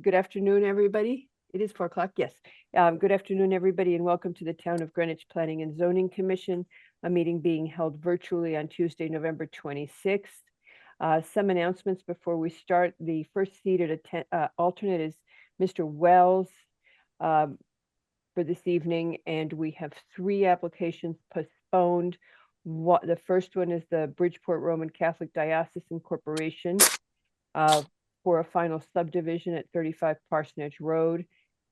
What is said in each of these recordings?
Good afternoon, everybody. It is 4 o'clock, yes. Good afternoon, everybody, and welcome to the Town of Greenwich Planning and Zoning Commission, a meeting being held virtually on Tuesday, November 26th. Some announcements before we start. The first seated alternate is Mr. Wells for this evening, and we have 3 applications postponed. The first one is the Bridgeport Roman Catholic Diocesan Corporation for a final subdivision at 35 Parsonage Road.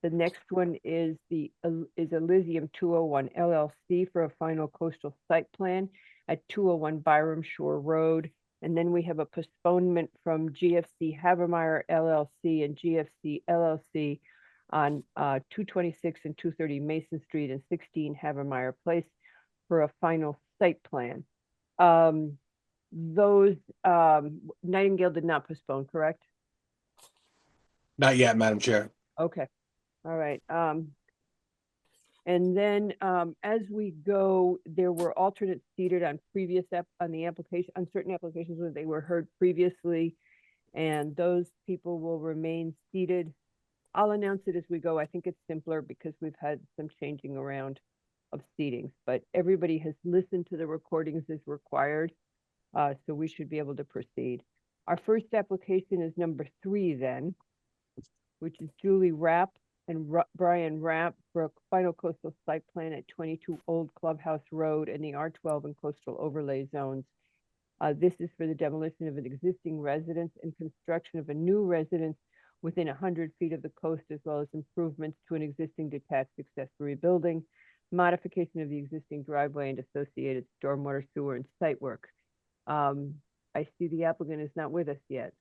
The next one is Elysium 201 LLC for a final coastal site plan at 201 Byram Shore Road. And then we have a postponement from GFC Havermeyer LLC and GFC LLC on 226 and 230 Mason Street and 16 Havermeyer Place for a final site plan. Those Nightingale did not postpone, correct? Not yet, Madam Chair. Okay. All right. And then as we go, there were alternates seated on on certain applications where they were heard previously, and those people will remain seated. I'll announce it as we go. I think it's simpler because we've had some changing around of seatings, but everybody has listened to the recordings as required, so we should be able to proceed. Our first application is number 3 then, which is Julie Rapp and Brian Rapp for a final coastal site plan at 22 Old Clubhouse Road in the R12 and coastal overlay zones. This is for the demolition of an existing residence and construction of a new residence within 100 feet of the coast, as well as improvements to an existing detached accessory building, modification of the existing driveway and associated stormwater, sewer, and site work. I see the applicant is not with us yet.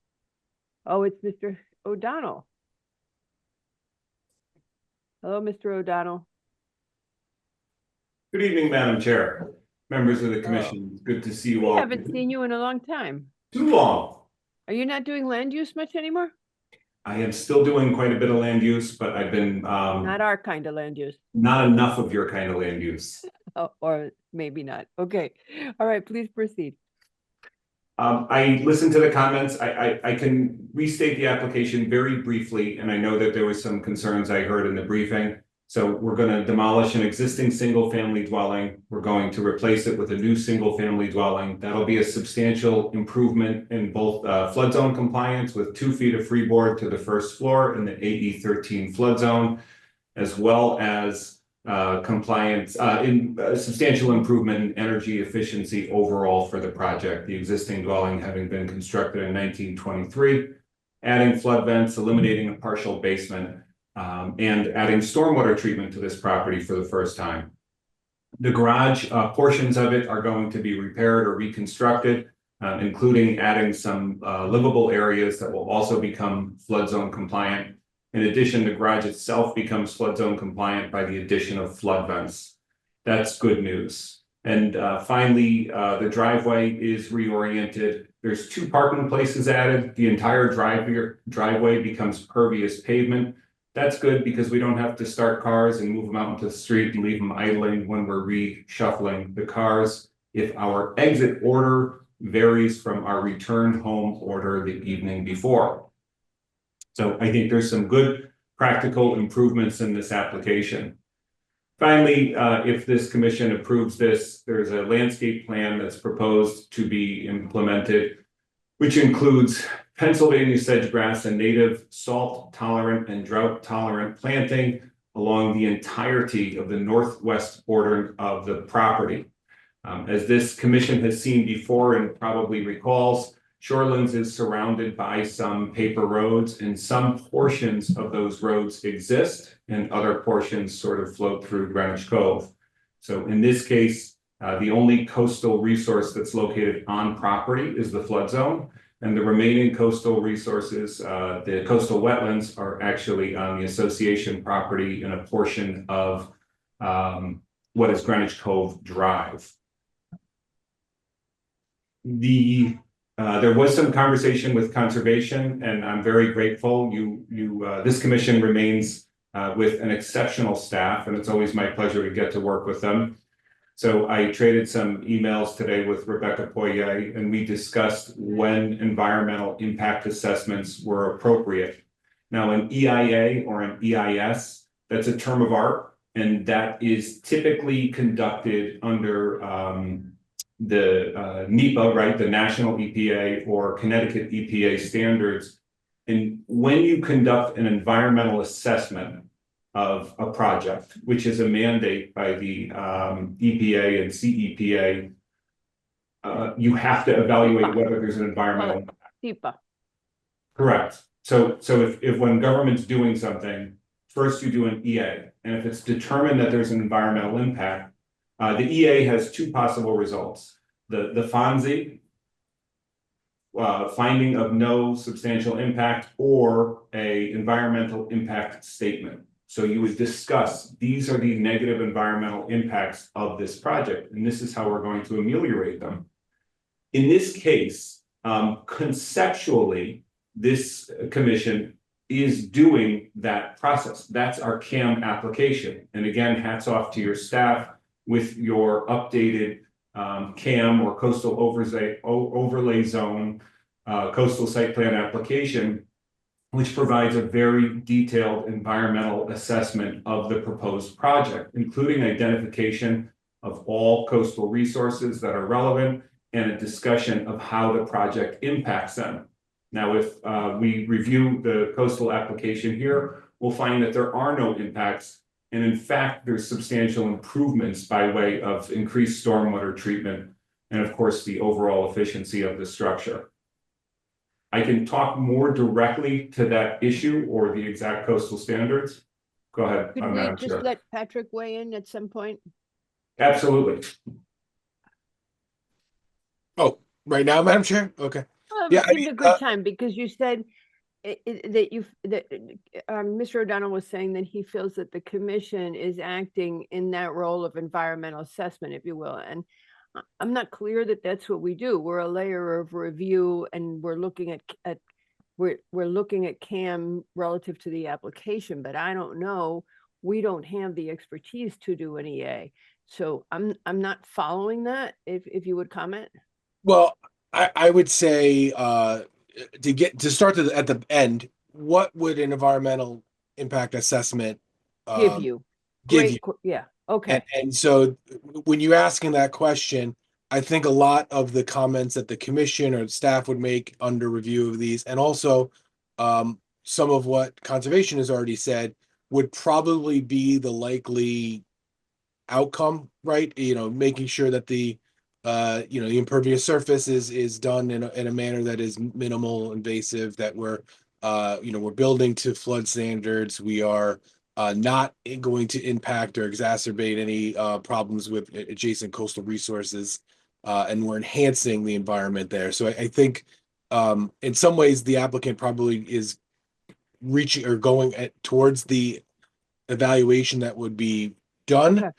Oh, it's Mr. O'Donnell. Hello, Mr. O'Donnell. Good evening, Madam Chair, members of the commission. Good to see you all. I haven't seen you in a long time. Too long. Are you not doing land use much anymore? I am still doing quite a bit of land use, but I've been not our kind of land use. Not enough of your kind of land use. Oh, or maybe not. Okay. All right, please proceed. I listened to the comments. I can restate the application very briefly, and I know that there was some concerns I heard in the briefing. So we're going to demolish an existing single-family dwelling. We're going to replace it with a new single-family dwelling. That'll be a substantial improvement in both flood zone compliance with 2 feet of freeboard to the first floor in the AE 13 flood zone, as well as compliance in substantial improvement in energy efficiency overall for the project. The existing dwelling having been constructed in 1923, adding flood vents, eliminating a partial basement, and adding stormwater treatment to this property for the first time. The garage portions of it are going to be repaired or reconstructed, including adding some livable areas that will also become flood zone compliant. In addition, the garage itself becomes flood zone compliant by the addition of flood vents. That's good news. And finally, the driveway is reoriented. There's 2 parking places added. The entire driveway becomes pervious pavement. That's good because we don't have to start cars and move them out into the street and leave them idling when we're reshuffling the cars. If our exit order varies from our return home order the evening before. So I think there's some good practical improvements in this application. Finally, if this commission approves this, there's a landscape plan that's proposed to be implemented, which includes Pennsylvania sedgegrass and native salt tolerant and drought tolerant planting along the entirety of the northwest border of the property. As this commission has seen before and probably recalls, Shorelands is surrounded by some paper roads, and some portions of those roads exist and other portions sort of float through Greenwich Cove. So in this case, the only coastal resource that's located on property is the flood zone, and the remaining coastal resources, the coastal wetlands, are actually on the association property in a portion of what is Greenwich Cove Drive. There was some conversation with conservation, and I'm very grateful. This commission remains with an exceptional staff, and it's always my pleasure to get to work with them. So I traded some emails today with Rebecca Poirier, and we discussed when environmental impact assessments were appropriate. Now, an EIA or an EIS, that's a term of art, and that is typically conducted under the NEPA, right, the National EPA or Connecticut EPA standards. And when you conduct an environmental assessment of a project, which is a mandate by the EPA and CEPA, you have to evaluate whether there's an environmental. SEPA. Correct. So if when government's doing something, first you do an EA, and if it's determined that there's an environmental impact, the EA has two possible results. The FONSI, finding of no substantial impact, or a environmental impact statement. So you would discuss, these are the negative environmental impacts of this project, and this is how we're going to ameliorate them. In this case, conceptually, this commission is doing that process. That's our CAM application. And again, hats off to your staff with your updated CAM or coastal overlay zone coastal site plan application, which provides a very detailed environmental assessment of the proposed project, including identification of all coastal resources that are relevant and a discussion of how the project impacts them. Now, if we review the coastal application here, we'll find that there are no impacts. And in fact, there's substantial improvements by way of increased stormwater treatment and of course, the overall efficiency of the structure. I can talk more directly to that issue or the exact coastal standards. Go ahead, Could we Madam just Chair. let Patrick weigh in at some point? Absolutely. Oh, right now, Madam Chair? Okay. Yeah, I give mean, it a good time, because you said Mr. O'Donnell was saying that he feels that the commission is acting in that role of environmental assessment, if you will. And I'm not clear that that's what we do. We're a layer of review, and we're looking at we're looking at CAM relative to the application, but I don't know. We don't have the expertise to do an EA. So I'm not following that, if you would comment. Well, I would say to start at the end, what would an environmental impact assessment Give you. give you? Yeah. Okay. And so when you're asking that question, I think a lot of the comments that the commission or staff would make under review of these, and also some of what conservation has already said, would probably be the likely outcome, right? You know, making sure that the the impervious surface is done in a manner that is minimal invasive, that we're we're building to flood standards. We are not going to impact or exacerbate any problems with adjacent coastal resources, and we're enhancing the environment there. So I think in some ways the applicant probably is reaching or going towards the evaluation that would be done. Okay.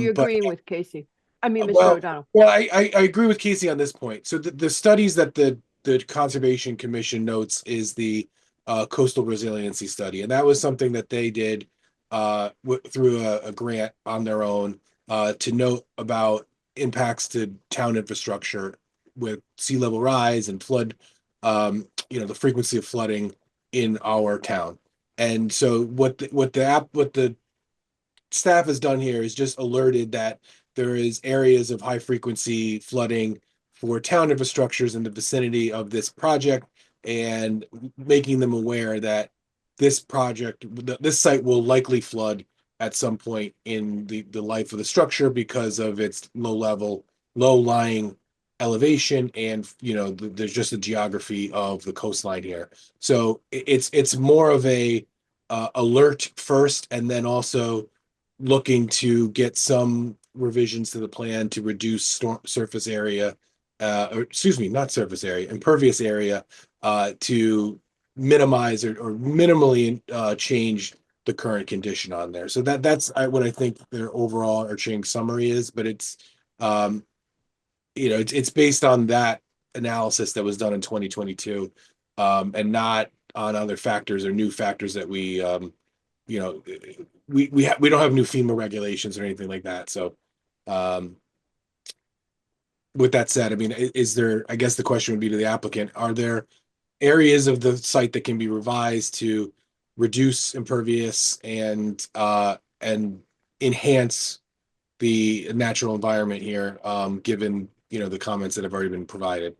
You're But agreeing with Casey. I mean, Mr. well, O'Donnell. well, I agree with Casey on this point. So the studies that the Conservation Commission notes is the coastal resiliency study, and that was something that they did through a grant on their own to note about impacts to town infrastructure with sea level rise and flood, the frequency of flooding in our town. And so what the staff has done here is just alerted that there is areas of high frequency flooding for town infrastructures in the vicinity of this project, and making them aware that this site will likely flood at some point in the life of the structure because of its low lying elevation, and there's just the geography of the coastline here. So it's more of a alert first, and then also looking to get some revisions to the plan to reduce surface area, or excuse me, not surface area, impervious area, to minimize or minimally change the current condition on there. So that's what I think their overall arching summary is, but it's it's based on that analysis that was done in 2022, and not on other factors or new factors that we don't have new FEMA regulations or anything like that. So with that said, I mean, is there, I guess the question would be to the applicant, are there areas of the site that can be revised to reduce impervious and enhance the natural environment here, given, the comments that have already been provided.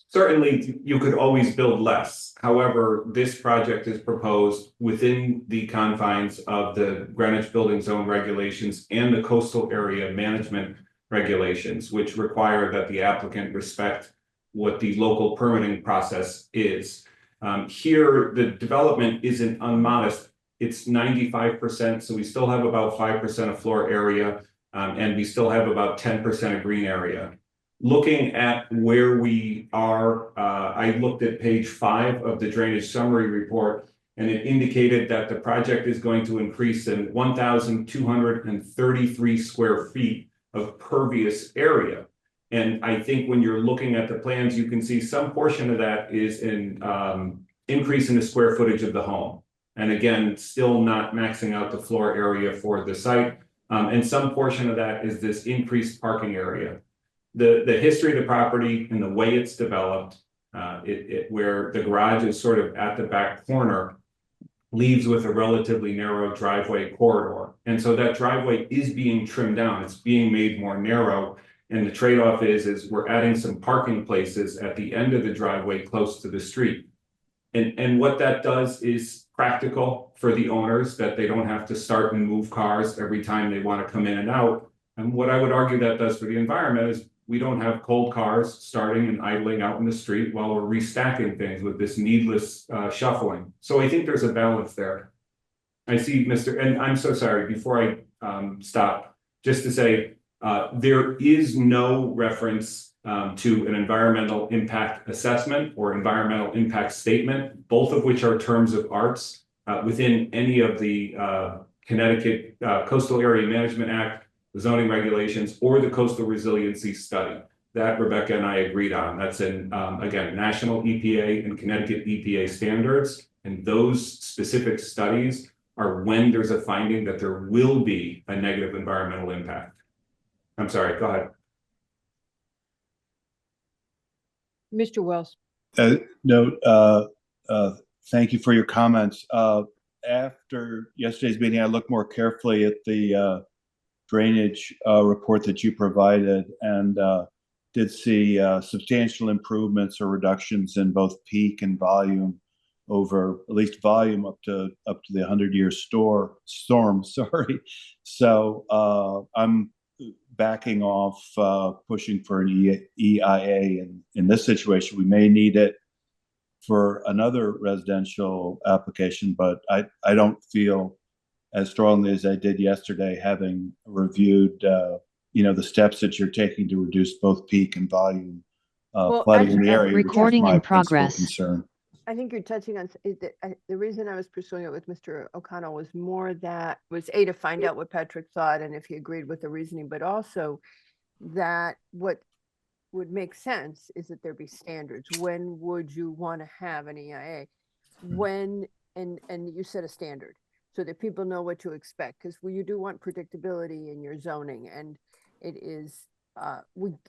Certainly, you could always build less. However, this project is proposed within the confines of the Greenwich Building Zone regulations and the coastal area management regulations, which require that the applicant respect what the local permitting process is. Here, the development isn't unmodest. It's 95%, so we still have about 5% of floor area, and we still have about 10% of green area. Looking at where we are, I looked at page 5 of the drainage summary report, and it indicated that the project is going to increase in 1,233 square feet of pervious area. And I think when you're looking at the plans, you can see some portion of that is in increase in the square footage of the home. And again, still not maxing out the floor area for the site. And some portion of that is this increased parking area. The history of the property and the way it's developed, where the garage is sort of at the back corner, leaves with a relatively narrow driveway corridor. And so that driveway is being trimmed down. It's being made more narrow. And the trade-off is we're adding some parking places at the end of the driveway close to the street. And what that does is practical for the owners, that they don't have to start and move cars every time they want to come in and out. And what I would argue that does for the environment is we don't have cold cars starting and idling out in the street while we're restacking things with this needless shuffling. So I think there's a balance there. I see and I'm so sorry, before I stop, just to say, there is no reference to an environmental impact assessment or environmental impact statement, both of which are terms of arts within any of the Connecticut Coastal Area Management Act, the zoning regulations, or the coastal resiliency study. That Rebecca and I agreed on. That's in, again, national EPA and Connecticut EPA standards. And those specific studies are when there's a finding that there will be a negative environmental impact. I'm sorry, go ahead. Mr. Wells. No, thank you for your comments. After yesterday's meeting, I looked more carefully at the drainage report that you provided, and did see substantial improvements or reductions in both peak and volume over, at least volume up to the 100-year storm. Sorry. So I'm backing off pushing for an EIA. And in this situation, we may need it for another residential application, but I don't feel as strongly as I did yesterday, having reviewed the steps that you're taking to reduce both peak and volume flooding in the area. Recording in progress. Concern. I think you're touching on the reason I was pursuing it with Mr. O'Connell was more that was to find out what Patrick thought and if he agreed with the reasoning, but also that what would make sense is that there be standards. When would you want to have an EIA? When, and you set a standard so that people know what to expect, because you do want predictability in your zoning, and it is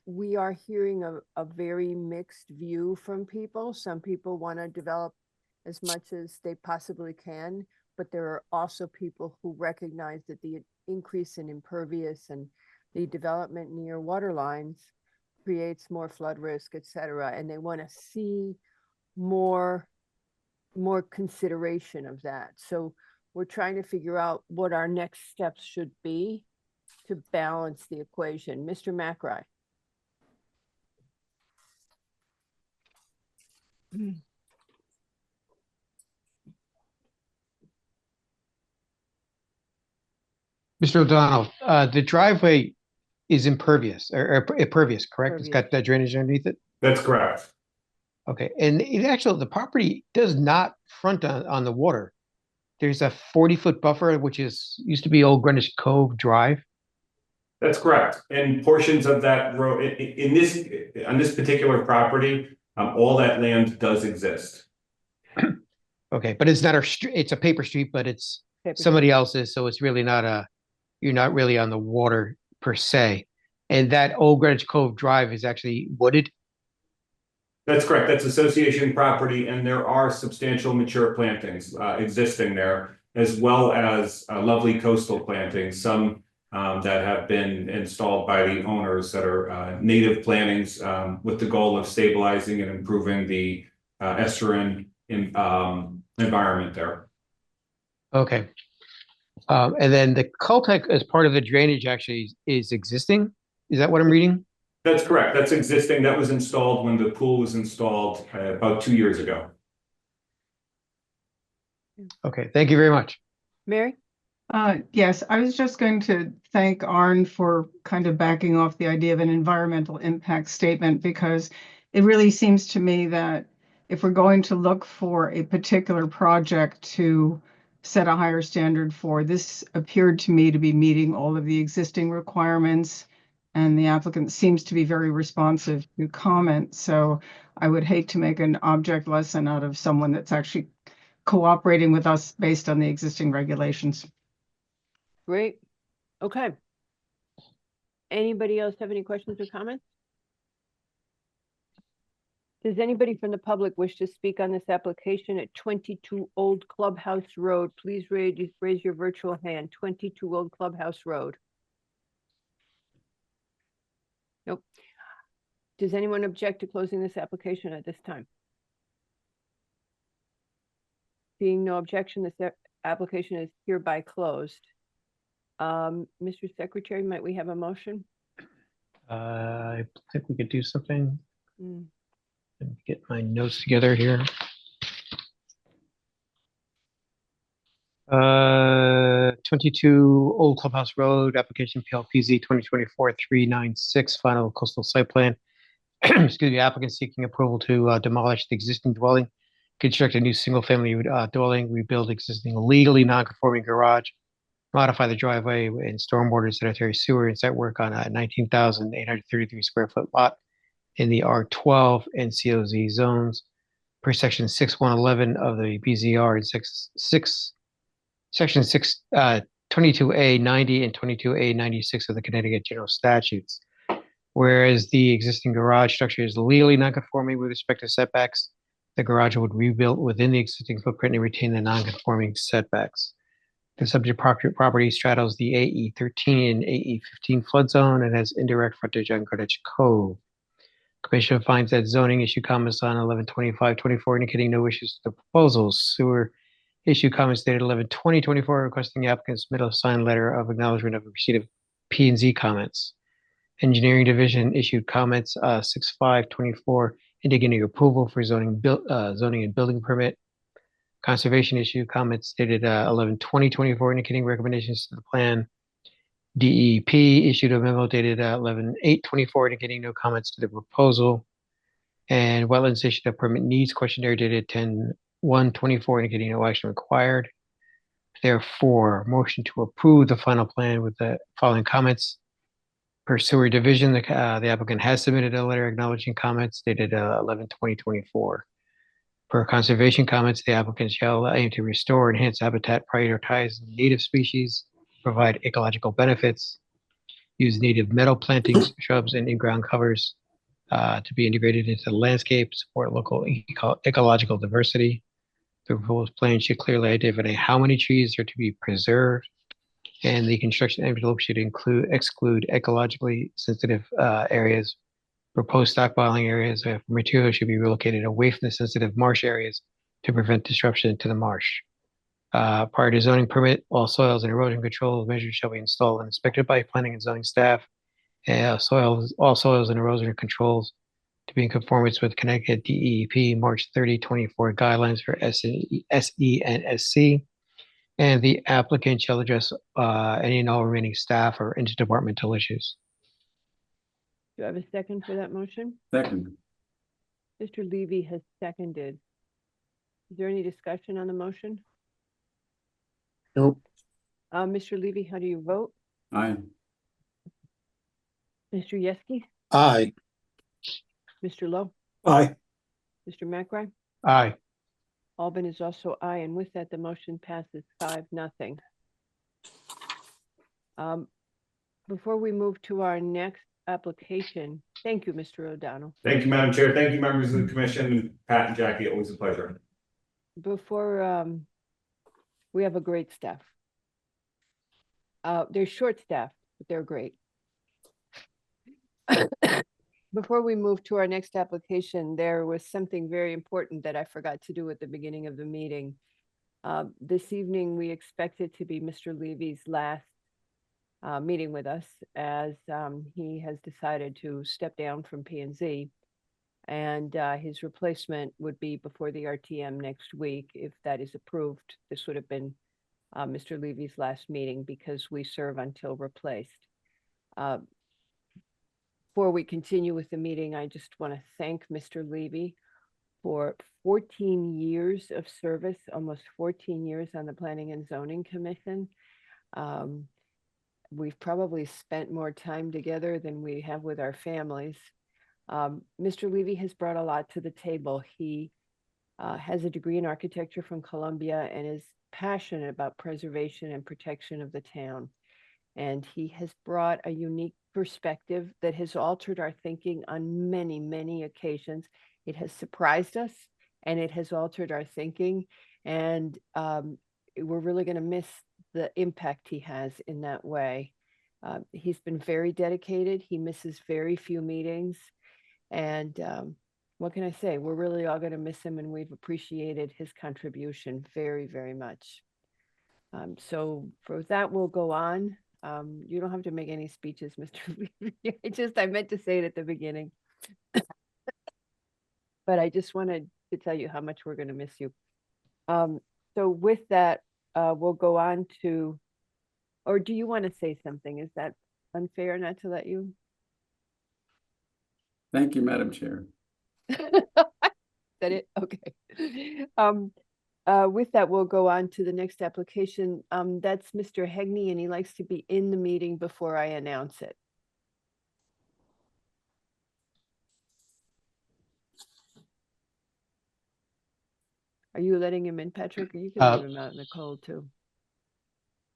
we are hearing a very mixed view from people. Some people want to develop as much as they possibly can, but there are also people who recognize that the increase in impervious and the development near water lines creates more flood risk, et cetera, and they want to see more consideration of that. So we're trying to figure out what our next steps should be to balance the equation. Mr. McRae. Mr. O'Donnell, the driveway is impervious, or impervious, correct? It's got that drainage underneath it? That's correct. Okay, and the property does not front on the water. There's a 40-foot buffer, which used to be Old Greenwich Cove Drive. That's correct. And portions of that road on this particular property, all that land does exist. Okay, but it's not it's a paper street, but it's somebody else's, so it's really not you're not really on the water per se. And that Old Greenwich Cove Drive is actually wooded. That's correct. That's association property, and there are substantial mature plantings existing there, as well as lovely coastal plantings, some that have been installed by the owners that are native plantings with the goal of stabilizing and improving the estuarine environment there. Okay. And then the Cultec as part of the drainage actually is existing? Is that what I'm reading? That's correct. That's existing. That was installed when the pool was installed about 2 years ago. Okay, thank you very much. Mary? Yes, I was just going to thank Arn for kind of backing off the idea of an environmental impact statement, because it really seems to me that if we're going to look for a particular project to set a higher standard for, this appeared to me to be meeting all of the existing requirements, and the applicant seems to be very responsive to comment. So I would hate to make an object lesson out of someone that's actually cooperating with us based on the existing regulations. Great. Okay. Anybody else have any questions or comments? Does anybody from the public wish to speak on this application at 22 Old Clubhouse Road? Please raise your virtual hand. 22 Old Clubhouse Road. Nope. Does anyone object to closing this application at this time? Seeing no objection, this application is hereby closed. Mr. Secretary, might we have a motion? I think we could do something. Mm. Let me get my notes together here. 22 Old Clubhouse Road, application PLPZ 2024-396, final coastal site plan. Excuse me, applicant seeking approval to demolish the existing dwelling, construct a new single-family dwelling, rebuild existing legally non-conforming garage, modify the driveway and stormwater sanitary sewer and site work on a 19,833 square foot lot in the R12 and COZ zones per section 6111 of the BZR and section 22A 90 and 22A 96 of the Connecticut General Statutes. Whereas the existing garage structure is legally non-conforming with respect to setbacks, the garage would rebuild within the existing footprint and retain the non-conforming setbacks. The subject property straddles the AE13 and AE15 flood zone and has indirect frontage on Greenwich Cove. Commission finds that zoning issue comments on 11/25/24 indicating no issues to the proposals. Sewer issue comments dated 11/20/24 requesting the applicant submit a signed letter of acknowledgement of receipt of P&Z comments. Engineering Division issued comments 6/5/24 indicating approval for zoning and building permit. Conservation issue comments dated 11/20/24 indicating recommendations to the plan. DEP issued a memo dated 11/8/24 indicating no comments to the proposal. And Wetlands issued a permit needs questionnaire dated 10/1/24 indicating no action required. Therefore, motion to approve the final plan with the following comments. Per Sewer Division, the applicant has submitted a letter acknowledging comments dated 11/20/24. Per conservation comments, the applicant shall aim to restore, enhance habitat, prioritize native species, provide ecological benefits, use native meadow plantings, shrubs, and in-ground covers to be integrated into the landscape, support local ecological diversity. The proposed plan should clearly identify how many trees are to be preserved, and the construction envelope should exclude ecologically sensitive areas. Proposed stockpiling areas of material should be relocated away from the sensitive marsh areas to prevent disruption to the marsh. Prior to zoning permit, all soils and erosion control measures shall be installed and inspected by planning and zoning staff. All soils and erosion controls to be in conformance with Connecticut DEP March 30/24 guidelines for SE and SC. And the applicant shall address any and all remaining staff or interdepartmental issues. Do I have a second for that motion? Second. Mr. Levy has seconded. Is there any discussion on the motion? Nope. Mr. Levy, how do you vote? Aye. Mr. Yeski? Aye. Mr. Lowe? Aye. Mr. McRae? Aye. Albin is also aye, and with that, the motion passes 5-0. Before we move to our next application, Thank you, Mr. O'Donnell. Thank you, Madam Chair. Thank you, members of the commission, and Pat and Jackie, always a pleasure. Before, we have a great staff. They're short staffed, but they're great. Before we move to our next application, there was something very important that I forgot to do at the beginning of the meeting. This evening, we expect it to be Mr. Levy's last meeting with us, as he has decided to step down from P and Z. And his replacement would be before the RTM next week. If that is approved, this would have been Mr. Levy's last meeting because we serve until replaced. Before we continue with the meeting, I just want to thank Mr. Levy for 14 years of service, almost 14 years on the Planning and Zoning Commission. We've probably spent more time together than we have with our families. Mr. Levy has brought a lot to the table. He has a degree in architecture from Columbia and is passionate about preservation and protection of the town. And he has brought a unique perspective that has altered our thinking on many, many occasions. It has surprised us and it has altered our thinking. And we're really going to miss the impact he has in that way. He's been very dedicated. He misses very few meetings. And what can I say? We're really all going to miss him, and we've appreciated his contribution very, very much. So for that, we'll go on. You don't have to make any speeches, Mr. Levy. I meant to say it at the beginning. But I just wanted to tell you how much we're going to miss you. So with that, we'll go on to, or do you want to say something? Is that unfair not to let you? Thank you, Madam Chair. Is that it? Okay. With that, we'll go on to the next application. That's Mr. Hegney, and he likes to be in the meeting before I announce it. Are you letting him in, Patrick? Or you can leave him out in the cold too.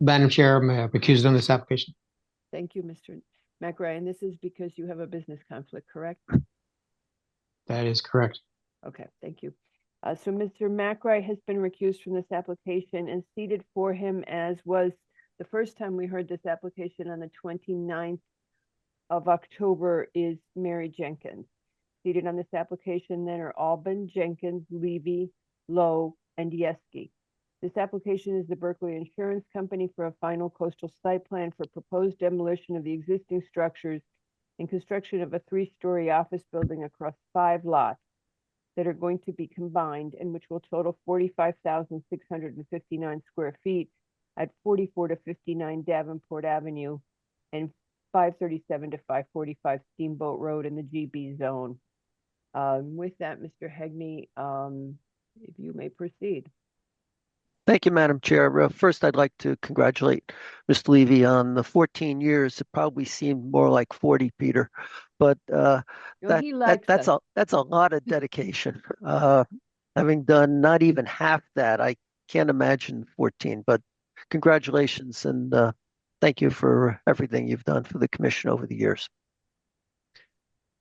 Madam Chair, may I recuse on this application? Thank you, Mr. McRae. And this is because you have a business conflict, correct? That is correct. Okay, thank you. So Mr. McRae has been recused from this application, and seated for him, as was the first time we heard this application on the 29th of October, is Mary Jenkins. Seated on this application then are Albin, Jenkins, Levy, Lowe, and Yeski. This application is the Berkeley Insurance Company for a final coastal site plan for proposed demolition of the existing structures and construction of a 3-story office building across 5 lots that are going to be combined and which will total 45,659 square feet at 44 to 59 Davenport Avenue and 537 to 545 Steamboat Road in the GB zone. With that, Mr. Hegney, if you may proceed. Thank you, Madam Chair. First, I'd like to congratulate Mr. Levy on the 14 years. It probably seemed more like 40, Peter, but that's a lot of dedication. Having done not even half that, I can't imagine 14. But congratulations, and thank you for everything you've done for the commission over the years.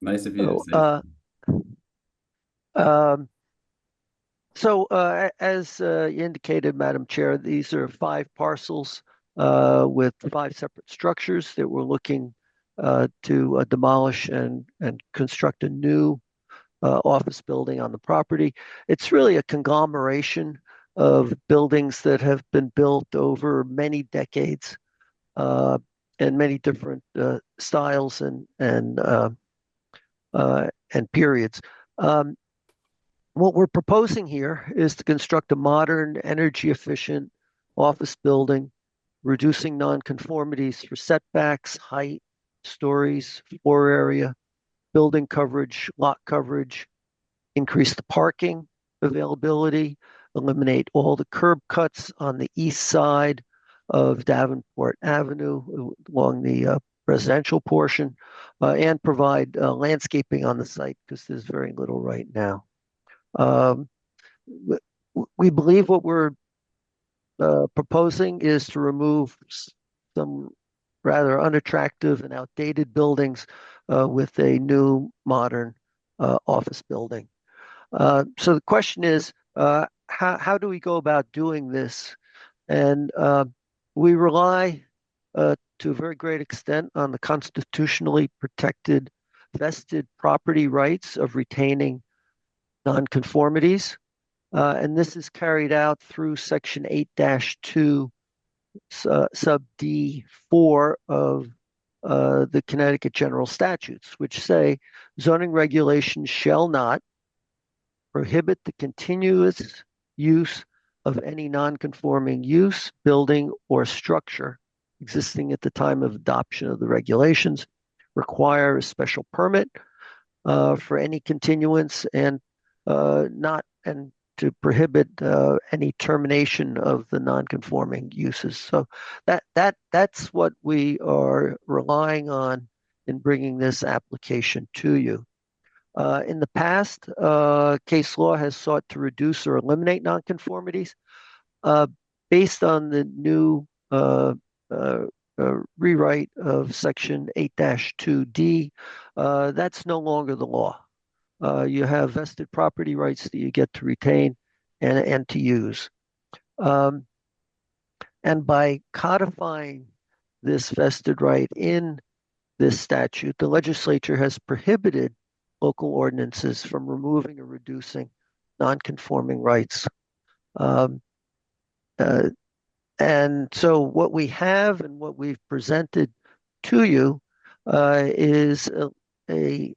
Nice of you to say. So as you indicated, Madam Chair, these are 5 parcels with 5 separate structures that we're looking to demolish and construct a new office building on the property. It's really a conglomeration of buildings that have been built over many decades and many different styles and periods. What we're proposing here is to construct a modern, energy-efficient office building, reducing nonconformities for setbacks, height, stories, floor area, building coverage, lot coverage, increase the parking availability, eliminate all the curb cuts on the east side of Davenport Avenue along the residential portion, and provide landscaping on the site because there's very little right now. We believe what we're proposing is to remove some rather unattractive and outdated buildings with a new modern office building. So the question is, how do we go about doing this? And we rely to a very great extent on the constitutionally protected vested property rights of retaining nonconformities. And this is carried out through Section 8-2 sub D4 of the Connecticut General Statutes, which say zoning regulations shall not prohibit the continuous use of any nonconforming use, building, or structure existing at the time of adoption of the regulations, require a special permit for any continuance, and to prohibit any termination of the nonconforming uses. So that's what we are relying on in bringing this application to you. In the past, case law has sought to reduce or eliminate nonconformities. Based on the new rewrite of Section 8-2D, that's no longer the law. You have vested property rights that you get to retain and to use. And by codifying this vested right in this statute, the legislature has prohibited local ordinances from removing or reducing nonconforming rights. And so what we have and what we've presented to you is a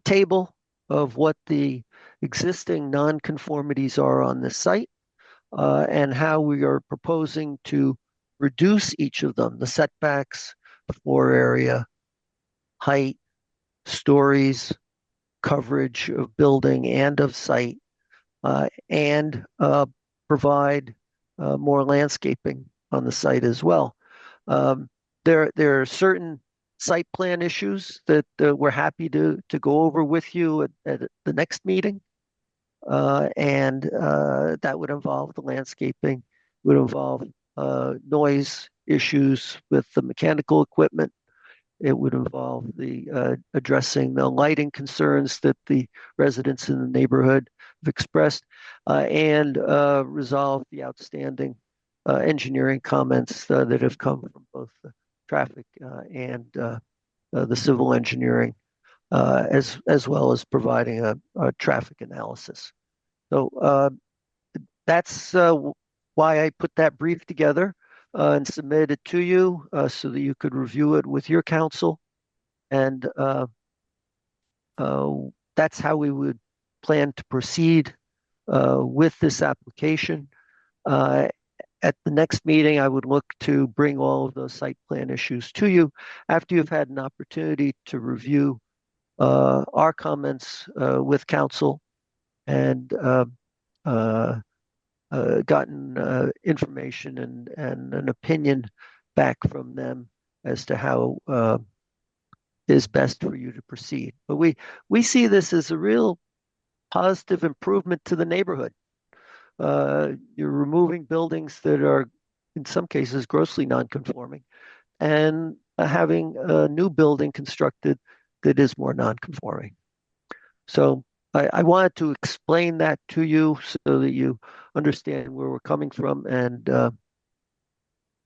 table of what the existing nonconformities are on this site and how we are proposing to reduce each of them, the setbacks, floor area, height, stories, coverage of building and of site, and provide more landscaping on the site as well. There are certain site plan issues that we're happy to go over with you at the next meeting. And that would involve the landscaping, would involve noise issues with the mechanical equipment. It would involve the addressing the lighting concerns that the residents in the neighborhood have expressed, and resolve the outstanding engineering comments that have come from both the traffic and the civil engineering, as well as providing a traffic analysis. So that's why I put that brief together and submit it to you so that you could review it with your counsel. And that's how we would plan to proceed with this application. At the next meeting, I would look to bring all of those site plan issues to you after you've had an opportunity to review our comments with counsel and gotten information and an opinion back from them as to how is best for you to proceed. But we see this as a real positive improvement to the neighborhood. You're removing buildings that are, in some cases, grossly non-conforming, and having a new building constructed that is more non-conforming. So I wanted to explain that to you so that you understand where we're coming from, and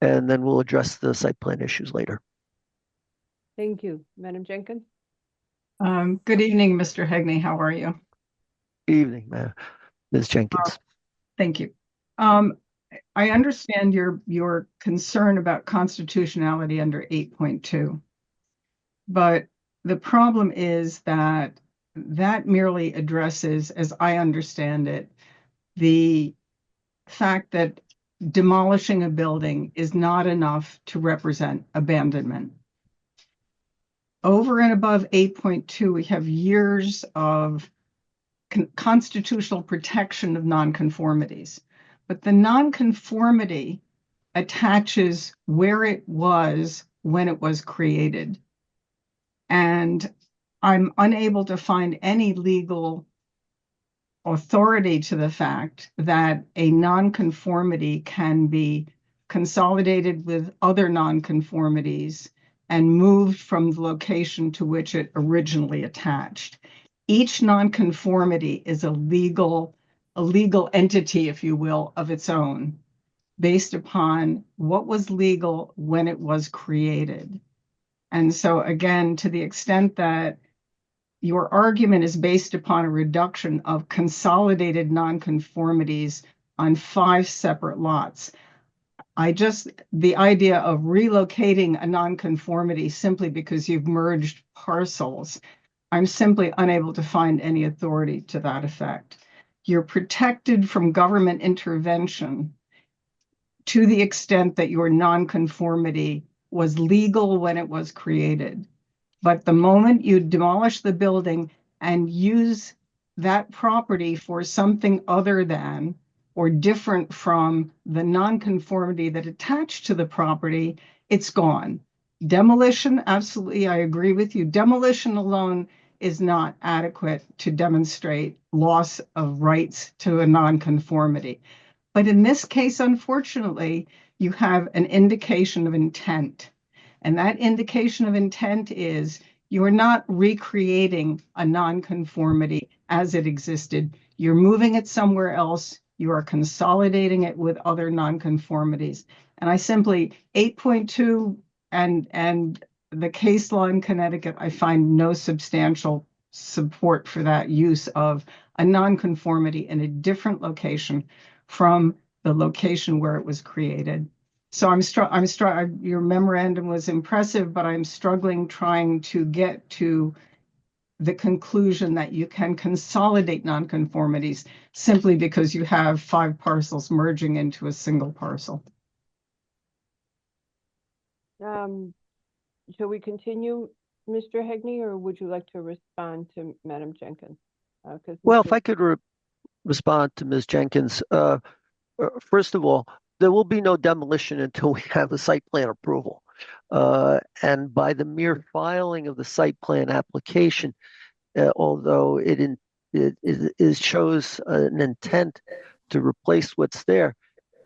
then we'll address the site plan issues later. Thank you. Madam Jenkins? Good evening, Mr. Hegney. How are you? Evening, Ms. Jenkins. Thank you. I understand your concern about constitutionality under 8.2, but the problem is that merely addresses, as I understand it, the fact that demolishing a building is not enough to represent abandonment. Over and above 8.2, we have years of constitutional protection of nonconformities, but the nonconformity attaches where it was when it was created. And I'm unable to find any legal authority to the fact that a nonconformity can be consolidated with other nonconformities and moved from the location to which it originally attached. Each nonconformity is a legal entity, if you will, of its own, based upon what was legal when it was created. And so again, to the extent that your argument is based upon a reduction of consolidated nonconformities on 5 separate lots, the idea of relocating a nonconformity simply because you've merged parcels, I'm simply unable to find any authority to that effect. You're protected from government intervention to the extent that your nonconformity was legal when it was created. But the moment you demolish the building and use that property for something other than or different from the nonconformity that attached to the property, it's gone. Demolition, absolutely, I agree with you. Demolition alone is not adequate to demonstrate loss of rights to a nonconformity. But in this case, unfortunately, you have an indication of intent. And that indication of intent is you're not recreating a nonconformity as it existed. You're moving it somewhere else. You are consolidating it with other nonconformities. And I simply, 8.2 and the case law in Connecticut, I find no substantial support for that use of a nonconformity in a different location from the location where it was created. So your memorandum was impressive, but I'm struggling trying to get to the conclusion that you can consolidate nonconformities simply because you have 5 parcels merging into a single parcel. Shall we continue, Mr. Hegney, or would you like to respond to Madam Jenkins? Well, if I could respond to Ms. Jenkins, first of all, there will be no demolition until we have a site plan approval. And by the mere filing of the site plan application, although it shows an intent to replace what's there,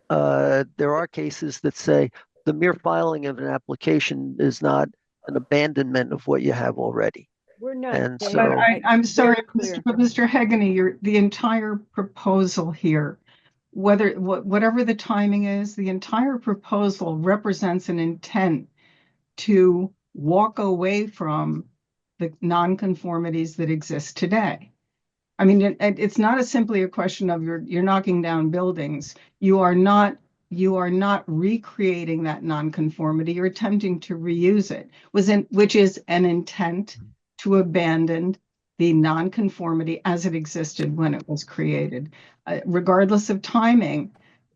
there are cases that say the mere filing of an application is not an abandonment of what you have already. We're not. And saying so, that. I'm sorry, Very clear. Mr. Hegney, the entire proposal here, whatever the timing is, the entire proposal represents an intent to walk away from the nonconformities that exist today. I mean, it's not simply a question of you're knocking down buildings. You are not recreating that nonconformity. You're attempting to reuse it, which is an intent to abandon the nonconformity as it existed when it was created. Regardless of timing,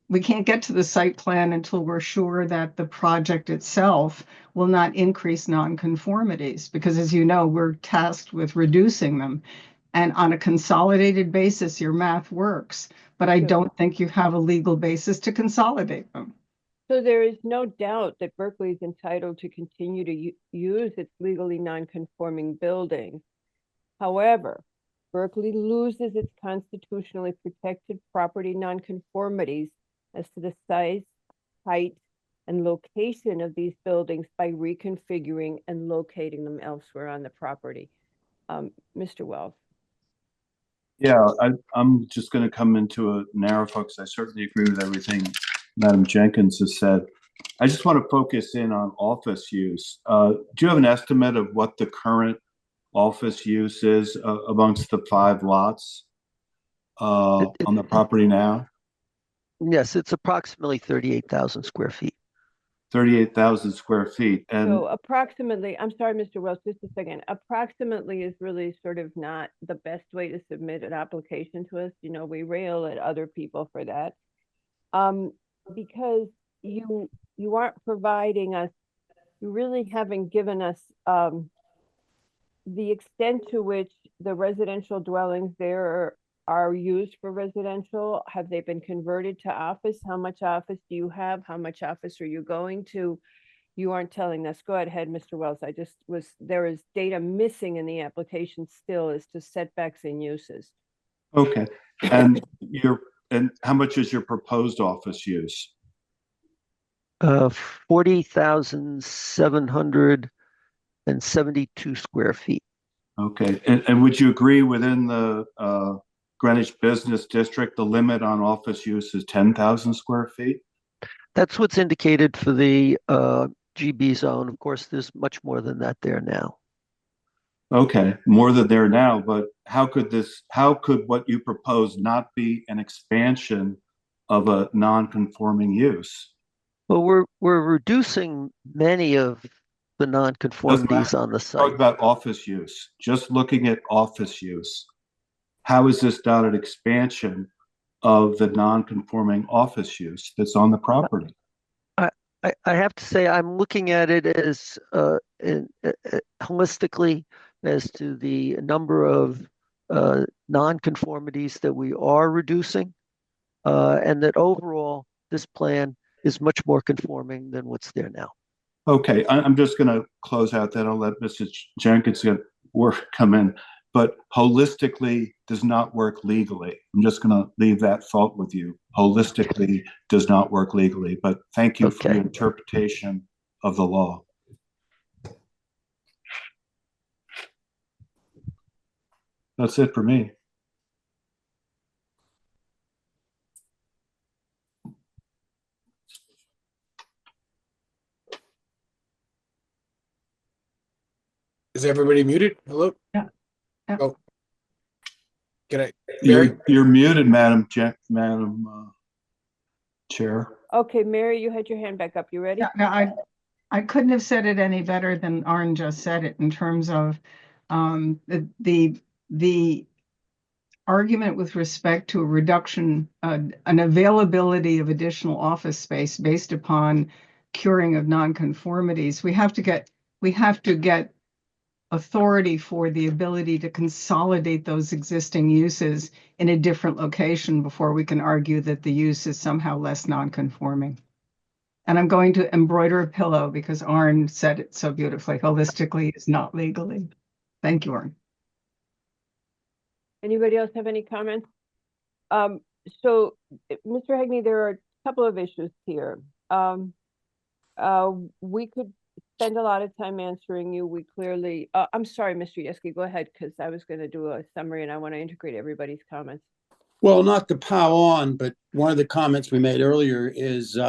we can't get to the site plan until we're sure that the project itself will not increase nonconformities, because as you know, we're tasked with reducing them. And on a consolidated basis, your math works, but I don't think you have a legal basis to consolidate them. So there is no doubt that Berkeley is entitled to continue to use its legally non-conforming buildings. However, Berkeley loses its constitutionally protected property nonconformities as to the size, height, and location of these buildings by reconfiguring and locating them elsewhere on the property. Mr. Wells. Yeah, I'm just going to come into a narrow focus. I certainly agree with everything Madam Jenkins has said. I just want to focus in on office use. Do you have an estimate of what the current office use is amongst the 5 lots on the property now? Yes, it's approximately 38,000 square feet. 38,000 square feet. And so approximately, I'm sorry, Mr. Wells, just a second. Approximately is really sort of not the best way to submit an application to us. You know, we rail at other people for that. Because you aren't providing us, you really haven't given us the extent to which the residential dwellings there are used for residential. Have they been converted to office? How much office do you have? How much office are you going to? You aren't telling us. Go ahead, Mr. Wells. There is data missing in the application still as to setbacks and uses. okay. And how much is your proposed office use? 40,772 square feet. Okay, and would you agree within the Greenwich Business District, the limit on office use is 10,000 square feet? That's what's indicated for the GB zone. Of course, there's much more than that there now. Okay, more than there now, but how could what you propose not be an expansion of a non-conforming use? Well, we're reducing many of the nonconformities on the Talk site. about office use, just looking at office use. How is this not an expansion of the non-conforming office use that's on the property? I have to say I'm looking at it as holistically as to the number of nonconformities that we are reducing, and that overall this plan is much more conforming than what's there now. Okay, I'm just going to close out that. I'll let Mrs. Jenkins come in, but holistically does not work legally. I'm just going to leave that thought with you. Holistically does not work legally, but thank you for your interpretation of the law. That's it for me. Is everybody muted? Hello? Yeah. Yeah. Oh. Can I? Mary? You're muted, Madam Chair. Okay, Mary, you had your hand back up. You ready? Yeah, no, I couldn't have said it any better than Arn just said it in terms of the argument with respect to a reduction, an availability of additional office space based upon curing of nonconformities. We have to get authority for the ability to consolidate those existing uses in a different location before we can argue that the use is somehow less nonconforming. And I'm going to embroider a pillow because Arn said it so beautifully. Holistically is not legally. Thank you, Arn. Anybody else have any comments? So, Mr. Hegney, there are a couple of issues here. We could spend a lot of time answering you. We clearly, I'm sorry, Mr. Yeski, go ahead, because I was going to do a summary and I want to integrate everybody's comments. Well, not to pile on, but one of the comments we made earlier is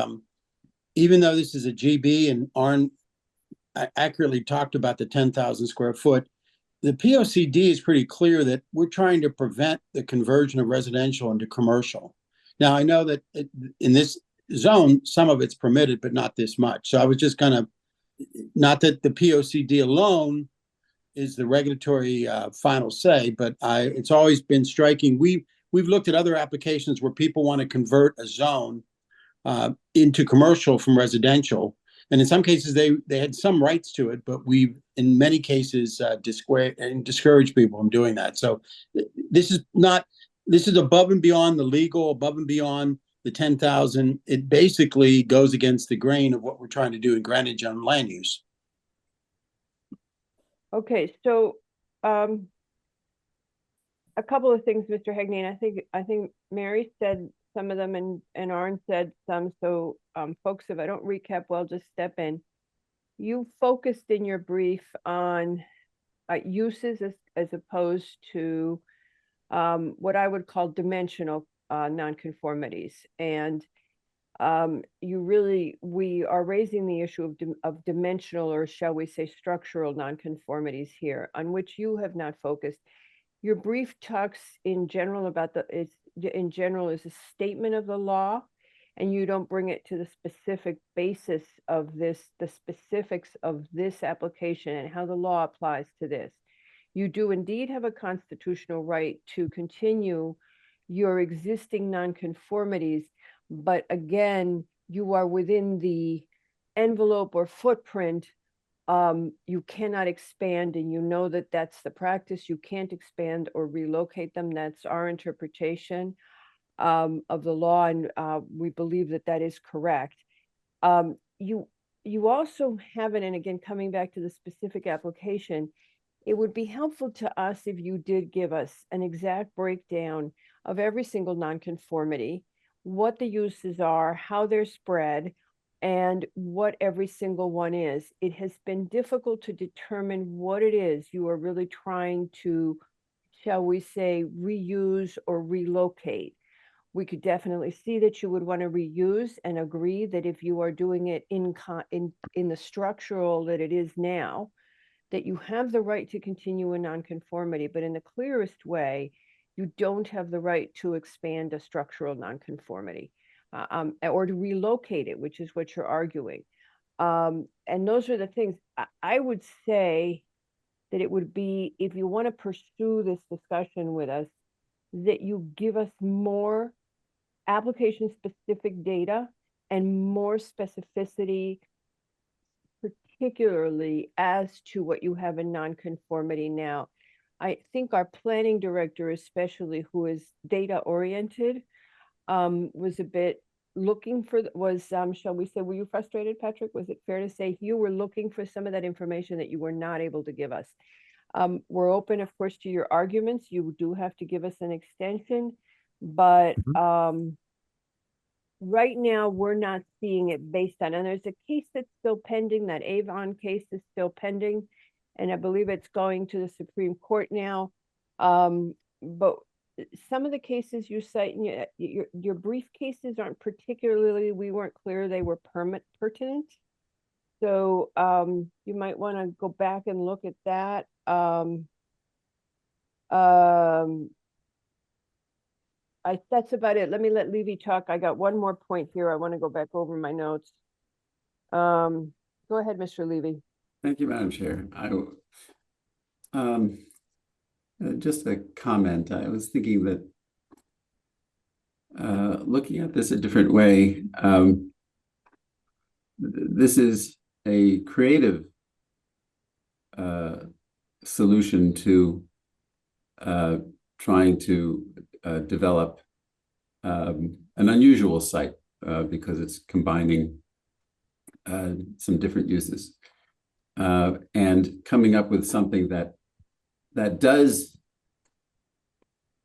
even though this is a GB and Arn accurately talked about the 10,000 square foot, the POCD is pretty clear that we're trying to prevent the conversion of residential into commercial. Now, I know that in this zone, some of it's permitted, but not this much. So I was just kind of, not that the POCD alone is the regulatory final say, but it's always been striking. We've looked at other applications where people want to convert a zone into commercial from residential. And in some cases, they had some rights to it, but we've, in many cases, discouraged people from doing that. So this is above and beyond the legal, above and beyond the 10,000. It basically goes against the grain of what we're trying to do in Greenwich on land use. Okay, so a couple of things, Mr. Hegney, and I think Mary said some of them and Arn said some. So folks, if I don't recap, well, just step in. You focused in your brief on uses as opposed to what I would call dimensional nonconformities. And we are raising the issue of dimensional, or shall we say structural nonconformities here, on which you have not focused. Your brief talks in general about is a statement of the law, and you don't bring it to the specific basis of the specifics of this application and how the law applies to this. You do indeed have a constitutional right to continue your existing nonconformities, but again, you are within the envelope or footprint. You cannot expand, and you know that that's the practice. You can't expand or relocate them. That's our interpretation of the law, and we believe that that is correct. You also have it, and again, coming back to the specific application, it would be helpful to us if you did give us an exact breakdown of every single nonconformity, what the uses are, how they're spread, and what every single one is. It has been difficult to determine what it is you are really trying to, shall we say, reuse or relocate. We could definitely see that you would want to reuse and agree that if you are doing it in the structural that it is now, that you have the right to continue in nonconformity, but in the clearest way, you don't have the right to expand a structural nonconformity or to relocate it, which is what you're arguing. And those are the things I would say that it would be, if you want to pursue this discussion with us, that you give us more application-specific data and more specificity, particularly as to what you have in nonconformity now. I think our planning director, especially, who is data-oriented, was a bit looking for, shall we say, were you frustrated, Patrick? Was it fair to say you were looking for some of that information that you were not able to give us? We're open, of course, to your arguments. You do have to give us an extension, but right now we're not seeing it based on, and there's a case that's still pending, that Avon case is still pending, and I believe it's going to the Supreme Court now. But some of the cases you cite in your brief cases aren't particularly, we weren't clear they were pertinent. So you might want to go back and look at that. That's about it. Let me let Levy talk. I got one more point here. I want to go back over my notes. Go ahead, Mr. Levy. Thank you, Madam Chair. Just a comment. I was thinking that looking at this a different way, this is a creative solution to trying to develop an unusual site because it's combining some different uses and coming up with something that does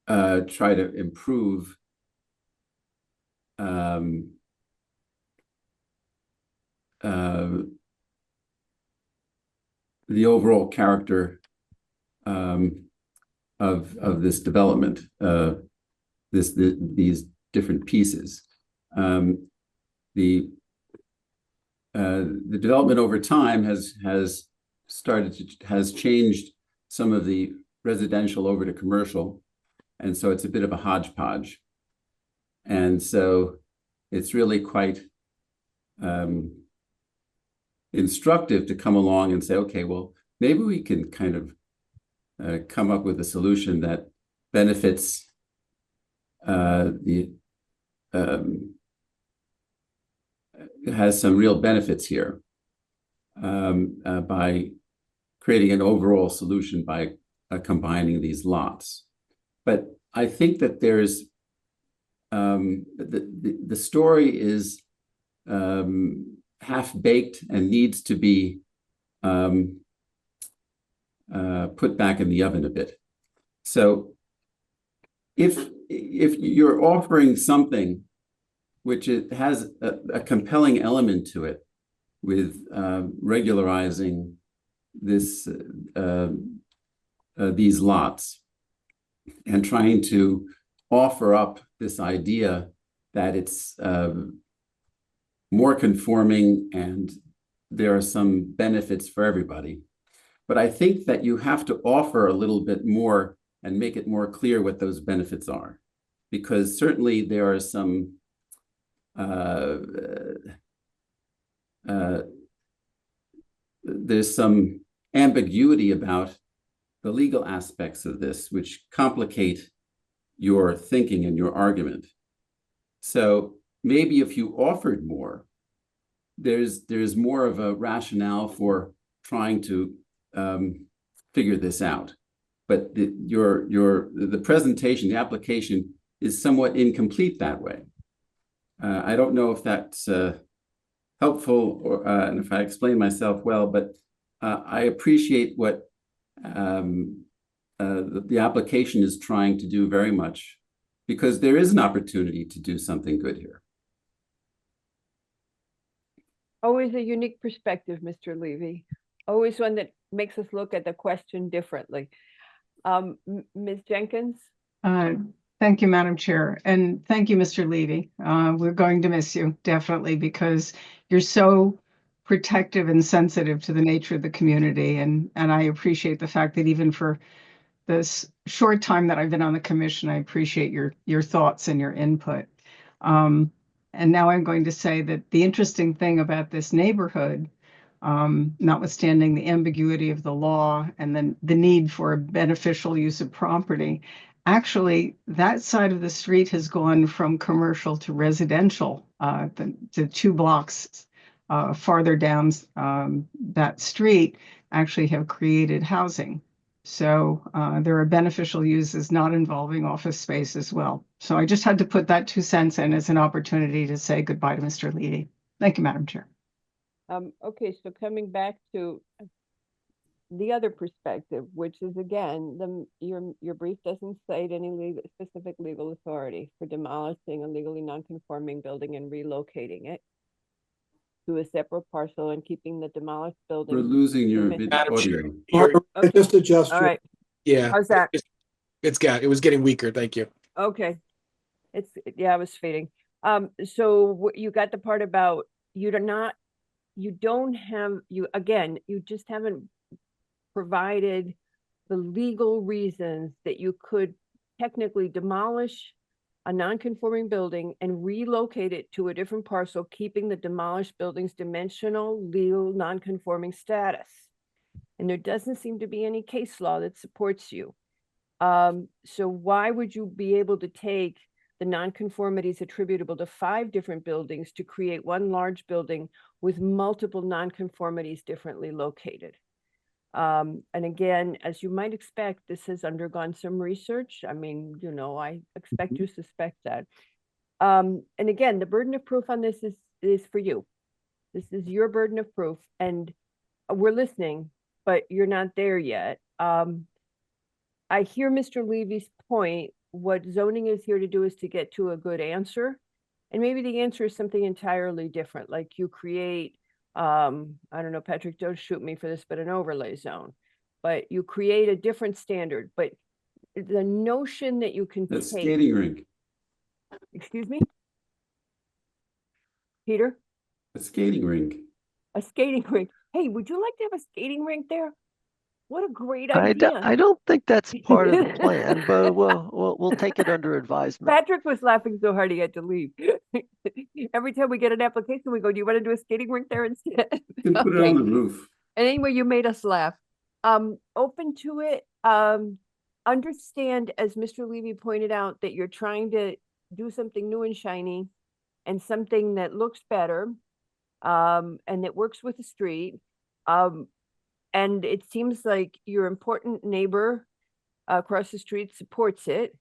try to improve the overall character of this development, these different pieces. The development over time has changed some of the residential over to commercial, and so it's a bit of a hodgepodge. And so it's really quite instructive to come along and say, okay, well, maybe we can kind of come up with a solution that benefits has some real benefits here by creating an overall solution by combining these lots. But I think that there's the story is half-baked and needs to be put back in the oven a bit. So if you're offering something which it has a compelling element to it with regularizing this these lots and trying to offer up this idea that it's more conforming and there are some benefits for everybody. But I think that you have to offer a little bit more and make it more clear what those benefits are, because certainly there are some there's some ambiguity about the legal aspects of this, which complicate your thinking and your argument. So maybe if you offered more, there's more of a rationale for trying to figure this out. But the presentation, the application is somewhat incomplete that way. I don't know if that's helpful or and if I explain myself well, but I appreciate what the application is trying to do very much, because there is an opportunity to do something good here. Always a unique perspective, Mr. Levy. Always one that makes us look at the question differently. Ms. Jenkins? Thank you, Madam Chair, and thank you, Mr. Levy. We're going to miss you, definitely, because you're so protective and sensitive to the nature of the community, and I appreciate the fact that even for this short time that I've been on the commission, I appreciate your thoughts and your input. And now I'm going to say that the interesting thing about this neighborhood, notwithstanding the ambiguity of the law and then the need for a beneficial use of property, actually that side of the street has gone from commercial to residential. The 2 blocks farther down that street actually have created housing. So there are beneficial uses not involving office space as well. So I just had to put that 2 cents in as an opportunity to say goodbye to Mr. Levy. Thank you, Madam Chair. Okay, so coming back to the other perspective, which is again, your brief doesn't cite any specific legal authority for demolishing a legally non-conforming building and relocating it to a separate parcel and keeping the demolished building. We're losing your Madam audio. Okay. Just adjust. All right, Yeah. how's that? It was getting weaker. Thank you. Okay. Yeah, I was fading. So you got the part about you just haven't provided the legal reasons that you could technically demolish a non-conforming building and relocate it to a different parcel, keeping the demolished building's dimensional legal non-conforming status. And there doesn't seem to be any case law that supports you. So why would you be able to take the nonconformities attributable to 5 different buildings to create one large building with multiple nonconformities differently located? And again, as you might expect, this has undergone some research. I mean, I expect you suspect that. And again, the burden of proof on this is for you. This is your burden of proof, and we're listening, but you're not there yet. I hear Mr. Levy's point. What zoning is here to do is to get to a good answer. And maybe the answer is something entirely different, like you create, I don't know, Patrick, don't shoot me for this, but an overlay zone. But you create a different standard. But the notion that you can The take. skating rink. Excuse me? Peter? A skating rink. A skating rink. Hey, would you like to have a skating rink there? What a great idea. I don't think that's part of the plan, but we'll take it under advisement. Patrick was laughing so hard he had to leave. Every time we get an application, we go, do you want to do a skating rink there instead? You can put it on the roof. And anyway, you made us laugh. Open to it. Understand, as Mr. Levy pointed out, that you're trying to do something new and shiny and something that looks better and that works with the street. And it seems like your important neighbor across the street supports it.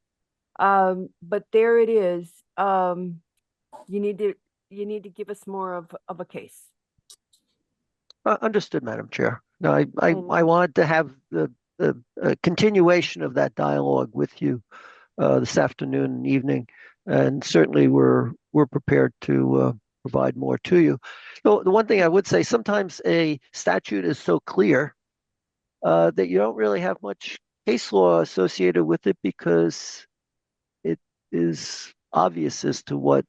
But there it is. You need to give us more of a case. Understood, Madam Chair. No, I wanted to have the continuation of that dialogue with you this afternoon and evening, and certainly we're prepared to provide more to you. So the one thing I would say, sometimes a statute is so clear that you don't really have much case law associated with it because it is obvious as to what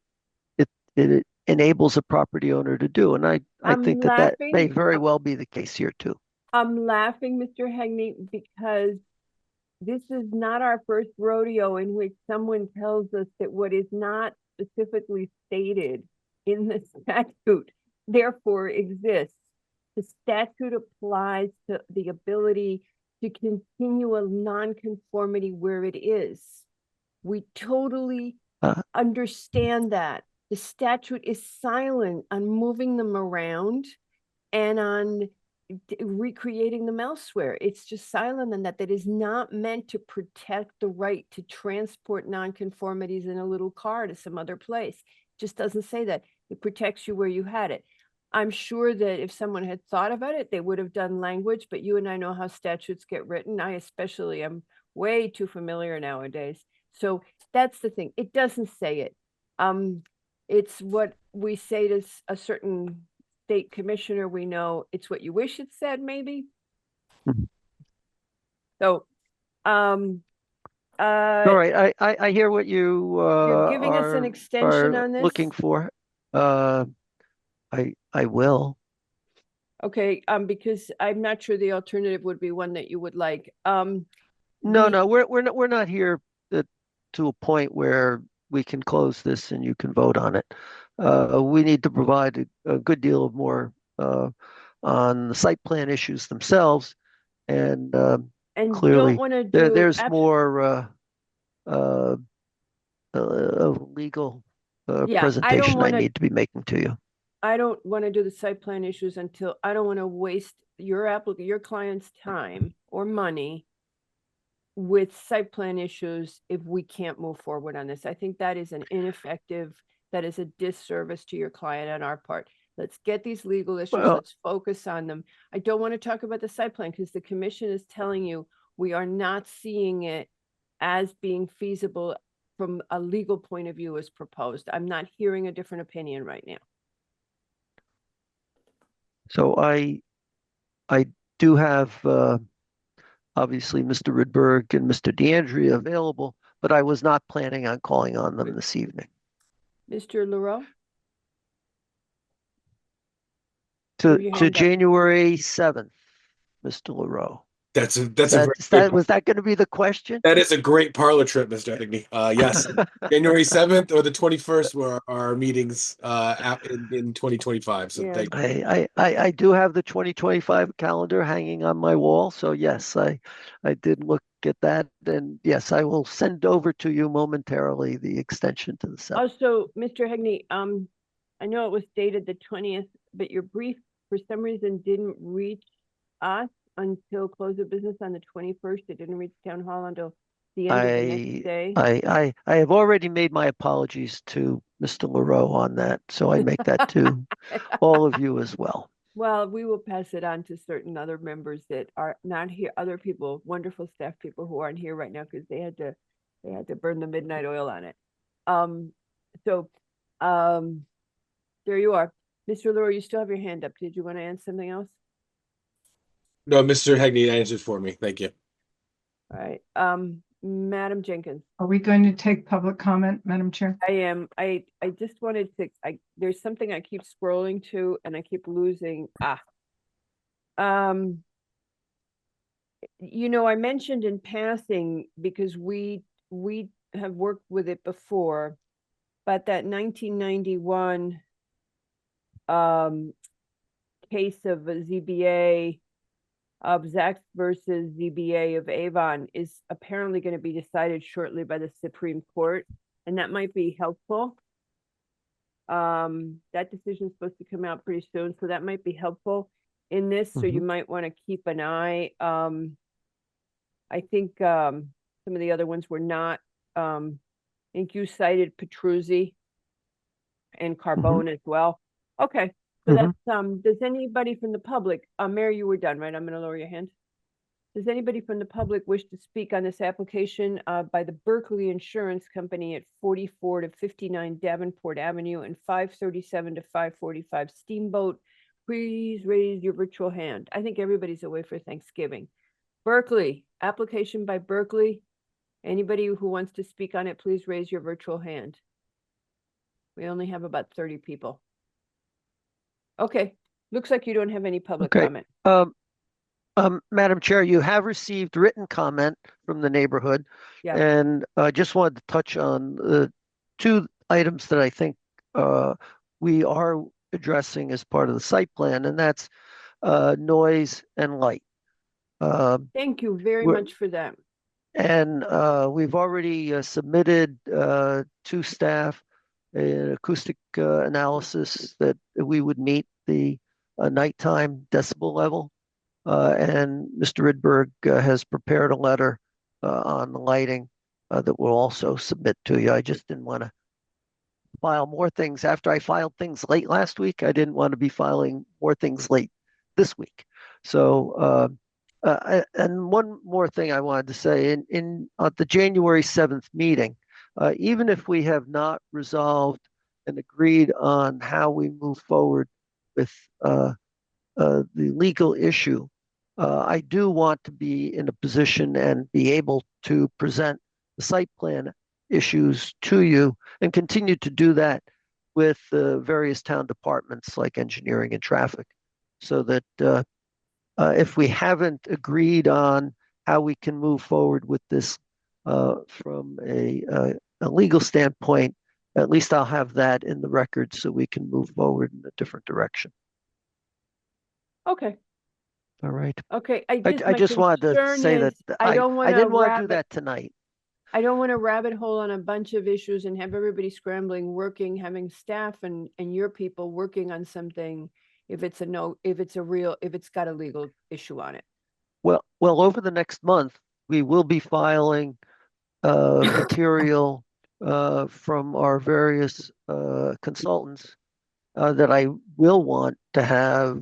it enables a property owner to do. And I think that may very well be the case here too. I'm laughing, Mr. Hegney, because this is not our first rodeo in which someone tells us that what is not specifically stated in the statute therefore exists. The statute applies to the ability to continue a nonconformity where it is. We totally understand that. The statute is silent on moving them around and on recreating them elsewhere. It's just silent on that. That is not meant to protect the right to transport nonconformities in a little car to some other place. It just doesn't say that. It protects you where you had it. I'm sure that if someone had thought about it, they would have done language, but you and I know how statutes get written. I especially am way too familiar nowadays. So that's the thing. It doesn't say it. It's what we say to a certain state commissioner, we know it's what you wish it said, maybe. Mhm. So, All right, I hear what you you're giving us an extension are on this? looking for. I will. Okay, because I'm not sure the alternative would be one that you would like. No, the- no, we're not here to a point where we can close this and you can vote on it. We need to provide a good deal of more on the site plan issues themselves, and And clearly don't want to do. there's more legal Yeah, I don't presentation I wanna- need to be making to you. I don't want to do the site plan issues until, I don't want to waste your client's time or money with site plan issues if we can't move forward on this. I think that is an ineffective, that is a disservice to your client on our part. Let's get these legal issues, Well- let's focus on them. I don't want to talk about the site plan because the commission is telling you we are not seeing it as being feasible from a legal point of view as proposed. I'm not hearing a different opinion right now. So I do have obviously Mr. Rydberg and Mr. DeAndrea available, but I was not planning on calling on them this evening. Mr. Leroux? To Move your hand up. January 7th, Mr. LaRoe. That's a Was that going to be the question? that is a great parlor trip, Mr. Higney. Yes, January 7th or the 21st were our meetings in 2025. So Yeah. thank you. I do have the 2025 calendar hanging on my wall. So yes, I did look at that. And yes, I will send over to you momentarily the extension to the 7th. Also, Mr. Hegney, I know it was dated the 20th, but your brief for some reason didn't reach us until close of business on the 21st. It didn't reach town hall until the end of the next day. I have already made my apologies to Mr. LaRoe on that. So I make that to all of you as well. Well, we will pass it on to certain other members that are not here, other people, wonderful staff people who aren't here right now because they had to burn the midnight oil on it. There you are. Mr. Leroy, you still have your hand up. Did you want to add something else? No, Mr. Higney answered for me. Thank you. All right. Madam Jenkins. Are we going to take public comment, Madam Chair? I am. I just wanted to, there's something I keep scrolling to and I keep losing. You know, I mentioned in passing because we have worked with it before, but that 1991 case of a ZBA of Zach's versus ZBA of Avon is apparently going to be decided shortly by the Supreme Court, and that might be helpful. That decision is supposed to come out pretty soon, so that might be helpful in this. So you might want to keep an eye. I think some of the other ones were not. I think you cited Petruzzi and Carbone as well. Okay. So that's, does anybody from the public, Mary, you were done, right? I'm going to lower your hand. Does anybody from the public wish to speak on this application by the Berkeley Insurance Company at 44 to 59 Davenport Avenue and 537 to 545 Steamboat? Please raise your virtual hand. I think everybody's away for Thanksgiving. Berkeley, application by Berkeley. Anybody who wants to speak on it, please raise your virtual hand. We only have about 30 people. Okay, looks like you don't have any public comment. Madam Chair, you have received written comment from the neighborhood. Yeah. And I just wanted to touch on the two items that I think we are addressing as part of the site plan, and that's noise and light. Thank you very much for that. And we've already submitted to staff an acoustic analysis that we would meet the nighttime decibel level. And Mr. Rydberg has prepared a letter on the lighting that we'll also submit to you. I just didn't want to file more things after I filed things late last week. I didn't want to be filing more things late this week. So, and one more thing I wanted to say, at the January 7th meeting, even if we have not resolved and agreed on how we move forward with the legal issue, I do want to be in a position and be able to present the site plan issues to you and continue to do that with various town departments like engineering and traffic, so that if we haven't agreed on how we can move forward with this from a legal standpoint, at least I'll have that in the record so we can move forward in a different direction. Okay, All right. okay. I My just wanted to concern say that is I don't I want to didn't want to do rabbit, that tonight. I don't want to rabbit hole on a bunch of issues and have everybody scrambling, working, having staff and your people working on something if it's if it's got a legal issue on it. Well, over the next month, we will be filing material from our various consultants that I will want to have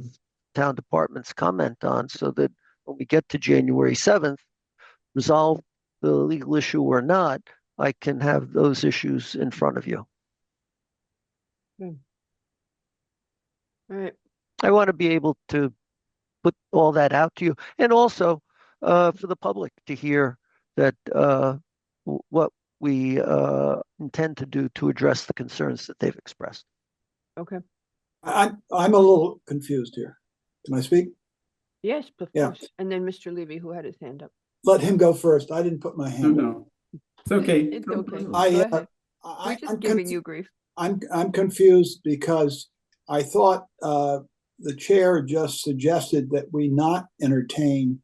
town departments comment on, so that when we get to January 7th, resolve the legal issue or not, I can have those issues in front of you. All right. I want to be able to put all that out to you, and also for the public to hear that what we intend to do to address the concerns that they've expressed. Okay. I'm a little confused here. Can I speak? Yes, of Yeah. course. And then Mr. Levy, who had his hand up. Let him go first. I didn't put my No, hand up. no. It's okay. It's Go okay. ahead. Go I, ahead. We're I'm just giving conf- you grief. I'm confused because I thought the chair just suggested that we not entertain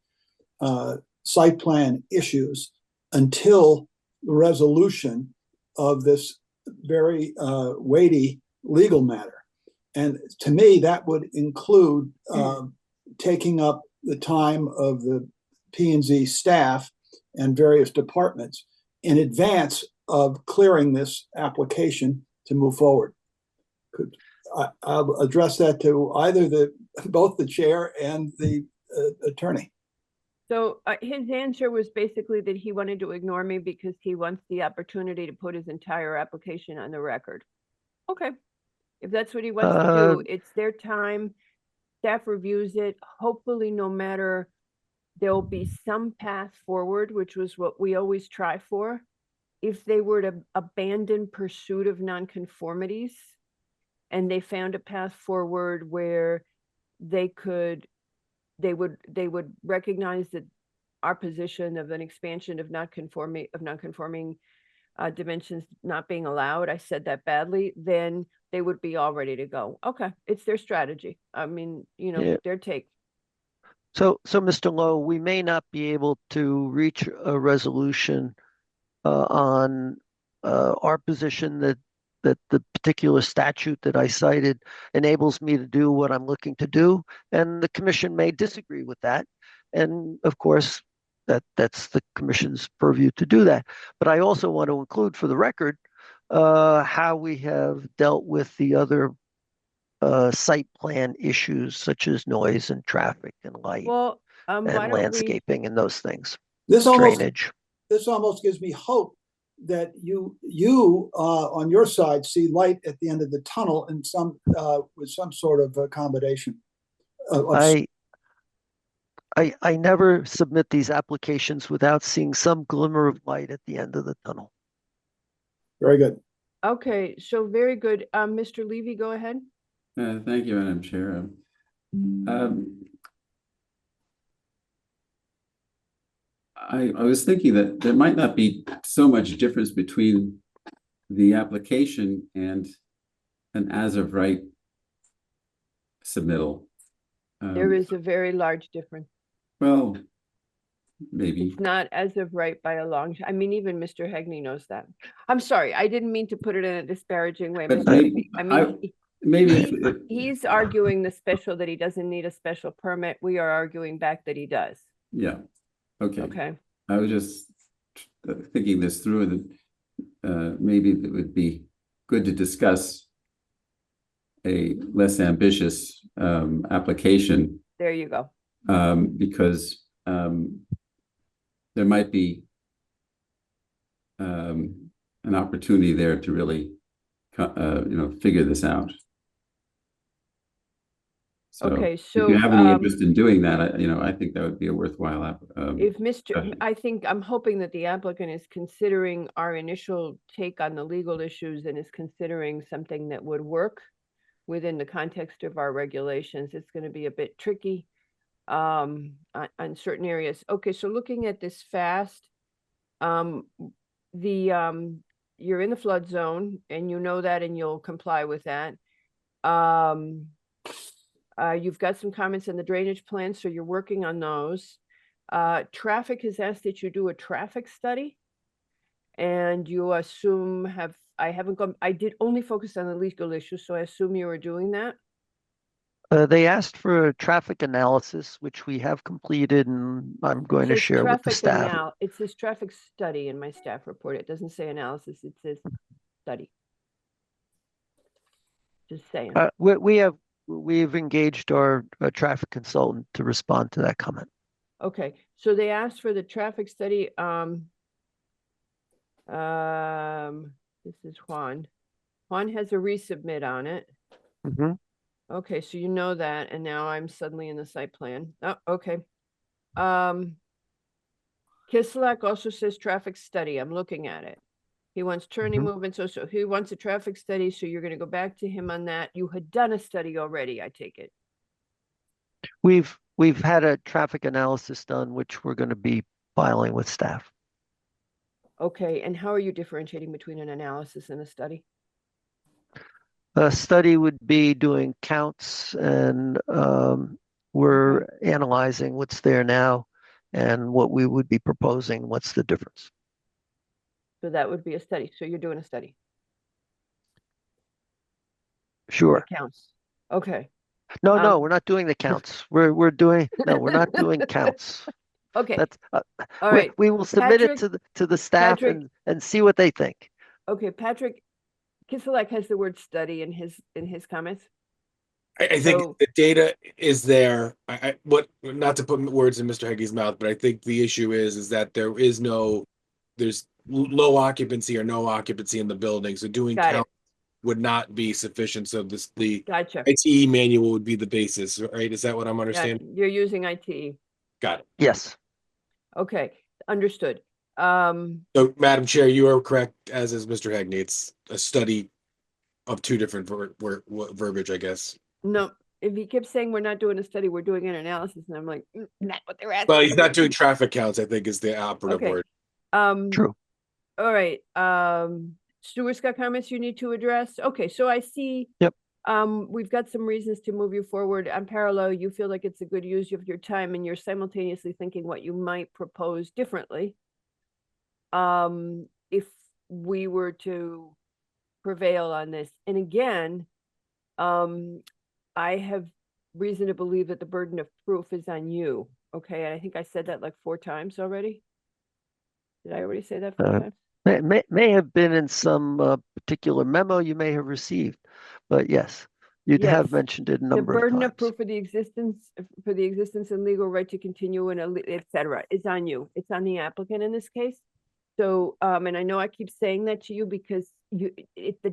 site plan issues until the resolution of this very weighty legal matter. And to me, that would include taking up the time of the P&Z staff and various departments in advance of clearing this application to move forward. I'll address that to either both the chair and the attorney. So his answer was basically that he wanted to ignore me because he wants the opportunity to put his entire application on the record. Okay. If that's what he wants to do, it's their time. Staff reviews it. Hopefully, no matter, there'll be some path forward, which was what we always try for. If they were to abandon pursuit of nonconformities and they found a path forward where they would recognize that our position of an expansion of non-conforming dimensions not being allowed, I said that badly, then they would be all ready to go. Okay, it's their strategy. I mean, Yeah. their take. So Mr. Lowe, we may not be able to reach a resolution on our position that the particular statute that I cited enables me to do what I'm looking to do, and the commission may disagree with that. And of course, that's the commission's purview to do that. But I also want to include for the record how we have dealt with the other site plan issues such as noise and traffic and light Well, why and don't we, landscaping and those things, This almost drainage. gives me hope that you on your side see light at the end of the tunnel and with some sort of accommodation. I never submit these applications without seeing some glimmer of light at the end of the tunnel. Very good. okay, so very good. Mr. Levy, go ahead. Thank you, Madam Chair. I was thinking that there might not be so much difference between the application and an as of right submittal. There is a very large difference. Well, maybe. It's not as of right by a long shot. I mean, even Mr. Hegney knows that. I'm sorry, I didn't mean to put it in a disparaging way, But Mr. maybe- Levy. I mean, Maybe. he's arguing the special that he doesn't need a special permit. We are arguing back that he does. Yeah. Okay. Okay. I was just thinking this through, that maybe it would be good to discuss a less ambitious application, There you go. because there might be an opportunity there to really, figure this out. So Okay, if so, you have any interest in doing that, I think that would be a worthwhile if Mr., discussion. I'm hoping that the applicant is considering our initial take on the legal issues and is considering something that would work within the context of our regulations. It's gonna be a bit tricky on certain areas. Okay, so looking at this fast, you're in the flood zone and you know that and you'll comply with that. You've got some comments in the drainage plan, so you're working on those. Traffic has asked that you do a traffic study. And you assume I did only focus on the legal issues, so I assume you were doing that? They asked for a traffic analysis, which we have completed, and I'm going to Says share with the traffic staff. It says traffic study in my staff report. It doesn't say analysis, it says study. Just saying. We've engaged our traffic consultant to respond to that comment. Okay, so they asked for the traffic study. This is Juan. Juan has a resubmit on it. Mm-hmm. Okay, so you know that, and now I'm suddenly in the site plan. Oh, okay. Kislak also says traffic study. I'm looking at it. He wants turning movements. So he wants a traffic study. So you're going to go back to him on that. You had done a study already, I take it. We've had a traffic analysis done, which we're going to be filing with staff. Okay, and how are you differentiating between an analysis and a study? A study would be doing counts, and we're analyzing what's there now and what we would be proposing. What's the difference? So that would be a study. So you're doing a study. Sure. That counts. Okay. No, we're not doing the counts. We're doing we're not doing counts. Okay. That's all right. We will submit Patrick, it to the staff and see what they think. Okay, Patrick Kiselak has the word study in his comments. I think the data is there. Not to put words in Mr. Heggie's mouth, but I think the issue is that there's low occupancy or no occupancy in the building. So doing count would not be sufficient. So the Gotcha. ITE manual would be the basis, right? Is that what I'm understanding? You're using ITE. Got it. Yes. Okay, understood. So, Madam Chair, you are correct, as is Mr. Hegney. It's a study of two different verbiage, I guess. No, if he keeps saying we're not doing a study, we're doing an analysis, and I'm like, not what they're asking. Well, he's not doing traffic counts, I think, is the operative word. True. All right. Stuart's got comments you need to address. Okay, so I see. Yep. We've got some reasons to move you forward. On parallel, you feel like it's a good use of your time, and you're simultaneously thinking what you might propose differently. If we were to prevail on this, and again, I have reason to believe that the burden of proof is on you. Okay, and I think I said that like 4 times already. Did I already say that 4 times? May have been in some particular memo you may have received, but yes, you'd have mentioned it a number of times. The burden of proof for the existence and legal right to continue and et cetera is on you. It's on the applicant in this case. So, and I know I keep saying that to you because the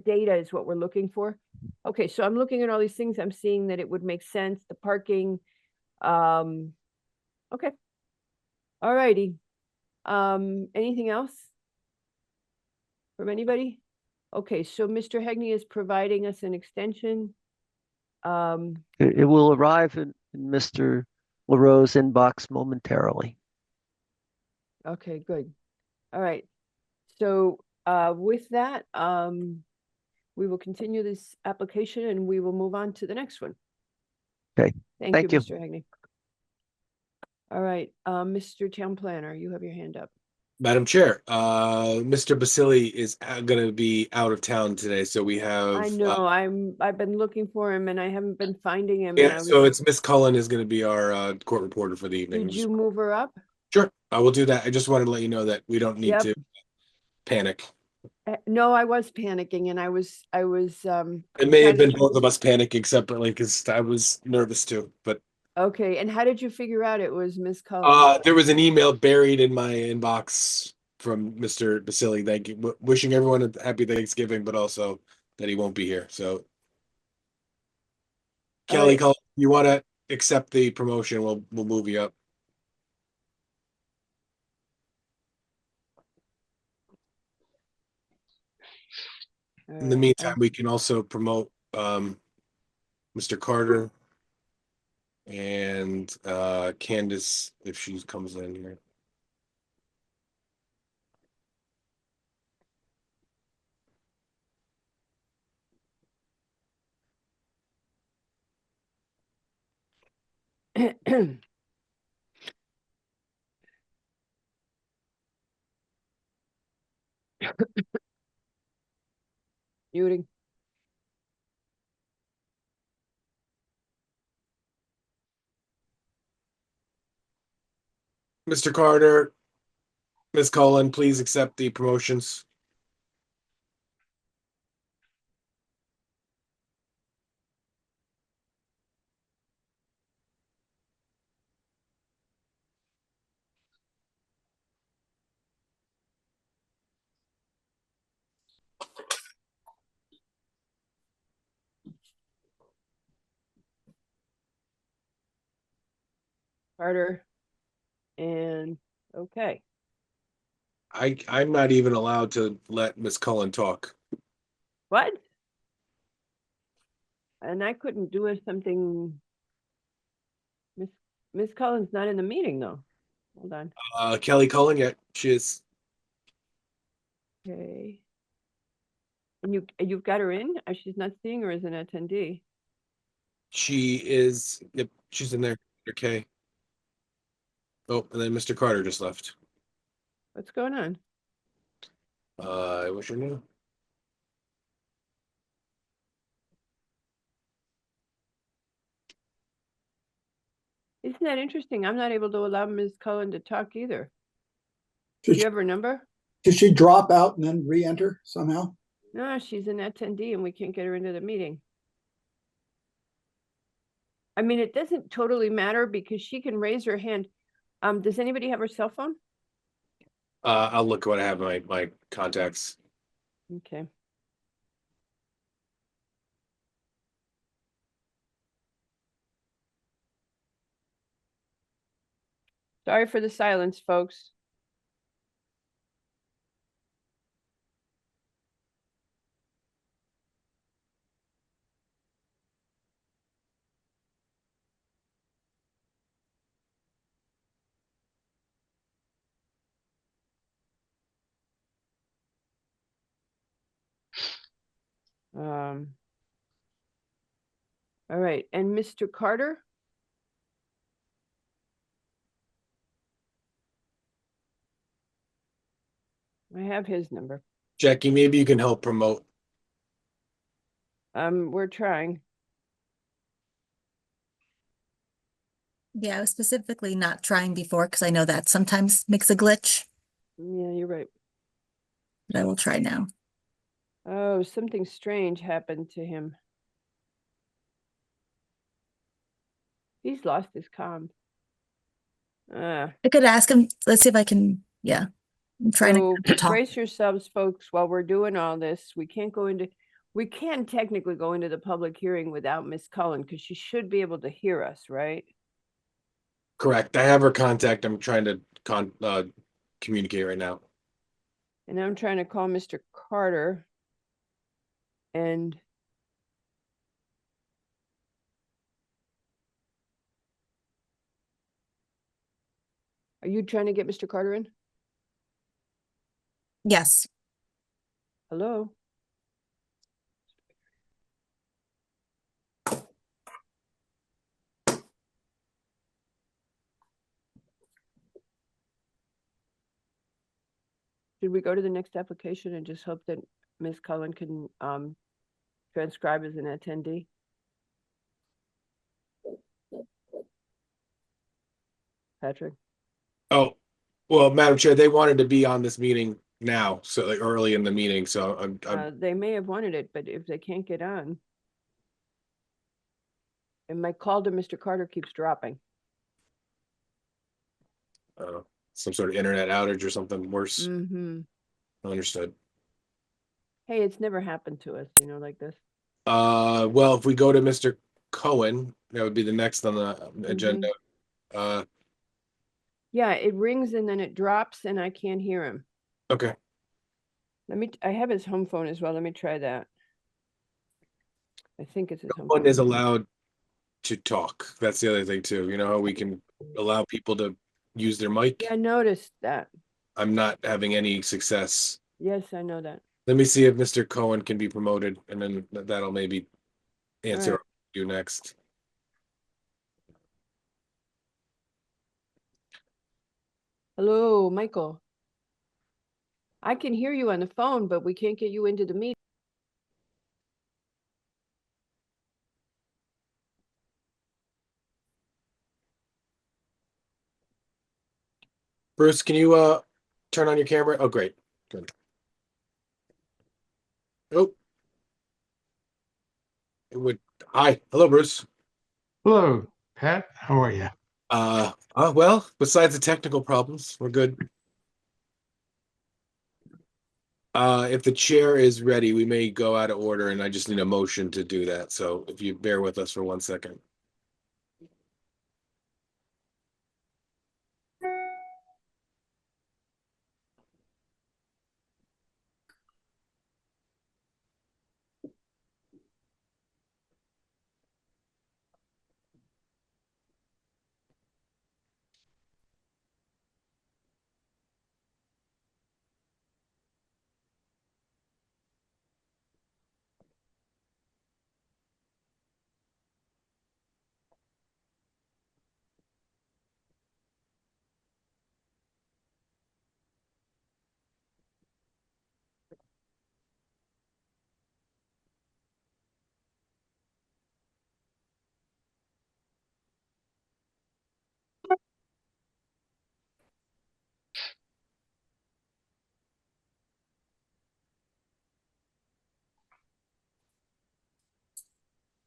data is what we're looking for. Okay, so I'm looking at all these things. I'm seeing that it would make sense. The parking. Okay. All righty. Anything else from anybody? Okay, so Mr. Hegney is providing us an extension. It will arrive in Mr. LaRoe's inbox momentarily. Okay, good. All right. So with that, we will continue this application and we will move on to the next one. Okay. Thank you, Mr. Hegney. All right, Mr. Town Planner, you have your hand up. Madam Chair, Mr. Basili is going to be out of town today, so we have. I know. I've been looking for him and I haven't been finding him. Yeah, so it's Miss Cullen is going to be our court reporter for the evening. Did you move her up? Sure, I will do that. I just wanted to let you know that we don't need to panic. No, I was panicking, and I was. It may have been both of us panicking separately because I was nervous too. But okay, and how did you figure out it was Miss Cullen? There was an email buried in my inbox from Mr. Basili. Thank you, wishing everyone a happy Thanksgiving, but also that he won't be here. So, Kelly, You want to accept the promotion, we'll move you up. In the Alright, meantime, we can also promote Mr. Carter and Candace if she comes in here. Muting. Mr. Carter, Ms. Cullen, please accept the promotions. Carter. And, okay. I'm not even allowed to let Ms. Cullen talk. What? And I couldn't do something. Miss Cullen's not in the meeting though. Hold on. Kelly Cullen, yeah, she is. Okay. And you've got her in? She's not seeing her as an attendee. She is, yep, she's in there. Okay. Oh, and then Mr. Carter just left. What's going on? I wish I knew. Isn't that interesting? I'm not able to allow Ms. Cullen to talk either. Do Did you she, have her number? did she drop out and then re-enter somehow? No, she's an attendee and we can't get her into the meeting. I mean, it doesn't totally matter because she can raise her hand. Does anybody have her cell phone? I'll look what I have in my contacts. Okay. Sorry for the silence, folks. All right, and Mr. Carter? I have his number. Jackie, maybe you can help promote. We're trying. Yeah, I was specifically not trying before because I know that sometimes makes a glitch, Yeah, you're right. but I will try now. Oh, something strange happened to him. He's lost his comm. I could ask him. Let's see if I can. Yeah, I'm trying So to talk. brace yourselves, folks, while we're doing all this. We can technically go into the public hearing without Miss Cullen because she should be able to hear us, right? Correct. I have her contact. I'm trying to communicate right now. And I'm trying to call Mr. Carter. And are you trying to get Mr. Carter in? Yes. Hello? Should we go to the next application and just hope that Ms. Cullen can transcribe as an attendee? Patrick? Oh, well, Madam Chair, they wanted to be on this meeting now, so like early in the meeting, so I'm They may have wanted it, but if they can't get on. And my call to Mr. Carter keeps dropping. some sort of internet outage or something worse. Mm-hmm. Understood. Hey, it's never happened to us, like this. Well, if we go to Mr. Cohen, That would be the next on the agenda. Yeah, it rings and then it drops and I can't hear him. Okay. I have his home phone as well. Let me try that. I think it's his No home one phone. is allowed to talk. That's the other thing too. You know how we can allow people to use their mic? Yeah, I noticed that. I'm not having any success. Yes, I know that. Let me see if Mr. Cohen can be promoted, and then that'll maybe answer right. you next. Hello, Michael. I can hear you on the phone, but we can't get you into the meeting. Bruce, can you turn on your camera? Oh, great. Good. Oh. It would. Hi. Hello, Bruce. Hello, Pat. How are you? Well, besides the technical problems, we're good. If the chair is ready, we may go out of order, and I just need a motion to do that. So if you bear with us for 1 second.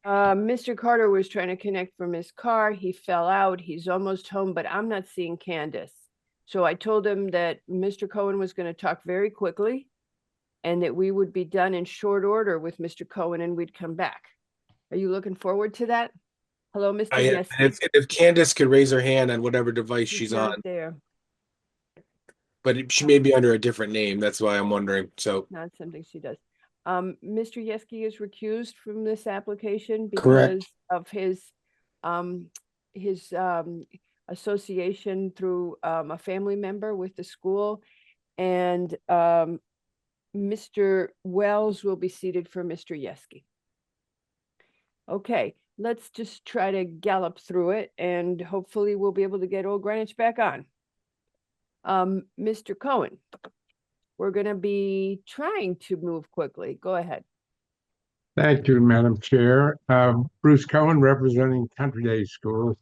Mr. Carter was trying to connect from his car. He fell out. He's almost home, but I'm not seeing Candace. So I told him that Mr. Cohen was going to talk very quickly and that we would be done in short order with Mr. Cohen and we'd come back. Are you looking forward to that? Hello, Mr. Yes. If Candace could raise her hand on whatever device she's not on, there. but she may be under a different name. That's why I'm wondering. So Not something she does. Mr. Yeski is recused from this application Correct. because of his association through a family member with the school. And Mr. Wells will be seated for Mr. Yeski. Okay, let's just try to gallop through it and hopefully we'll be able to get Old Greenwich back on. Mr. Cohen, we're going to be trying to move quickly. Go ahead. Thank you, Madam Chair. Bruce Cohen, representing Country Day Schools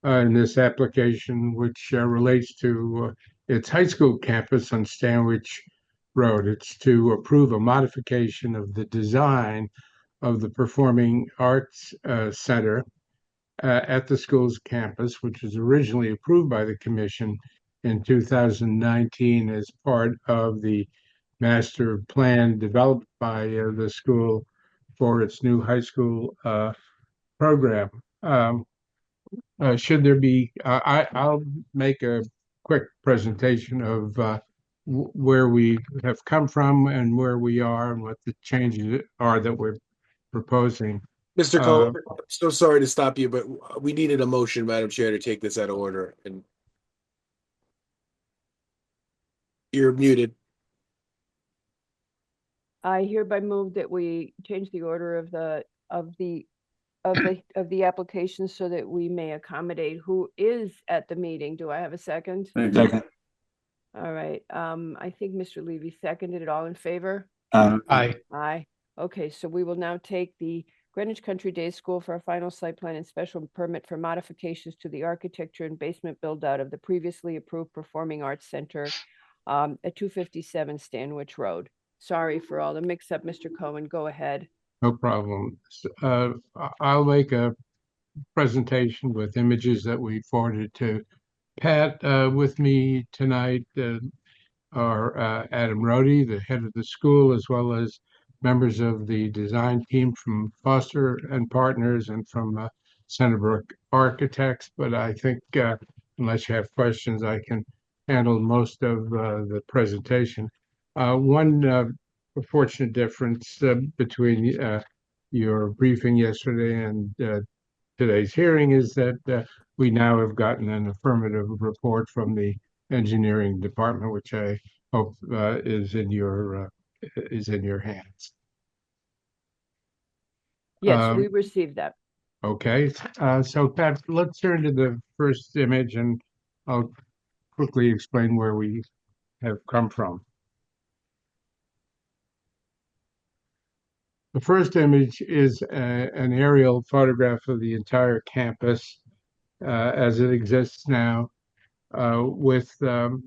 in this application, which relates to its high school campus on Stanwich Road. It's to approve a modification of the design of the Performing Arts Center at the school's campus, which was originally approved by the commission in 2019 as part of the master plan developed by the school for its new high school program. Should there be, I'll make a quick presentation of where we have come from and where we are and what the changes are that we're proposing. Mr. Cohen, I'm so sorry to stop you, but we needed a motion, Madam Chair, to take this out of order. And you're muted. I hereby move that we change the order of the application so that we may accommodate who is at the meeting. Do I have a second? Second. All right. I think Mr. Levy seconded it. All in favor? Aye. Aye. Okay, so we will now take the Greenwich Country Day School for a final site plan and special permit for modifications to the architecture and basement build out of the previously approved Performing Arts Center at 257 Stanwich Road. Sorry for all the mix up, Mr. Cohen. Go ahead. No problem. I'll make a presentation with images that we forwarded to Pat. With me tonight are Adam Rohde, the head of the school, as well as members of the design team from Foster and Partners and from Centerbrook Architects, but I think unless you have questions, I can handle most of the presentation. One unfortunate difference between your briefing yesterday and today's hearing is that we now have gotten an affirmative report from the engineering department, which I hope is in your hands. Yes, we received that. Okay, so Pat, let's turn to the first image and I'll quickly explain where we have come from. The first image is an aerial photograph of the entire campus as it exists now, with the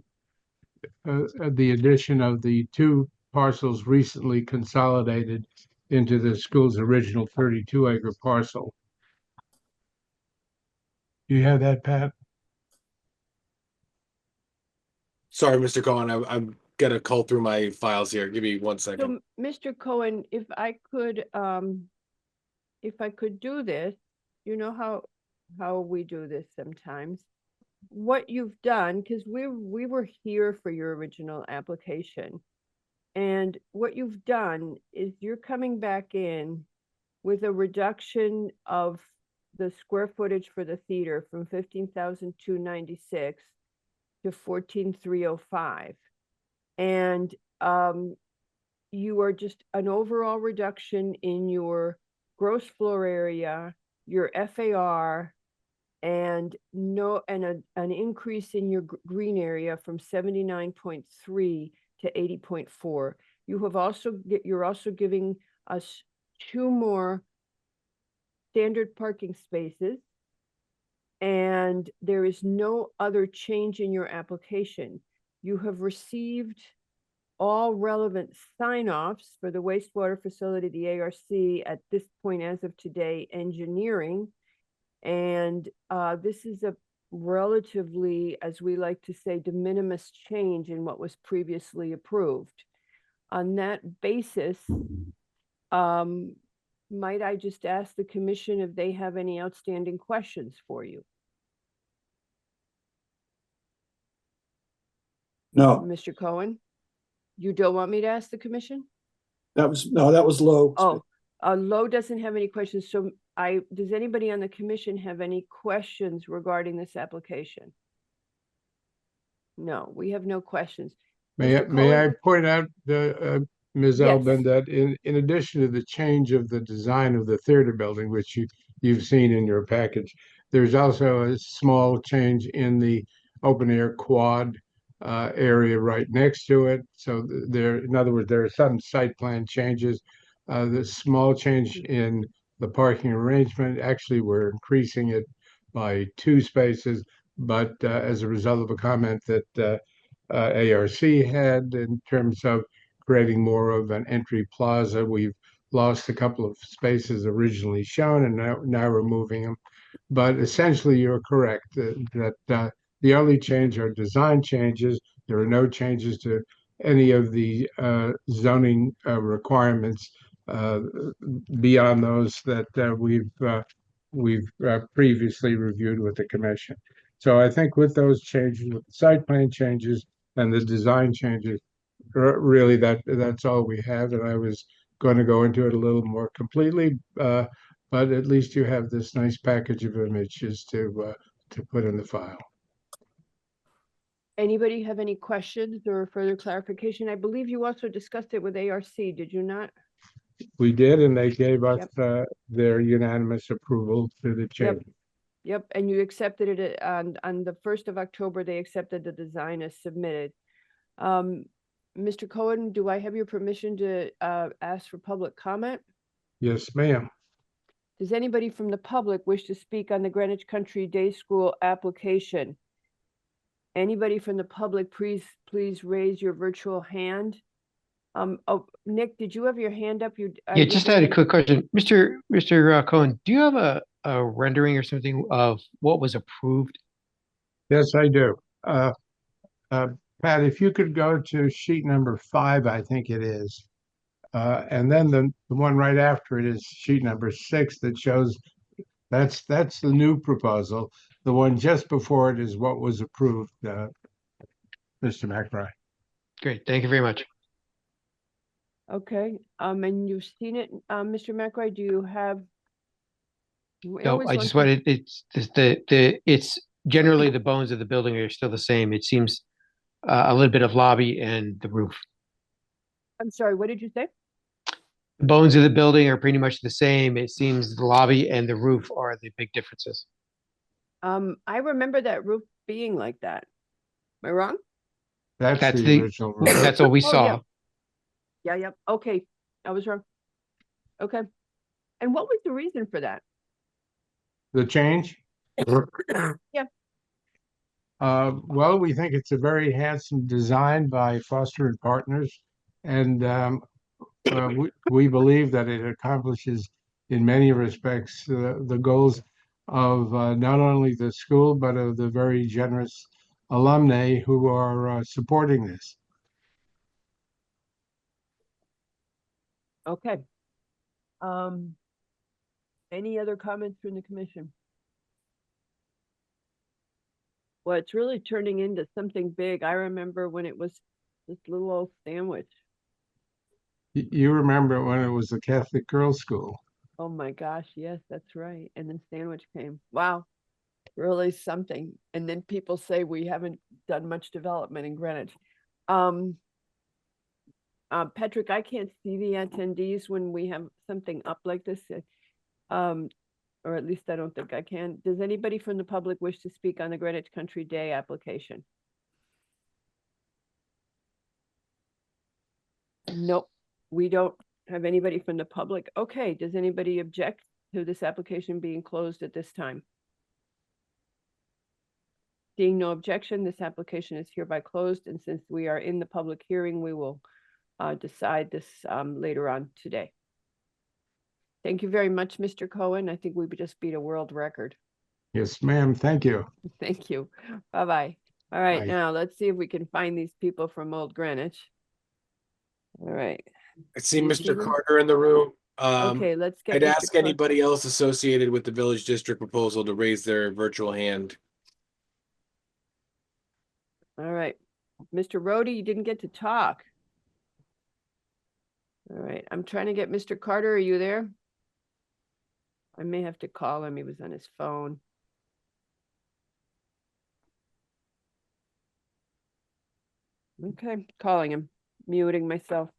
addition of the two parcels recently consolidated into the school's original 32-acre parcel. Do you have that, Pat? Sorry, Mr. Cohen, I'm gonna cull through my files here. Give me 1 second. So, Mr. Cohen, if I could do this, you know how we do this sometimes. What you've done, because we were here for your original application, and what you've done is you're coming back in with a reduction of the square footage for the theater from 15,296 to 14,305. And you are just an overall reduction in your gross floor area, your FAR, and an increase in your green area from 79.3 to 80.4. You're also giving us 2 more standard parking spaces, and there is no other change in your application. You have received all relevant sign-offs for the wastewater facility, the ARC, at this point, as of today, engineering. And this is a relatively, as we like to say, de minimis change in what was previously approved. On that basis, might I just ask the commission if they have any outstanding questions for you? No, Mr. Cohen, you don't want me to ask the commission? that was low. Oh, Lo doesn't have any questions. So does anybody on the commission have any questions regarding this application? No, we have no questions. May Mr. I Cohen? point out, Ms. Yes. Albin, that in addition to the change of the design of the theater building, which you've seen in your package, there's also a small change in the open air quad area right next to it. So in other words, there are some site plan changes. The small change in the parking arrangement, actually we're increasing it by 2 spaces, but as a result of a comment that ARC had in terms of creating more of an entry plaza, we've lost a couple of spaces originally shown, and now we're moving them. But essentially, you're correct that the only change are design changes. There are no changes to any of the zoning requirements beyond those that we've previously reviewed with the commission. So I think with those changes, with the site plan changes and the design changes, really that's all we have. And I was going to go into it a little more completely, but at least you have this nice package of images to put in the file. Anybody have any questions or further clarification? I believe you also discussed it with ARC, did you not? We did, and they gave us their unanimous approval to the change. Yep, and you accepted it on the 1st of October, they accepted the design as submitted. Mr. Cohen, do I have your permission to ask for public comment? Yes, ma'am. Does anybody from the public wish to speak on the Greenwich Country Day School application? Anybody from the public, please raise your virtual hand. Oh, Nick, did you have your hand up? Yeah, just had a quick question. Mr. Cohen, do you have a rendering or something of what was approved? Yes, I do. Pat, if you could go to sheet number 5, I think it is. And then the one right after it is sheet number 6 that shows That's the new proposal. The one just before it is what was approved, Mr. McBride. Great, thank you very much. Okay, and you've seen it, Mr. McRae, do you have? we No, always I want just to- wanted, it's generally the bones of the building are still the same. It seems a little bit of lobby and the roof. I'm sorry, what did you say? The bones of the building are pretty much the same. It seems the lobby and the roof are the big differences. I remember that roof being like that. Am I wrong? That's That's the the, original roof. that's what we Oh, saw. Yeah, okay, I was wrong. Okay, and what was the reason for that? The change? Yeah, Well, we think it's a very handsome design by Foster and Partners. And we believe that it accomplishes in many respects the goals of not only the school, but of the very generous alumni who are supporting this. okay. Any other comments from the commission? Well, it's really turning into something big. I remember when it was this little old sandwich. You remember when it was a Catholic girls' school? Oh my gosh, yes, that's right. And then sandwich came. Wow, really something. And then people say we haven't done much development in Greenwich. Patrick, I can't see the attendees when we have something up like this. Or at least I don't think I can. Does anybody from the public wish to speak on the Greenwich Country Day application? Nope, we don't have anybody from the public. Okay, does anybody object to this application being closed at this time? Seeing no objection, this application is hereby closed, and since we are in the public hearing, we will decide this later on today. Thank you very much, Mr. Cohen. I think we just beat a world record. Yes, ma'am. Thank you. Thank you. Bye-bye. All right, Bye. now let's see if we can find these people from Old Greenwich. All right, I see You Mr. see them? Carter in the room. okay, let's get. I'd Mr. ask Clark. anybody else associated with the village district proposal to raise their virtual hand. All right, Mr. Rhodey, you didn't get to talk. All right, I'm trying to get Mr. Carter. Are you there? I may have to call him. He was on his phone. Okay, calling him, muting myself.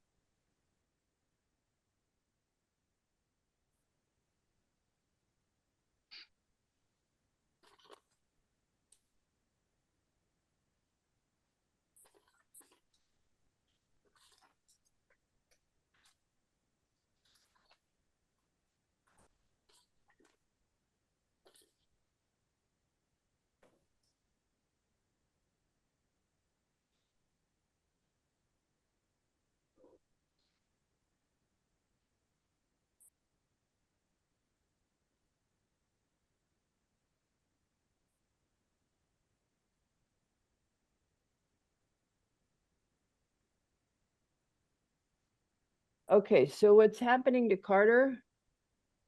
Okay, so what's happening to Carter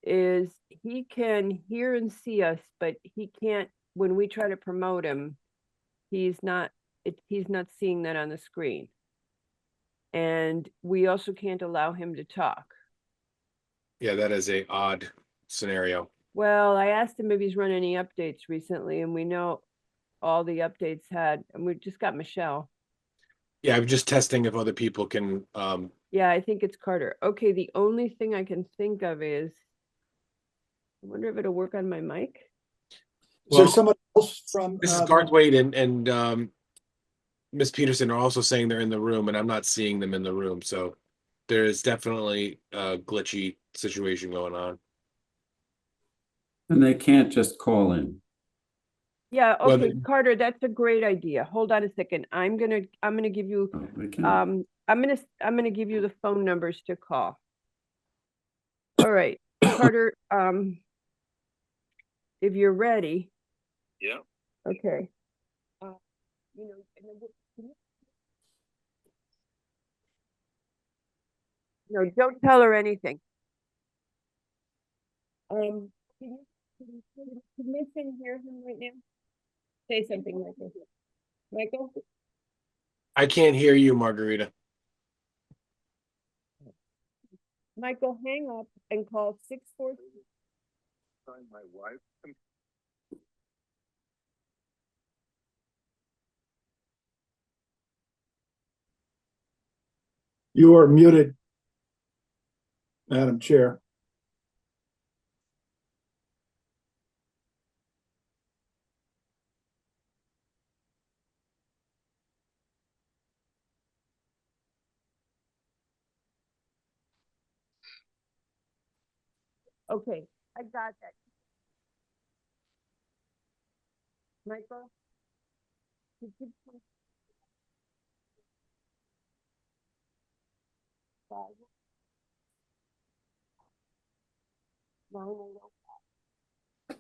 is he can hear and see us, but he can't, when we try to promote him, he's not seeing that on the screen. And we also can't allow him to talk. Yeah, that is a odd scenario. Well, I asked him if he's run any updates recently, and we know all the updates had, and we just got Michelle. Yeah, I'm just testing if other people can, Yeah, I think it's Carter. Okay, the only thing I can think of is, I wonder if it'll work on my mic. Is there Well, somebody else from? Mrs. Garthwaite and Miss Peterson are also saying they're in the room, and I'm not seeing them in the room, so there is definitely a glitchy situation going on. And they can't just call in. Yeah, Well, okay, Carter, that's a great idea. Hold on a second. I'm gonna give you, Oh, they can. I'm gonna give you the phone numbers to call. All right, Carter, if you're ready. Yeah. Okay. You know, and then can you- No, don't tell her anything. Can you Commission hear him right now? Say something, Michael. Michael? I can't hear you, Margarita. Michael, hang up and call 646. My wife. You are muted, Madam Chair. Okay, I got that. Michael? Could you please- Five. 9805.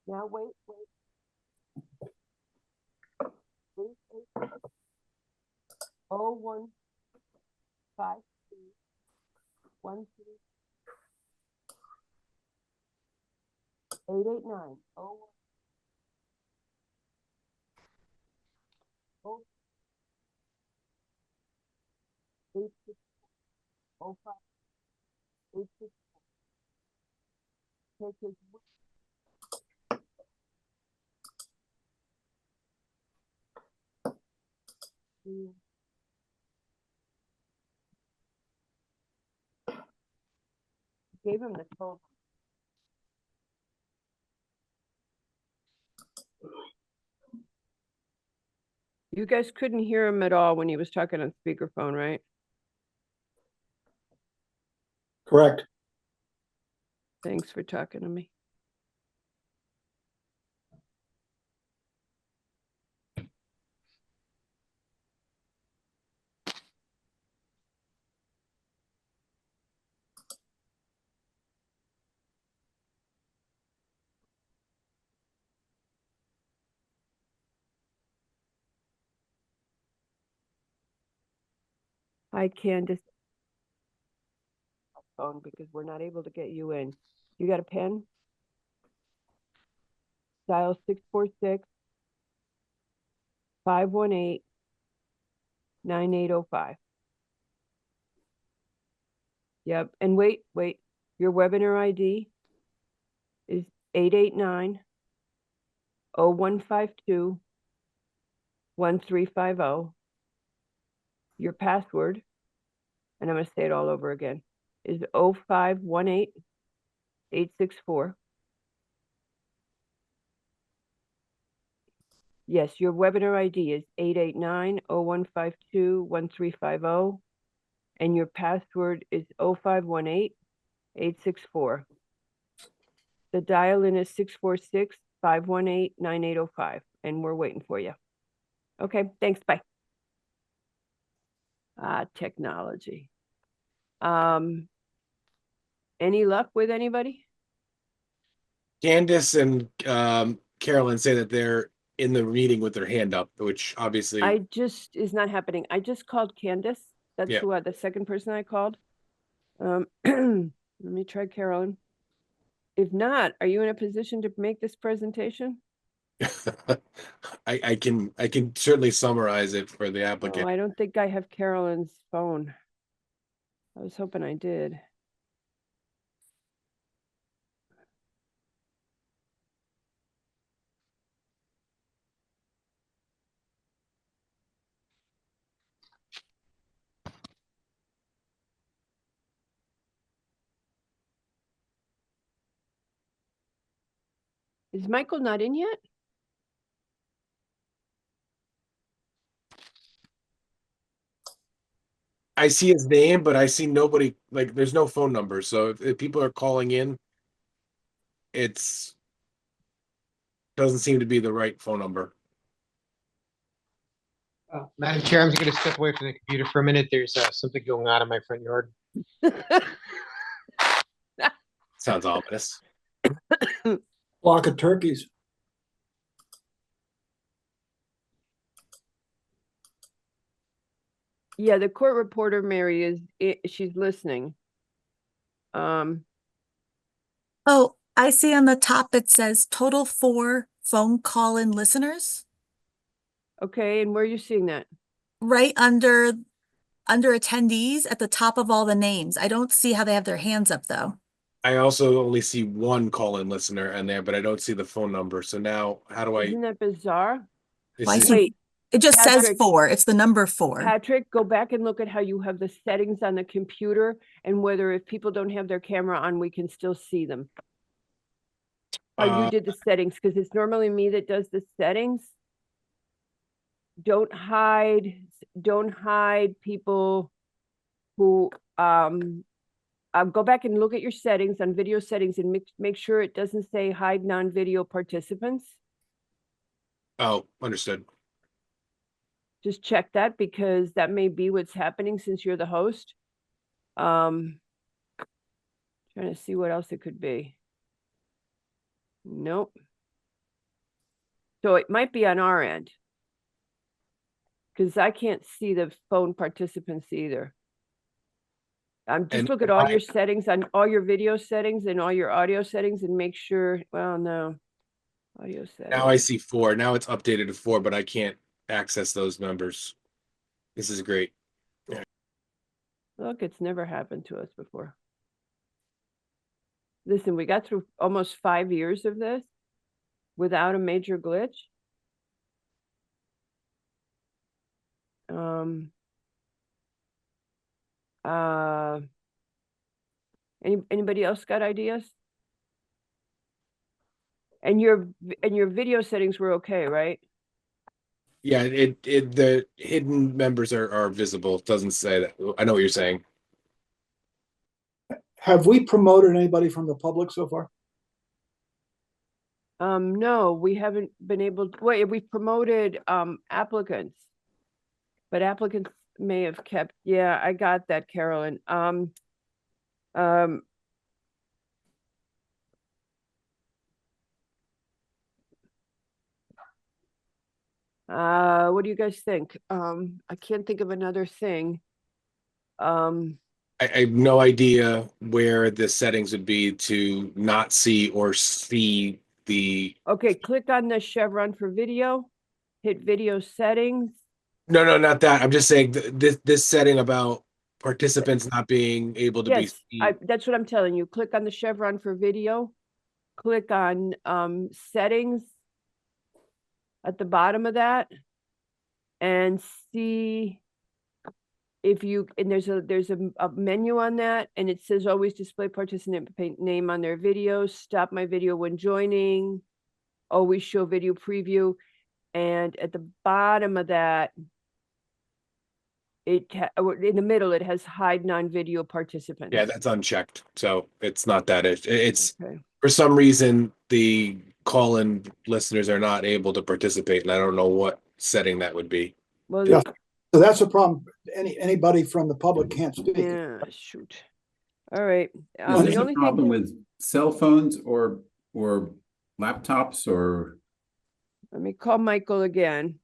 Now wait. Wait. 0152 889 Take his gave him the code. You guys couldn't hear him at all when he was talking on speakerphone, right? Correct. Thanks for talking to me. Hi, Candace. Phone because we're not able to get you in. You got a pen? Dial 646 518 9805. Yep. And wait. Your webinar ID is 889 0152 1350. Your password, and I'm going to say it all over again, is 0518 864. Yes, your webinar ID is 889 0152 1350. And your password is 0518 864. The dial-in is 646 518 9805, and we're waiting for you. Okay, thanks, bye. Technology. Any luck with anybody? Candace and Carolyn say that they're in the meeting with their hand up, which obviously is not happening. I just called Candace. That's Yeah. who the second person I called. Let me try Carolyn. If not, are you in a position to make this presentation? I can certainly summarize it for the Oh, applicant. I don't think I have Carolyn's phone. I was hoping I did. Is Michael not in yet? I see his name, but I see nobody, like there's no phone number. So if people are calling in, it's doesn't seem to be the right phone number. Madam Chair, I'm just going to step away from the computer for a minute. There's something going on in my front yard. Sounds ominous. Flock of turkeys. Yeah, the court reporter, Mary, she's listening. Oh, I see on the top, it says total 4 phone call-in listeners, Okay, and where are you seeing that? right under attendees at the top of all the names. I don't see how they have their hands up though. I also only see one call-in listener in there, but I don't see the phone number. So now how do I? Isn't that bizarre? This Well, I is- see, Wait, it just says Patrick. 4. It's the number 4. Patrick, go back and look at how you have the settings on the computer and whether if people don't have their camera on, we can still see them. How you did the settings, because it's normally me that does the settings. Don't hide people who, go back and look at your settings on video settings and make sure it doesn't say hide non-video participants. Oh, understood. Just check that because that may be what's happening since you're the host. Trying to see what else it could be. Nope. So it might be on our end. Because I can't see the phone participants either. Just And look at all your settings on all your video settings and all your audio settings and make sure, well, no. Audio settings. Now I see 4. Now it's updated to 4, but I can't access those numbers. This is great. Look, it's never happened to us before. Listen, we got through almost 5 years of this without a major glitch. Anybody else got ideas? And your video settings were okay, right? Yeah, the hidden members are visible. It doesn't say that. I know what you're saying. Have we promoted anybody from the public so far? No, we haven't been able to, wait, we promoted applicants. But applicants may have kept, yeah, I got that, Carolyn. What do you guys think? I can't think of another thing. I have no idea where the settings would be to not see or see the. Okay, click on the chevron for video, hit video settings. No, not that. I'm just saying this setting about participants not being able to be Yes, seen. that's what I'm telling you. Click on the chevron for video. Click on settings at the bottom of that and see if you, and there's a menu on that and it says always display participant name on their video, stop my video when joining, always show video preview. And at the bottom of that, in the middle, it has hide non-video participants. Yeah, that's unchecked. So it's not that. It's Okay. for some reason the call-in listeners are not able to participate, and I don't know what setting that would be. Well, Yeah. So that's a problem. Anybody from the public can't speak. yeah, shoot. All right. Is The this a only problem thing, with cell phones or laptops or? let me call Michael again.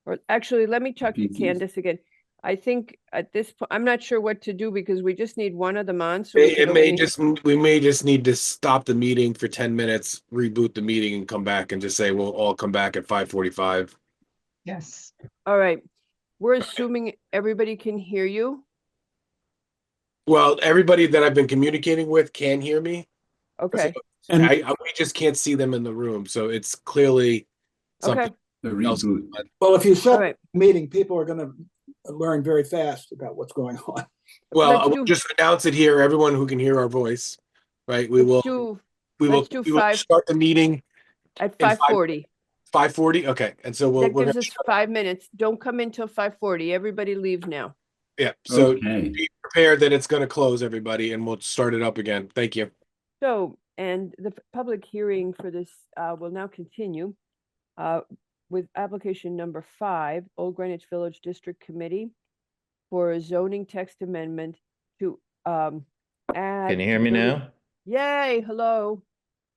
Or actually, let me talk to PCs. Candace again. I think at this point, I'm not sure what to do because we just need one of them on. So we It can may only- we may just need to stop the meeting for 10 minutes, reboot the meeting, and come back and just say we'll all come back at 5:45. Yes. All right. We're assuming everybody can hear you. Well, everybody that I've been communicating with can hear me. Okay, And We just can't see them in the room, so it's clearly something okay, The else. reboot. well, if you all shut right. the meeting, people are gonna learn very fast about what's going on. Well, Let's I will do- just announce it here, everyone who can hear our voice, right? We will let's do we will 5 start the meeting at in 5:40. 5:40. Okay, and so That we're gives gonna us 5 minutes. Don't come in till 5:40. Everybody leave now. yeah. So Okay. be prepared that it's going to close, everybody, and we'll start it up again. Thank you. So, and the public hearing for this will now continue with application number 5, Old Greenwich Village District Committee for a zoning text amendment to add. Can you hear me now? Yay, hello.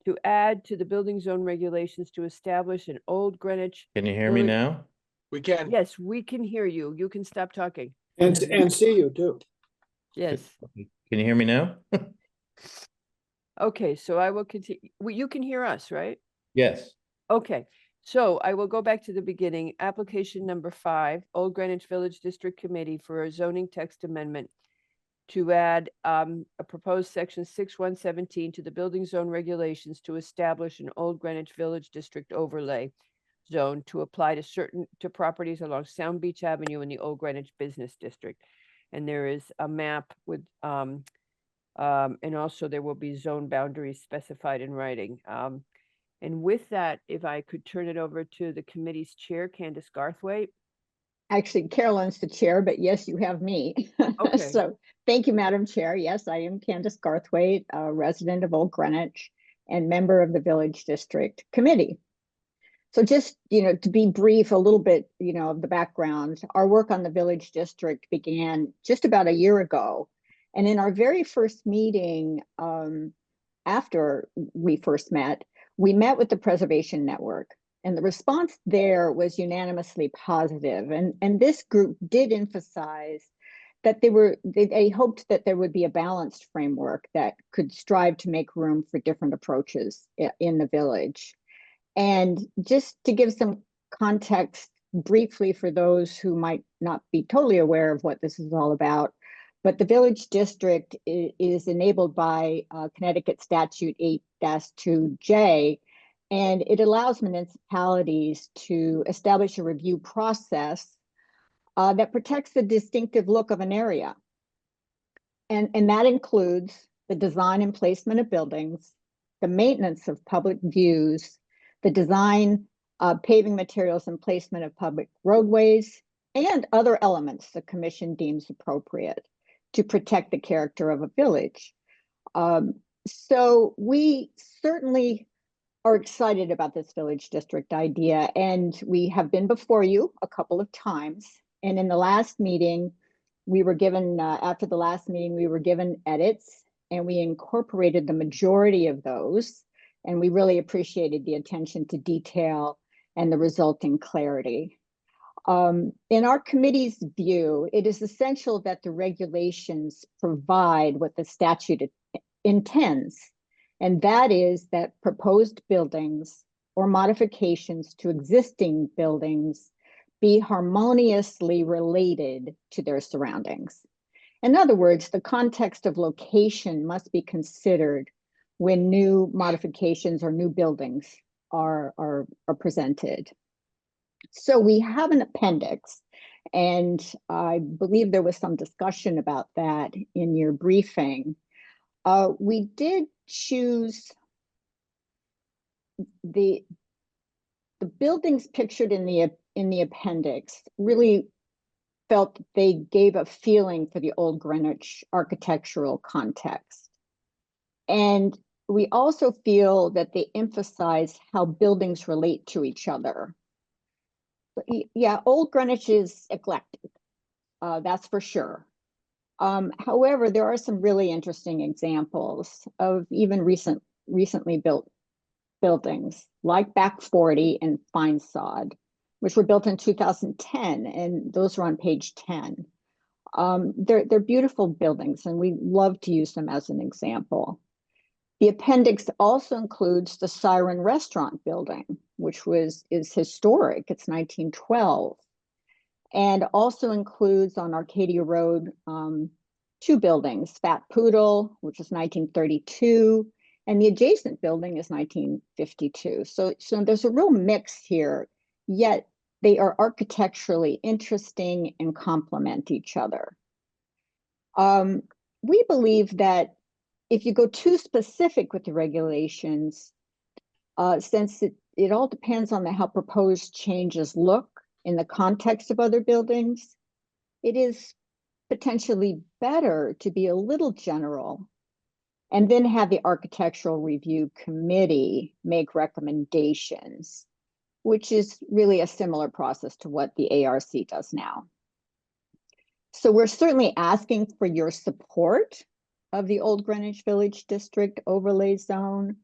To add to the building zone regulations to establish an Old Greenwich. Can you hear me Village- now? We can. Yes, we can hear you. You can stop talking. And see you too. Yes. Can you hear me now? Okay, so I will continue. You can hear us, right? Yes. Okay, so I will go back to the beginning. Application number 5, Old Greenwich Village District Committee for a zoning text amendment to add a proposed section 6117 to the building zone regulations to establish an Old Greenwich Village District overlay zone to apply to properties along Sound Beach Avenue in the Old Greenwich Business District. And there is a map with and also there will be zone boundaries specified in writing. And with that, if I could turn it over to the committee's chair, Candace Garthwaite. Actually, Carolyn's the chair, but yes, you have me. Okay. So thank you, Madam Chair. Yes, I am Candace Garthwaite, a resident of Old Greenwich and member of the Village District Committee. So just, to be brief a little bit, of the background, our work on the Village District began just about a year ago. And in our very first meeting, after we first met, we met with the Preservation Network. And the response there was unanimously positive. And this group did emphasize that they hoped that there would be a balanced framework that could strive to make room for different approaches in the village. And just to give some context briefly for those who might not be totally aware of what this is all about, but the Village District is enabled by Connecticut Statute 8-2J, and it allows municipalities to establish a review process that protects the distinctive look of an area. And that includes the design and placement of buildings, the maintenance of public views, the design, paving materials, and placement of public roadways, and other elements the commission deems appropriate to protect the character of a village. So we certainly are excited about this village district idea, and we have been before you a couple of times. And in the last meeting, we were given, after the last meeting, we were given edits, and we incorporated the majority of those. And we really appreciated the attention to detail and the resulting clarity. In our committee's view, it is essential that the regulations provide what the statute intends, and that is that proposed buildings or modifications to existing buildings be harmoniously related to their surroundings. In other words, the context of location must be considered when new modifications or new buildings are presented. So we have an appendix, and I believe there was some discussion about that in your briefing. We did choose the buildings pictured in the appendix really felt they gave a feeling for the Old Greenwich architectural context. And we also feel that they emphasize how buildings relate to each other. Yeah, Old Greenwich is eclectic, that's for sure. However, there are some really interesting examples of even recently built buildings like Back 40 and Fine Sod, which were built in 2010, and those are on page 10. They're beautiful buildings, and we love to use them as an example. The appendix also includes the Siren Restaurant building, which is historic. It's 1912, and also includes on Arcadia Road 2 buildings: Fat Poodle, which is 1932, and the adjacent building is 1952. So there's a real mix here, yet they are architecturally interesting and complement each other. We believe that if you go too specific with the regulations, since it all depends on how proposed changes look in the context of other buildings, it is potentially better to be a little general and then have the Architectural Review Committee make recommendations, which is really a similar process to what the ARC does now. So we're certainly asking for your support of the Old Greenwich Village District Overlay Zone.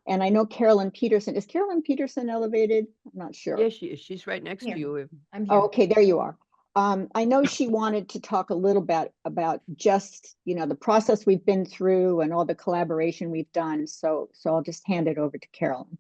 And I know Carolyn Peterson, is Carolyn Peterson elevated? I'm not sure. Yes, she is. She's right next to you. Oh, okay, there you are. I know she wanted to talk a little bit about just, the process we've been through and all the collaboration we've done. So I'll just hand it over to Carolyn.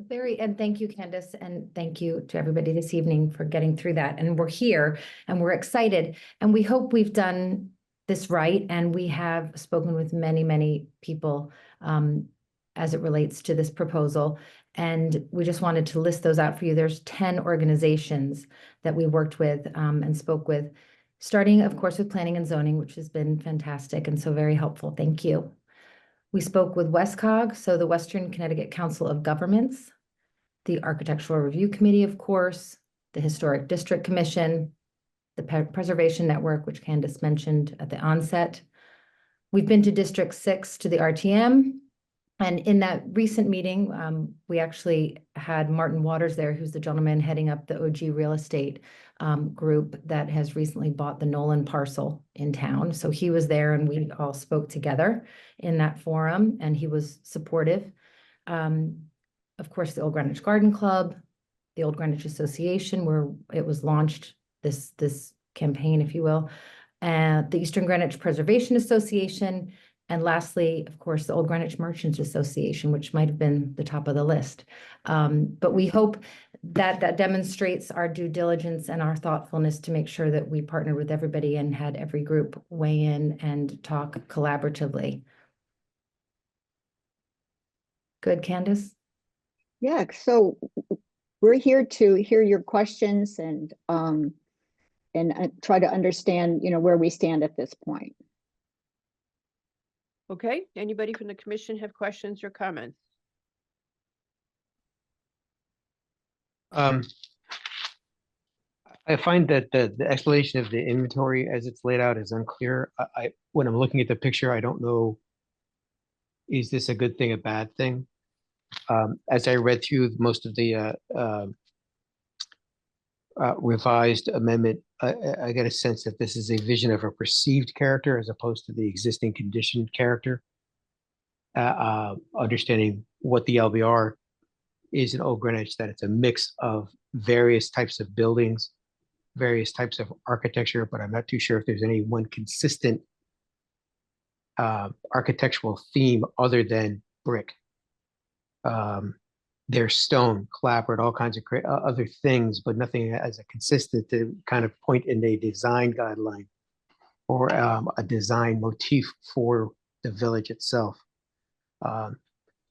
And thank you, Candace, and thank you to everybody this evening for getting through that. And we're here and we're excited and we hope we've done this right. And we have spoken with many, many people as it relates to this proposal. And we just wanted to list those out for you. There's 10 organizations that we worked with and spoke with, starting, of course, with planning and zoning, which has been fantastic and so very helpful. Thank you. We spoke with WestCog, so the Western Connecticut Council of Governments, the Architectural Review Committee, of course, the Historic District Commission, the Preservation Network, which Candace mentioned at the onset. We've been to District 6 to the RTM. And in that recent meeting, we actually had Martin Waters there, who's the gentleman heading up the OG Real Estate group that has recently bought the Nolan parcel in town. So he was there and we all spoke together in that forum and he was supportive. Of course, the Old Greenwich Garden Club, the Old Greenwich Association, where it was launched, this campaign, if you will, and the Eastern Greenwich Preservation Association, and lastly, of course, the Old Greenwich Merchants Association, which might have been the top of the list. But we hope that that demonstrates our due diligence and our thoughtfulness to make sure that we partnered with everybody and had every group weigh in and talk collaboratively. Good, Candace? Yeah, so we're here to hear your questions and try to understand, where we stand at this point. Okay, anybody from the commission have questions or comments? I find that the explanation of the inventory as it's laid out is unclear. When I'm looking at the picture, I don't know, is this a good thing, a bad thing? As I read through most of the revised amendment, I get a sense that this is a vision of a perceived character as opposed to the existing conditioned character. Understanding what the LBR is in Old Greenwich, that it's a mix of various types of buildings, various types of architecture, but I'm not too sure if there's any one consistent architectural theme other than brick. There's stone, clapboard, all kinds of other things, but nothing as a consistent to kind of point in a design guideline or a design motif for the village itself.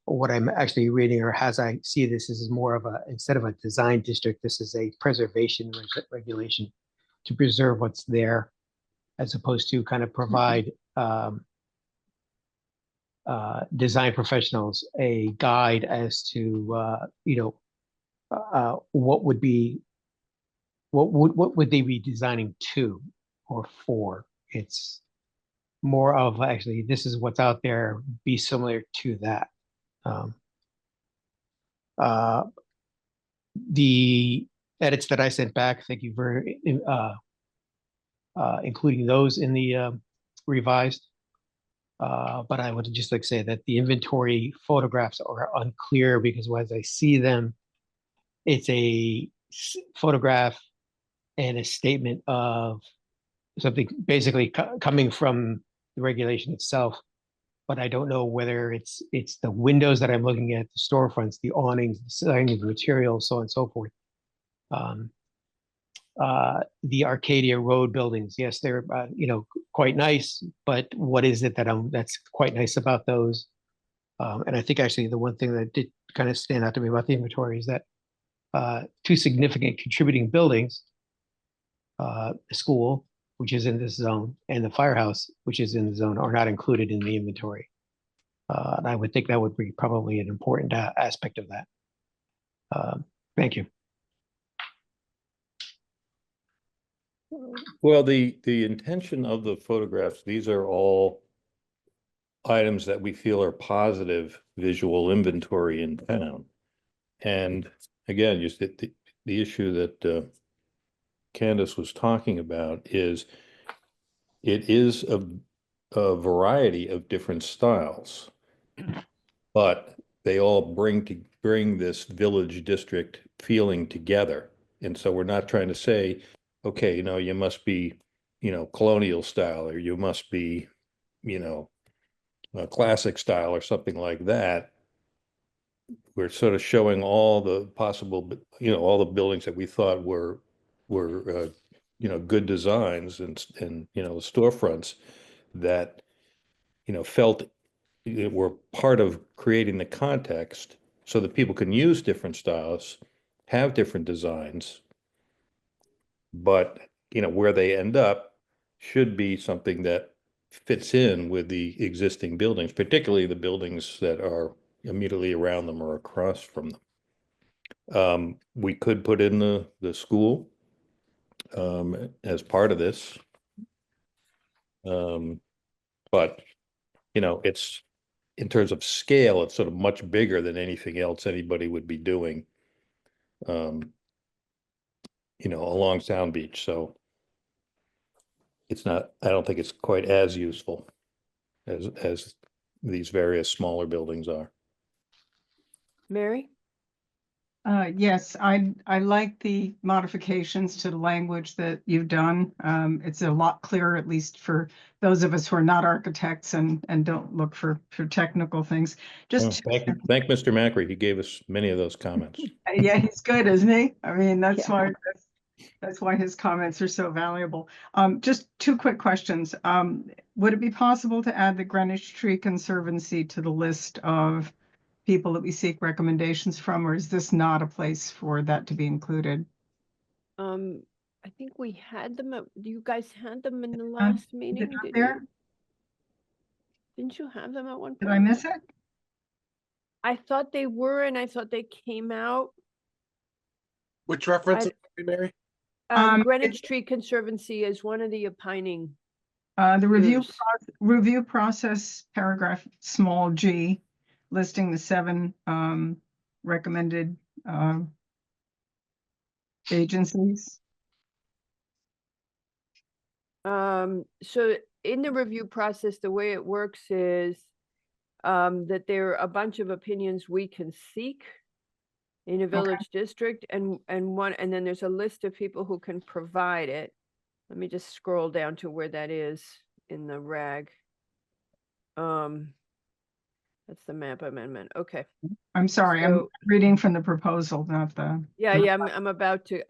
What I'm actually reading, or as I see this, is more of instead of a design district, this is a preservation regulation to preserve what's there, as opposed to kind of provide design professionals a guide as to what would they be designing to or for. It's more of actually, this is what's out there, be similar to that. The edits that I sent back, thank you for including those in the revised. But I would just like to say that the inventory photographs are unclear because as I see them, it's a photograph and a statement of something basically coming from the regulation itself. But I don't know whether it's the windows that I'm looking at, the storefronts, the awnings, the signage, the materials, so on and so forth. The Arcadia Road buildings, yes, they're quite nice, but what is it that's quite nice about those? And I think actually the one thing that did kind of stand out to me about the inventory is that two significant contributing buildings, the school, which is in this zone, and the firehouse, which is in the zone, are not included in the inventory. And I would think that would be probably an important aspect of that. Thank you. Well, the intention of the photographs, these are all items that we feel are positive visual inventory in town. And again, just the issue that Candace was talking about is it is a variety of different styles, but they all bring this village district feeling together. And so we're not trying to say okay, you must be, colonial style, or you must be, classic style or something like that. We're sort of showing all the possible, all the buildings that we thought were good designs and the storefronts that, felt were part of creating the context so that people can use different styles, have different designs, but, where they end up should be something that fits in with the existing buildings, particularly the buildings that are immediately around them or across from them. We could put in the school as part of this. But, it's, in terms of scale, it's sort of much bigger than anything else anybody would be doing, along Sound Beach. So it's not, I don't think it's quite as useful as these various smaller buildings are. Mary? Yes, I like the modifications to the language that you've done. It's a lot clearer, at least for those of us who are not architects and don't look for technical things. Just Thank Mr. Macri. He gave us many of those comments. yeah, he's good, isn't he? I mean, that's why his comments are so valuable. Just two quick questions. Would it be possible to add the Greenwich Tree Conservancy to the list of people that we seek recommendations from, or is this not a place for that to be included? I think we had them, you guys had them in the last meeting, didn't you? Didn't you have them at one point? Did I miss it? I thought they were, and I thought they came out. Which reference, Mary? Greenwich Tree Conservancy is one of the opining. The review process, paragraph small g, listing the 7 recommended agencies. So in the review process, the way it works is that there are a bunch of opinions we can seek in a village district, and then there's a list of people who can provide it. Let me just scroll down to where that is in the rag. That's the map amendment. Okay. I'm sorry, I'm reading from the proposal, not the. Yeah, I'm about to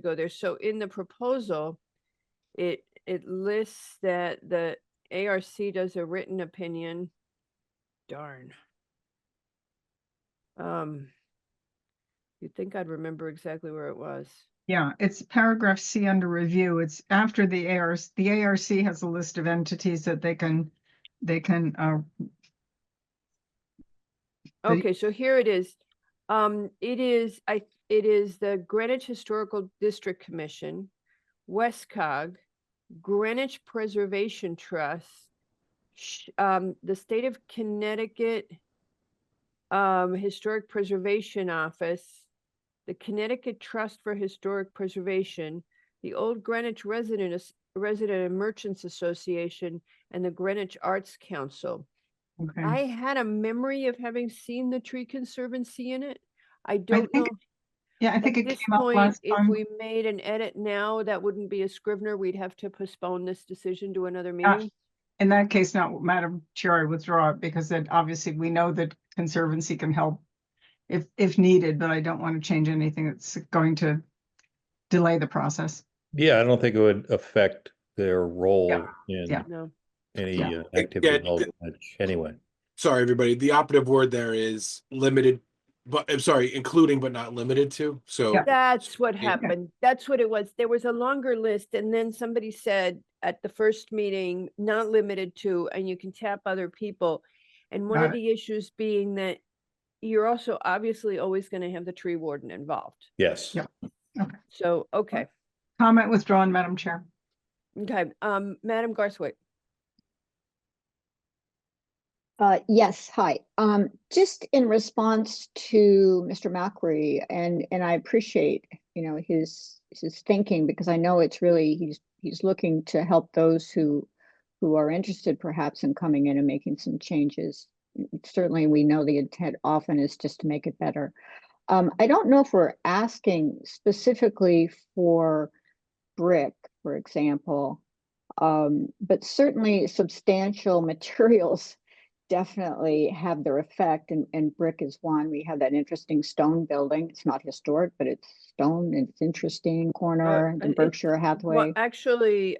go there. So in the proposal, it lists that the ARC does a written opinion. Darn. You'd think I'd remember exactly where it was. Yeah, it's paragraph C under review. It's after the ARC. The ARC has a list of entities that they can. Okay, so here it is. It is the Greenwich Historical District Commission, WestCog, Greenwich Preservation Trust, the State of Connecticut Historic Preservation Office, the Connecticut Trust for Historic Preservation, the Old Greenwich Resident and Merchants Association, and the Greenwich Arts Council. Okay. I had a memory of having seen the Tree Conservancy in it. I don't know. Yeah, I think At it this came up point, last if time. we made an edit now, that wouldn't be a Scrivener. We'd have to postpone this decision to another meeting. In that case, now, Madam Chair, I withdraw it because then obviously we know that Conservancy can help if needed, but I don't want to change anything that's going to delay the process. Yeah, I don't think it would affect their role in No. any activity involved anyway. Sorry, everybody. The operative word there is limited, but I'm sorry, including but not limited to. So That's what happened. That's what it was. There was a longer list, and then somebody said at the first meeting, not limited to, and you can tap other people. And one of the issues being that you're also obviously always going to have the tree warden involved. Yes. Yeah. Okay. So, okay. Comment withdrawn, Madam Chair. Okay. Madam Garthwaite. Yes, hi. Just in response to Mr. Macri, and I appreciate, his thinking, because I know it's really he's looking to help those who are interested perhaps in coming in and making some changes. Certainly we know the intent often is just to make it better. I don't know if we're asking specifically for brick, for example. But certainly substantial materials definitely have their effect, and brick is one. We have that interesting stone building. It's not historic, but it's stone and it's interesting corner, the and Berkshire Hathaway. Well, actually,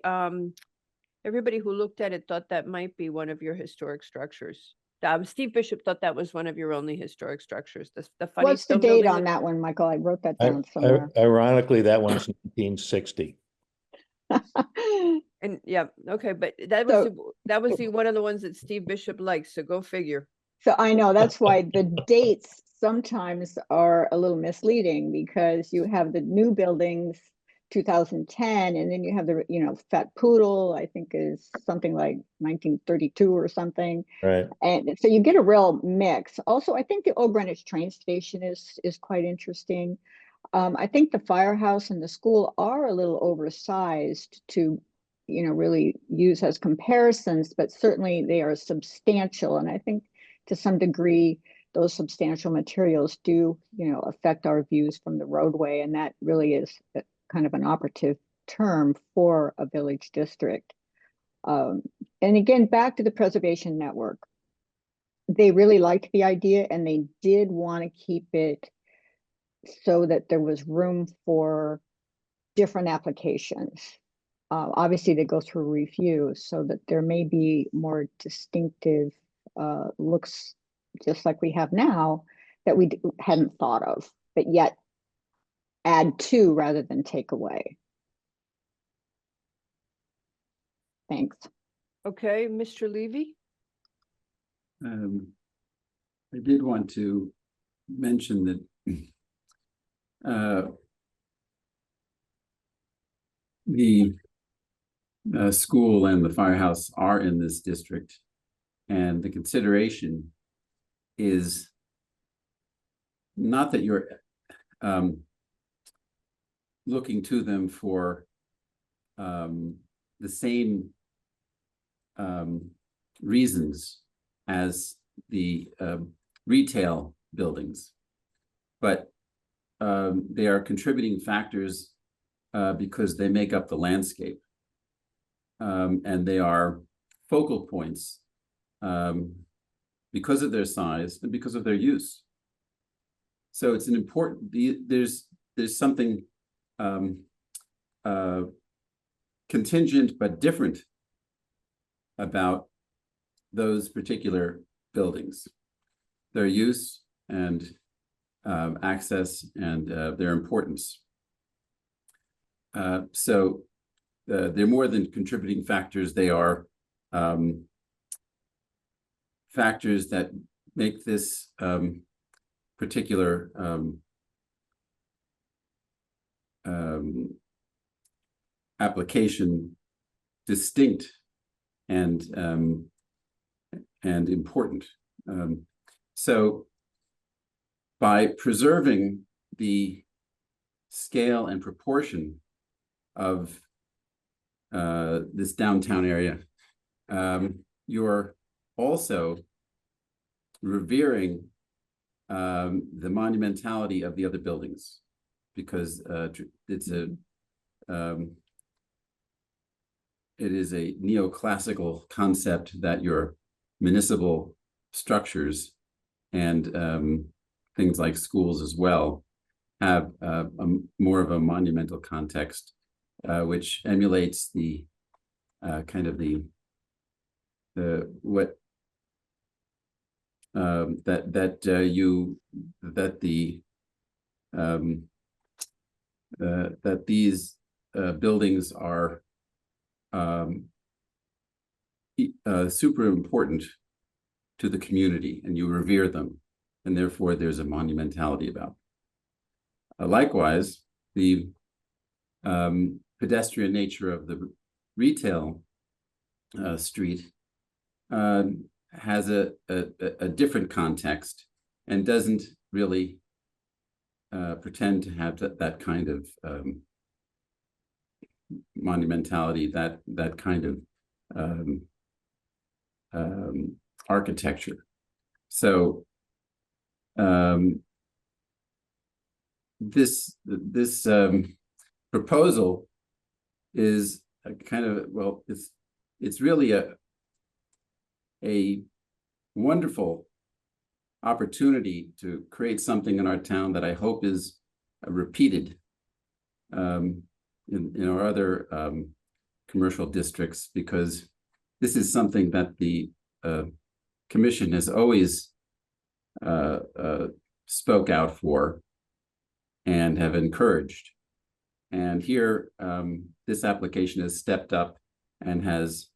everybody who looked at it thought that might be one of your historic structures. Steve Bishop thought that was one of your only historic structures. The funny What's the stone date building on that one, Michael? I wrote that down somewhere. Ironically, that one's 1960. And yeah, okay, but that was that was the one of the ones that Steve Bishop likes. So go figure. So I know that's why the dates sometimes are a little misleading, because you have the new buildings 2010, and then you have the, you know, Fat Poodle, I think is something like 1932 or something. Right. And so you get a real mix. Also, I think the Old Greenwich train station is quite interesting. I think the firehouse and the school are a little oversized to, you know, really use as comparisons, but certainly they are substantial. And I think to some degree, those substantial materials do, you know, affect our views from the roadway. And that really is kind of an operative term for a village district. And again, back to the preservation network. They really liked the idea, and they did want to keep it so that there was room for different applications. Obviously, they go through review so that there may be more distinctive looks, just like we have now, that we hadn't thought of, but yet add to rather than take away. Thanks. Okay, Mr. Levy? I did want to mention that the school and the firehouse are in this district, and the consideration is not that you're looking to them for the same reasons as the retail buildings, but they are contributing factors because they make up the landscape, and they are focal points because of their size and because of their use. So it's an important, there's something contingent but different about those particular buildings, their use and access and their importance. So they're more than contributing factors. They are factors that make this particular application distinct and important. So by preserving the scale and proportion of this downtown area, you're also revering the monumentality of the other buildings, because it is a neoclassical concept that your municipal structures and things like schools as well have more of a monumental context, which emulates the kind of the what that these buildings are super important to the community, and you revere them, and therefore there's a monumentality about them. Likewise, the pedestrian nature of the retail street has a different context and doesn't really pretend to have that kind of monumentality, that kind of architecture. So this proposal is a kind of, well, it's really a wonderful opportunity to create something in our town that I hope is repeated in our other commercial districts, because this is something that the commission has always spoke out for and have encouraged. And here, this application has stepped up and has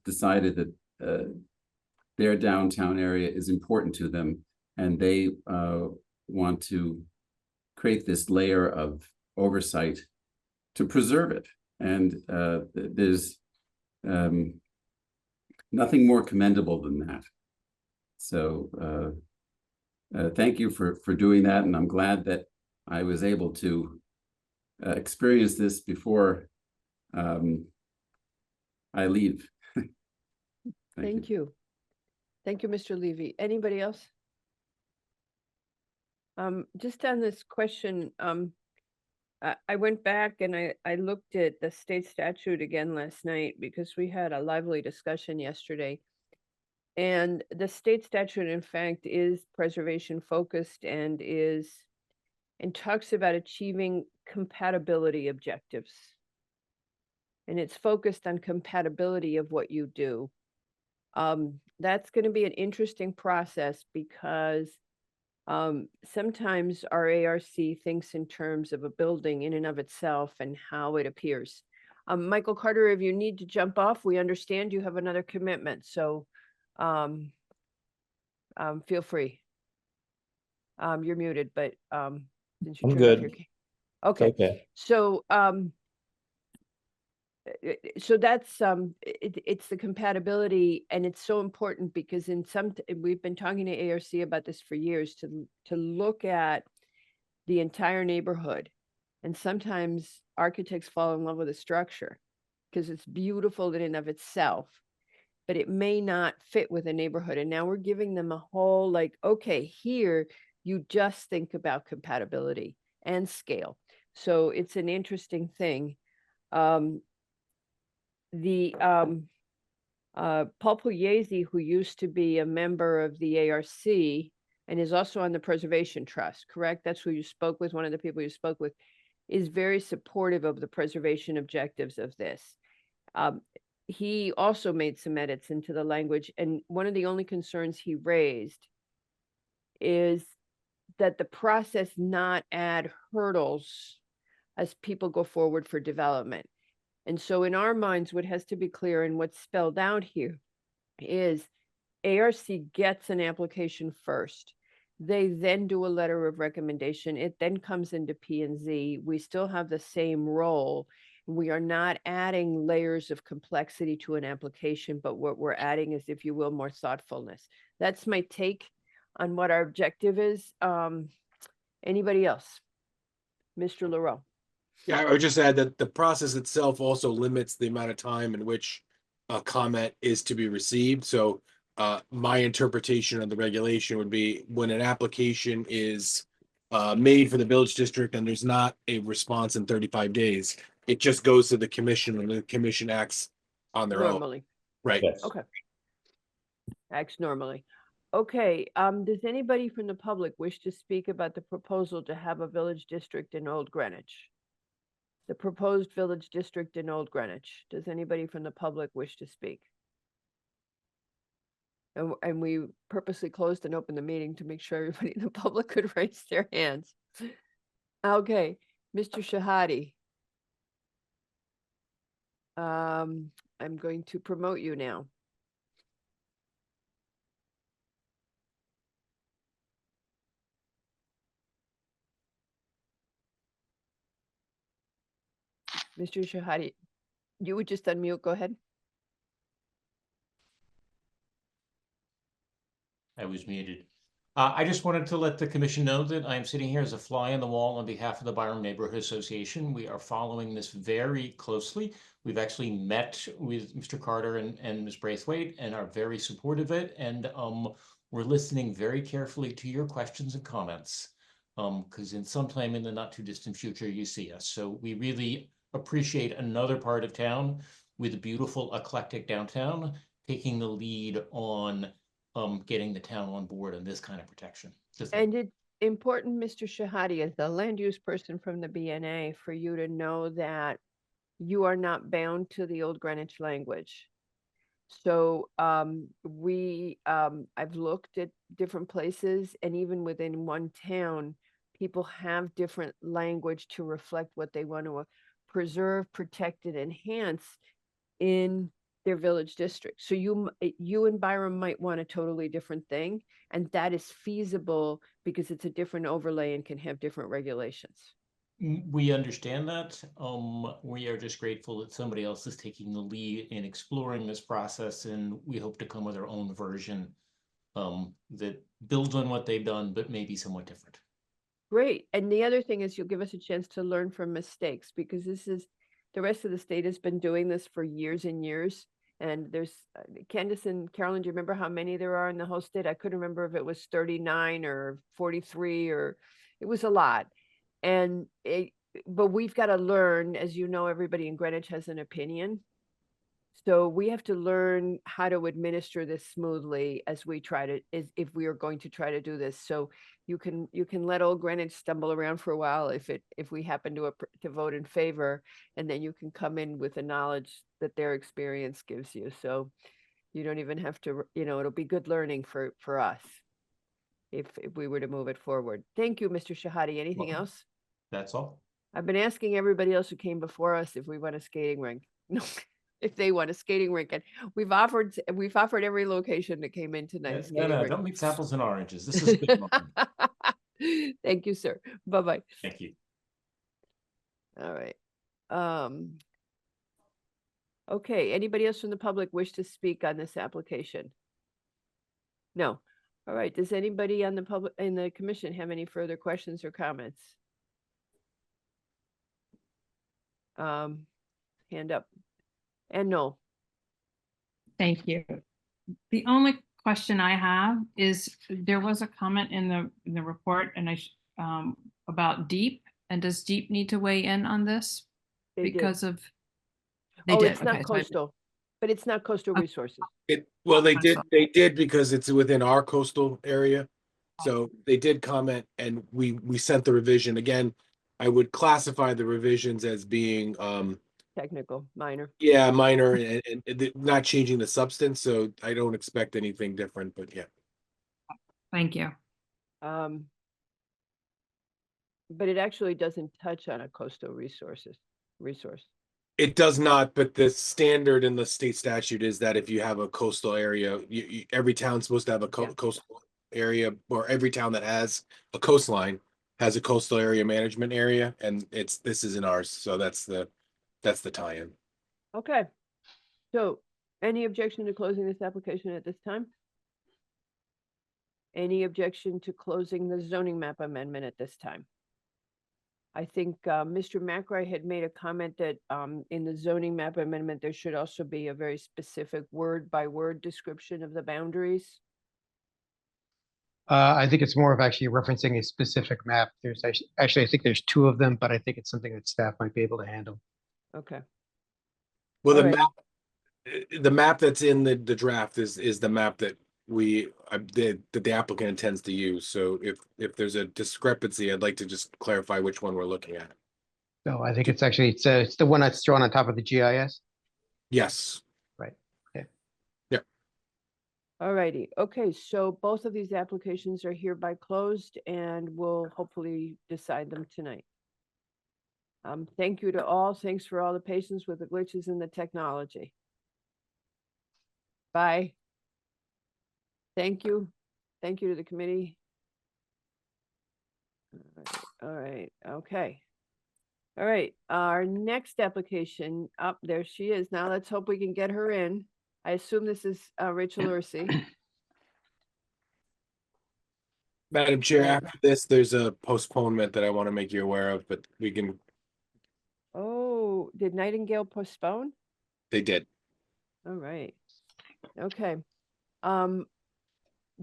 decided that their downtown area is important to them, and they want to create this layer of oversight to preserve it. And there's nothing more commendable than that. So thank you for doing that, and I'm glad that I was able to experience this before I leave. Thank you. Thank you, Mr. Levy. Anybody else? Just on this question, I went back and I looked at the state statute again last night because we had a lively discussion yesterday. And the state statute, in fact, is preservation focused and talks about achieving compatibility objectives. And it's focused on compatibility of what you do. That's going to be an interesting process because sometimes our ARC thinks in terms of a building in and of itself and how it appears. Michael Carter, if you need to jump off, we understand you have another commitment, so feel free. You're muted, but since you I'm turned off good. your okay. Okay. So that's it's the compatibility, and it's so important because we've been talking to ARC about this for years to look at the entire neighborhood, and sometimes architects fall in love with a structure because it's beautiful in and of itself, but it may not fit with a neighborhood. And now we're giving them a whole, like, okay, here you just think about compatibility and scale. So it's an interesting thing. Paul Pugliese, who used to be a member of the ARC and is also on the Preservation Trust, correct? That's who you spoke with, one of the people you spoke with, is very supportive of the preservation objectives of this. He also made some edits into the language, and one of the only concerns he raised is that the process not add hurdles as people go forward for development. And so in our minds, what has to be clear and what's spelled out here is ARC gets an application first. They then do a letter of recommendation. It then comes into P&Z. We still have the same role. We are not adding layers of complexity to an application, but what we're adding is, if you will, more thoughtfulness. That's my take on what our objective is. Anybody else? Mr. Leroux. Yeah, I would just add that the process itself also limits the amount of time in which a comment is to be received. So my interpretation of the regulation would be when an application is made for the village district and there's not a response in 35 days, it just goes to the commission and the commission acts on their Normally. own. Right. Yes. Okay. Acts normally. Okay, does anybody from the public wish to speak about the proposal to have a village district in Old Greenwich? The proposed village district in Old Greenwich. Does anybody from the public wish to speak? And we purposely closed and opened the meeting to make sure everybody in the public could raise their hands. Okay, Mr. Shahadi. I'm going to promote you now. Mr. Shahadi, you would just unmute, go ahead. I was muted. I just wanted to let the commission know that I'm sitting here as a fly on the wall on behalf of the Byram Neighborhood Association. We are following this very closely. We've actually met with Mr. Carter and Ms. Braithwaite and are very supportive of it. And we're listening very carefully to your questions and comments because in some time in the not too distant future, you see us. So we really appreciate another part of town with a beautiful eclectic downtown taking the lead on getting the town on board on this kind of protection. And it's important, Mr. Shahadi, as the land use person from the BNA, for you to know that you are not bound to the Old Greenwich language. So I've looked at different places, and even within one town, people have different language to reflect what they want to preserve, protect, and enhance in their village district. So you and Byram might want a totally different thing, and that is feasible because it's a different overlay and can have different regulations. We understand that. We are just grateful that somebody else is taking the lead in exploring this process, and we hope to come with our own version that builds on what they've done, but maybe somewhat different. Great. And the other thing is you'll give us a chance to learn from mistakes, because the rest of the state has been doing this for years and years. And there's Candace and Carolyn, do you remember how many there are in the whole state? I couldn't remember if it was 39 or 43, or it was a lot. And but we've got to learn, as you know, everybody in Greenwich has an opinion. So we have to learn how to administer this smoothly as we try to, if we are going to try to do this. So you can let Old Greenwich stumble around for a while if we happen to vote in favor, and then you can come in with the knowledge that their experience gives you. So you don't even have to, it'll be good learning for us if we were to move it forward. Thank you, Mr. Shahadi. Anything else? That's all. I've been asking everybody else who came before us if we want a skating rink. No, if they want a skating rink, and we've offered every location that came in tonight. No, don't mix apples and oranges. This is good. Thank you, sir. Bye-bye. Thank you. All right. Okay, anybody else from the public wish to speak on this application? No. All right, does anybody on the commission have any further questions or comments? Hand up. And no. Thank you. The only question I have is there was a comment in the report and about DEEP, and does DEEP need to weigh in on this because of It's not coastal, but it's not coastal resources. They did because it's within our coastal area. So they did comment, and we sent the revision. Again, I would classify the revisions as being technical, minor. Yeah, minor, and not changing the substance. So I don't expect anything different, but yeah. Thank you. But it actually doesn't touch on a coastal resource. It does not, but the standard in the state statute is that if you have a coastal area, every town's supposed to have a coastal area, or every town that has a coastline has a coastal area management area, and this is in ours, so that's the tie-in. Okay. So any objection to closing this application at this time? Any objection to closing the zoning map amendment at this time? I think Mr. McRae had made a comment that in the zoning map amendment, there should also be a very specific word-by-word description of the boundaries. I think it's more of actually referencing a specific map. There's actually I think there's 2 of them, but I think it's something that staff might be able to handle. Okay. Well, the map that's in the draft is the map that the applicant intends to use. So if there's a discrepancy, I'd like to just clarify which one we're looking at. So I think it's actually it's the one that's drawn on top of the GIS. Yes. Right. Okay. Yeah. All righty. Okay, so both of these applications are hereby closed, and we'll hopefully decide them tonight. Thank you to all. Thanks for all the patience with the glitches in the technology. Bye. Thank you. Thank you to the committee. All right. Okay. All right. Our next application up there she is. Now let's hope we can get her in. I assume this is Rachel Ursi. Madam Chair, after this, there's a postponement that I want to make you aware of, but we can. Oh, did Nightingale postpone? They did. All right. Okay.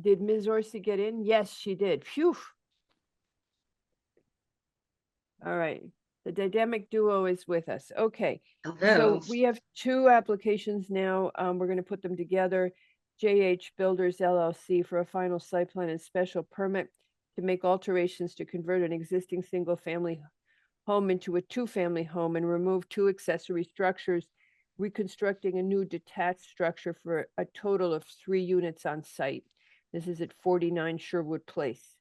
Did Ms. Orsi get in? Yes, she did. Phew. All right. The dynamic duo is with us. Okay. So Hello. we have two applications now. We're going to put them together. JH Builders LLC for a final site plan and special permit to make alterations to convert an existing single-family home into a two-family home and remove two accessory structures, reconstructing a new detached structure for a total of 3 units on site. This is at 49 Sherwood Place.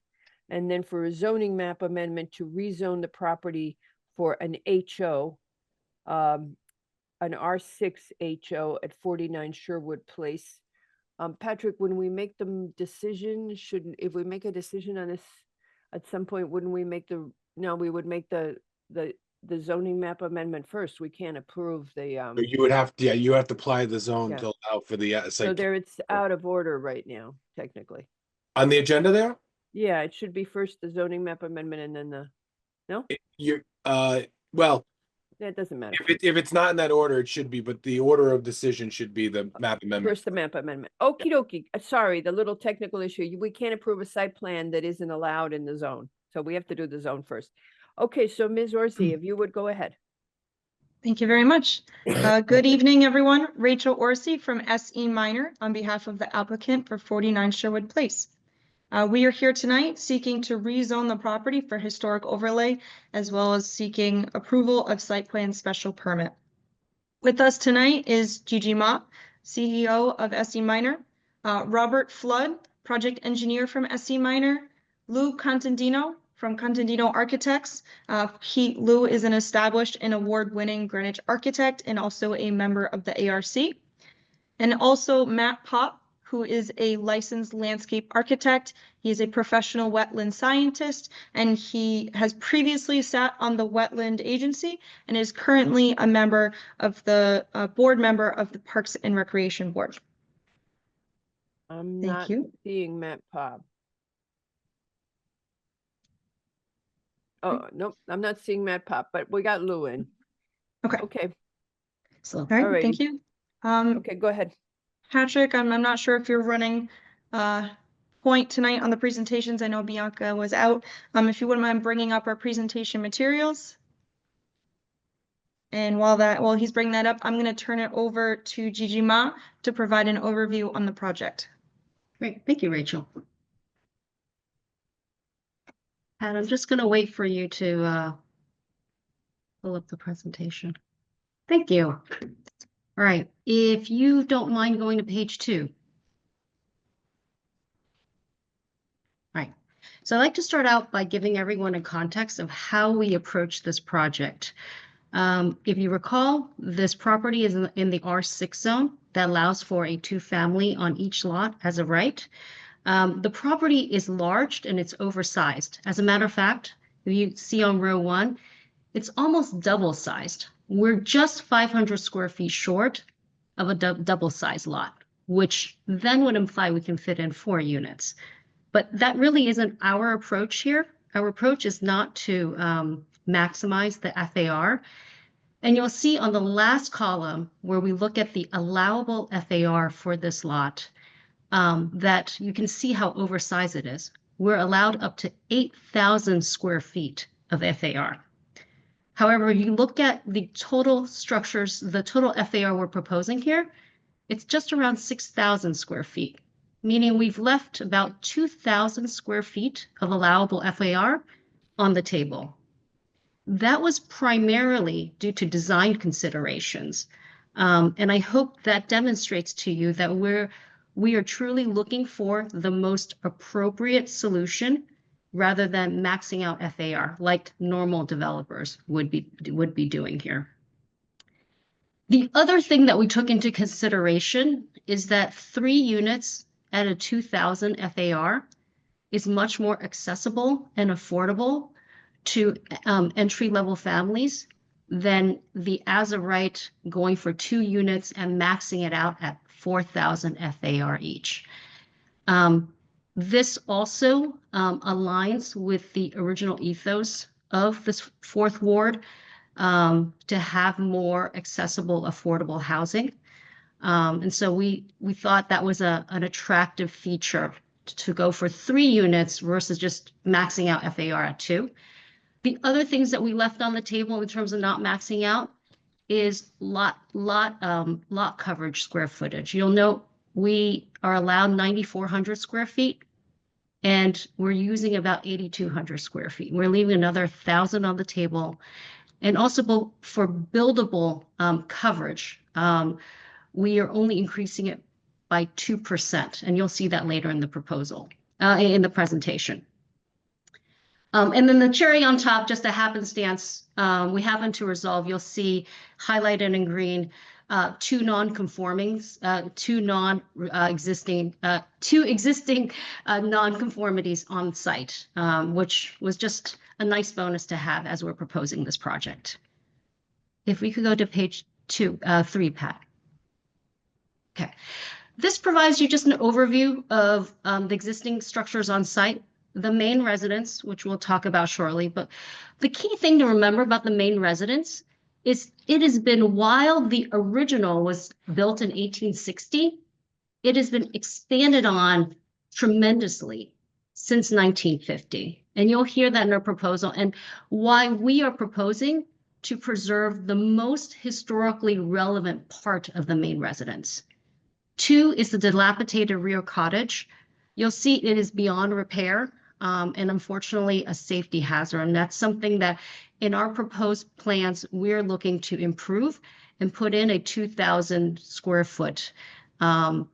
And then for a zoning map amendment to rezone the property for an HO, an R6 HO at 49 Sherwood Place. Patrick, when we make the decision, if we make a decision on this at some point, wouldn't we make we would make the zoning map amendment first. We can't approve the, But you would have, you have to apply the zone Yeah. to allow for the so site. there it's out of order right now, technically. On the agenda there? Yeah, it should be first the zoning map amendment and then no? You're, well, That doesn't matter. if it's not in that order, it should be, but the order of decision should be the map amendment. First the map amendment. Okie dokie. Sorry, the little technical issue. We can't approve a site plan that isn't allowed in the zone. So we have to do the zone first. Okay, so Ms. Orsi, if you would go ahead. Thank you very much. Good evening, everyone. Rachel Orsi from SE Minor on behalf of the applicant for 49 Sherwood Place. We are here tonight seeking to rezone the property for historic overlay, as well as seeking approval of site plan special permit. With us tonight is Gigi Ma, CEO of SE Minor, Robert Flood, project engineer from SE Minor, Lou Contandino from Contandino Architects. Lou is an established and award-winning Greenwich architect and also a member of the ARC. And also Matt Pop, who is a licensed landscape architect. He is a professional wetland scientist, and he has previously sat on the Wetland Agency and is currently a member of the board member of the Parks and Recreation Board. I'm Thank not you. seeing Matt Pop. Oh, nope, I'm not seeing Matt Pop, but we got Lou in. Okay. Okay, So, all right, thank you. okay, go ahead. Patrick, I'm not sure if you're running point tonight on the presentations. I know Bianca was out. If you wouldn't mind bringing up our presentation materials. And while he's bringing that up, I'm going to turn it over to Gigi Ma to provide an overview on the project. Great, thank you, Rachel. And I'm just going to wait for you to pull up the presentation. Thank you. All right, if you don't mind going to page 2. All right, so I'd like to start out by giving everyone a context of how we approach this project. If you recall, this property is in the R6 zone that allows for a 2-family on each lot as of right. The property is large and it's oversized. As a matter of fact, if you see on row 1, it's almost double sized. We're just 500 square feet short of a double sized lot, which then would imply we can fit in 4 units. But that really isn't our approach here. Our approach is not to maximize the FAR. And you'll see on the last column where we look at the allowable FAR for this lot, that you can see how oversized it is. We're allowed up to 8,000 square feet of FAR. However, if you look at the total structures, the total FAR we're proposing here, it's just around 6,000 square feet, meaning we've left about 2,000 square feet of allowable FAR on the table. That was primarily due to design considerations. And I hope that demonstrates to you that we are truly looking for the most appropriate solution rather than maxing out FAR like normal developers would be doing here. The other thing that we took into consideration is that 3 units at a 2,000 FAR is much more accessible and affordable to entry-level families than the as of right going for 2 units and maxing it out at 4,000 FAR each. This also aligns with the original ethos of this 4th ward to have more accessible, affordable housing. And so we thought that was an attractive feature to go for 3 units versus just maxing out FAR at 2. The other things that we left on the table in terms of not maxing out is lot coverage square footage. You'll note we are allowed 9,400 square feet, and we're using about 8,200 square feet. We're leaving another 1,000 on the table. And also for buildable coverage, we are only increasing it by 2%, and you'll see that later in the proposal, in the presentation. And then the cherry on top, just a happenstance, we happen to resolve, you'll see highlighted in green, two non-conformings, two existing non-conformities on site, which was just a nice bonus to have as we're proposing this project. If we could go to page 3, Pat. Okay. This provides you just an overview of the existing structures on site, the main residence, which we'll talk about shortly. But the key thing to remember about the main residence is it has been, while the original was built in 1860, it has been expanded on tremendously since 1950. And you'll hear that in our proposal, and why we are proposing to preserve the most historically relevant part of the main residence. 2 is the dilapidated rear cottage. You'll see it is beyond repair, and unfortunately a safety hazard. And that's something that in our proposed plans, we're looking to improve and put in a 2,000 square foot,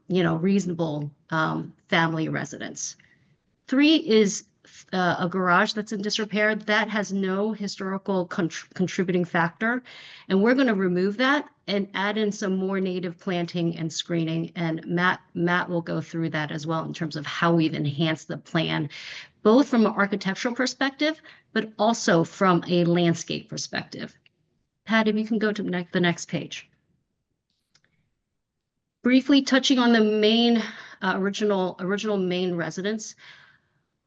reasonable family residence. 3 is a garage that's in disrepair. That has no historical contributing factor. And we're going to remove that and add in some more native planting and screening. And Matt will go through that as well in terms of how we've enhanced the plan, both from an architectural perspective, but also from a landscape perspective. Pat, if you can go to the next page. Briefly touching on the main original main residence.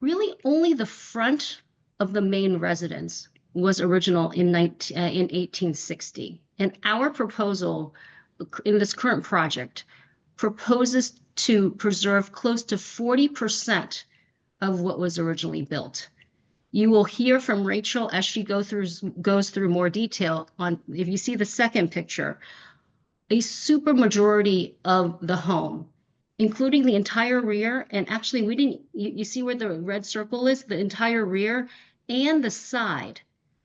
Really only the front of the main residence was original in 1860. And our proposal in this current project proposes to preserve close to 40% of what was originally built. You will hear from Rachel as she goes through more detail on, if you see the second picture, a super majority of the home, including the entire rear. And actually we didn't, you see where the red circle is, the entire rear and the side.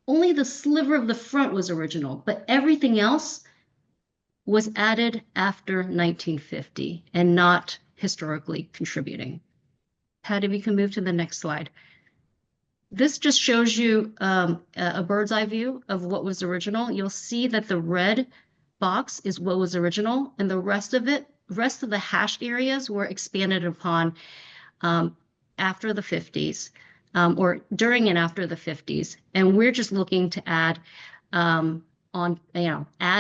Only the sliver of the front was original, but everything else was added after 1950 and not historically contributing. Pat, if you can move to the next slide. This just shows you a bird's eye view of what was original. You'll see that the red box is what was original, and the rest of the hashed areas were expanded upon after the 50s, or during and after the 50s. And we're just looking to add add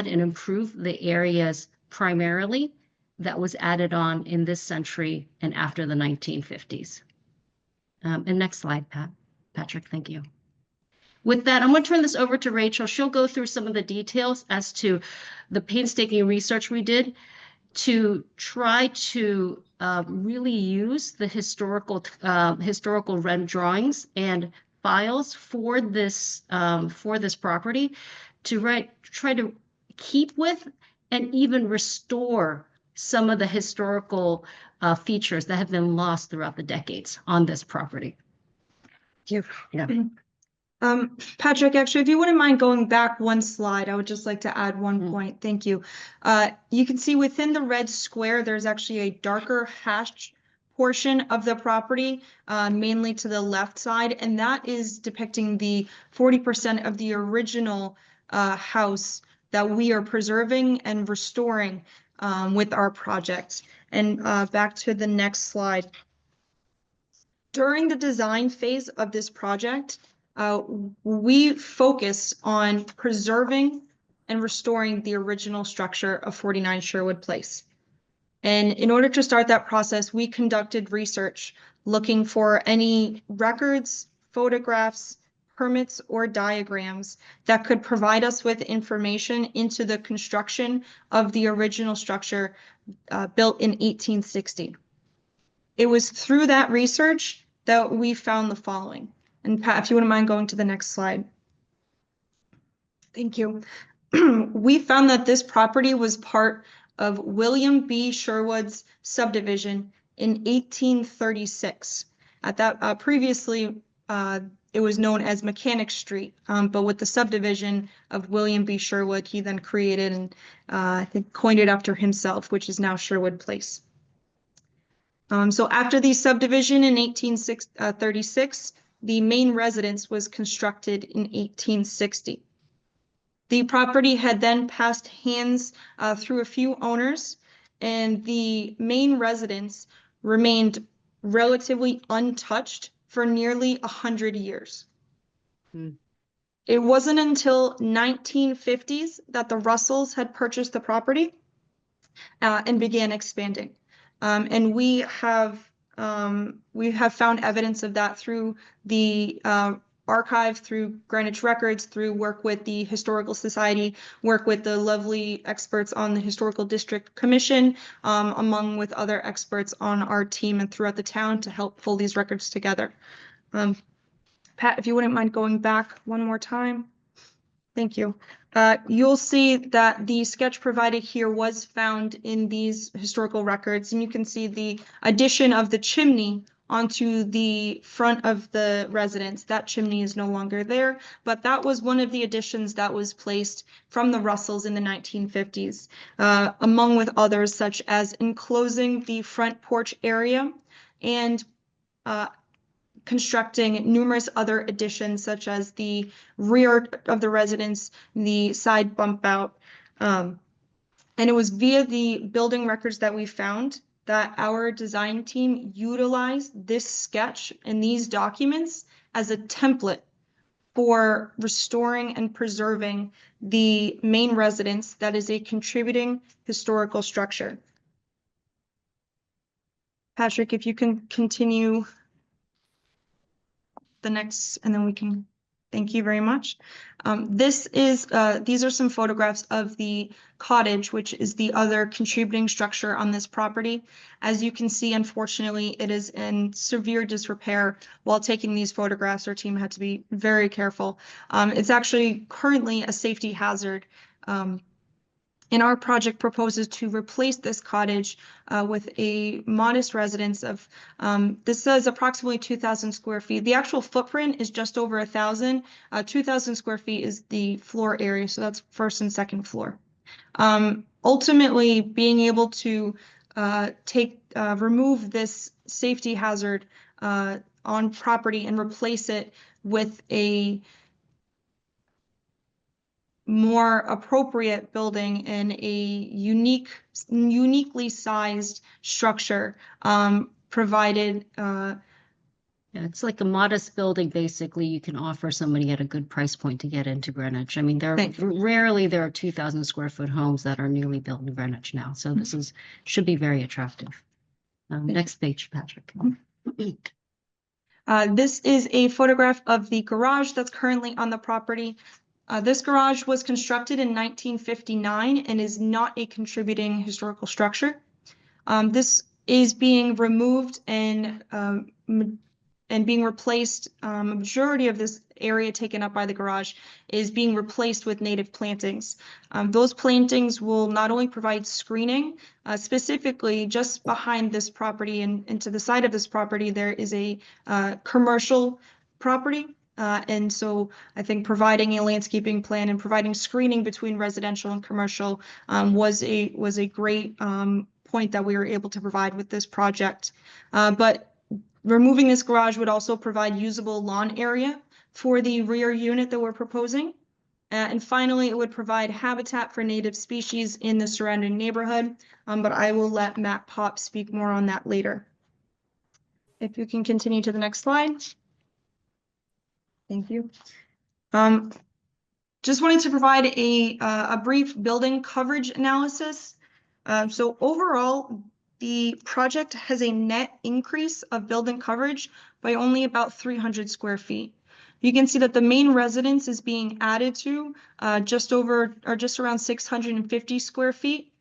and improve the areas primarily that was added on in this century and after the 1950s. And next slide, Patrick, thank you. With that, I'm going to turn this over to Rachel. She'll go through some of the details as to the painstaking research we did to try to really use the historical rent drawings and files for this property to try to keep with and even restore some of the historical features that have been lost throughout the decades on this property. Thank you. Yeah. Patrick, actually, if you wouldn't mind going back one slide, I would just like to add one point. Thank you. You can see within the red square, there's actually a darker hashed portion of the property, mainly to the left side, and that is depicting the 40% of the original house that we are preserving and restoring with our project. And back to the next slide. During the design phase of this project, we focused on preserving and restoring the original structure of 49 Sherwood Place. And in order to start that process, we conducted research looking for any records, photographs, permits, or diagrams that could provide us with information into the construction of the original structure built in 1860. It was through that research that we found the following. And Pat, if you wouldn't mind going to the next slide. Thank you. We found that this property was part of William B. Sherwood's subdivision in 1836. At that previously, it was known as Mechanic Street, but with the subdivision of William B. Sherwood, he then created and I think coined it after himself, which is now Sherwood Place. So after the subdivision in 1836, the main residence was constructed in 1860. The property had then passed hands through a few owners, and the main residence remained relatively untouched for nearly 100 years. It wasn't until 1950s that the Russells had purchased the property and began expanding. And we have found evidence of that through the archive, through Greenwich Records, through work with the Historical Society, work with the lovely experts on the Historical District Commission, among with other experts on our team and throughout the town to help pull these records together. Pat, if you wouldn't mind going back one more time. Thank you. You'll see that the sketch provided here was found in these historical records, and you can see the addition of the chimney onto the front of the residence. That chimney is no longer there, but that was one of the additions that was placed from the Russells in the 1950s, among with others such as enclosing the front porch area and constructing numerous other additions such as the rear of the residence, the side bump out. And it was via the building records that we found that our design team utilized this sketch and these documents as a template for restoring and preserving the main residence that is a contributing historical structure. Patrick, if you can continue the next, and then we can, thank you very much. These are some photographs of the cottage, which is the other contributing structure on this property. As you can see, unfortunately, it is in severe disrepair. While taking these photographs, our team had to be very careful. It's actually currently a safety hazard. And our project proposes to replace this cottage with a modest residence of, this says approximately 2,000 square feet. The actual footprint is just over 1,000. 2,000 square feet is the floor area, so that's first and second floor. Ultimately, being able to remove this safety hazard on property and replace it with a more appropriate building and a uniquely sized structure provided. Yeah, it's like a modest building, basically, you can offer somebody at a good price point to get into Greenwich. I mean, rarely there are 2,000 square foot homes that are newly built in Greenwich now. So this should be very attractive. Next page, Patrick. This is a photograph of the garage that's currently on the property. This garage was constructed in 1959 and is not a contributing historical structure. This is being removed and being replaced. A majority of this area taken up by the garage is being replaced with native plantings. Those plantings will not only provide screening, specifically just behind this property and to the side of this property, there is a commercial property. And so I think providing a landscaping plan and providing screening between residential and commercial was a great point that we were able to provide with this project. But removing this garage would also provide usable lawn area for the rear unit that we're proposing. And finally, it would provide habitat for native species in the surrounding neighborhood. But I will let Matt Pop speak more on that later. If you can continue to the next slide. Thank you. Just wanted to provide a brief building coverage analysis. So overall, the project has a net increase of building coverage by only about 300 square feet. You can see that the main residence is being added to just around 650 square feet.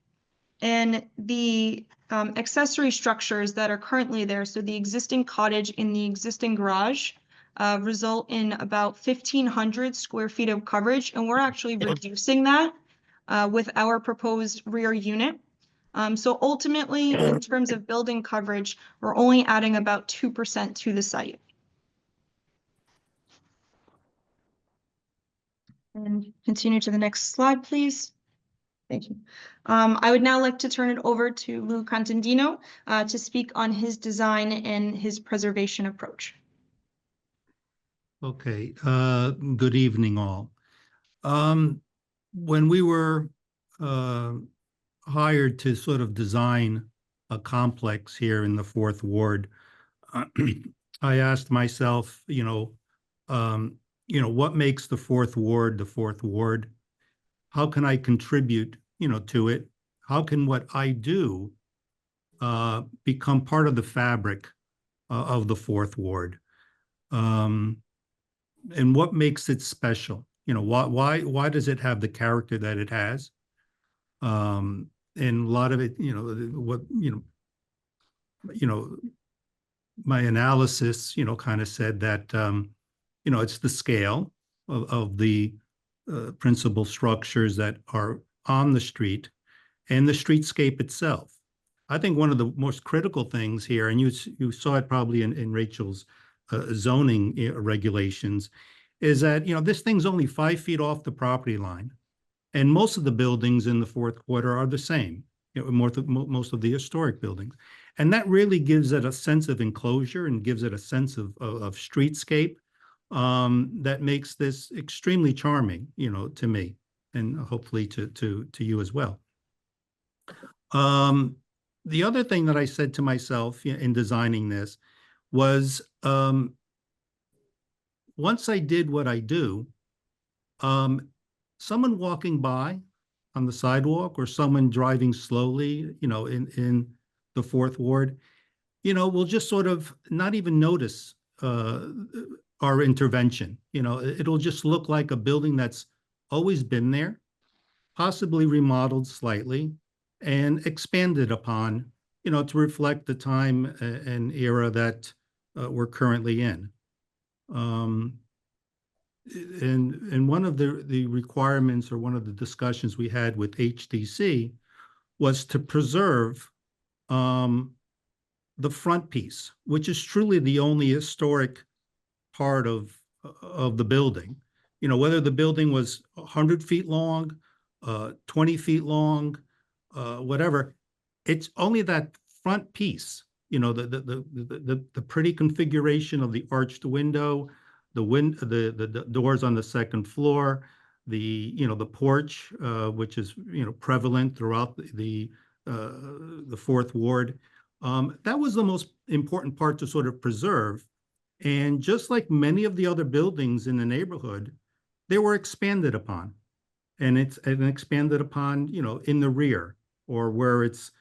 And the accessory structures that are currently there, so the existing cottage and the existing garage, result in about 1,500 square feet of coverage, and we're actually reducing that with our proposed rear unit. So ultimately, in terms of building coverage, we're only adding about 2% to the site. And continue to the next slide, please. Thank you. I would now like to turn it over to Lou Contandino to speak on his design and his preservation approach. Okay, good evening all. When we were hired to sort of design a complex here in the Fourth Ward, I asked myself, what makes the Fourth Ward the Fourth Ward? How can I contribute, to it? How can what I do become part of the fabric of the Fourth Ward? And what makes it special? Why does it have the character that it has? And a lot of it, my analysis, kind of said that, it's the scale of the principal structures that are on the street and the streetscape itself. I think one of the most critical things here, and you saw it probably in Rachel's zoning regulations, is that, this thing's only 5 feet off the property line. And most of the buildings in the Fourth Quarter are the same, most of the historic buildings. And that really gives it a sense of enclosure and gives it a sense of streetscape that makes this extremely charming, to me, and hopefully to you as well. The other thing that I said to myself in designing this was, once I did what I do, someone walking by on the sidewalk or someone driving slowly, in the Fourth Ward, will just sort of not even notice our intervention. It'll just look like a building that's always been there, possibly remodeled slightly and expanded upon, to reflect the time and era that we're currently in. And one of the requirements, or one of the discussions we had with HDC, was to preserve the front piece, which is truly the only historic part of the building. Whether the building was 100 feet long, 20 feet long, whatever, it's only that front piece. The pretty configuration of the arched window, the doors on the second floor, the porch, which is prevalent throughout the Fourth Ward. That was the most important part to sort of preserve. And just like many of the other buildings in the neighborhood, they were expanded upon, and it's expanded upon, in the rear, or where it's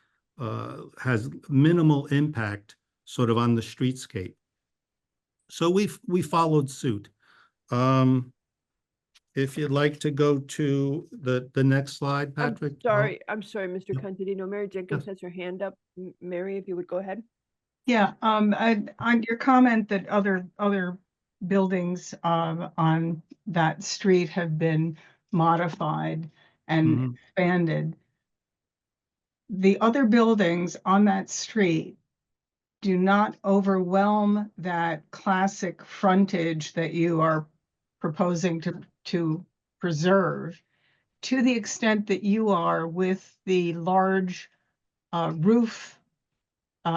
has minimal impact sort of on the streetscape. So we followed suit. If you'd like to go to the next slide, Patrick. I'm sorry, Mr. Contandino. Mary Jenkins has her hand up. Mary, if you would go ahead. Yeah, on your comment that other buildings on that street have been modified and expanded. The other buildings on that street do not overwhelm that classic frontage that you are proposing to preserve, to the extent that you are with the large roof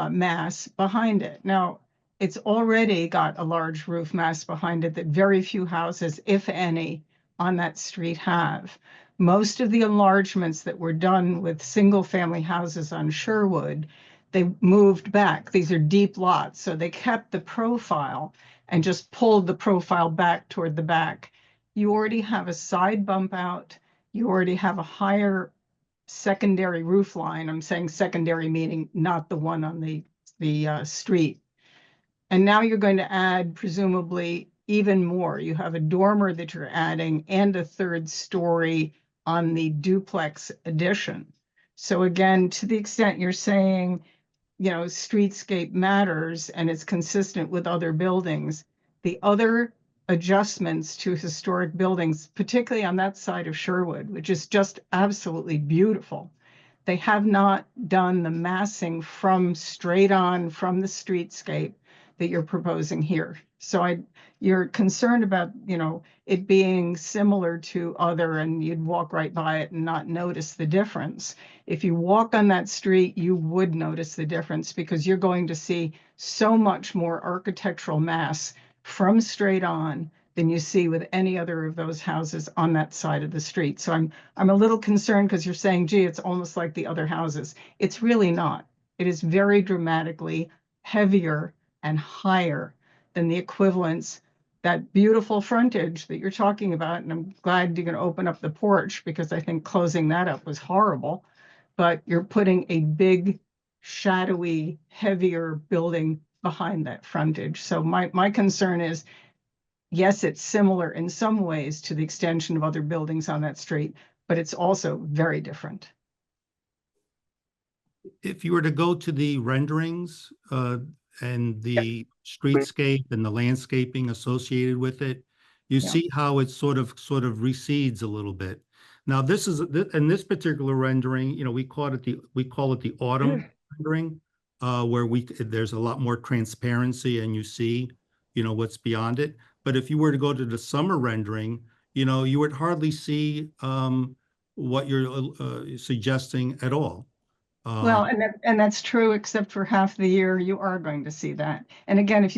mass behind it. Now, it's already got a large roof mass behind it that very few houses, if any, on that street have. Most of the enlargements that were done with single-family houses on Sherwood, they moved back. These are deep lots, so they kept the profile and just pulled the profile back toward the back. You already have a side bump out. You already have a higher secondary roof line. I'm saying secondary meaning not the one on the street. And now you're going to add presumably even more. You have a dormer that you're adding and a third story on the duplex addition. So again, to the extent you're saying, streetscape matters and it's consistent with other buildings, the other adjustments to historic buildings, particularly on that side of Sherwood, which is just absolutely beautiful. They have not done the massing from straight on from the streetscape that you're proposing here. So you're concerned about, it being similar to other, and you'd walk right by it and not notice the difference. If you walk on that street, you would notice the difference because you're going to see so much more architectural mass from straight on than you see with any other of those houses on that side of the street. So I'm a little concerned because you're saying, gee, it's almost like the other houses. It's really not. It is very dramatically heavier and higher than the equivalents, that beautiful frontage that you're talking about. And I'm glad you're going to open up the porch because I think closing that up was horrible. But you're putting a big, shadowy, heavier building behind that frontage. So my concern is, yes, it's similar in some ways to the extension of other buildings on that street, but it's also very different. If you were to go to the renderings and the streetscape and the landscaping associated with it, you see how it sort of recedes a little bit. Now, this is in this particular rendering, we call it the autumn rendering, where there's a lot more transparency and you see, what's beyond it. But if you were to go to the summer rendering, you would hardly see what you're suggesting at all. Well, and that's true, except for half the year, you are going to see that. And again,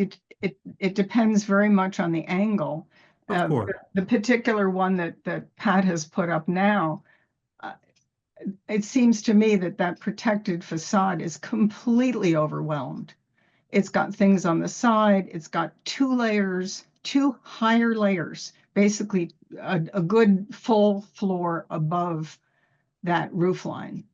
it depends very much on the angle. Of course. The particular one that Pat has put up now, it seems to me that protected facade is completely overwhelmed. It's got things on the side. It's got two higher layers, basically a good full floor above that roof line.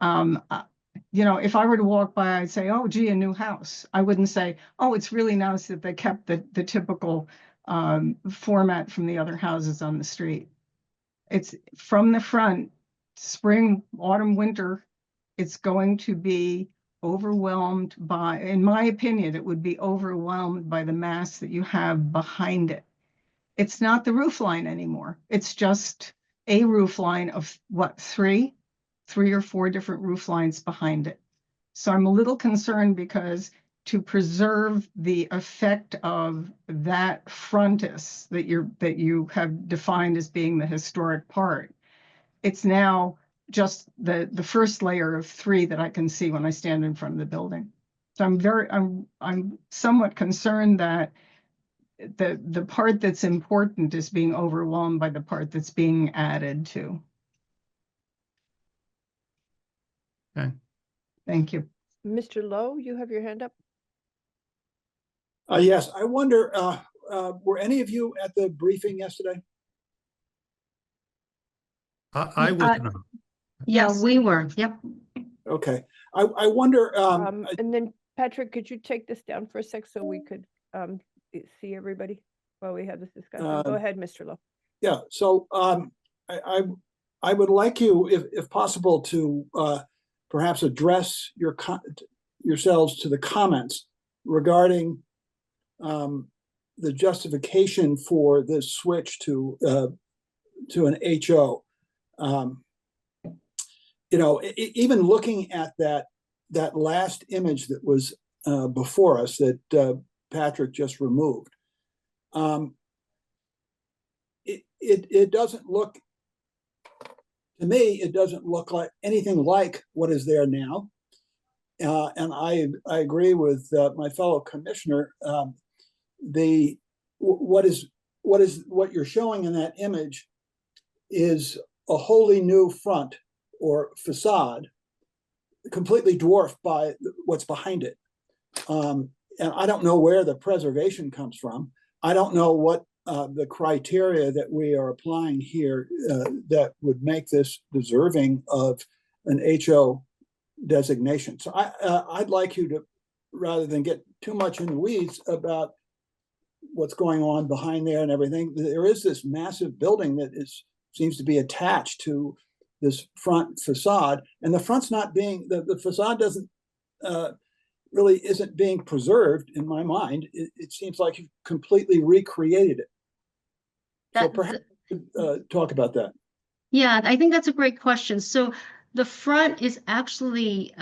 If I were to walk by, I'd say, oh, gee, a new house. I wouldn't say, oh, it's really nice that they kept the typical format from the other houses on the street. It's from the front, spring, autumn, winter, it's going to be overwhelmed by, in my opinion, it would be overwhelmed by the mass that you have behind it. It's not the roof line anymore. It's just a roof line of what, three or four different roof lines behind it. So I'm a little concerned because to preserve the effect of that frontis that you have defined as being the historic part, it's now just the first layer of three that I can see when I stand in front of the building. So I'm somewhat concerned that the part that's important is being overwhelmed by the part that's being added to. Okay. Thank you. Mr. Lowe, you have your hand up. Yes, I wonder, were any of you at the briefing yesterday? I was not. Yes, we were. Yep. Okay. I wonder. And then Patrick, could you take this down for a sec so we could see everybody while we have this discussion? Go ahead, Mr. Lowe. Yeah. So I would like you, if possible, to perhaps address yourselves to the comments regarding the justification for this switch to an HO. Even looking at that last image that was before us that Patrick just removed, it doesn't look, to me, it doesn't look like anything like what is there now. And I agree with my fellow commissioner. What you're showing in that image is a wholly new front or facade, completely dwarfed by what's behind it. And I don't know where the preservation comes from. I don't know what the criteria that we are applying here that would make this deserving of an HO designation. So I'd like you to, rather than get too much in the weeds about what's going on behind there and everything, there is this massive building that seems to be attached to this front facade, and the front's not being, the facade doesn't, really isn't being preserved in my mind. It seems like you've completely recreated it. So perhaps talk about that. Yeah, I think that's a great question. So the front is actually,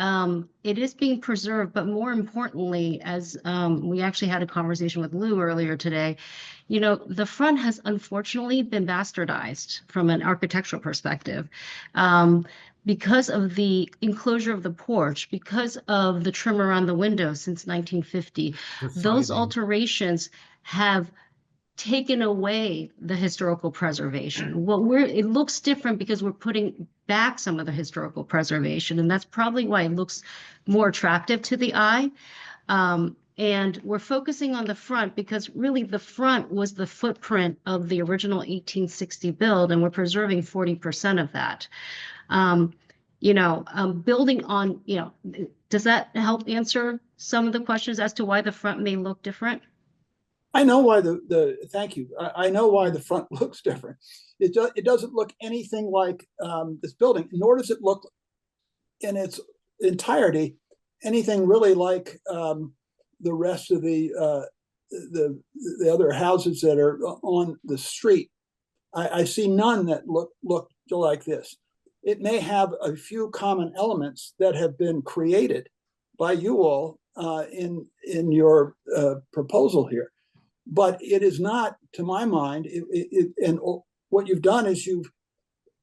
it is being preserved, but more importantly, as we actually had a conversation with Lou earlier today, you know, the front has unfortunately been bastardized from an architectural perspective. Because of the enclosure of the porch, because of the trim around the windows since 1950, those alterations have taken away the historical preservation. It looks different because we're putting back some of the historical preservation, and that's probably why it looks more attractive to the eye. And we're focusing on the front because really the front was the footprint of the original 1860 build, and we're preserving 40% of that. Building on, does that help answer some of the questions as to why the front may look different? I know why thank you. I know why the front looks different. It doesn't look anything like this building, nor does it look in its entirety anything really like the rest of the other houses that are on the street. I see none that look like this. It may have a few common elements that have been created by you all in your proposal here. But it is not, to my mind, and what you've done is you've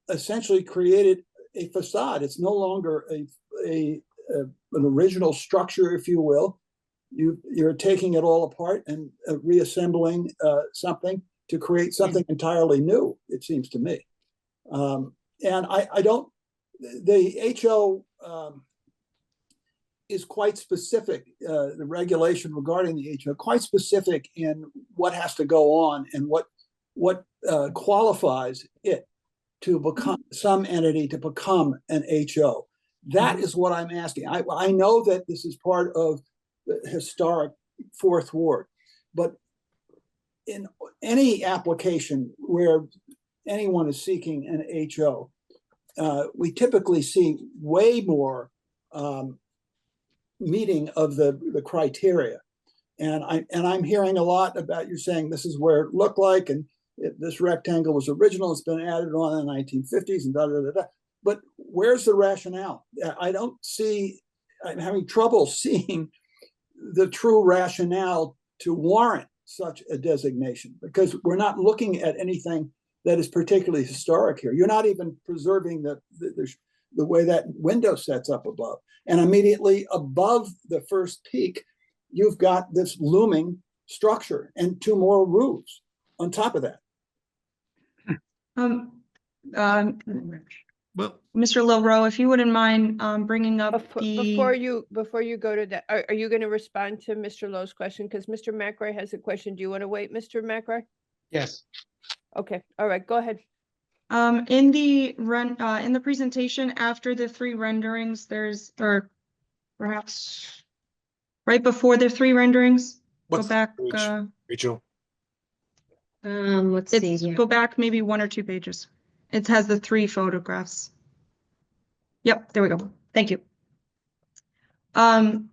essentially created a facade. It's no longer an original structure, if you will. You're taking it all apart and reassembling something to create something entirely new, it seems to me. And I don't, the HO is quite specific, the regulation regarding the HO, quite specific in what has to go on and what qualifies it to become some entity to become an HO. That is what I'm asking. I know that this is part of the historic Fourth Ward, but in any application where anyone is seeking an HO, we typically see way more meeting of the criteria. And I'm hearing a lot about you saying this is where it looked like, and this rectangle was original, it's been added on in the 1950s and da-da-da-da. But where's the rationale? I don't see, I'm having trouble seeing the true rationale to warrant such a designation, because we're not looking at anything that is particularly historic here. You're not even preserving the way that window sets up above. And immediately above the first peak, you've got this looming structure and two more roofs on top of that. Well, Mr. Lilro, if you wouldn't mind bringing up before you go to that, are you going to respond to Mr. Lowe's question? Because Mr. McRae has a question. Do you want to wait, Mr. McRae? Yes. Okay. All right. Go ahead. In the presentation after the three renderings, or perhaps right before the three renderings, go back. Rachel. Let's see here. Go back maybe 1 or 2 pages. It has the 3 photographs. Yep, there we go. Thank you. Mr.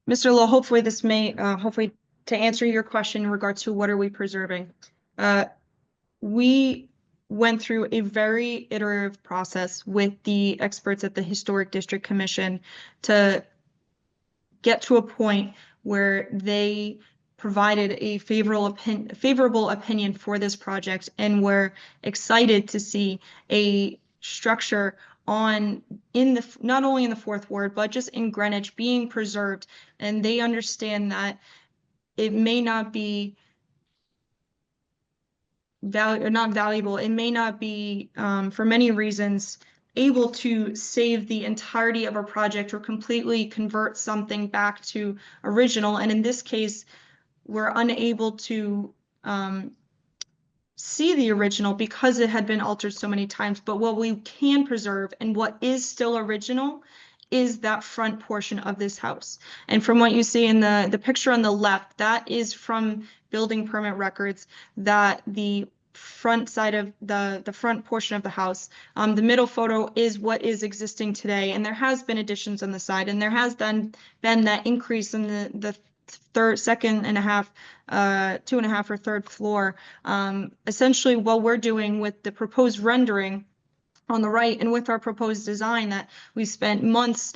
Lowe, hopefully this may, hopefully to answer your question in regards to what are we preserving. We went through a very iterative process with the experts at the Historic District Commission to get to a point where they provided a favorable opinion for this project, and we're excited to see a structure not only in the Fourth Ward, but just in Greenwich being preserved. And they understand that it may not be not valuable. It may not be, for many reasons, able to save the entirety of a project or completely convert something back to original. And in this case, we're unable to see the original because it had been altered so many times. But what we can preserve and what is still original is that front portion of this house. And from what you see in the picture on the left, that is from building permit records that the front side of the front portion of the house. The middle photo is what is existing today, and there has been additions on the side, and there has been that increase in the second and a half, 2.5 or third floor. Essentially, what we're doing with the proposed rendering on the right and with our proposed design that we spent months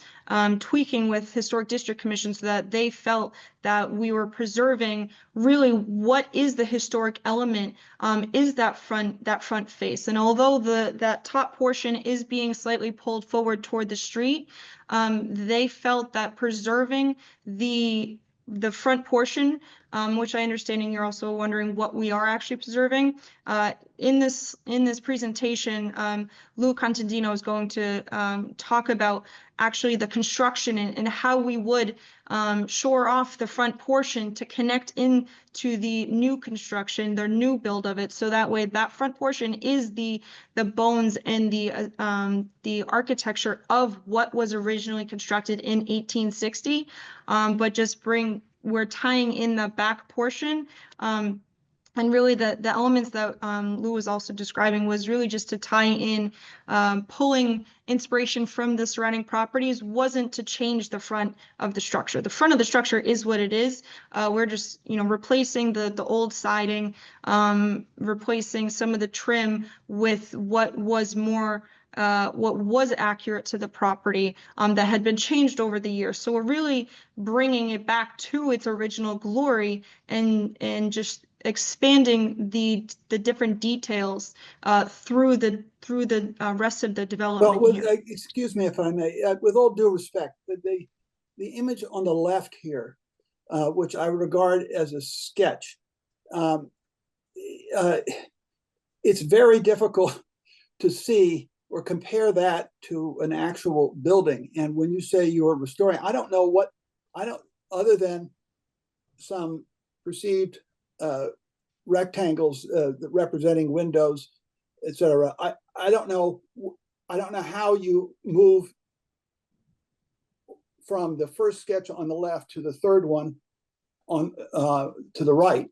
tweaking with Historic District Commission so that they felt that we were preserving really what is the historic element, is that front face. And although that top portion is being slightly pulled forward toward the street, they felt that preserving the front portion, which I understand you're also wondering what we are actually preserving. In this presentation, Lou Contandino is going to talk about actually the construction and how we would shore off the front portion to connect into the new construction, the new build of it. So that way that front portion is the bones and the architecture of what was originally constructed in 1860, but we're tying in the back portion. And really the elements that Lou was also describing was really just to tie in, pulling inspiration from the surrounding properties, wasn't to change the front of the structure. The front of the structure is what it is. We're just, replacing the old siding, replacing some of the trim with what was more what was accurate to the property that had been changed over the years. So we're really bringing it back to its original glory and just expanding the different details through the rest of the development. Well, excuse me if I may, with all due respect, the image on the left here, which I regard as a sketch, it's very difficult to see or compare that to an actual building. And when you say you're restoring, I don't know other than some perceived rectangles representing windows, etc. I don't know how you move from the first sketch on the left to the third one on to the right,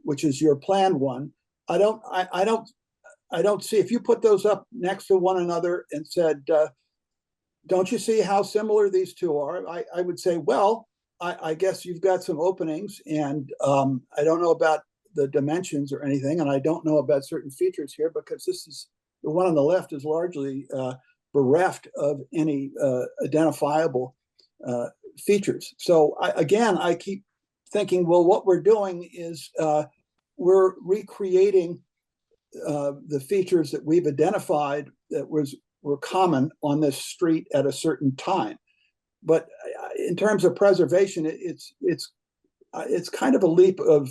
which is your planned one. I don't see, if you put those up next to one another and said, don't you see how similar these two are? I would say, well, I guess you've got some openings, and I don't know about the dimensions or anything, and I don't know about certain features here, because the one on the left is largely bereft of any identifiable features. So I keep thinking, well, what we're doing is we're recreating the features that we've identified that were common on this street at a certain time. But in terms of preservation, it's kind of a leap of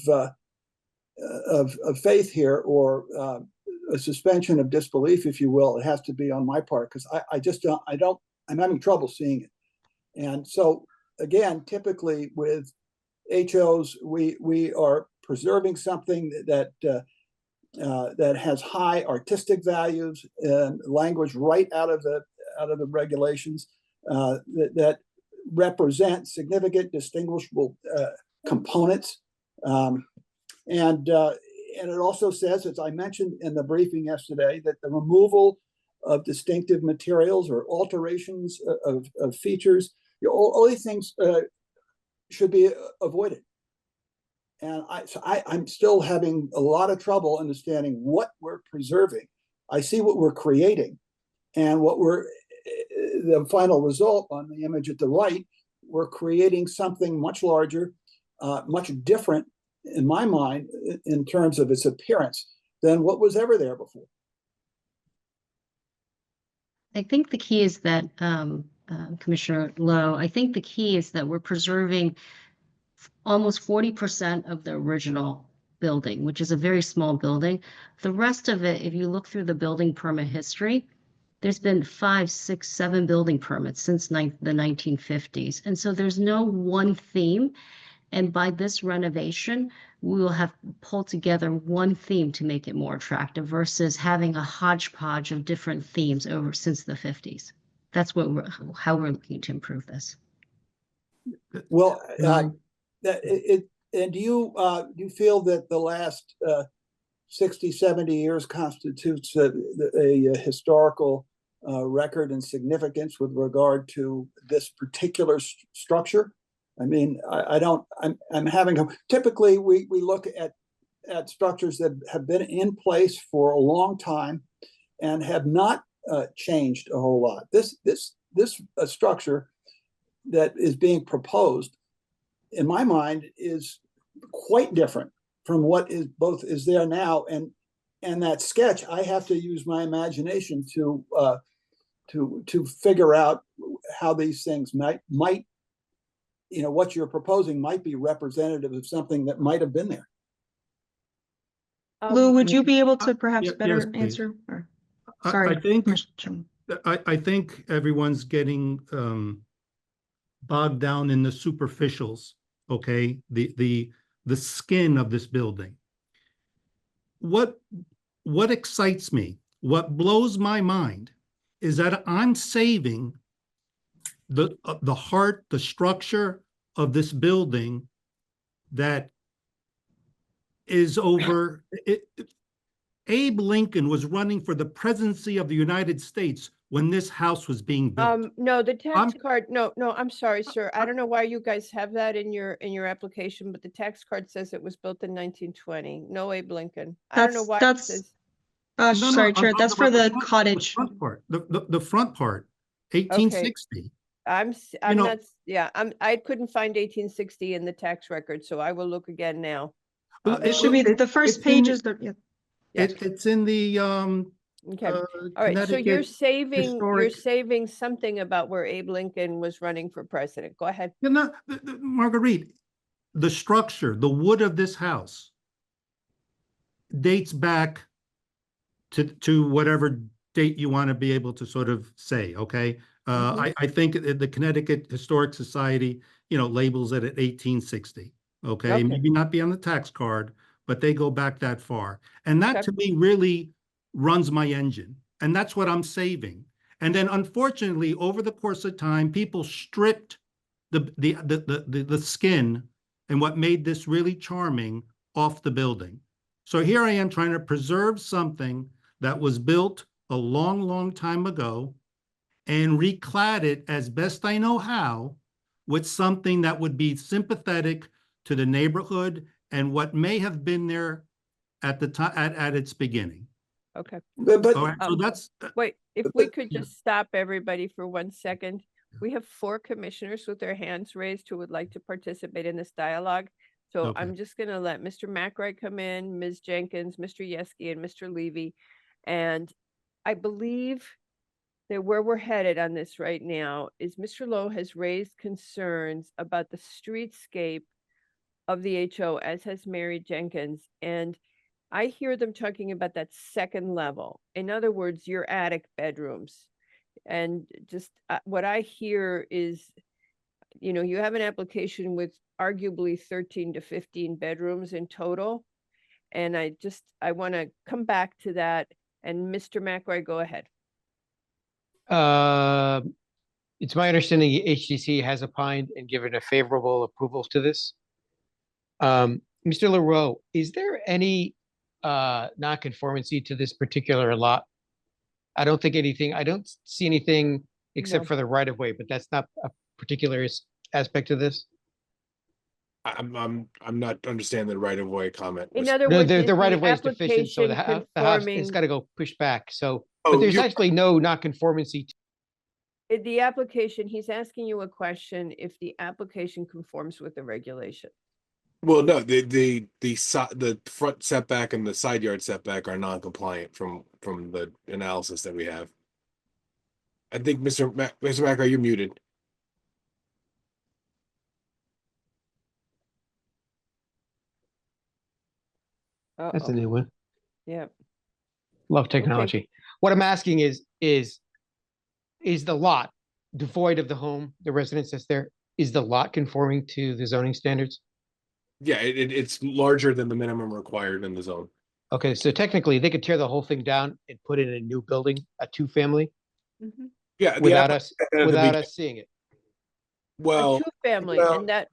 faith here, or a suspension of disbelief, if you will. It has to be on my part, because I'm having trouble seeing it. And so again, typically with HOs, we are preserving something that has high artistic values and language right out of the regulations that represent significant distinguishable components. And it also says, as I mentioned in the briefing yesterday, that the removal of distinctive materials or alterations of features, all these things should be avoided. And I'm still having a lot of trouble understanding what we're preserving. I see what we're creating, and the final result on the image at the right, we're creating something much larger, much different in my mind in terms of its appearance than what was ever there before. I think the key is that, Commissioner Lowe, I think the key is that we're preserving almost 40% of the original building, which is a very small building. The rest of it, if you look through the building permit history, there's been 5, 6, 7 building permits since the 1950s. And so there's no one theme. And by this renovation, we will have pulled together one theme to make it more attractive versus having a hodgepodge of different themes since the 50s. That's how we're looking to improve this. Well, and do you feel that the last 60, 70 years constitutes a historical record and significance with regard to this particular structure. I mean, I'm having, typically we look at structures that have been in place for a long time and have not changed a whole lot. This structure that is being proposed, in my mind, is quite different from what is there now, and that sketch, I have to use my imagination to figure out how these things might, what you're proposing might be representative of something that might have been there. Lou, would you be able to perhaps Yes, better please. answer? Or, I sorry, think Mr. Chairman. I think everyone's getting bogged down in the superficials. Okay, the skin of this building. What excites me, what blows my mind, is that I'm saving the heart, the structure of this building that is over. Abe Lincoln was running for the presidency of the United States when this house was being built. No, the tax card, no, I'm sorry, sir. I don't know why you guys have that in your application, but the tax card says it was built in 1920. No Abe Lincoln. I don't know why it says. Sorry, Chair, that's for the cottage. The front part, the front part, 1860. I'm know- not, yeah, I couldn't find 1860 in the tax record, so I will look again now. It should be the first page is the, yeah. It's in the Okay. All right, so you're Connecticut saving, historic- something about where Abe Lincoln was running for president. Go ahead. You know, Marguerite, the structure, the wood of this house dates back to whatever date you want to be able to sort of say, okay? I think the Connecticut Historic Society, labels it at 1860, okay? Maybe not be on the tax card, but they go back that far. And that to me really runs my engine. And that's what I'm saving. And then unfortunately, over the course of time, people stripped the skin and what made this really charming off the building. So here I am trying to preserve something that was built a long, long time ago and reclad it as best I know how with something that would be sympathetic to the neighborhood and what may have been there at the time at its beginning. Okay. But All right, so that's wait, if we could just stop everybody for 1 second. We have 4 commissioners with their hands raised who would like to participate in this dialogue. So Okay. I'm just gonna let Mr. McRae come in, Ms. Jenkins, Mr. Yeski, and Mr. Levy. And I believe that where we're headed on this right now is Mr. Lowe has raised concerns about the streetscape of the HO, as has Mary Jenkins. And I hear them talking about that second level. In other words, your attic bedrooms. And just what I hear is, you have an application with arguably 13 to 15 bedrooms in total. And I want to come back to that. And Mr. McRae, go ahead. It's my understanding the HTC has opined and given a favorable approval to this. Mr. LaRoe, is there any nonconformity to this particular lot? I don't see anything except No. for the right of way, but that's not a particular aspect of this. I'm not understanding the right of way comment. In other No, words, is the right of way is deficient, so the application house conforming- has got to go push back. So, Oh, but there's you- actually no nonconformity. The application, he's asking you a question if the application conforms with the regulation. Well, no, the front setback and the side yard setback are non-compliant from the analysis that we have. I think Mr. McRae, you're muted. That's a new one. Yeah. Love technology. What I'm asking is the lot devoid of the home, the residence that's there? Is the lot conforming to the zoning standards? Yeah, it's larger than the minimum required in the zone. Okay, so technically they could tear the whole thing down and put in a new building, a 2-family, Yeah, without us seeing it. Well, A 2-family, well, and that,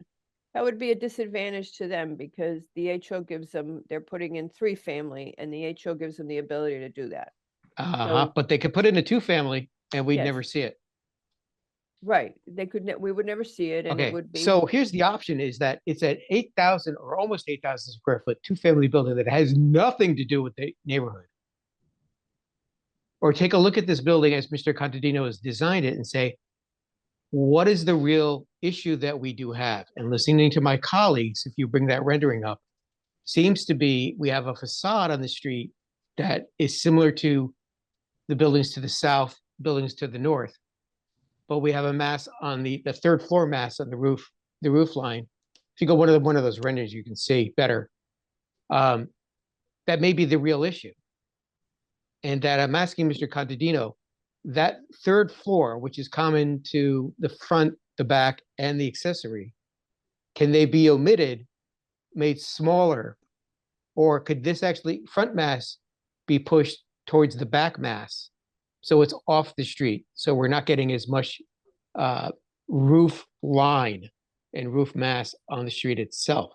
That would be a disadvantage to them because the HO gives them, they're putting in 3-family and the HO gives them the ability to do that. So, But they could put in a 2-family and we'd Yes. never see it. right, they could, we would never see it and it Okay, would be. so here's the option is that it's an 8,000 or almost 8,000 square foot 2-family building that has nothing to do with the neighborhood. Or take a look at this building as Mr. Contadino has designed it and say, what is the real issue that we do have? And listening to my colleagues, if you bring that rendering up, seems to be we have a facade on the street that is similar to the buildings to the south, buildings to the north. But we have a mass on the third floor mass on the roof line. If you go one of those renderings, you can see better. That may be the real issue. And that I'm asking Mr. Contadino, that third floor, which is common to the front, the back, and the accessory, can they be omitted, made smaller? Or could this actually, front mass, be pushed towards the back mass? So it's off the street. So we're not getting as much roof line and roof mass on the street itself.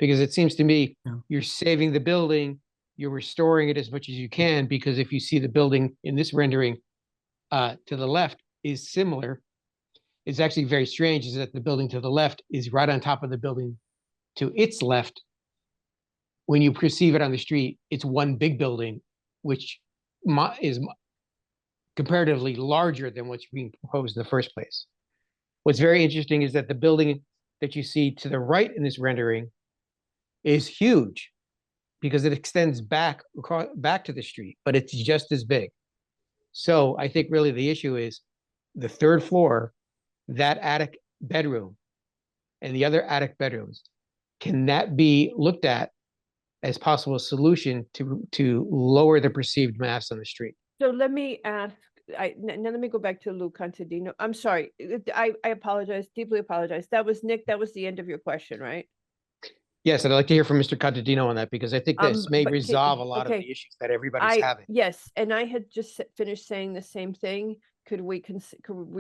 Because it seems to me you're saving the building, you're restoring it as much as you can, because if you see the building in this rendering to the left is similar, it's actually very strange is that the building to the left is right on top of the building to its left. When you perceive it on the street, it's one big building, which is comparatively larger than what's being proposed in the first place. What's very interesting is that the building that you see to the right in this rendering is huge because it extends back to the street, but it's just as big. So I think really the issue is the third floor, that attic bedroom and the other attic bedrooms, can that be looked at as possible solution to lower the perceived mass on the street? So let me ask, now let me go back to Lou Contadino. I'm sorry, I apologize, deeply apologize. That was Nick, that was the end of your question, right? Yes, and I'd like to hear from Mr. Contadino on that because I think this may but resolve a lot of okay. the issues that everybody's having. Yes, and I had just finished saying the same thing. Could we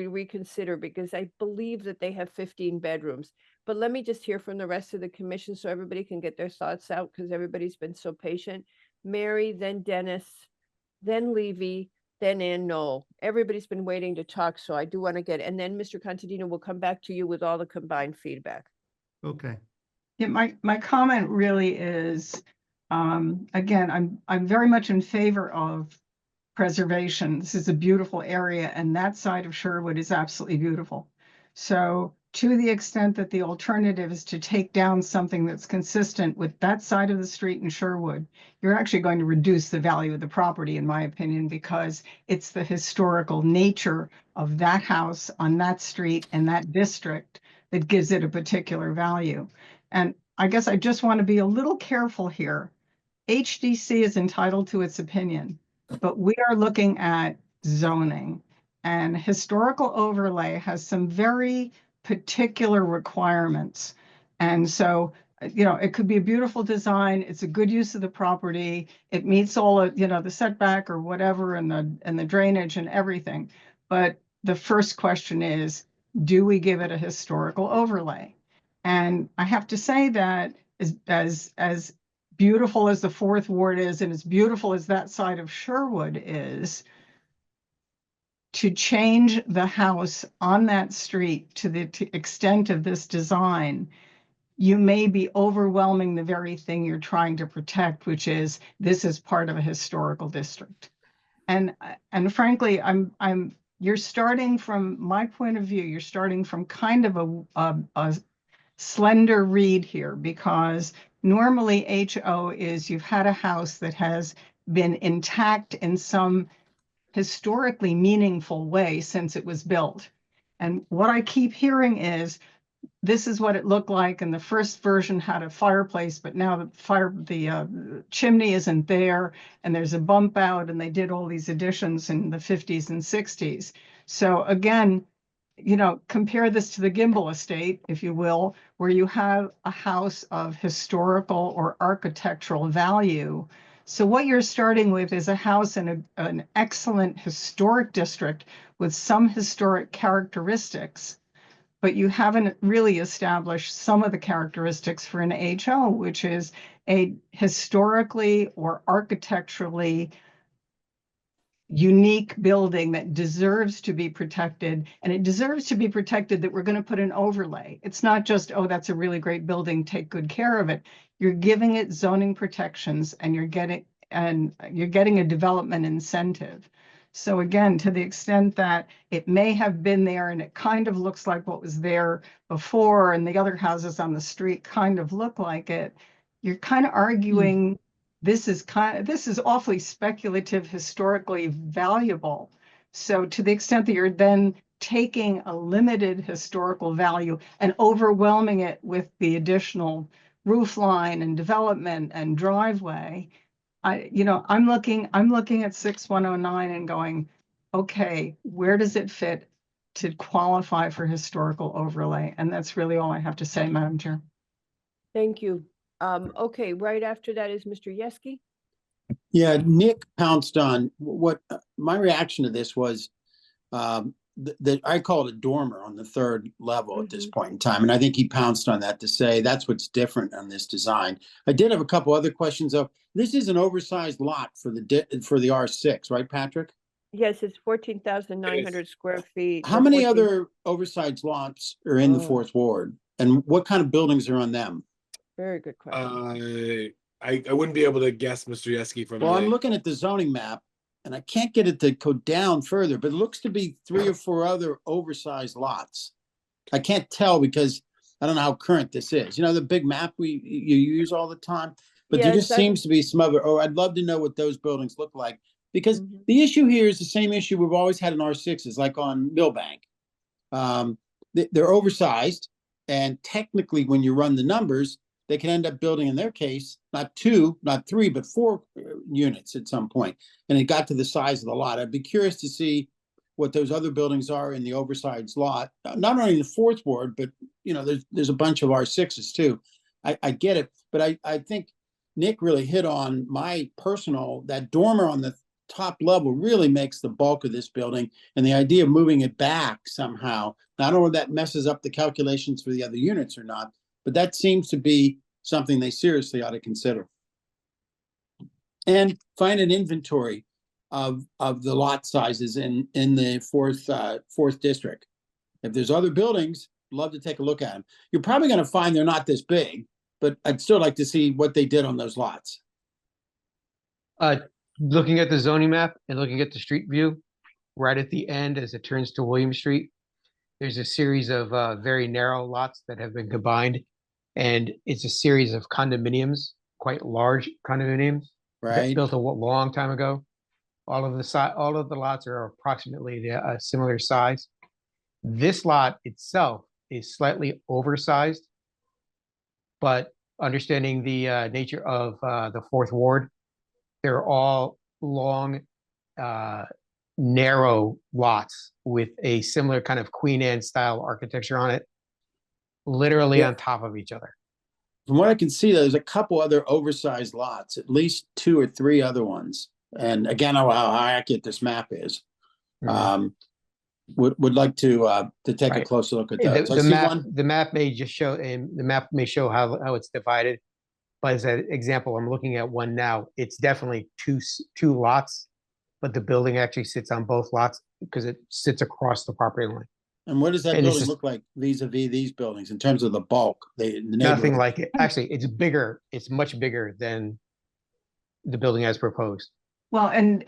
reconsider? Because I believe that they have 15 bedrooms. But let me just hear from the rest of the commission so everybody can get their thoughts out because everybody's been so patient. Mary, then Dennis, then Levy, then Ann Knoll. Everybody's been waiting to talk, so I do want to get, and then Mr. Contadino will come back to you with all the combined feedback. Okay. Yeah, my comment really is, again, I'm very much in favor of preservation. This is a beautiful area and that side of Sherwood is absolutely beautiful. So to the extent that the alternative is to take down something that's consistent with that side of the street in Sherwood, you're actually going to reduce the value of the property, in my opinion, because it's the historical nature of that house on that street and that district that gives it a particular value. And I guess I just want to be a little careful here. HDC is entitled to its opinion, but we are looking at zoning, and historical overlay has some very particular requirements. And so, you know, it could be a beautiful design. It's a good use of the property. It meets all of, you know, the setback or whatever and the drainage and everything. But the first question is, do we give it a historical overlay? And I have to say that as beautiful as the Fourth Ward is, and as beautiful as that side of Sherwood is, to change the house on that street to the extent of this design, you may be overwhelming the very thing you're trying to protect, which is this is part of a historical district. And frankly, you're starting from my point of view, you're starting from kind of a slender read here, because normally HO is you've had a house that has been intact in some historically meaningful way since it was built. And what I keep hearing is, this is what it looked like, and the first version had a fireplace, but now the chimney isn't there, and there's a bump out, and they did all these additions in the 50s and 60s. So again, you know, compare this to the Gimbel estate, if you will, where you have a house of historical or architectural value. So what you're starting with is a house in an excellent historic district with some historic characteristics. but you haven't really established some of the characteristics for an HO, which is a historically or architecturally unique building that deserves to be protected, and it deserves to be protected that we're going to put an overlay. It's not just, oh, that's a really great building, take good care of it. You're giving it zoning protections, and you're getting a development incentive. So again, to the extent that it may have been there and it kind of looks like what was there before, and the other houses on the street kind of look like it, you're kind of arguing this is awfully speculative, historically valuable. So to the extent that you're then taking a limited historical value and overwhelming it with the additional roof line and development and driveway, I'm looking at 6109 and going, okay, where does it fit to qualify for historical overlay? And that's really all I have to say, Madam Chair. Thank you. Okay, right after that is Mr. Yeski. Yeah, Nick pounced on what my reaction to this was. That I call it a dormer on the third level at this point in time. And I think he pounced on that to say that's what's different on this design. I did have a couple other questions though. This is an oversized lot for the R6, right, Patrick? Yes, it's 14,900 square feet. How many other oversized lots are in the fourth ward? And what kind of buildings are on them? Very good question. I wouldn't be able to guess, Mr. Yeski, from I'm looking at the zoning map and I can't get it to go down further, but it looks to be 3 or 4 other oversized lots. I can't tell because I don't know how current this is. You know, the big map you use all the time, but there just seems to be some other, I'd love to know what those buildings look like, because the issue here is the same issue we've always had in R6s, like on Millbank. They're oversized, and technically when you run the numbers, they can end up building, in their case, not 2, not 3, but 4 units at some point. And it got to the size of the lot. I'd be curious to see what those other buildings are in the oversized lot, not only in the fourth ward, but there's a bunch of R6s too. I get it, but I think Nick really hit on my personal, that dormer on the top level really makes the bulk of this building, and the idea of moving it back somehow, I don't know if that messes up the calculations for the other units or not, but that seems to be something they seriously ought to consider. And find an inventory of the lot sizes in the fourth district. If there's other buildings, love to take a look at them. You're probably going to find they're not this big, but I'd still like to see what they did on those lots. Looking at the zoning map and looking at the street view, right at the end as it turns to William Street, there's a series of very narrow lots that have been combined. And it's a series of condominiums, quite large condominiums, right? Built a long time ago. All of the lots are approximately a similar size. This lot itself is slightly oversized, but understanding the nature of the fourth ward, they're all long, narrow lots with a similar kind of Queen Anne style architecture on it. Literally on top of each other. From what I can see, there's a couple other oversized lots, at least 2 or 3 other ones. And again, how accurate this map is. Would like to take a closer look at those. The map may just show, and the map may show how it's divided. But as an example, I'm looking at one now. It's definitely two lots, but the building actually sits on both lots because it sits across the property line. And what does that building look like vis-a-vis these buildings in terms of the bulk? Nothing like it. Actually, it's bigger. It's much bigger than the building as proposed. Well, and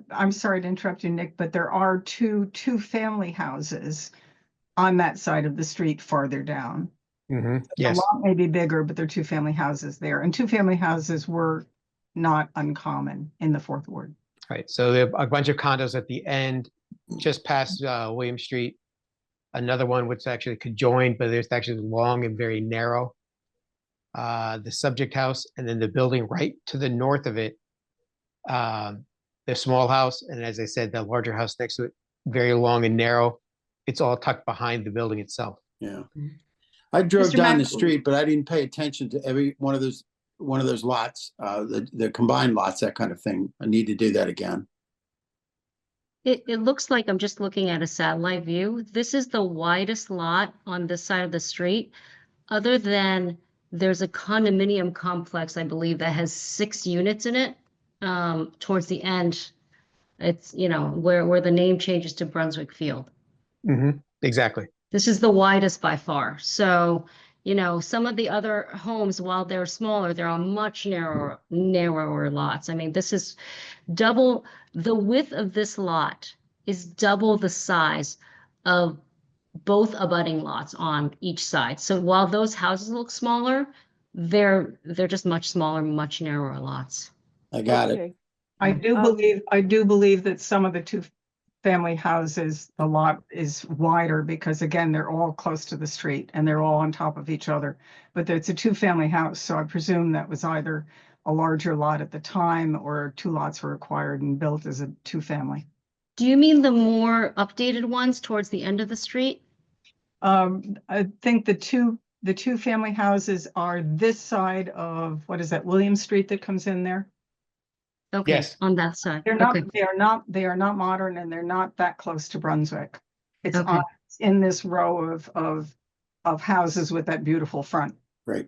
I'm sorry to interrupt you, Nick, but there are two family houses on that side of the street farther down. Yes. The lot may be bigger, but there are 2 family houses there, and 2 family houses were not uncommon in the fourth ward. Right. So there are a bunch of condos at the end, just past William Street. Another one which actually conjoined, but it's actually long and very narrow. The subject house, and then the building right to the north of it, the small house, and as I said, the larger house next to it, very long and narrow. It's all tucked behind the building itself. Yeah. I drove down the street, but I didn't pay attention to every one of those lots, the combined lots, that kind of thing. I need to do that again. It looks like I'm just looking at a satellite view. This is the widest lot on this side of the street, other than there's a condominium complex, I believe, that has 6 units in it. Towards the end, it's, you know, where the name changes to Brunswick Field. Exactly. This is the widest by far. So, you know, some of the other homes, while they're smaller, they're on much narrower lots. I mean, this is double, the width of this lot is double the size of both abutting lots on each side. So while those houses look smaller, they're just much smaller, much narrower lots. I got it. Okay. I do believe that some of the two-family houses, the lot is wider because again, they're all close to the street and they're all on top of each other. But it's a two-family house, so I presume that was either a larger lot at the time or 2 lots were acquired and built as a two-family. Do you mean the more updated ones towards the end of the street? I think the two-family houses are this side of, what is that, William Street that comes in there? Okay, Yes. on that side. They're not, Okay. they are not modern and they're not that close to Brunswick. It's Okay. in this row of houses with that beautiful front. Right.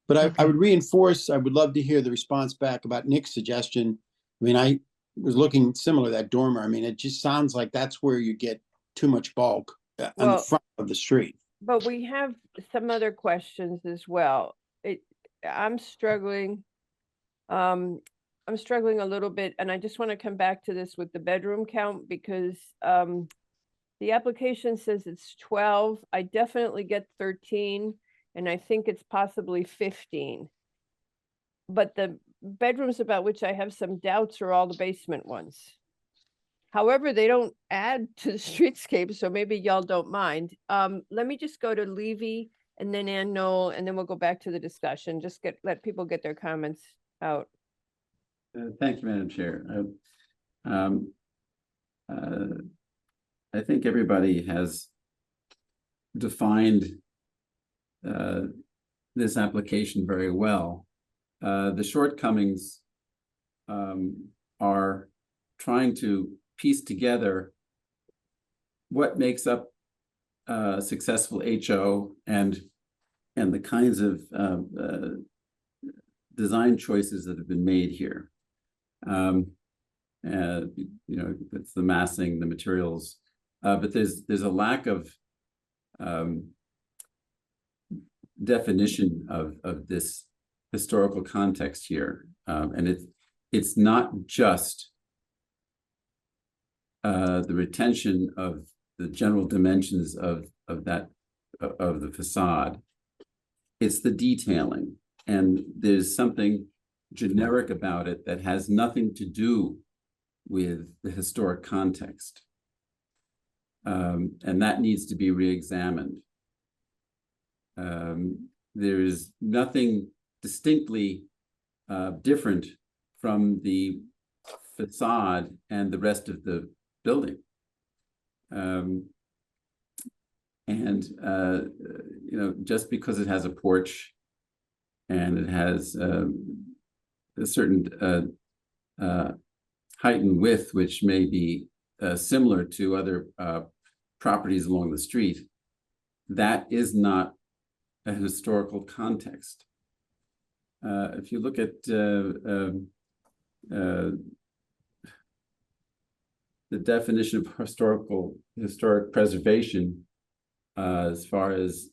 But I would reinforce, I would love to hear the response back about Nick's suggestion. I mean, I was looking similar, that dormer. I mean, it just sounds like that's where you get too much bulk on the Well, front of the street. But we have some other questions as well. I'm struggling. I'm struggling a little bit, and I just want to come back to this with the bedroom count because the application says it's 12. I definitely get 13, and I think it's possibly 15. But the bedrooms about which I have some doubts are all the basement ones. However, they don't add to the streetscape, so maybe y'all don't mind. Let me just go to Levy and then Ann Knoll, and then we'll go back to the discussion. Just let people get their comments out. Thank you, Madam Chair. I think everybody has defined this application very well. The shortcomings are trying to piece together what makes up successful HO and the kinds of design choices that have been made here. You know, it's the massing, the materials, but there's a lack of definition of this historical context here, and it's not just the retention of the general dimensions of the facade. It's the detailing, and there's something generic about it that has nothing to do with the historic context. And that needs to be re-examined. There is nothing distinctly different from the facade and the rest of the building. You know, just because it has a porch and it has a certain height and width, which may be similar to other properties along the street, that is not a historical context. If you look at the definition of historic preservation, as far as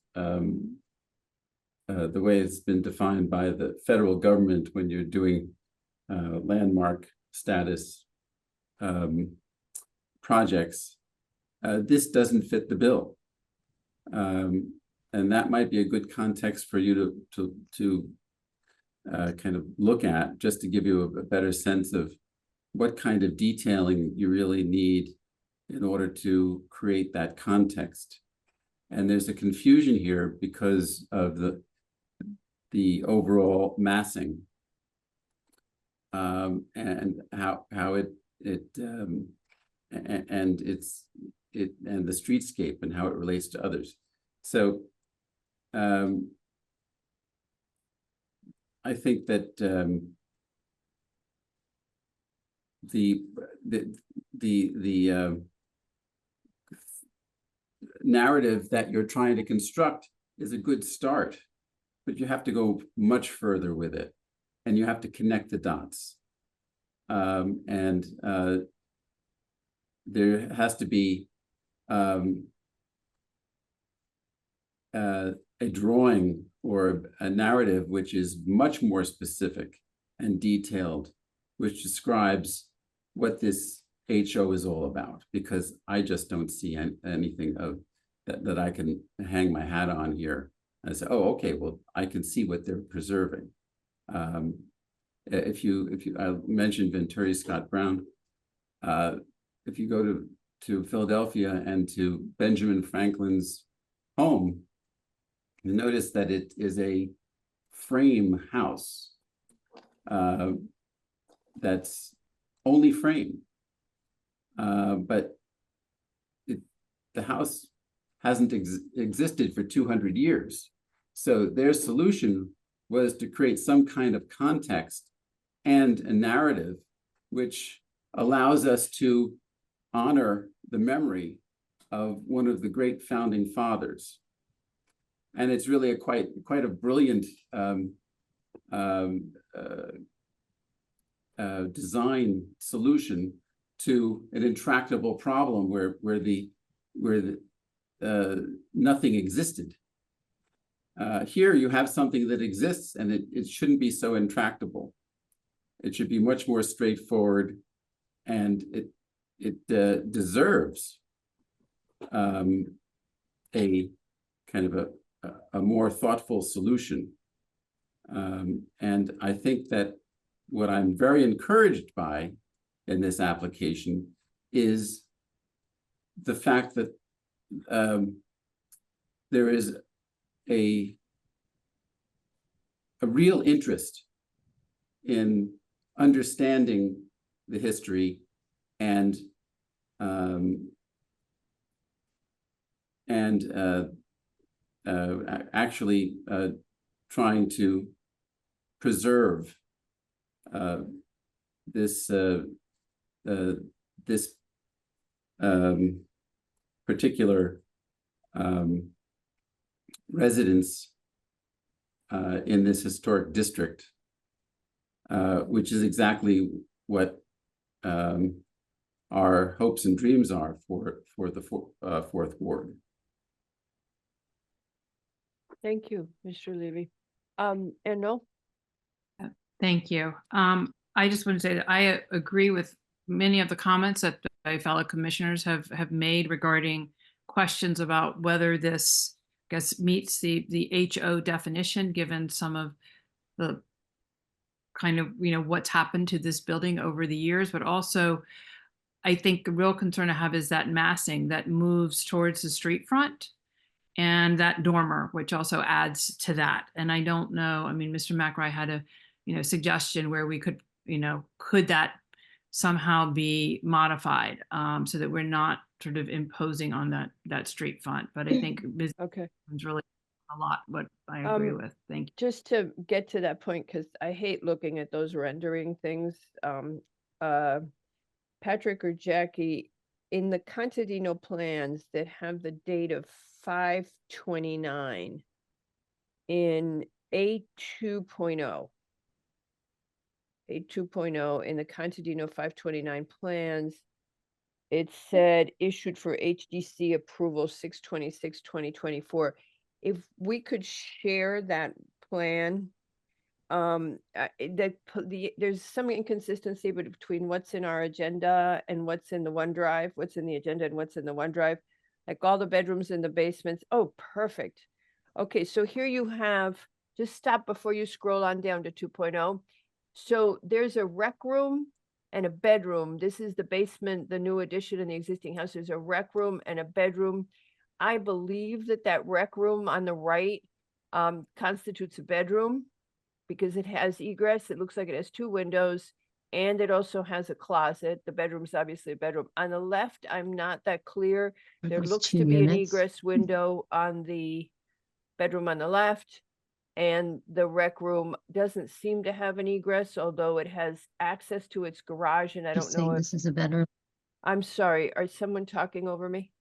the way it's been defined by the federal government when you're doing landmark status projects, this doesn't fit the bill. And that might be a good context for you to kind of look at, just to give you a better sense of what kind of detailing you really need in order to create that context. And there's a confusion here because of the overall massing and how it and the streetscape and how it relates to others. So I think that narrative that you're trying to construct is a good start, but you have to go much further with it, and you have to connect the dots. There has to be a drawing or a narrative which is much more specific and detailed, which describes what this HO is all about, because I just don't see anything of that I can hang my hat on here and say, oh, okay, well, I can see what they're preserving. If I mentioned Venturi Scott Brown, if you go to Philadelphia and to Benjamin Franklin's home, you notice that it is a frame house that's only frame, but the house hasn't existed for 200 years. So their solution was to create some kind of context and a narrative which allows us to honor the memory of one of the great founding fathers. And it's really a quite a brilliant design solution to an intractable problem where nothing existed. Here you have something that exists, and it shouldn't be so intractable. It should be much more straightforward, and it deserves a kind of a more thoughtful solution. And I think that what I'm very encouraged by in this application is the fact that there is a real interest in understanding the history and actually trying to preserve this particular residence in this historic district, which is exactly what our hopes and dreams are for the Fourth Ward. Thank you, Mr. Levy. And no. Thank you. I just want to say that I agree with many of the comments that my fellow commissioners have made regarding questions about whether this, I guess, meets the HO definition, given some of the kind of, what's happened to this building over the years. But also, I think the real concern I have is that massing that moves towards the street front and that dormer, which also adds to that. And I don't know, I mean, Mr. McRae had a, suggestion where we could, could that somehow be modified so that we're not sort of imposing on that street front. But I think okay, it's really a lot what I agree with. Thank you. Just to get to that point, because I hate looking at those rendering things. Patrick or Jackie, in the Contadino plans that have the date of 5/29 in A2.0, in the Contadino 5/29 plans, it said issued for HDC approval 6/26/2024. If we could share that plan, there's some inconsistency between what's in our agenda and what's in the OneDrive, what's in the agenda and what's in the OneDrive, like all the bedrooms in the basements. Oh, perfect. Okay, so here you have, just stop before you scroll on down to 2.0. So there's a rec room and a bedroom. This is the basement, the new addition in the existing house. There's a rec room and a bedroom. I believe that rec room on the right constitutes a bedroom because it has egress. It looks like it has 2 windows and it also has a closet. The bedroom's obviously a bedroom. On the left, I'm not that clear. There looks to be an egress window on the bedroom on the left. And the rec room doesn't seem to have an egress, although it has access to its garage, and I Just don't know saying if, this is a bedroom. I'm sorry, are someone talking over me?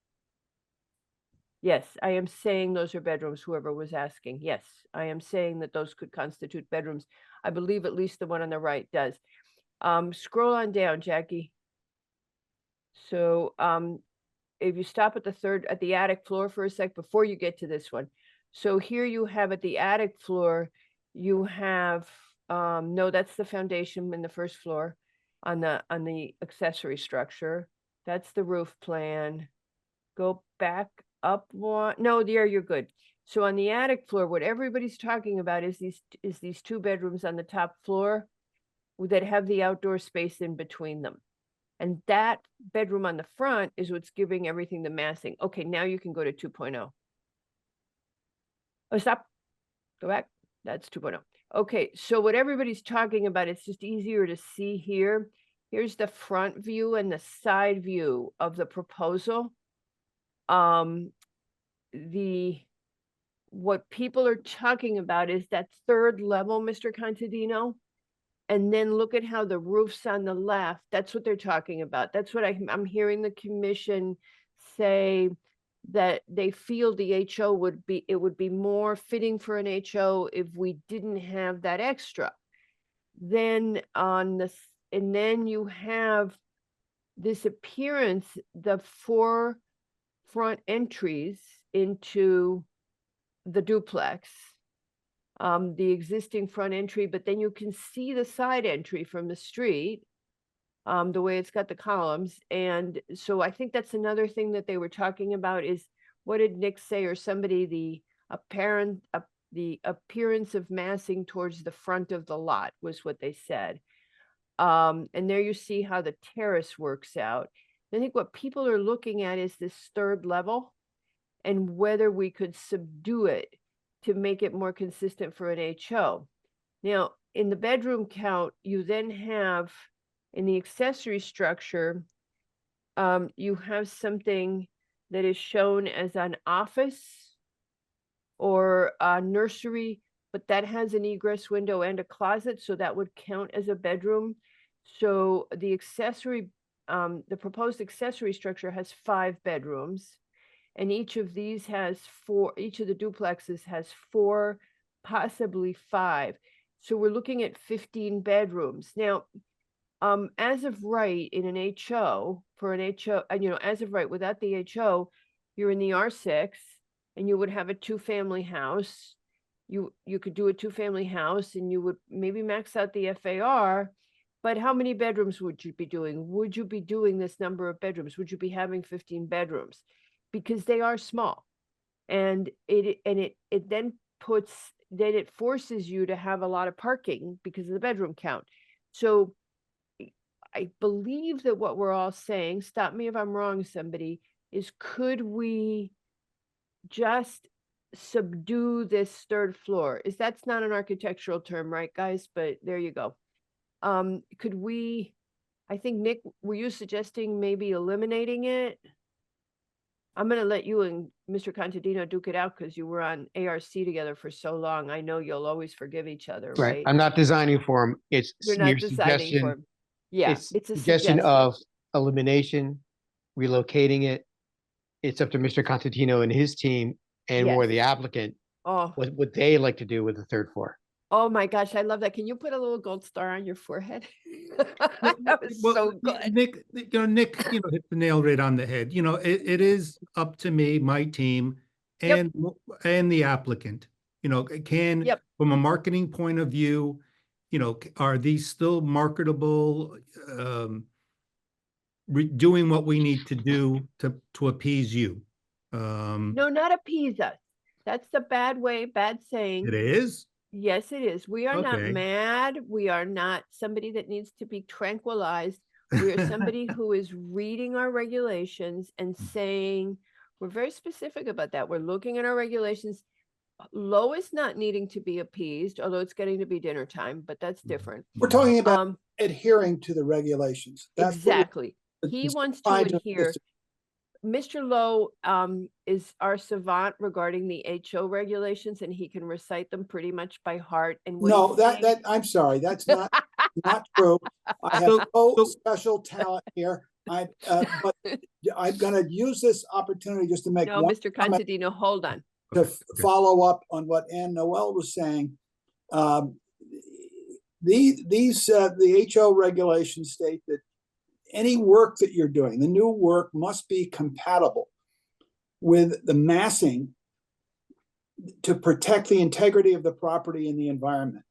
Yes, I am saying those are bedrooms, whoever was asking. Yes, I am saying that those could constitute bedrooms. I believe at least the one on the right does. Scroll on down, Jackie. So, if you stop at the attic floor for a sec before you get to this one. So here you have at the attic floor, you have, no, that's the foundation in the first floor on the accessory structure. That's the roof plan. Go back up one, no, there you're good. So on the attic floor, what everybody's talking about is these two bedrooms on the top floor that have the outdoor space in between them. And that bedroom on the front is what's giving everything the massing. Okay, now you can go to 2.0. Oh, stop. Go back. That's 2.0. Okay, so what everybody's talking about, it's just easier to see here. Here's the front view and the side view of the proposal. What people are talking about is that third level, Mr. Contadino. And then look at how the roof's on the left. That's what they're talking about. That's what I'm hearing the commission say, that they feel the HO would be more fitting for an HO if we didn't have that extra. Then and then you have this appearance, the 4 front entries into the duplex. The existing front entry, but then you can see the side entry from the street, the way it's got the columns. And so I think that's another thing that they were talking about is, what did Nick say, or somebody, the appearance of massing towards the front of the lot was what they said. And there you see how the terrace works out. I think what people are looking at is this third level and whether we could subdue it to make it more consistent for an HO. Now, in the bedroom count, you then have, in the accessory structure, you have something that is shown as an office or a nursery, but that has an egress window and a closet, so that would count as a bedroom. So the accessory, the proposed accessory structure has 5 bedrooms. And each of these has 4, each of the duplexes has 4, possibly 5. So we're looking at 15 bedrooms. Now, as of right in an HO, for an HO, as of right without the HO, you're in the R6 and you would have a 2-family house. You could do a 2-family house and you would maybe max out the FAR, but how many bedrooms would you be doing? Would you be doing this number of bedrooms? Would you be having 15 bedrooms? Because they are small, and it then it forces you to have a lot of parking because of the bedroom count. So I believe that what we're all saying, stop me if I'm wrong, somebody, is could we just subdue this third floor? That's not an architectural term, right, guys? But there you go. Could we, I think, Nick, were you suggesting maybe eliminating it? I'm going to let you and Mr. Contadino duke it out because you were on ARC together for so long. I know you'll always forgive each other, right? I'm not designing for them. It's You're not your designing suggestion. for them. Yeah, it's a suggestion of elimination, relocating it. It's up to Mr. Contadino and his team and more the applicant, what they like to do with the third floor. Oh my gosh, I love that. Can you put a little gold star on your forehead? That was so good. Nick, Nick, hit the nail right on the head. It is up to me, my team, and the applicant. From a marketing point of view, are these still marketable? Doing what we need to do to appease you. No, not appease us. That's the bad saying. It is? Yes, it is. We are not mad. We are not somebody that needs to be tranquilized. We are somebody who is reading our regulations and saying, we're very specific about that. We're looking at our regulations. Lois not needing to be appeased, although it's getting to be dinner time, but that's different. We're talking about adhering to the regulations. Exactly. He wants to adhere. Mr. Lowe is our savant regarding the HO regulations, and he can recite them pretty much by heart. And what No, he's that, saying- I'm sorry, that's not, not true. I have no special talent here. But I'm gonna use this opportunity just to make No, one Mr. comment Contadino, hold on. to follow up on what Ann Noel was saying. The HO regulations state that any work that you're doing, the new work must be compatible with the massing to protect the integrity of the property and the environment.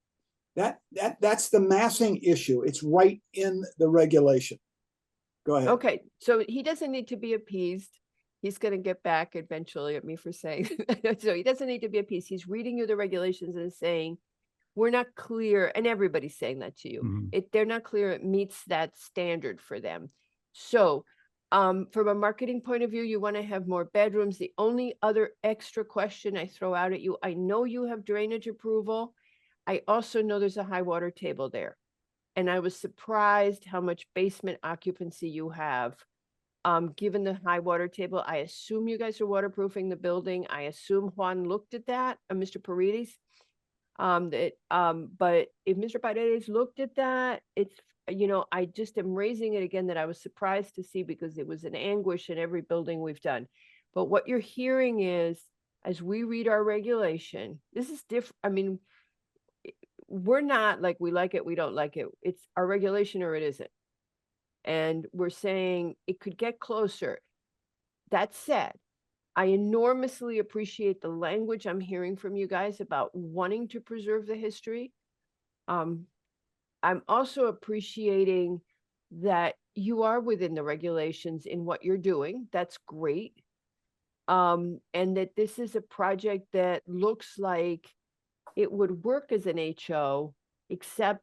That's the massing issue. It's right in the regulation. Go ahead. Okay, so he doesn't need to be appeased. He's gonna get back eventually at me for saying, so he doesn't need to be appeased. He's reading you the regulations and saying, we're not clear, and everybody's saying that to you. They're not clear it meets that standard for them. So from a marketing point of view, you want to have more bedrooms. The only other extra question I throw out at you, I know you have drainage approval. I also know there's a high water table there. And I was surprised how much basement occupancy you have. Given the high water table, I assume you guys are waterproofing the building. I assume Juan looked at that, Mr. Paredes. But if Mr. Paredes looked at that, it's, I just am raising it again that I was surprised to see because it was an anguish in every building we've done. But what you're hearing is, as we read our regulation, this is different. I mean, we're not like, we like it, we don't like it. It's our regulation or it isn't. And we're saying it could get closer. That said, I enormously appreciate the language I'm hearing from you guys about wanting to preserve the history. I'm also appreciating that you are within the regulations in what you're doing. That's great. And that this is a project that looks like it would work as an HO, except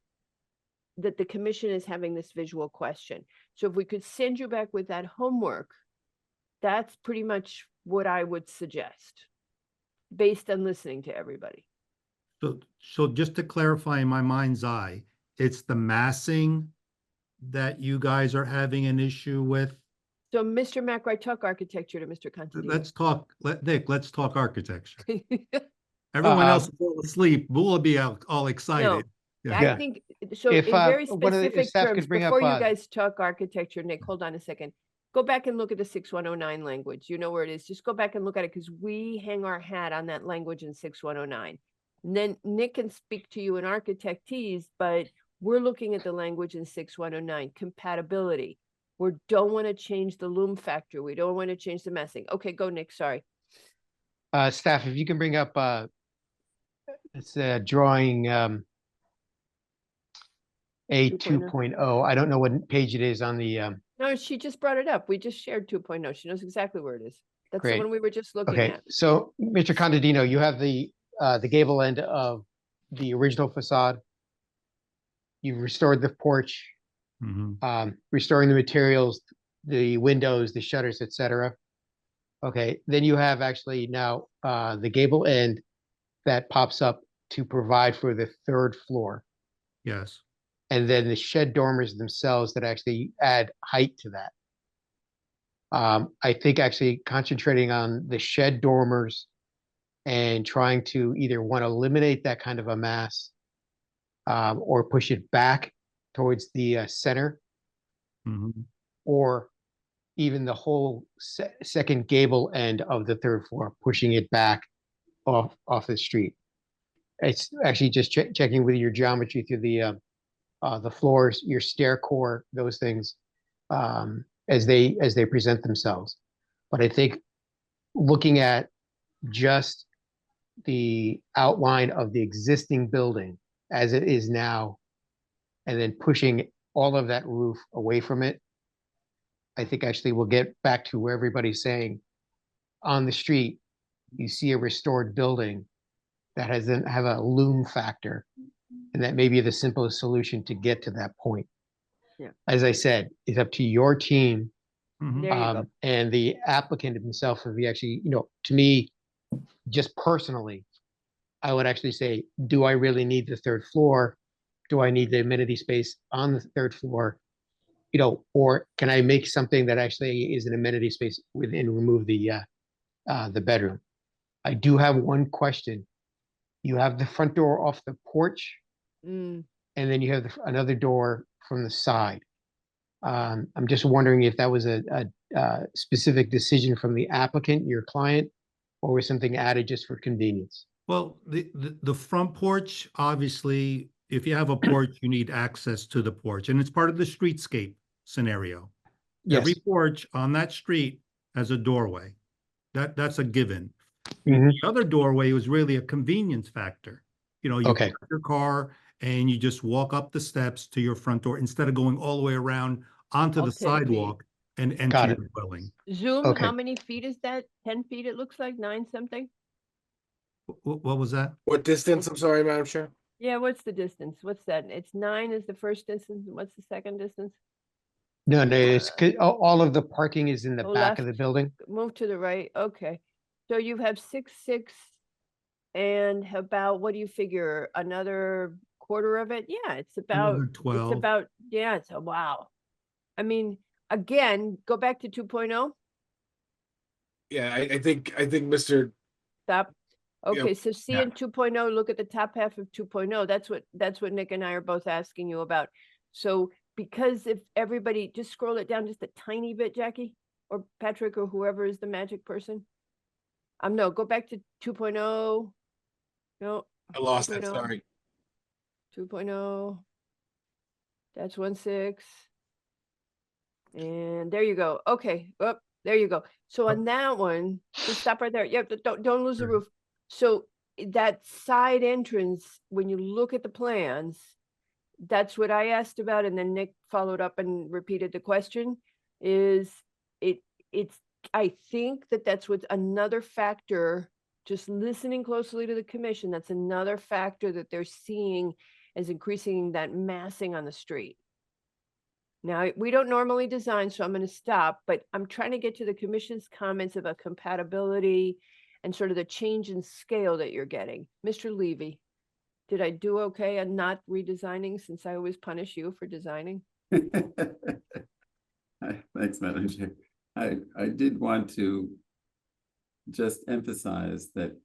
that the commission is having this visual question. So if we could send you back with that homework, that's pretty much what I would suggest based on listening to everybody. So just to clarify in my mind's eye, it's the massing that you guys are having an issue with? So Mr. McRae, talk architecture to Mr. Contadino. Let's talk architecture. Everyone else is all asleep. We'll be all excited. No, I think, so If, in very one of the specific staff could terms, bring before up, you guys talk architecture, Nick, hold on a second. Go back and look at the 6109 language. You know where it is. Just go back and look at it because we hang our hat on that language in 6109. And then Nick can speak to you in architectese, but we're looking at the language in 6109, compatibility. We don't want to change the loom factor. We don't want to change the massing. Okay, go Nick, sorry. Staff, if you can bring up it's drawing A 2.0. I don't know what page it is on the No, she just brought it up. We just shared 2.0. She knows exactly where it is. That's the Great. one we were just looking Okay, at. so Mr. Contadino, you have the gable end of the original facade. You've restored the porch, restoring the materials, the windows, the shutters, etc. Okay, then you have actually now the gable end that pops up to provide for the third floor. Yes. And then the shed dormers themselves that actually add height to that. I think actually concentrating on the shed dormers and trying to either want to eliminate that kind of a mass or push it back towards the center, or even the whole second gable end of the third floor, pushing it back off the street. It's actually just checking with your geometry through the floors, your stair core, those things, as they present themselves. But I think looking at just the outline of the existing building as it is now, and then pushing all of that roof away from it, I think actually we'll get back to where everybody's saying on the street, you see a restored building that doesn't have a loom factor, and that may be the simplest solution to get to that point. Yeah. As I said, it's up to your team There you go. and the applicant himself. If he actually, to me, just personally, I would actually say, do I really need the third floor? Do I need the amenity space on the third floor? or can I make something that actually is an amenity space within, remove the bedroom? I do have one question. You have the front door off the porch, Mm. and then you have another door from the side. I'm just wondering if that was a specific decision from the applicant, your client, or was something added just for convenience? Well, the front porch, obviously, if you have a porch, you need access to the porch, and it's part of the streetscape scenario. Every Yes. porch on that street has a doorway. That's a given. Mhm. The other doorway was really a convenience factor. You Okay. park your car and you just walk up the steps to your front door instead of going all the way around onto the I'll take me. sidewalk and enter Got your it. dwelling. Zoom, Okay. how many feet is that? 10 feet, it looks like, 9 something? What was that? What distance? I'm sorry, Madam Chair. Yeah, what's the distance? What's that? It's 9 is the first distance, and what's the second distance? No, it's all of the parking is in the Oh, back of left. the building. Move to the right, okay. So you have 6, 6, and about, what do you figure, another quarter of it? Yeah, it's about, Another it's 12. about, yeah, it's a wow. I mean, again, go back to 2.0, Yeah, I think Mr. stop. Yeah, Okay, so see yeah. in 2.0, look at the top half of 2.0. That's what Nick and I are both asking you about. So because if everybody, just scroll it down just a tiny bit, Jackie, or Patrick, or whoever is the magic person. No, go back to 2.0. No. I lost it. 2.0. Sorry. 2.0. That's 1.6. And there you go. Okay. Oh, there you go. So on that one, just stop right there. Yep, don't lose the roof. So that side entrance, when you look at the plans, that's what I asked about, and then Nick followed up and repeated the question, is it's I think that's what's another factor, just listening closely to the commission, that's another factor that they're seeing as increasing that massing on the street. Now, we don't normally design, so I'm going to stop, but I'm trying to get to the commission's comments about compatibility and sort of the change in scale that you're getting. Mr. Levy, did I do okay on not redesigning, since I always punish you for designing? Thanks, Madam Chair. I did want to just emphasize that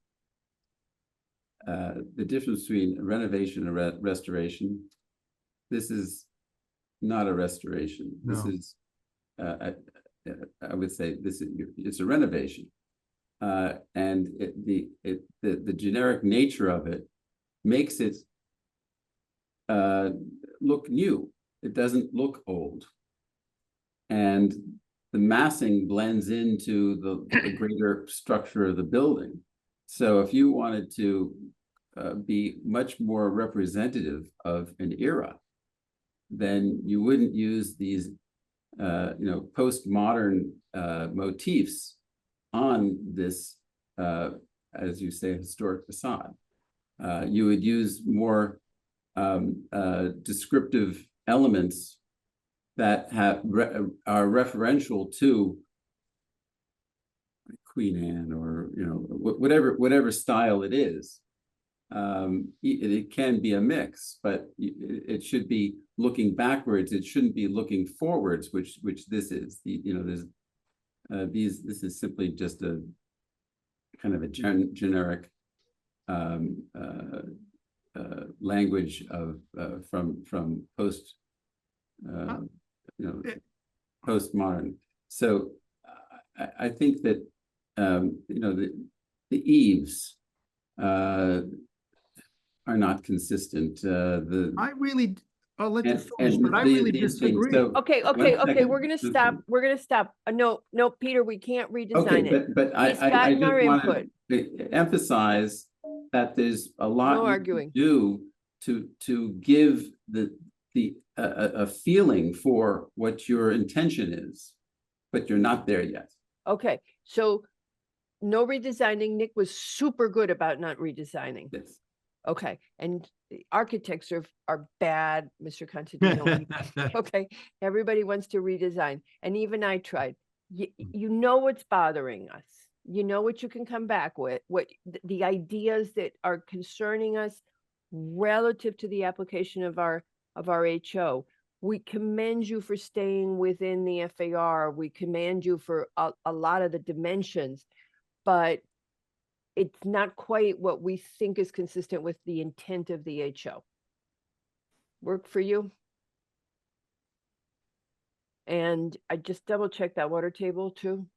the difference between renovation and restoration, this is not a restoration. No. This is, I would say, it's a renovation, and the generic nature of it makes it look new. It doesn't look old, and the massing blends into the greater structure of the building. So if you wanted to be much more representative of an era, then you wouldn't use these postmodern motifs on this, as you say, historic facade. You would use more descriptive elements that are referential to Queen Anne, or whatever style it is. It can be a mix, but it should be looking backwards. It shouldn't be looking forwards, which this is. This is simply just a kind of a generic language of from postmodern. So I think that the eaves are not consistent. I'll let you finish, and but I really disagree. so- Okay, One we're second. gonna stop. We're gonna stop. No, Peter, we can't redesign Okay, it. but He's I gotten just our want input. to emphasize that there's a lot No you arguing. can do to give a feeling for what your intention is, but you're not there yet. Okay, so no redesigning. Nick was super good about not redesigning. Yes. Okay, and the architects are bad, Mr. Contadino. Okay, everybody wants to redesign, and even I tried. You know what's bothering us. You know what you can come back with, what the ideas that are concerning us relative to the application of our HO. we commend you for staying within the FAR. We commend you for a lot of the dimensions, but it's not quite what we think is consistent with the intent of the HO. Work for you? And I just double checked that water table too.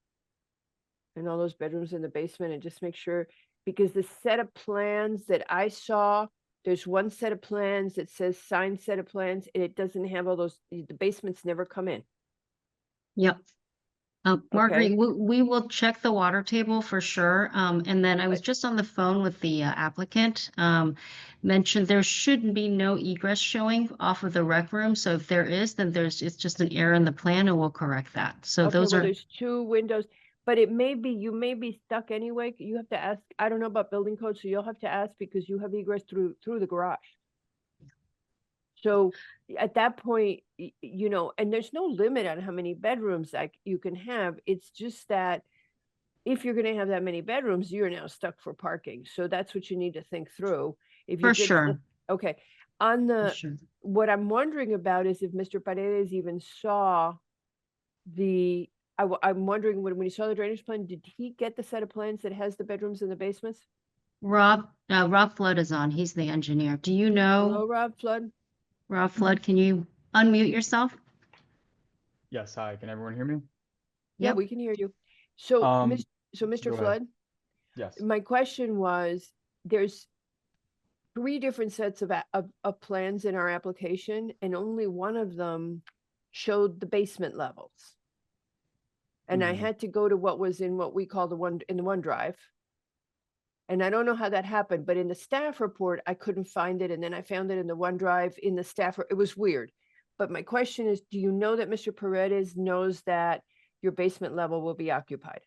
And all those bedrooms in the basement, and just make sure, because the set of plans that I saw, there's one set of plans that says signed set of plans, and it doesn't have all those, the basements never come in. Yep. Marguerite, Okay. we will check the water table for sure. And then I was just on the phone with the applicant, mentioned there should be no egress showing off of the rec room. So if there is, then it's just an error in the plan and we'll correct that. So Okay, those well, are, there's 2 windows, but it may be, you may be stuck anyway. You have to ask, I don't know about building code, so you'll have to ask because you have egress through the garage. So at that point, you know, and there's no limit on how many bedrooms like you can have. It's just that if you're gonna have that many bedrooms, you're now stuck for parking. So that's what you need to think through. If you For did sure. Okay, on the, sure. what I'm wondering about is if Mr. Paredes even saw the, I'm wondering when he saw the drainage plan, did he get the set of plans that has the bedrooms in the basements? Rob Flood is on. He's the engineer. Do you Hello, know, Rob Flood? Rob Flood, can you unmute yourself? Yes, hi, can everyone hear me? Yeah, Yep. we can hear you. So, Go Mr. ahead. Flood, Yes. my question was, there's 3 different sets of plans in our application, and only one of them showed the basement levels. And I Mhm. had to go to what was in what we call the OneDrive. And I don't know how that happened, but in the staff report, I couldn't find it. And then I found it in the OneDrive in the staff, it was weird. But my question is, do you know that Mr. Paredes knows that your basement level will be occupied?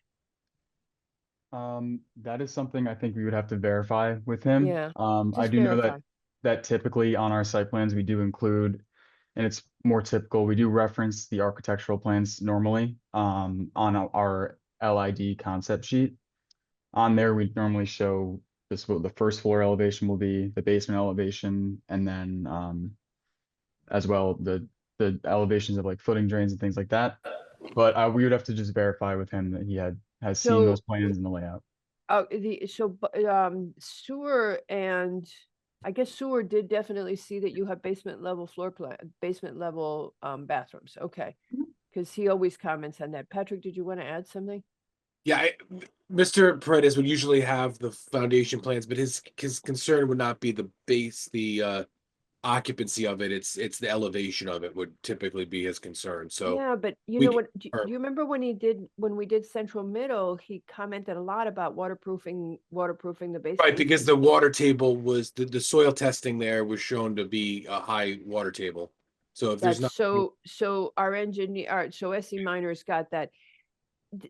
That is something I think we would have to verify with him. Yeah, I just do know verify. that typically on our site plans, we do include, and it's more typical, we do reference the architectural plans normally, on our LID concept sheet. On there, we normally show this, what the first floor elevation will be, the basement elevation, and then, as well, the elevations of like footing drains and things like that. But we would have to just verify with him that he has seen those So, plans in the layout. sewer, and I guess sewer did definitely see that you have basement level floor plan, basement level bathrooms. Okay. Because he always comments on that. Patrick, did you want to add something? Yeah, Mr. Paredes would usually have the foundation plans, but his concern would not be the base, the occupancy of it. It's the elevation of it would typically be his concern. So Yeah, but you we know c- what, do or- you remember when we did Central Middle, he commented a lot about waterproofing the basement. right, because the water table was the soil testing there was shown to be a high water table. So if there's not, So our engineer, so SE Miners got that.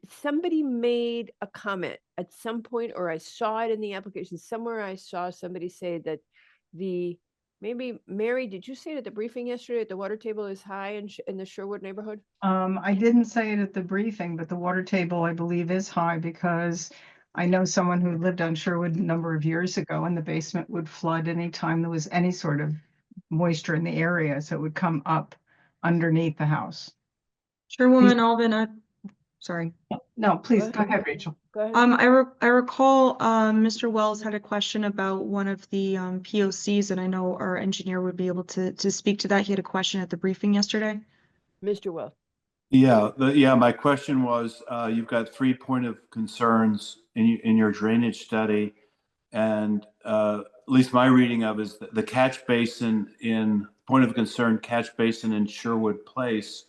Somebody made a comment at some point, or I saw it in the application somewhere. I saw somebody say that maybe Mary, did you say it at the briefing yesterday that the water table is high in the Sherwood neighborhood? I didn't say it at the briefing, but the water table, I believe, is high because I know someone who lived on Sherwood a number of years ago, and the basement would flood anytime there was any sort of moisture in the area, so it would come up underneath the house. Chairwoman Alvin, sorry. No, please, go ahead, Rachel. Go ahead. I recall, Mr. Wells had a question about one of the, POCs, and I know our engineer would be able to speak to that. He had a question at the briefing yesterday. Mr. Wells. Yeah, my question was, you've got 3 point of concerns in your drainage study. And at least my reading of is the catch basin in point of concern catch basin in Sherwood Place.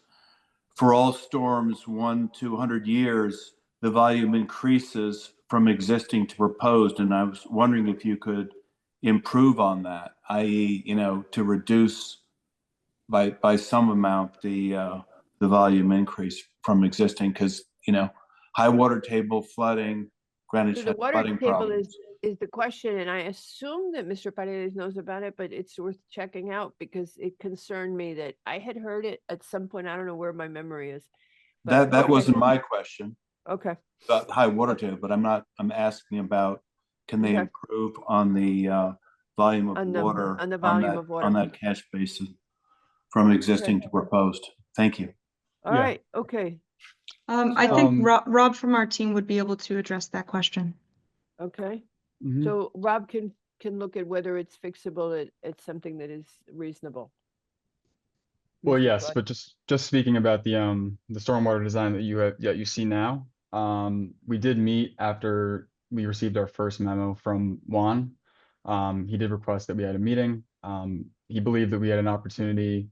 For all storms 1 to 100 years, the volume increases from existing to proposed. And I was wondering if you could improve on that, i.e., to reduce by some amount the volume increase from existing, because high water table flooding, Greenwich So the has water flooding table problems. is the question, and I assume that Mr. Paredes knows about it, but it's worth checking out because it concerned me that I had heard it at some point. I don't know where my memory is. But That okay. wasn't my question Okay. about high water table, but I'm asking about, can they Okay. improve on the volume of On the water volume of water. on that catch basin? from existing to proposed. Thank you. All right, okay, I So- think Rob from our team would be able to address that question. okay. Mhm. So Rob can look at whether it's fixable at something that is reasonable. Well, Mr. yes, Flood. but just speaking about the stormwater design that you see now, we did meet after we received our first memo from Juan. He did request that we had a meeting. He believed that we had an opportunity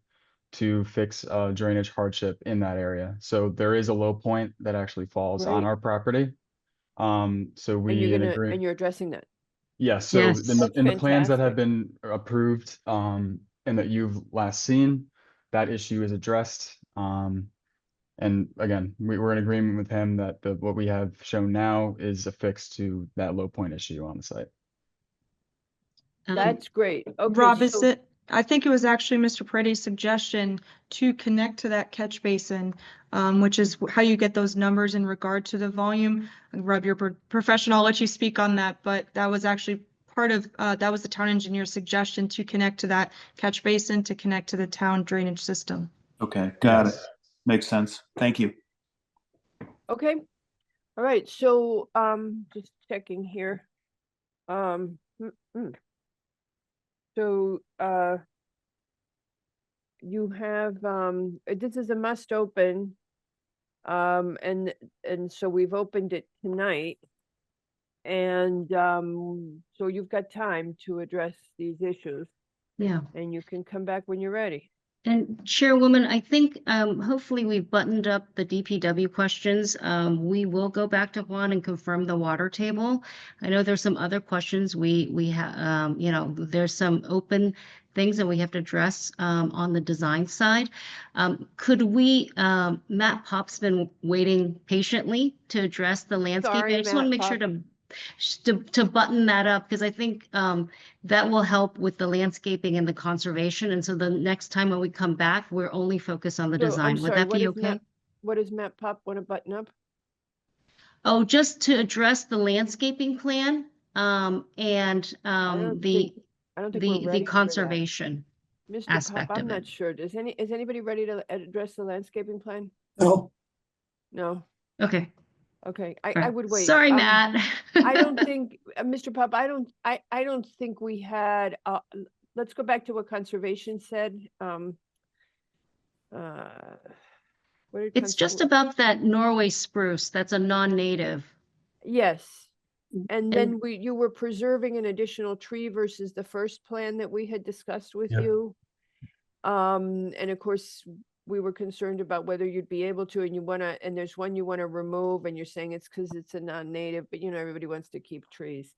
to fix drainage hardship in that area. So there is a low point that actually falls on Right. our property. So And we you're in gonna, agree. and you're addressing that. Yes, so Yes. That's in the plans that have fantastic. been approved, and that you've last seen, that issue is addressed. And again, we're in agreement with him that what we have shown now is a fix to that low point issue on the site. That's great. Okay, Rob, is so it, I think it was actually Mr. Paredes' suggestion to connect to that catch basin, which is how you get those numbers in regard to the volume. Rob, you're professional, I'll let you speak on that, but that was actually part of, that was the town engineer's suggestion to connect to that catch basin, to connect to the town drainage system. Okay, got it. Yes. Makes sense. Thank you. okay. All right, so just checking here. So you have this is a must open. And so we've opened it tonight. And so you've got time to address these issues Yeah. and you can come back when you're ready. And Chairwoman, I think hopefully we've buttoned up the DPW questions. We will go back to Juan and confirm the water table. I know there's some other questions we have, you know, there's some open things that we have to address on the design side. Could we, Matt Pop's been waiting patiently to address the landscape. Sorry, I just want to Matt make sure Pop. to button that up because I think that will help with the landscaping and the conservation. And so the next time when we come back, we're only focused on the So, I'm design. Would sorry, that what be does okay? what does Matt Pop want to button up? Oh, just to address the landscaping plan and I don't the think we're ready for that. conservation Mr. aspect Pop, I'm of not it. sure. Is anybody ready to address the landscaping plan? No, No. Okay. Okay, I Right. would wait. Sorry, Matt. I don't think, Mr. Pop, I don't think we had, let's go back to what conservation said. What did It's just conser- about that Norway spruce that's a non-native. Yes, and And- then you were preserving an additional tree versus the first plan that we had discussed with Yeah. you. And of course, we were concerned about whether you'd be able to, and and there's one you wanna remove, and you're saying it's because it's a non-native, but you know, everybody wants to keep trees.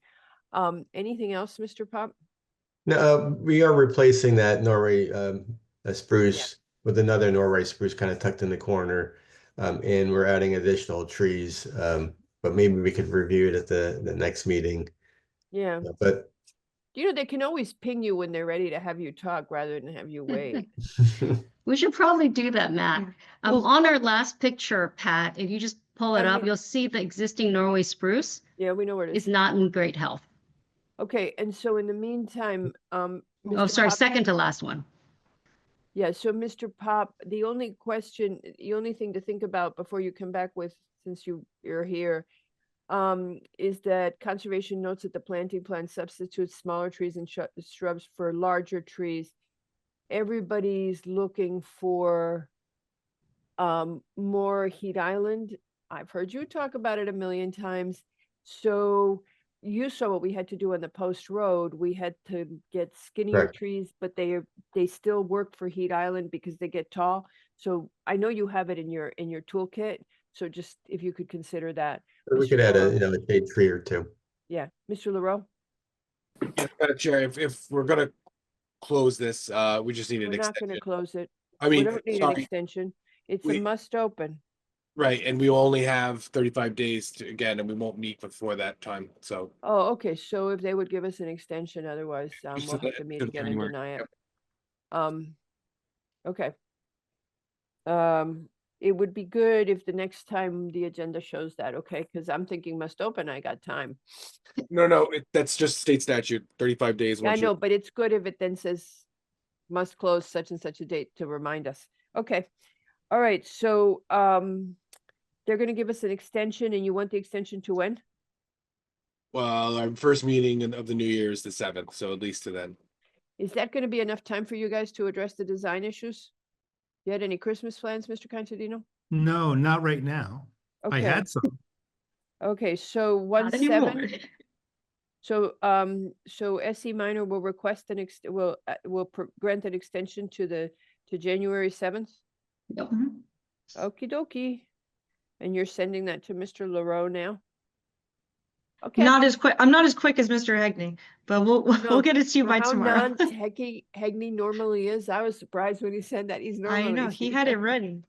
Anything else, Mr. Pop? No, we are replacing that Norway a spruce with another Norway spruce kind of tucked in the corner. And we're adding additional trees. But maybe we could review it at the next meeting. Yeah, But you know, they can always ping you when they're ready to have you talk rather than have you wait. We should probably do that, Matt. On our last picture, Pat, if you just pull it I up, mean- you'll see the existing Norway spruce Yeah, we know where it is is. not in great health. Okay, and so in the meantime, Oh, Mr. sorry, Pop- second to last one. Yeah, so Mr. Pop, the only thing to think about before you come back with, since you're here, is that conservation notes that the planting plan substitutes smaller trees and shrubs for larger trees. Everybody's looking for more heat island. I've heard you talk about it a million times. So you saw what we had to do on the post road. We had to get skinnier Correct. trees, but they still work for heat island because they get tall. So I know you have it in your toolkit. So just if you could consider that. we Mr. could add a LaRoe. a shade tree or two. Yeah, Mr. LaRoe, Yeah, Madam Chair, if we're gonna close this, we just need an we're not gonna extension. close it. I We mean, don't need an sorry, extension. It's a We- must open. right, and we only have 35 days to, again, and we won't meet before that time, so. Oh, okay, so if they would give us an extension, otherwise, Just we'll to have to the- meet to again and January. deny it. Yep. Okay. It would be good if the next time the agenda shows that, okay, because I'm thinking must open, I got time. No, that's just state statute, 35 days. I once you- know, but it's good if it then says must close such and such a date to remind us. Okay. All right, so, they're gonna give us an extension, and you want the extension to when? Well, our first meeting of the new year is the 7th, so at least to then. Is that gonna be enough time for you guys to address the design issues? You had any Christmas plans, Mr. Contadino? No, not right now. I Okay. had some. Okay, so Not anymore. 1/7. So SE Minor will request will grant an extension to January 7th? Yep. Okie dokie. And you're sending that to Mr. LaRoe now? Okay. Not as quick. I'm not as quick as Mr. Hegney, but we'll No, get it to you for by how tomorrow. Hegney normally is. I was surprised when he said that. He's normally. I know he had it ready.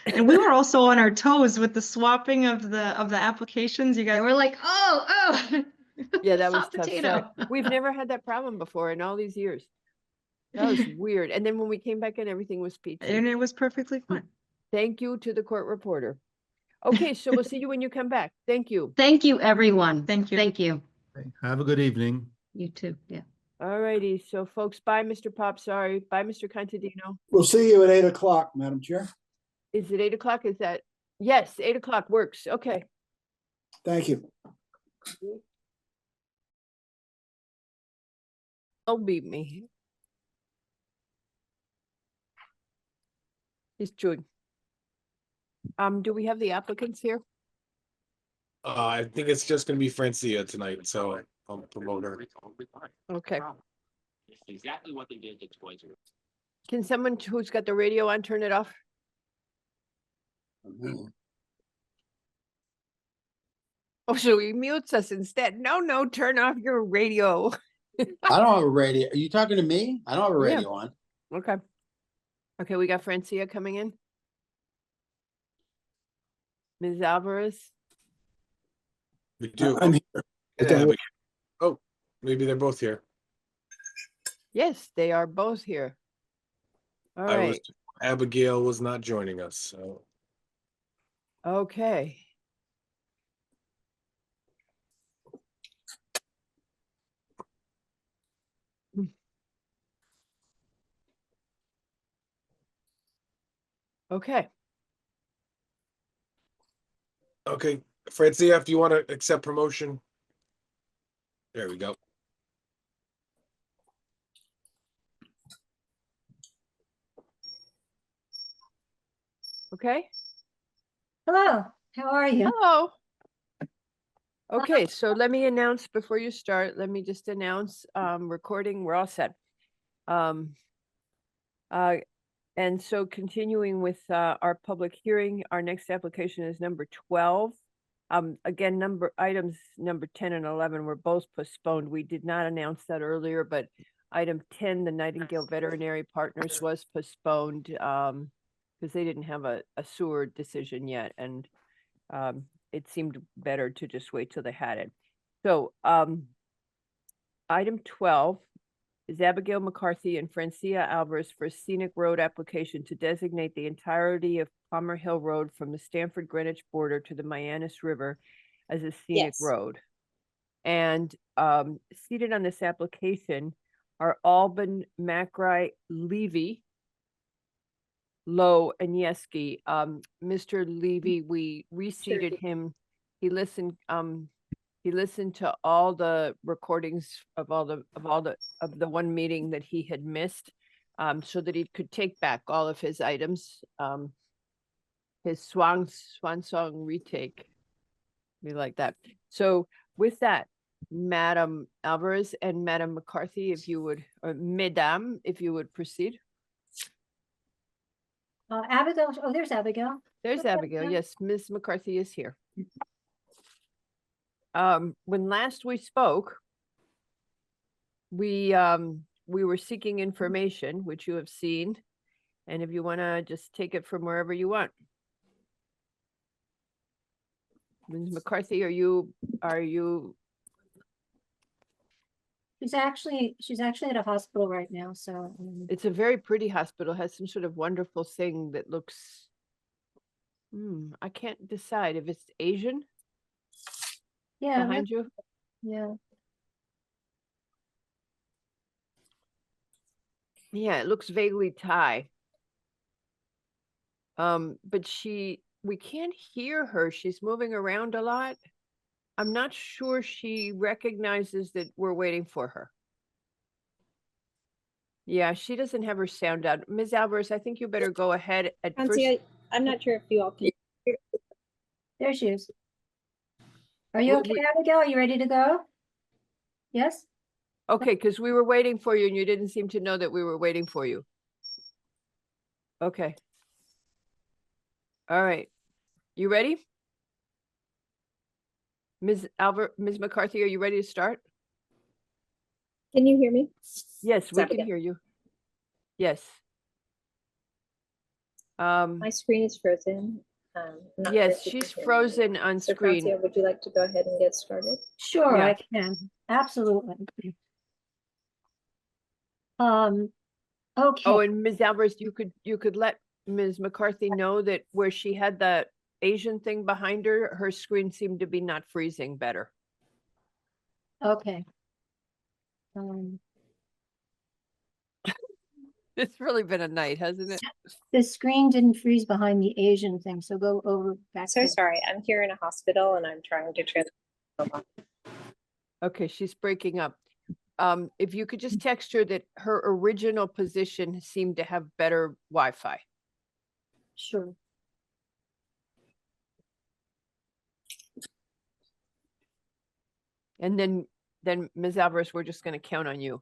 And we were also on our toes with the swapping of the applications. You guys were like, oh. Yeah, that was hot tough. potato. Sorry. We've never had that problem before in all these years. That was weird. And then when we came back in, everything was peachy. And it was perfectly fine. Thank you to the court reporter. Okay, so we'll see you when you come back. Thank you. Thank you, everyone. Thank you. Thank you. Have a good evening. You too. Yeah. All righty. So folks, bye, Mr. Pop. Sorry. Bye, Mr. Contadino. We'll see you at 8 o'clock, Madam Chair. Is it 8 o'clock? Is that? Yes, 8 o'clock works. Okay. Thank you. Don't beat me. He's chewing. Do we have the applicants here? I think it's just gonna be Francia tonight, so I'll promote her. Okay. Exactly what they did to toys. Can someone who's got the radio on turn it off? Oh, so he mutes us instead. No, turn off your radio. I don't have a radio. Are you talking to me? I don't have a Yeah. radio on. Okay. Okay, we got Francia coming in. Ms. Alvarez. We do. I'm here. Yeah, Abigail. Oh, maybe they're both here. Yes, they are both here. All right. Abigail was not joining us, so. Okay. Okay. Okay, Francia, if you want to accept promotion. There we go. Okay. Hello, how are you? Hello. Okay, so let me announce before you start, let me just announce, recording, we're all set. And so continuing with our public hearing, our next application is number 12. Again, items number 10 and 11 were both postponed. We did not announce that earlier, but item 10, the Nightingale Veterinary Partners was postponed because they didn't have a sewer decision yet, and it seemed better to just wait till they had it. So item 12 is Abigail McCarthy and Francia Alvarez for a scenic road application to designate the entirety of Palmer Hill Road from the Stamford Greenwich border to the Mianus River as a scenic Yes. road. And seated on this application are Alban, Macri, Levy, Lowe, and Yeski. Mr. Levy, we reseated him. He listened to all the recordings of the one meeting that he had missed, so that he could take back all of his items, his swan song retake, be like that. So with that, Madam Alvarez and Madam McCarthy, if you would, or Mesdames, if you would proceed. Abigail, oh, there's Abigail. There's Abigail. Yes, Ms. McCarthy is here. When last we spoke, we were seeking information, which you have seen. And if you want to just take it from wherever you want. Ms. McCarthy, are you? She's actually at a hospital right now, so. It's a very pretty hospital, has some sort of wonderful thing that looks, I can't decide if it's Asian. Yeah. Behind you? Yeah. Yeah, it looks vaguely Thai. But we can't hear her. She's moving around a lot. I'm not sure she recognizes that we're waiting for her. Yeah, she doesn't have her sound out. Ms. Alvarez, I think you better go ahead at first. Nancy, I'm not sure if you all can. There she is. Are you okay, Abigail? Are you ready to go? Yes? Okay, because we were waiting for you and you didn't seem to know that we were waiting for you. Okay. All right. You ready? Ms. McCarthy, are you ready to start? Can you hear me? Yes, we can Abigail. hear you. Yes. My screen is frozen. I'm not sure Yes, if you can she's hear me. frozen on So screen. Francia, would you like to go ahead and get started? Sure, Yeah. I can. Absolutely. Okay. Oh, and Ms. Alvarez, you could let Ms. McCarthy know that where she had that Asian thing behind her, her screen seemed to be not freezing better. Okay. It's really been a night, hasn't it? The screen didn't freeze behind the Asian thing, so go over back. So sorry, I'm here in a hospital and I'm trying to transfer. Okay, she's breaking up. If you could just text her that her original position seemed to have better Wi-Fi. Sure. And then Ms. Alvarez, we're just gonna count on you.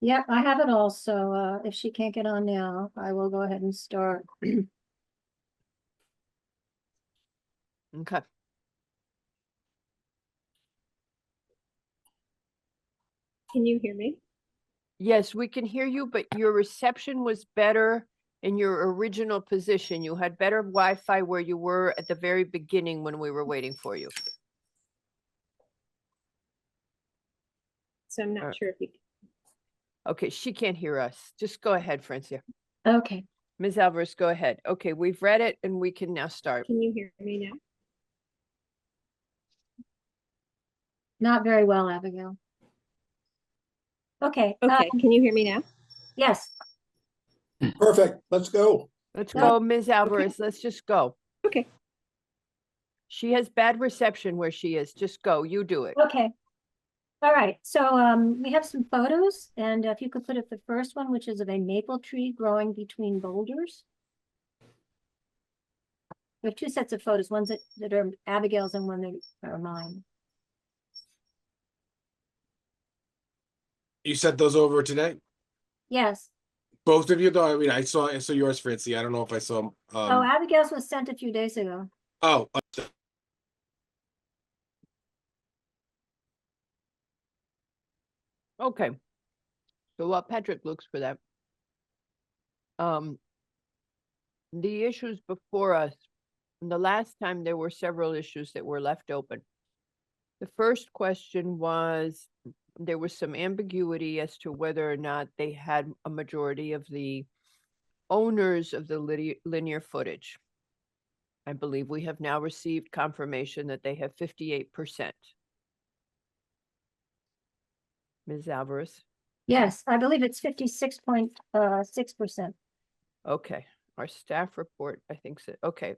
Yeah, I have it all. So if she can't get on now, I will go ahead and start. Okay. Can you hear me? Yes, we can hear you, but your reception was better in your original position. You had better Wi-Fi where you were at the very beginning when we were waiting for you. So I'm not sure if you Okay, she can't hear us. Just go ahead, Francia. Okay. Ms. Alvarez, go ahead. Okay, we've read it and we can now start. Can you hear me now? Not very well, Abigail. Okay. Okay. Can you hear me now? Yes. Perfect. Let's go. Let's go, Ms. Alvarez. Let's just go. Okay. She has bad reception where she is. Just go. You do it. Okay. All right. So we have some photos, and if you could put up the first one, which is of a maple tree growing between boulders. We have two sets of photos, ones that are Abigail's and one that are mine. You sent those over today? Yes. Both of you, though. I mean, I saw yours, Francie. I don't know if I saw. Oh, Abigail's was sent a few days ago. Oh. Okay. So while Patrick looks for that, the issues before us, the last time there were several issues that were left open. The first question was, there was some ambiguity as to whether or not they had a majority of the owners of the linear footage. I believe we have now received confirmation that they have 58%. Ms. Alvarez? Yes, I believe it's 56.6%. Okay, our staff report, I think so. Okay,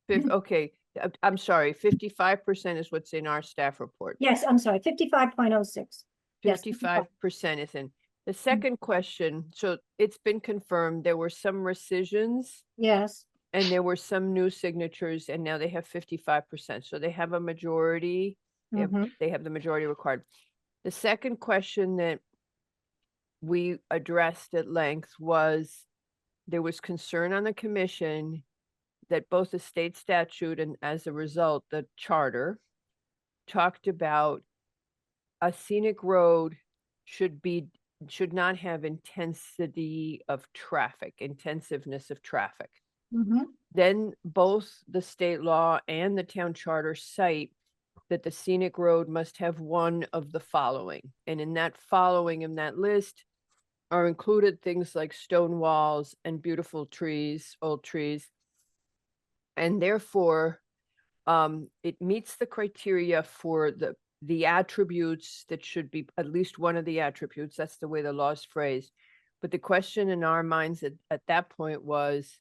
okay, I'm sorry, 55% is what's in our staff report. Yes, I'm sorry, 55.06. Yes, 55% is in. The second question, so it's been confirmed, there were some rescissions. Yes. And there were some new signatures, and now they have 55%. So they have a majority. They have the majority required. The second question that we addressed at length was, there was concern on the commission that both the state statute and as a result, the charter talked about a scenic road should not have intensiveness of traffic. Then both the state law and the town charter cite that the scenic road must have one of the following. And in that following, in that list, are included things like stone walls and beautiful trees, old trees. And therefore, it meets the criteria for the attributes that should be, at least one of the attributes, that's the way the law is phrased, But the question in our minds at that point was,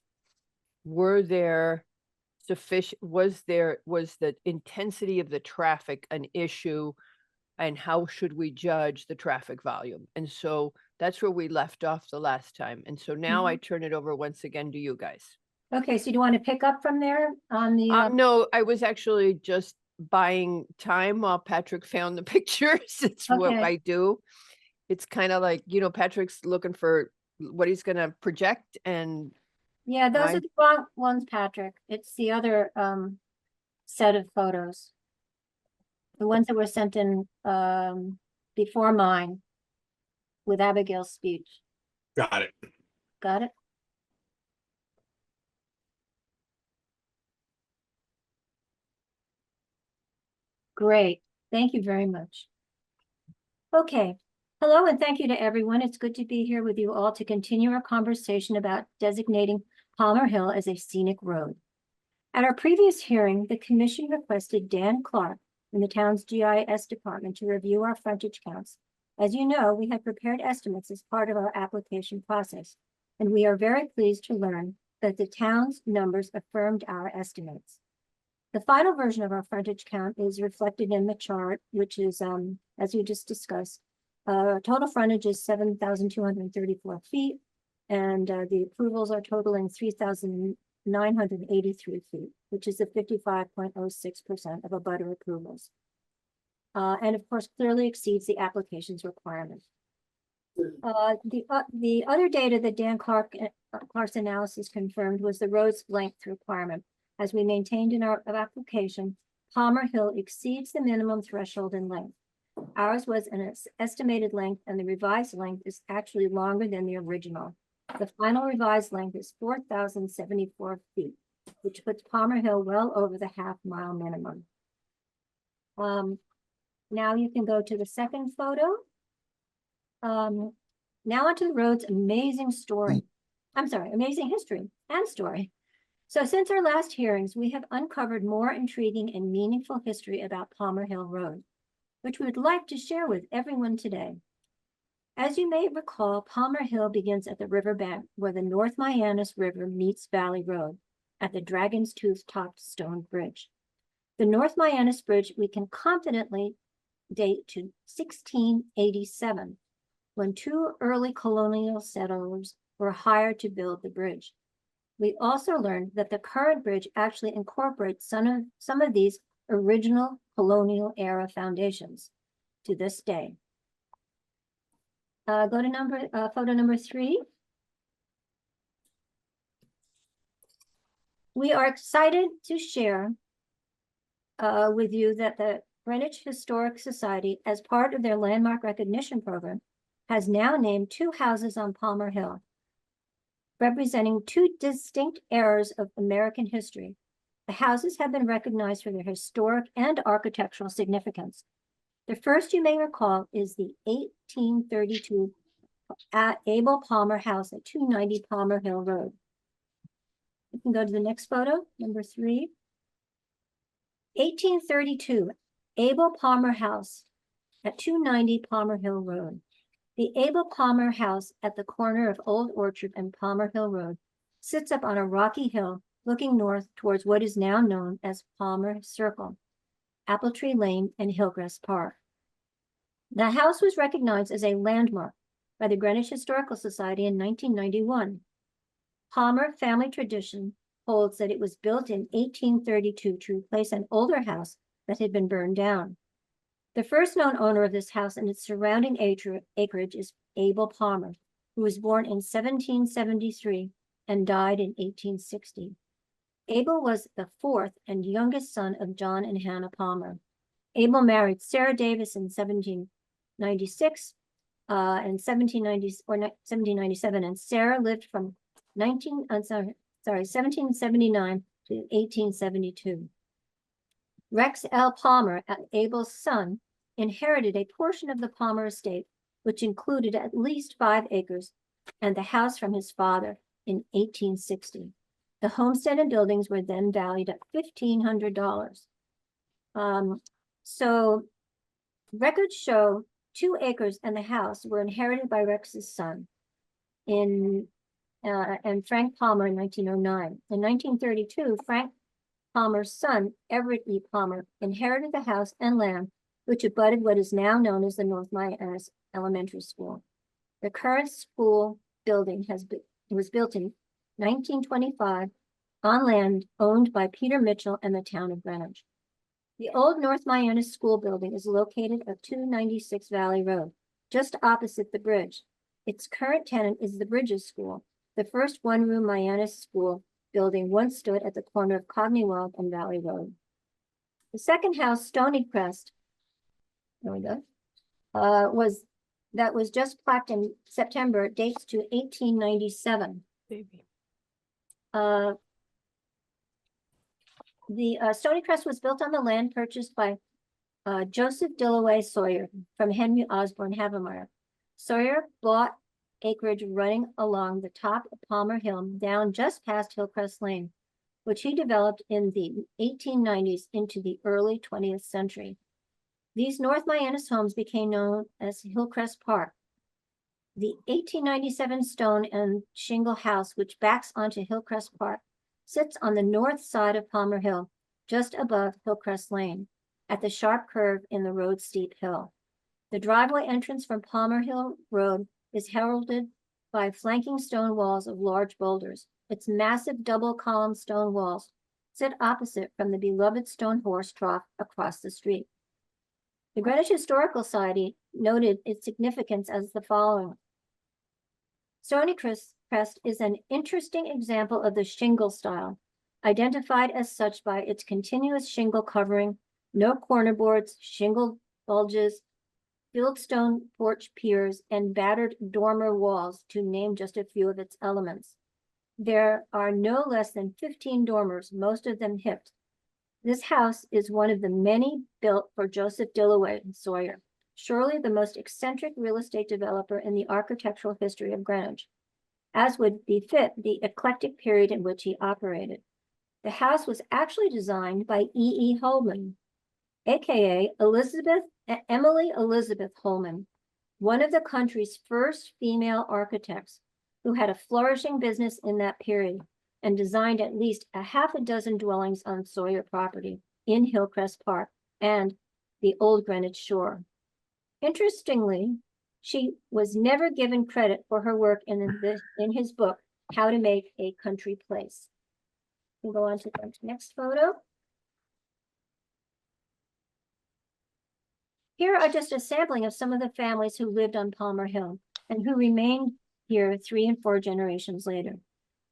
were there sufficient, was the intensity of the traffic an issue? And how should we judge the traffic volume? And so that's where we left off the last time. And so now I turn it over once again to you guys. Okay, so do you want to pick up from there on the? No, I was actually just buying time while Patrick found the pictures. It's what Okay. I do. It's kind of like, you know, Patrick's looking for what he's going to project, and Yeah, those I- are the wrong ones, Patrick. It's the other set of photos. The ones that were sent in before mine with Abigail's speech. Got it. Got it? Great. Thank you very much. Okay. Hello and thank you to everyone. It's good to be here with you all to continue our conversation about designating Palmer Hill as a scenic road. At our previous hearing, the commission requested Dan Clark in the town's GIS department to review our frontage counts. As you know, we had prepared estimates as part of our application process, and we are very pleased to learn that the town's numbers affirmed our estimates. The final version of our frontage count is reflected in the chart, which is, as we just discussed, total frontage is 7,234 feet, and the approvals are totaling 3,983 feet, which is a 55.06% of abutter approvals. And of course, clearly exceeds the application's requirement. The other data that Dan Clark's analysis confirmed was the road's length requirement. As we maintained in our application, Palmer Hill exceeds the minimum threshold in length. Ours was an estimated length, and the revised length is actually longer than the original. The final revised length is 4,074 feet, which puts Palmer Hill well over the half-mile minimum. Now you can go to the second photo. Now onto the road's amazing history and story. So since our last hearings, we have uncovered more intriguing and meaningful history about Palmer Hill Road, which we would like to share with everyone today. As you may recall, Palmer Hill begins at the riverbank where the North Mianus River meets Valley Road at the Dragon's Tooth topped stone bridge. The North Mianus Bridge we can confidently date to 1687, when two early colonial settlers were hired to build the bridge. We also learned that the current bridge actually incorporates some of these original colonial era foundations to this day. Go to photo number 3. We are excited to share with you that the Greenwich Historic Society, as part of their landmark recognition program, has now named 2 houses on Palmer Hill, representing 2 distinct eras of American history. The houses have been recognized for their historic and architectural significance. The first you may recall is the 1832 Abel Palmer House at 290 Palmer Hill Road. You can go to the next photo, number 3. 1832 Abel Palmer House at 290 Palmer Hill Road. The Abel Palmer House at the corner of Old Orchard and Palmer Hill Road sits up on a rocky hill looking north towards what is now known as Palmer Circle, Apple Tree Lane, and Hillcrest Park. The house was recognized as a landmark by the Greenwich Historical Society in 1991. Palmer family tradition holds that it was built in 1832 to replace an older house that had been burned down. The first known owner of this house and its surrounding acreage is Abel Palmer, who was born in 1773 and died in 1860. Abel was the 4th and youngest son of John and Hannah Palmer. Abel married Sarah Davis in 1796 and 1797, and Sarah lived from 1779 to 1872. Rex L. Palmer, Abel's son, inherited a portion of the Palmer estate, which included at least 5 acres and the house from his father in 1860. The homestead and buildings were then valued at $1,500. So records show 2 acres and the house were inherited by Rex's son. and Frank Palmer in 1909. In 1932, Frank Palmer's son, Everett E. Palmer, inherited the house and land which abutted what is now known as the North Miami Elementary School. The current school building was built in 1925 on land owned by Peter Mitchell and the town of Greenwich. The old North Miami School building is located at 296 Valley Road, just opposite the bridge. Its current tenant is the Bridges School. The first one-room Miami School building once stood at the corner of Cognywald and Valley Road. The second house, Stony Crest, was just plaqued in September, dates to 1897. The Stony Crest was built on the land purchased by Joseph Dillaway Sawyer from Henry Osborne Havemeyer. Sawyer bought acreage running along the top of Palmer Hill down just past Hillcrest Lane, which he developed in the 1890s into the early 20th century. These North Miami homes became known as Hillcrest Park. The 1897 stone and shingle house, which backs onto Hillcrest Park, sits on the north side of Palmer Hill, just above Hillcrest Lane, at the sharp curve in the road's steep hill. The driveway entrance from Palmer Hill Road is heralded by flanking stone walls of large boulders. Its massive double-column stone walls sit opposite from the beloved stone horse trough across the street. The Greenwich Historical Society noted its significance as the following. Stony Crest is an interesting example of the shingle style, identified as such by its continuous shingle covering, no corner boards, shingle bulges, fieldstone porch piers, and battered dormer walls, to name just a few of its elements. There are no less than 15 dormers, most of them hipped. This house is one of the many built for Joseph Dillaway Sawyer, surely the most eccentric real estate developer in the architectural history of Greenwich, as would befit the eclectic period in which he operated. The house was actually designed by E.E. Holman, aka Emily Elizabeth Holman, one of the country's first female architects who had a flourishing business in that period and designed at least a half a dozen dwellings on Sawyer property in Hillcrest Park and the Old Greenwich Shore. Interestingly, she was never given credit for her work in his book, How to Make a Country Place. We'll go on to the next photo. Here are just a sampling of some of the families who lived on Palmer Hill and who remained here 3 and 4 generations later.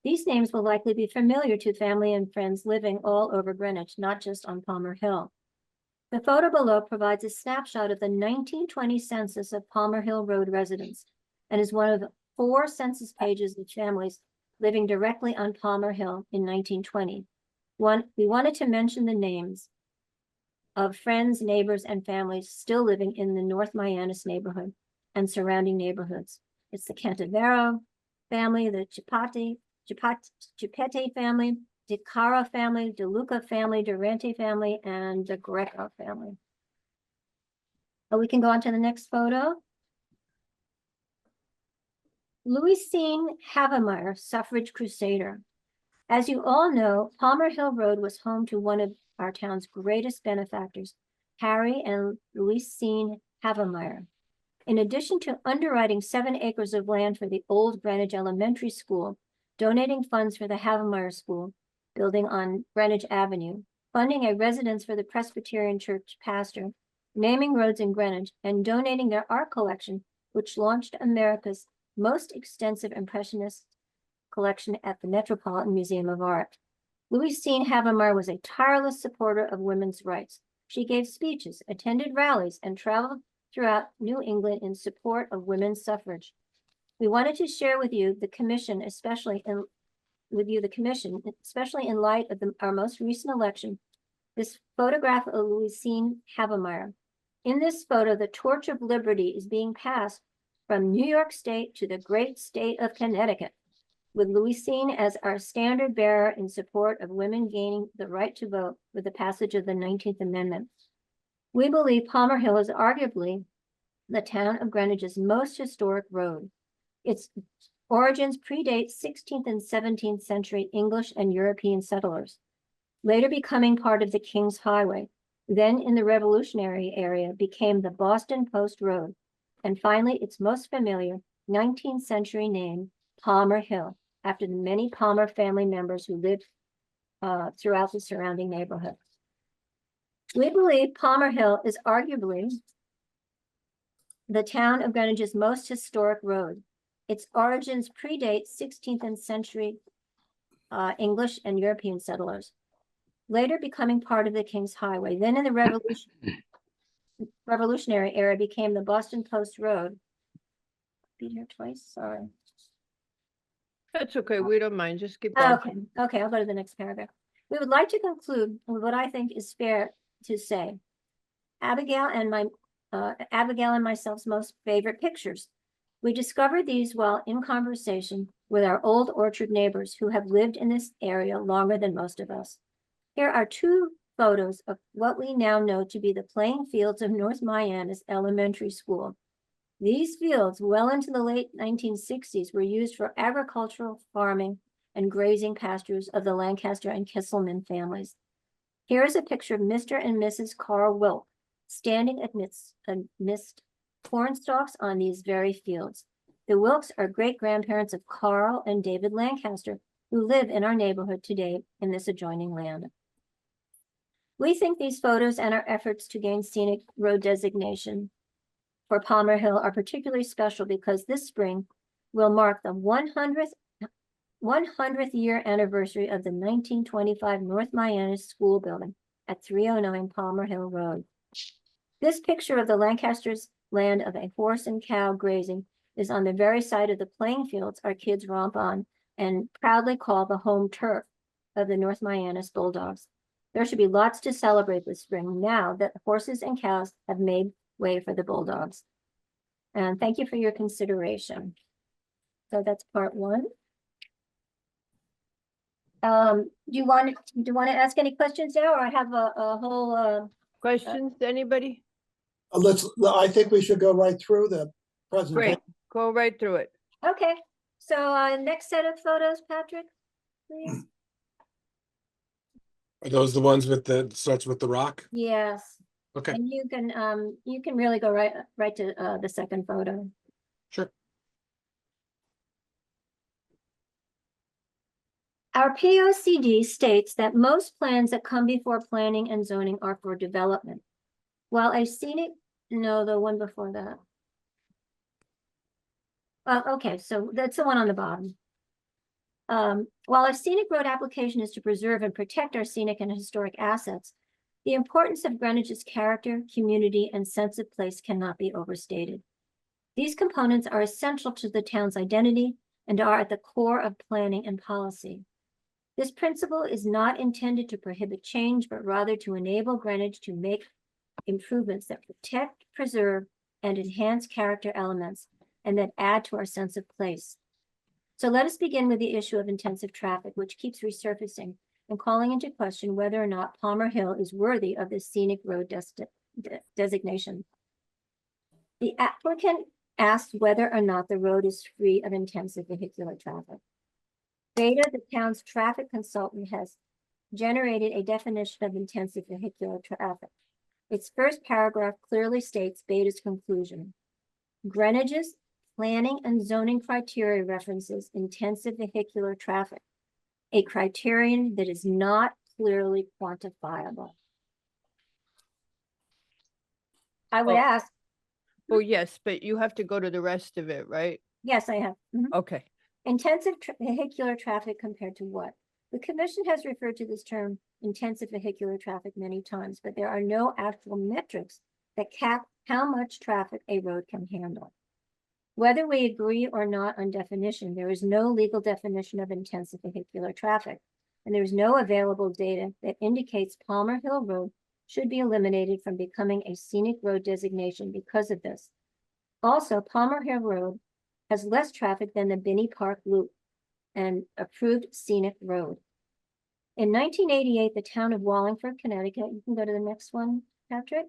These names will likely be familiar to family and friends living all over Greenwich, not just on Palmer Hill. The photo below provides a snapshot of the 1920 census of Palmer Hill Road residents and is one of the 4 census pages of families living directly on Palmer Hill in 1920. We wanted to mention the names of friends, neighbors, and families still living in the North Miami neighborhood and surrounding neighborhoods. It's the Cantivero family, the Chipete family, De Cara family, De Luca family, Durante family, and the Greco family. We can go on to the next photo. Louisine Havemeyer, suffrage crusader. As you all know, Palmer Hill Road was home to one of our town's greatest benefactors, Harry and Louisine Havemeyer. In addition to underwriting 7 acres of land for the old Greenwich Elementary School, donating funds for the Havemeyer School, building on Greenwich Avenue, funding a residence for the Presbyterian Church pastor, naming roads in Greenwich, and donating their art collection, which launched America's most extensive Impressionist collection at the Metropolitan Museum of Art. Louisine Havemeyer was a tireless supporter of women's rights. She gave speeches, attended rallies, and traveled throughout New England in support of women's suffrage. We wanted to share with you the commission, especially in light of our most recent election, this photograph of Louisine Havemeyer. In this photo, the torch of liberty is being passed from New York State to the great state of Connecticut, with Louisine as our standard bearer in support of women gaining the right to vote with the passage of the 19th Amendment. We believe Palmer Hill is arguably the town of Greenwich's most historic road. Its Origins predate 16th and 17th century English and European settlers, later becoming part of the King's Highway, then in the Revolutionary area became the Boston Post Road, and finally its most familiar 19th century name, Palmer Hill, after the many Palmer family members who lived throughout the surrounding neighborhood. We believe Palmer Hill is arguably the town of Greenwich's most historic road. Its origins predate 16th and century English and European settlers, later becoming part of the King's Highway. Then in the Revolutionary era became the Boston Post Road. Be here twice, sorry. That's okay, we don't mind, just keep going. Okay, I'll go to the next paragraph. We would like to conclude with what I think is fair to say. Abigail and myself's most favorite pictures. We discovered these while in conversation with our old orchard neighbors who have lived in this area longer than most of us. Here are two photos of what we now know to be the playing fields of North Mianus Elementary School. These fields, well into the late 1960s, were used for agricultural farming and grazing pastures of the Lancaster and Kisselman families. Here is a picture of Mr. and Mrs. Carl Wilk standing amidst corn stalks on these very fields. The Wilks are great-grandparents of Carl and David Lancaster, who live in our neighborhood today in this adjoining land. We think these photos and our efforts to gain scenic road designation for Palmer Hill are particularly special because this spring will mark the 100th year anniversary of the 1925 North Mianus School building at 309 Palmer Hill Road. This picture of the Lancaster's land of a horse and cow grazing is on the very side of the playing fields our kids romp on and proudly call the home turf of the North Mianus Bulldogs. There should be lots to celebrate this spring now that horses and cows have made way for the Bulldogs. And thank you for your consideration. So that's part one. Do you want to ask any questions now, or I have a whole questions? Anybody? I think we should go right through the presentation. Great, go right through it. Okay, so next set of photos, Patrick, please. Are those the ones with the starts with the rock? Yes. Okay. And you can really go right to the second photo. Sure. Our POCD states that most plans that come before planning and zoning are for development. While a scenic, no, the one before that. Okay, so that's the one on the bottom. While a scenic road application is to preserve and protect our scenic and historic assets, the importance of Greenwich's character, community, and sense of place cannot be overstated. These components are essential to the town's identity and are at the core of planning and policy. This principle is not intended to prohibit change, but rather to enable Greenwich to make improvements that protect, preserve, and enhance character elements, and that add to our sense of place. So let us begin with the issue of intensive traffic, which keeps resurfacing and calling into question whether or not Palmer Hill is worthy of this scenic road designation. The applicant asked whether or not the road is free of intensive vehicular traffic. Beta, the town's traffic consultant, has generated a definition of intensive vehicular traffic. Its first paragraph clearly states Beta's conclusion. Greenwich's planning and zoning criteria references intensive vehicular traffic, a criterion that is not clearly quantifiable. I would ask. Oh, yes, but you have to go to the rest of it, right? Yes, I have. Okay. Intensive vehicular traffic compared to what? The commission has referred to this term intensive vehicular traffic many times, but there are no actual metrics that cap how much traffic a road can handle. Whether we agree or not on definition, there is no legal definition of intensive vehicular traffic, and there is no available data that indicates Palmer Hill Road should be eliminated from becoming a scenic road designation because of this. Also, Palmer Hill Road has less traffic than the Binney Park Loop, an approved scenic road. In 1988, the town of Wallingford, Connecticut, you can go to the next one, Patrick,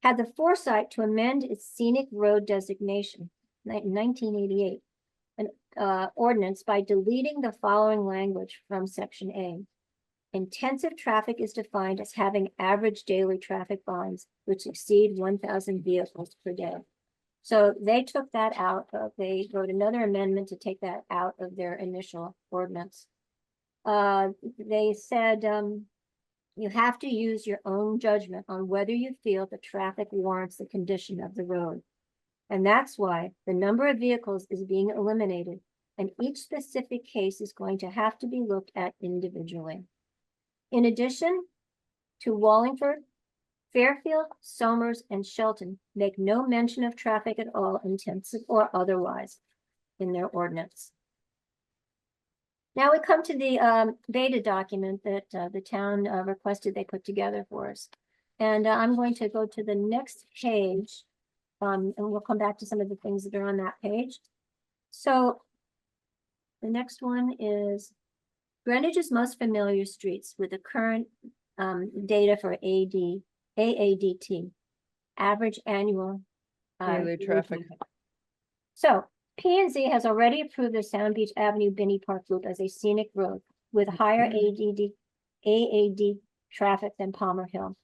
had the foresight to amend its scenic road designation in 1988. ordinance by deleting the following language from section A. Intensive traffic is defined as having average daily traffic volumes which exceed 1,000 vehicles per day. So they took that out. They wrote another amendment to take that out of their initial ordinance. They said you have to use your own judgment on whether you feel the traffic warrants the condition of the road. And that's why the number of vehicles is being eliminated, and each specific case is going to have to be looked at individually. In addition to Wallingford, Fairfield, Somers, and Shelton make no mention of traffic at all, intensive or otherwise, in their ordinance. Now we come to the beta document that the town requested they put together for us. And I'm going to go to the next page, and we'll come back to some of the things that are on that page. So the next one is Greenwich's most familiar streets with the current data for AADT, average annual Daily traffic. So P&Z has already approved the Sound Beach Avenue Binney Park Loop as a scenic road with higher AAD traffic than Palmer Hill.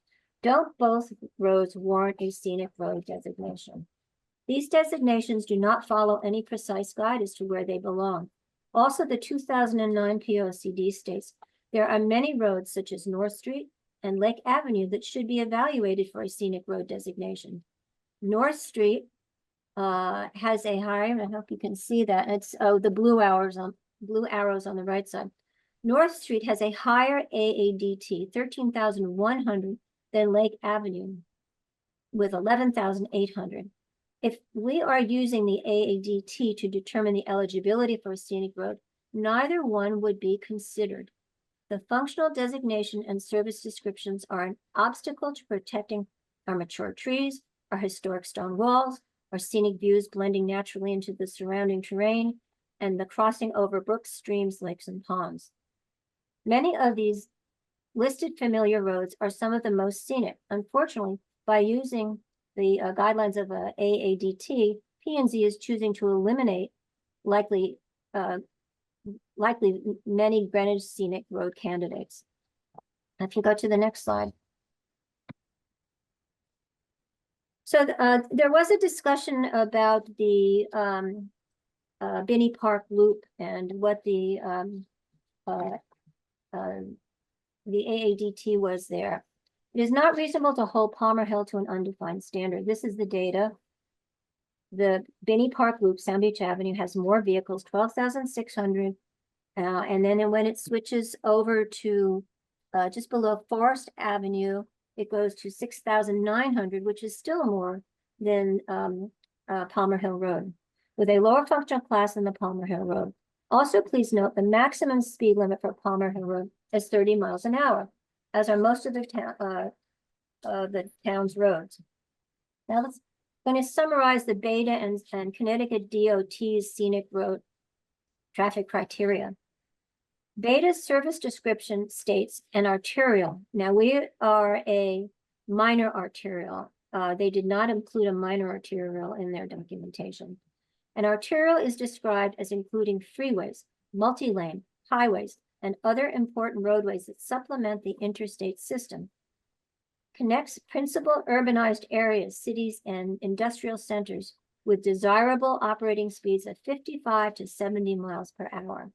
Don't both roads warrant a scenic road designation? These designations do not follow any precise guide as to where they belong. Also, the 2009 POCD states there are many roads such as North Street and Lake Avenue that should be evaluated for a scenic road designation. North Street has a higher, I hope you can see that. It's the blue arrows on the right side. North Street has a higher AADT, 13,100 than Lake Avenue with 11,800. If we are using the AADT to determine the eligibility for a scenic road, neither one would be considered. The functional designation and service descriptions are an obstacle to protecting our mature trees, our historic stone walls, our scenic views blending naturally into the surrounding terrain, and the crossing over brooks, streams, lakes, and ponds. Many of these listed familiar roads are some of the most scenic. Unfortunately, by using the guidelines of AADT, P&Z is choosing to eliminate likely many Greenwich scenic road candidates. If you go to the next slide. So there was a discussion about the Binney Park Loop and what the AADT was there. It is not reasonable to hold Palmer Hill to an undefined standard. This is the data. The Binney Park Loop, Sound Beach Avenue, has more vehicles, 12,600. And then when it switches over to just below Forest Avenue, it goes to 6,900, which is still more than Palmer Hill Road, with a lower functional class than the Palmer Hill Road. Also, please note the maximum speed limit for Palmer Hill Road is 30 miles an hour, as are most of the town's roads. Now let's going to summarize the Beta and Connecticut DOT's scenic road traffic criteria. Beta's service description states an arterial. Now we are a minor arterial. They did not include a minor arterial in their documentation. An arterial is described as including freeways, multi-lane, highways, and other important roadways that supplement the interstate system. Connects principal urbanized areas, cities, and industrial centers with desirable operating speeds of 55 to 70 miles per hour.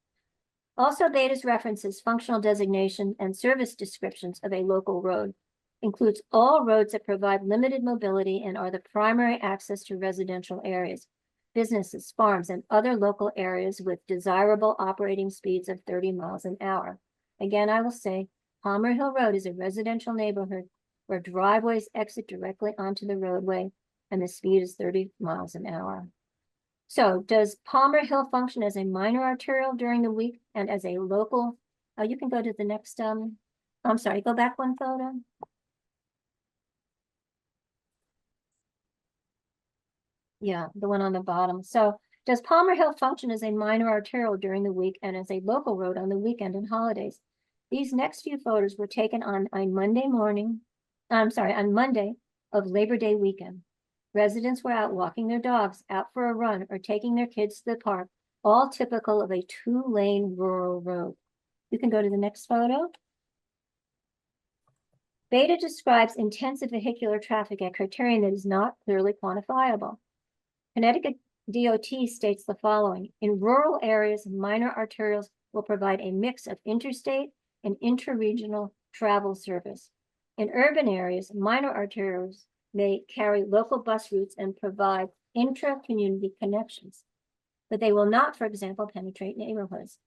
Also, Beta's references functional designation and service descriptions of a local road, includes all roads that provide limited mobility and are the primary access to residential areas, businesses, farms, and other local areas with desirable operating speeds of 30 miles an hour. Again, I will say Palmer Hill Road is a residential neighborhood where driveways exit directly onto the roadway and the speed is 30 miles an hour. So does Palmer Hill function as a minor arterial during the week and as a local? You can go to the next, I'm sorry, go back one photo. Yeah, the one on the bottom. So does Palmer Hill function as a minor arterial during the week and as a local road on the weekend and holidays? These next few photos were taken on Monday of Labor Day weekend. Residents were out walking their dogs, out for a run, or taking their kids to the park all typical of a two-lane rural road. You can go to the next photo. Beta describes intensive vehicular traffic, a criterion that is not clearly quantifiable. Connecticut DOT states the following: in rural areas, minor arterials will provide a mix of interstate and interregional travel service. In urban areas, minor arterials may carry local bus routes and provide intra-community connections, but they will not, for example, penetrate neighborhoods.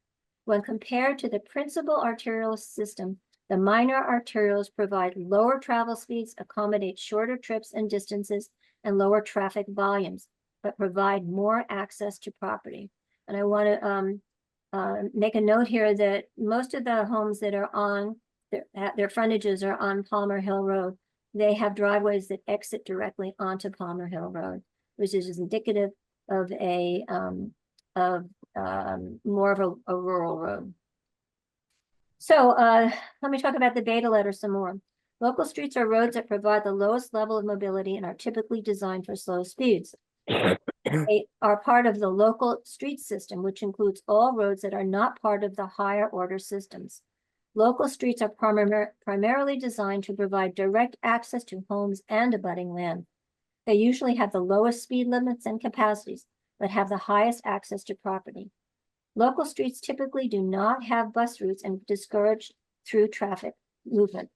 When compared to the principal arterial system, the minor arterials provide lower travel speeds, accommodate shorter trips and distances, and lower traffic volumes, but provide more access to property. And I want to make a note here that most of the homes that are on, their frontages are on Palmer Hill Road. They have driveways that exit directly onto Palmer Hill Road, which is indicative of a more of a rural road. So let me talk about the Beta letter some more. Local streets are roads that provide the lowest level of mobility and are typically designed for slow speeds. They are part of the local street system, which includes all roads that are not part of the higher order systems. Local streets are primarily designed to provide direct access to homes and abutting land. They usually have the lowest speed limits and capacities, but have the highest access to property. Local streets typically do not have bus routes and discourage through traffic movement.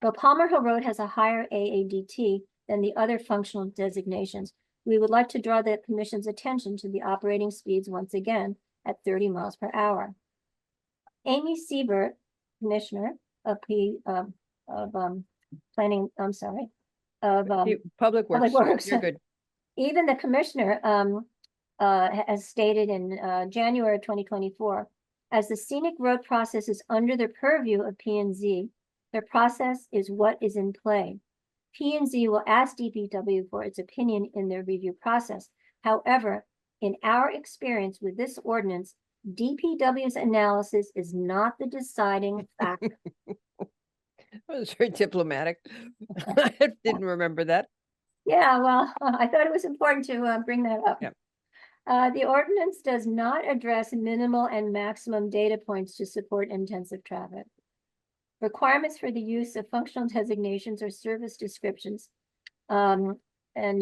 Though Palmer Hill Road has a higher AADT than the other functional designations, we would like to draw the Commission's attention to the operating speeds once again at 30 miles per hour. Amy Siebert, Commissioner of Planning, I'm sorry, of Public Works. You're good. Even the Commissioner as stated in January 2024, as the scenic road process is under the purview of P&Z, the process is what is in play. P&Z will ask DPW for its opinion in their review process. However, in our experience with this ordinance, DPW's analysis is not the deciding factor. That was very diplomatic. I didn't remember that. Yeah, well, I thought it was important to bring that up. Yep. The ordinance does not address minimal and maximum data points to support intensive traffic. Requirements for the use of functional designations or service descriptions, and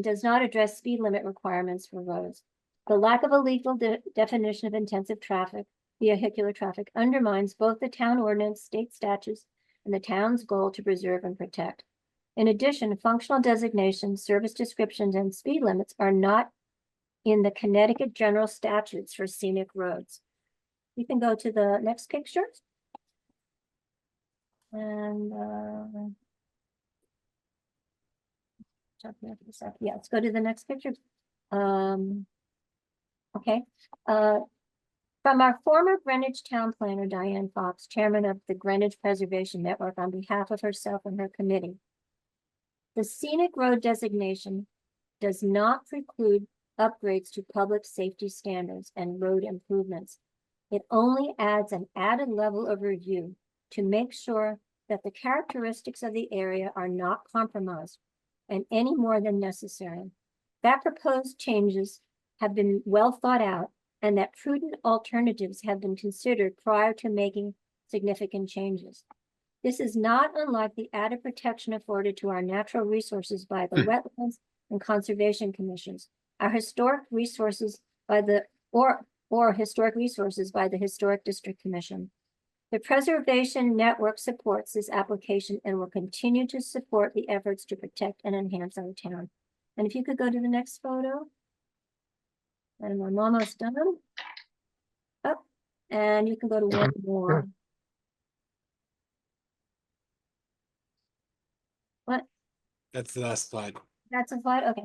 does not address speed limit requirements for roads. The lack of a legal definition of intensive traffic, vehicular traffic, undermines both the town ordinance, state statutes, and the town's goal to preserve and protect. In addition, functional designations, service descriptions, and speed limits are not in the Connecticut general statutes for scenic roads. You can go to the next picture. And yeah, let's go to the next picture. Okay. From our former Greenwich town planner, Diane Fox, chairman of the Greenwich Preservation Network, on behalf of herself and her committee, the scenic road designation does not preclude upgrades to public safety standards and road improvements. It only adds an added level of review to make sure that the characteristics of the area are not compromised and any more than necessary. That proposed changes have been well thought out and that prudent alternatives have been considered prior to making significant changes. This is not unlike the added protection afforded to our natural resources by the Wetlands and Conservation Commissions, our historic resources by the historic resources by the Historic District Commission. The Preservation Network supports this application and will continue to support the efforts to protect and enhance our town. And if you could go to the next photo. And I'm almost done. Up, and you can go to one more. What? That's the last slide. That's a slide, okay.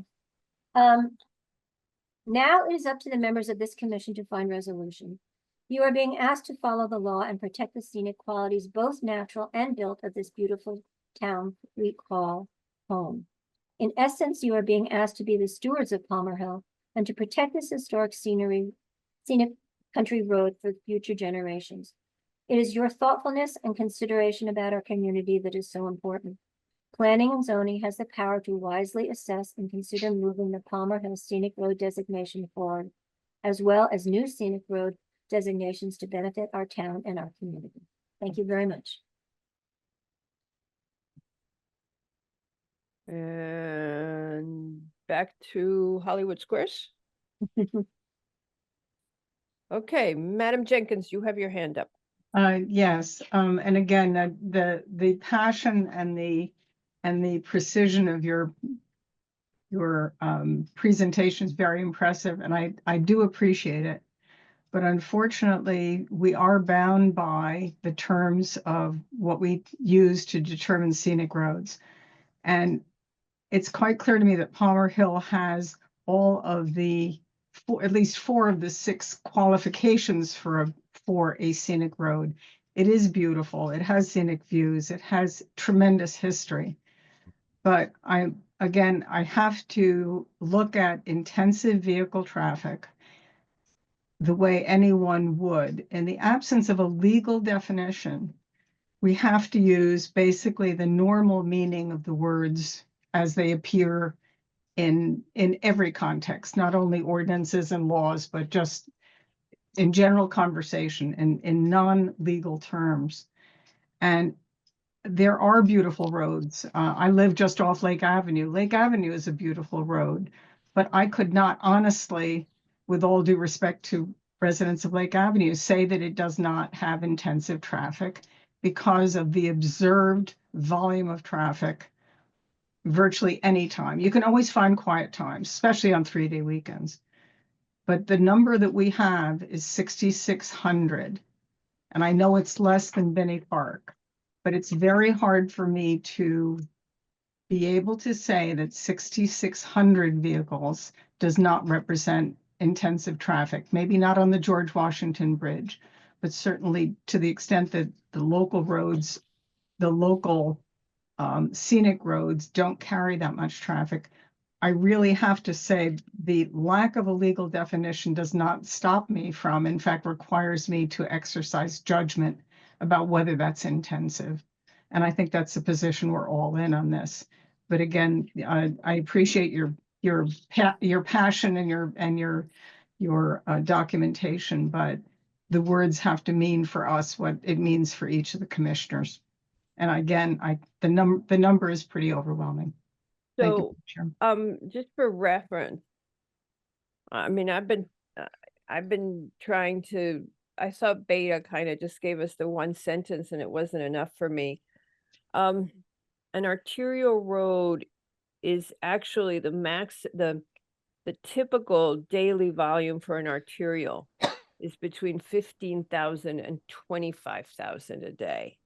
Now it is up to the members of this commission to find resolution. You are being asked to follow the law and protect the scenic qualities, both natural and built, of this beautiful town we call home. In essence, you are being asked to be the stewards of Palmer Hill and to protect this historic scenic country road for future generations. It is your thoughtfulness and consideration about our community that is so important. Planning and zoning has the power to wisely assess and consider moving the Palmer Hill Scenic Road designation forward. as well as new scenic road designations to benefit our town and our community. Thank you very much. And back to Hollywood Squares. Okay, Madam Jenkins, you have your hand up. Yes, and again, the passion and the precision of your presentation is very impressive, and I do appreciate it. But unfortunately, we are bound by the terms of what we use to determine scenic roads. And it's quite clear to me that Palmer Hill has all of at least 4 of the 6 qualifications for a scenic road. It is beautiful. It has scenic views. It has tremendous history. But I have to look at intensive vehicle traffic the way anyone would. In the absence of a legal definition, we have to use basically the normal meaning of the words as they appear in every context, not only ordinances and laws, but just in general conversation and in non-legal terms. And there are beautiful roads. I live just off Lake Avenue. Lake Avenue is a beautiful road, but I could not honestly, with all due respect to residents of Lake Avenue, say that it does not have intensive traffic because of the observed volume of traffic virtually any time. You can always find quiet times, especially on 3-day weekends. But the number that we have is 6,600. And I know it's less than Binney Park, but it's very hard for me to be able to say that 6,600 vehicles does not represent intensive traffic. Maybe not on the George Washington Bridge, but certainly to the extent that the local roads, the local scenic roads don't carry that much traffic. I really have to say the lack of a legal definition does not stop me from, in fact, requires me to exercise judgment about whether that's intensive. And I think that's the position we're all in on this. But again, I appreciate your passion and your documentation, but the words have to mean for us what it means for each of the commissioners. And again, the number is pretty overwhelming. Thank you, So, just for reference, I mean, I've been trying to, I saw Beta kind of just gave us the one sentence and it wasn't enough for me. An arterial road is actually the typical daily volume for an arterial is between 15,000 and 25,000 a day.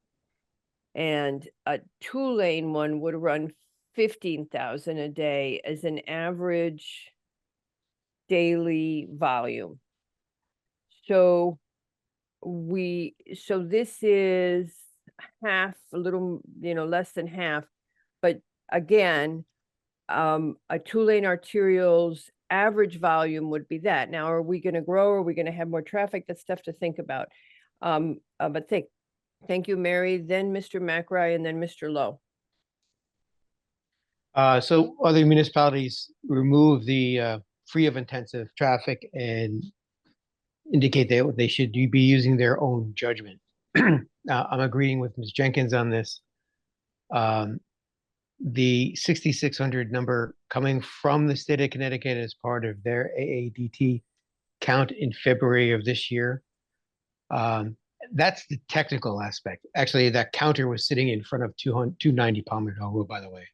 And a 2-lane one would run 15,000 a day as an average daily volume. So this is half, a little, less than half. But again, a 2-lane arterial's average volume would be that. Now, are we going to grow? Are we going to have more traffic? That's stuff to think about. But thank you, Mary, then Mr. McRae, and then Mr. Lowe. So other municipalities remove the free of intensive traffic and indicate that they should be using their own judgment. Now, I'm agreeing with Ms. Jenkins on this. The 6,600 number coming from the state of Connecticut as part of their AADT count in February of this year. That's the technical aspect. Actually, that counter was sitting in front of 290 Palmer Hill Road, by the way.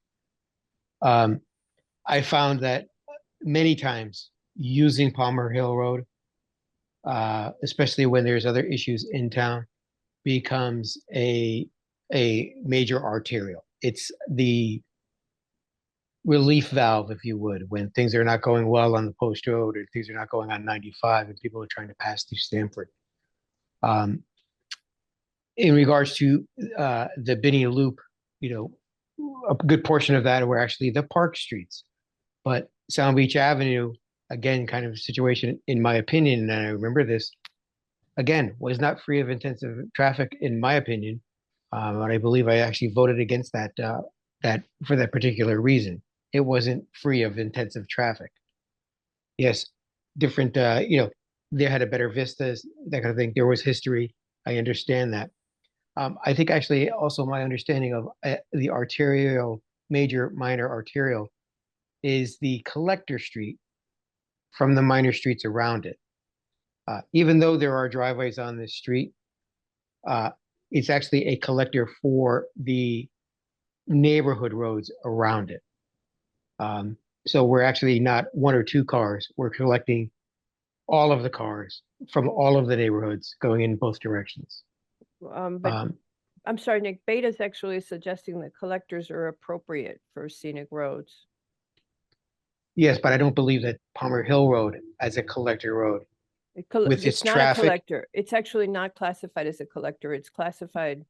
I found that many times using Palmer Hill Road, especially when there's other issues in town, becomes a major arterial. It's the relief valve, if you would, when things are not going well on the Post Road or things are not going on 95 and people are trying to pass through Stamford. In regards to the Binney Loop, a good portion of that were actually the park streets. But Sound Beach Avenue, again, kind of situation, in my opinion, and I remember this, again, was not free of intensive traffic, in my opinion. And I believe I actually voted against that for that particular reason. It wasn't free of intensive traffic. Yes, different, they had a better vistas, that kind of thing. There was history. I understand that. I think actually also my understanding of the arterial, major, minor arterial is the collector street from the minor streets around it. Even though there are driveways on this street, it's actually a collector for the neighborhood roads around it. So we're actually not one or two cars, we're collecting all of the cars from all of the neighborhoods going in both directions. But I'm sorry, Nick, Beta's actually suggesting that collectors are appropriate for scenic roads. Yes, but I don't believe that Palmer Hill Road as a collector road with its It's not a traffic. collector. It's actually not classified as a collector. It's classified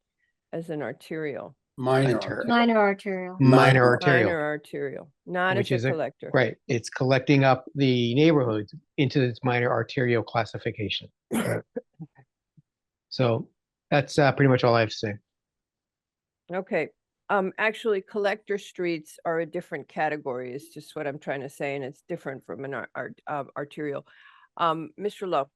as an arterial. Minor. Minor arterial. Minor arterial. Minor arterial, not Which as is a collector. Right, it's collecting up the neighborhoods into its minor arterial classification. So that's pretty much all I have to say. Okay, actually, collector streets are a different category, is just what I'm trying to say, and it's different from an arterial. Mr. Lowe.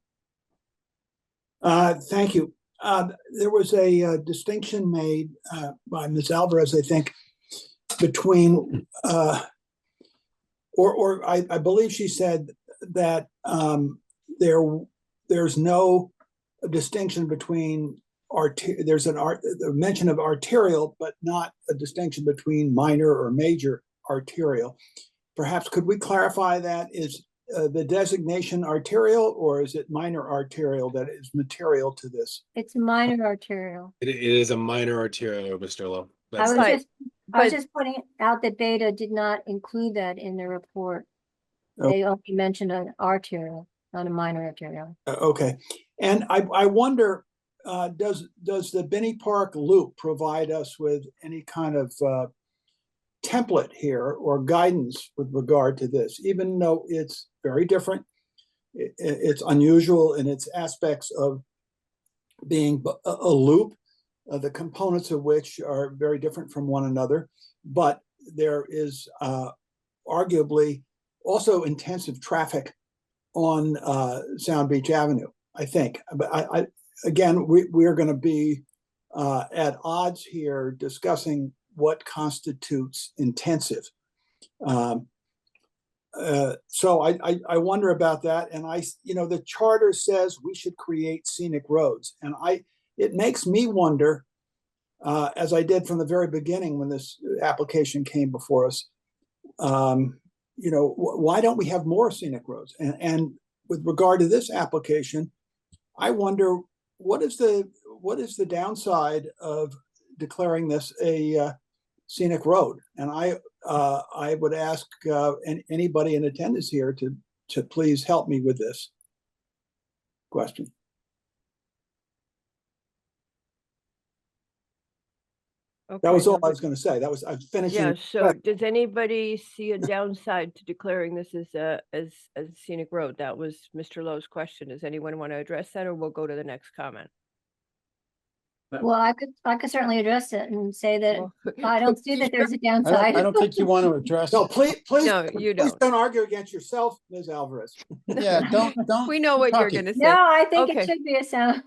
Thank you. There was a distinction made by Ms. Alvarez, I think, between, I believe she said that there's no distinction between there's a mention of arterial, but not a distinction between minor or major arterial. Perhaps could we clarify that? Is the designation arterial, or is it minor arterial that is material to this? It's minor arterial. It is a minor arterial, Mr. Lowe. I That's was just pointing out that Beta did not include that in the report. Oh. They only mentioned an arterial, not a minor arterial. Okay, and I wonder, does the Binney Park Loop provide us with any kind of template here or guidance with regard to this, even though it's very different? It's unusual in its aspects of being a loop, the components of which are very different from one another, but there is arguably also intensive traffic on Sound Beach Avenue, I think. But again, we are going to be at odds here discussing what constitutes intensive. So I wonder about that. And the charter says we should create scenic roads. And it makes me wonder, as I did from the very beginning when this application came before us, why don't we have more scenic roads? And with regard to this application, I wonder what is the downside of declaring this a scenic road? And I would ask anybody in attendance here to please help me with this question. Okay, That was all I was going to say. I was finishing. Yeah, so does anybody see a downside to declaring this as a scenic road? That was Mr. Lowe's question. Does anyone want to address that, or we'll go to the next comment? Well, I could certainly address it and say that I don't see that there's a downside. I don't think you want to address. No, please, No, you please don't. don't argue against yourself, Ms. Alvarez. Yeah, don't. We know what you're going to say. No, I think Okay. it should be a sound.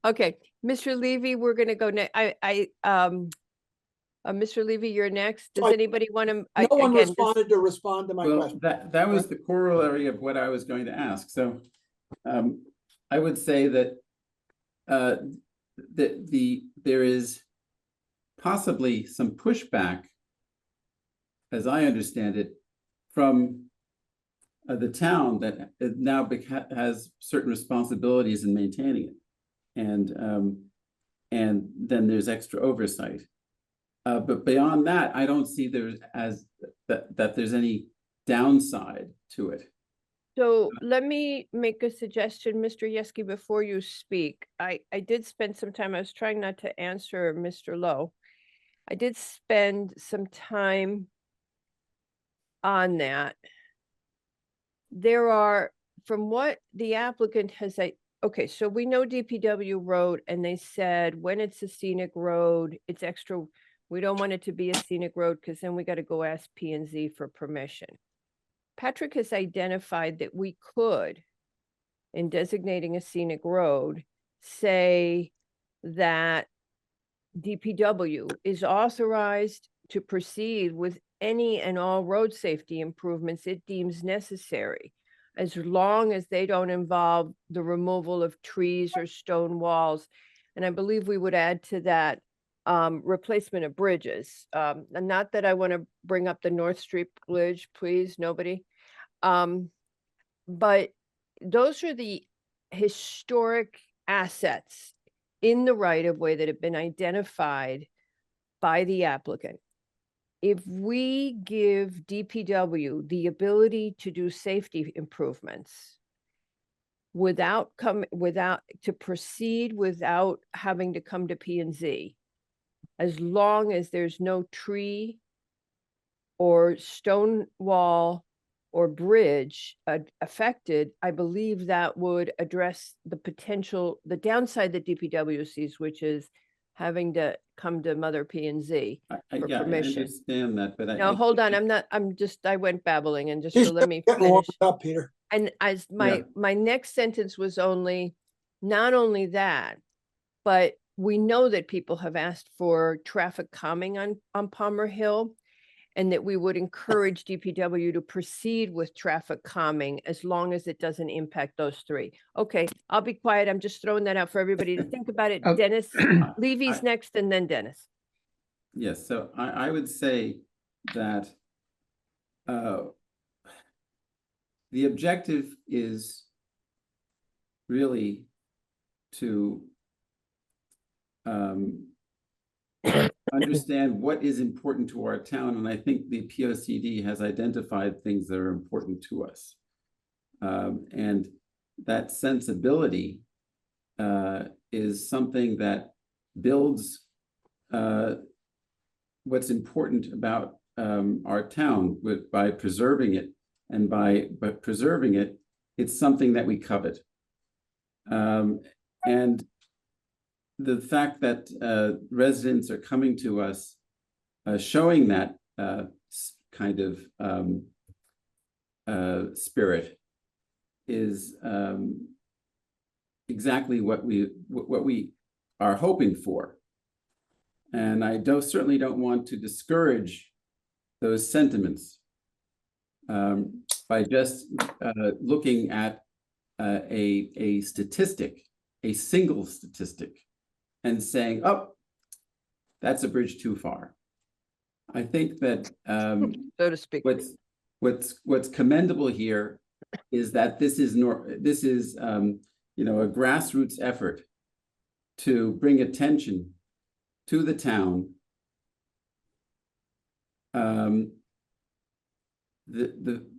Okay, Mr. Levy, we're going to go next. Mr. Levy, you're next. Does Sorry, anybody want to? No one responded to respond to my Well, question. that was the corollary of what I was going to ask. So I would say that there is possibly some pushback, as I understand it, from the town that now has certain responsibilities in maintaining it, and then there's extra oversight. But beyond that, I don't see that there's any downside to it. So let me make a suggestion, Mr. Yeski, before you speak. I did spend some time, I was trying not to answer Mr. Lowe. I did spend some time on that. There are, from what the applicant has said, okay, so we know DPW road, and they said when it's a scenic road, it's extra. We don't want it to be a scenic road because then we got to go ask P&Z for permission. Patrick has identified that we could, in designating a scenic road, say that DPW is authorized to proceed with any and all road safety improvements it deems necessary, as long as they don't involve the removal of trees or stone walls. And I believe we would add to that replacement of bridges. And not that I want to bring up the North Street Bridge, please, nobody. But those are the historic assets in the right of way that have been identified by the applicant. If we give DPW the ability to do safety improvements to proceed without having to come to P&Z, as long as there's no tree or stone wall or bridge affected, I believe that would address the downside that DPW sees, which is having to come to Mother P&Z for Yeah, permission. I understand that, but No, hold on, I went babbling, and just He's so let me getting finish. warmed up, Peter. And as Yeah. my next sentence was not only that, but we know that people have asked for traffic calming on Palmer Hill, and that we would encourage DPW to proceed with traffic calming as long as it doesn't impact those three. Okay, I'll be quiet. I'm just throwing that out for everybody to think about it. Oh. Dennis, Levy's next, and then Dennis. Yes, so I would say that the objective is really to understand what is important to our town, and I think the POCD has identified things that are important to us. And that sensibility is something that builds what's important about our town by preserving it, and by preserving it, it's something that we covet. And the fact that residents are coming to us showing that kind of spirit is exactly what we are hoping for. And I certainly don't want to discourage those sentiments by just looking at a statistic, a single statistic, and saying, oh, that's a bridge too far. I think that so to speak, what's commendable here is that this is a grassroots effort to bring attention to the town,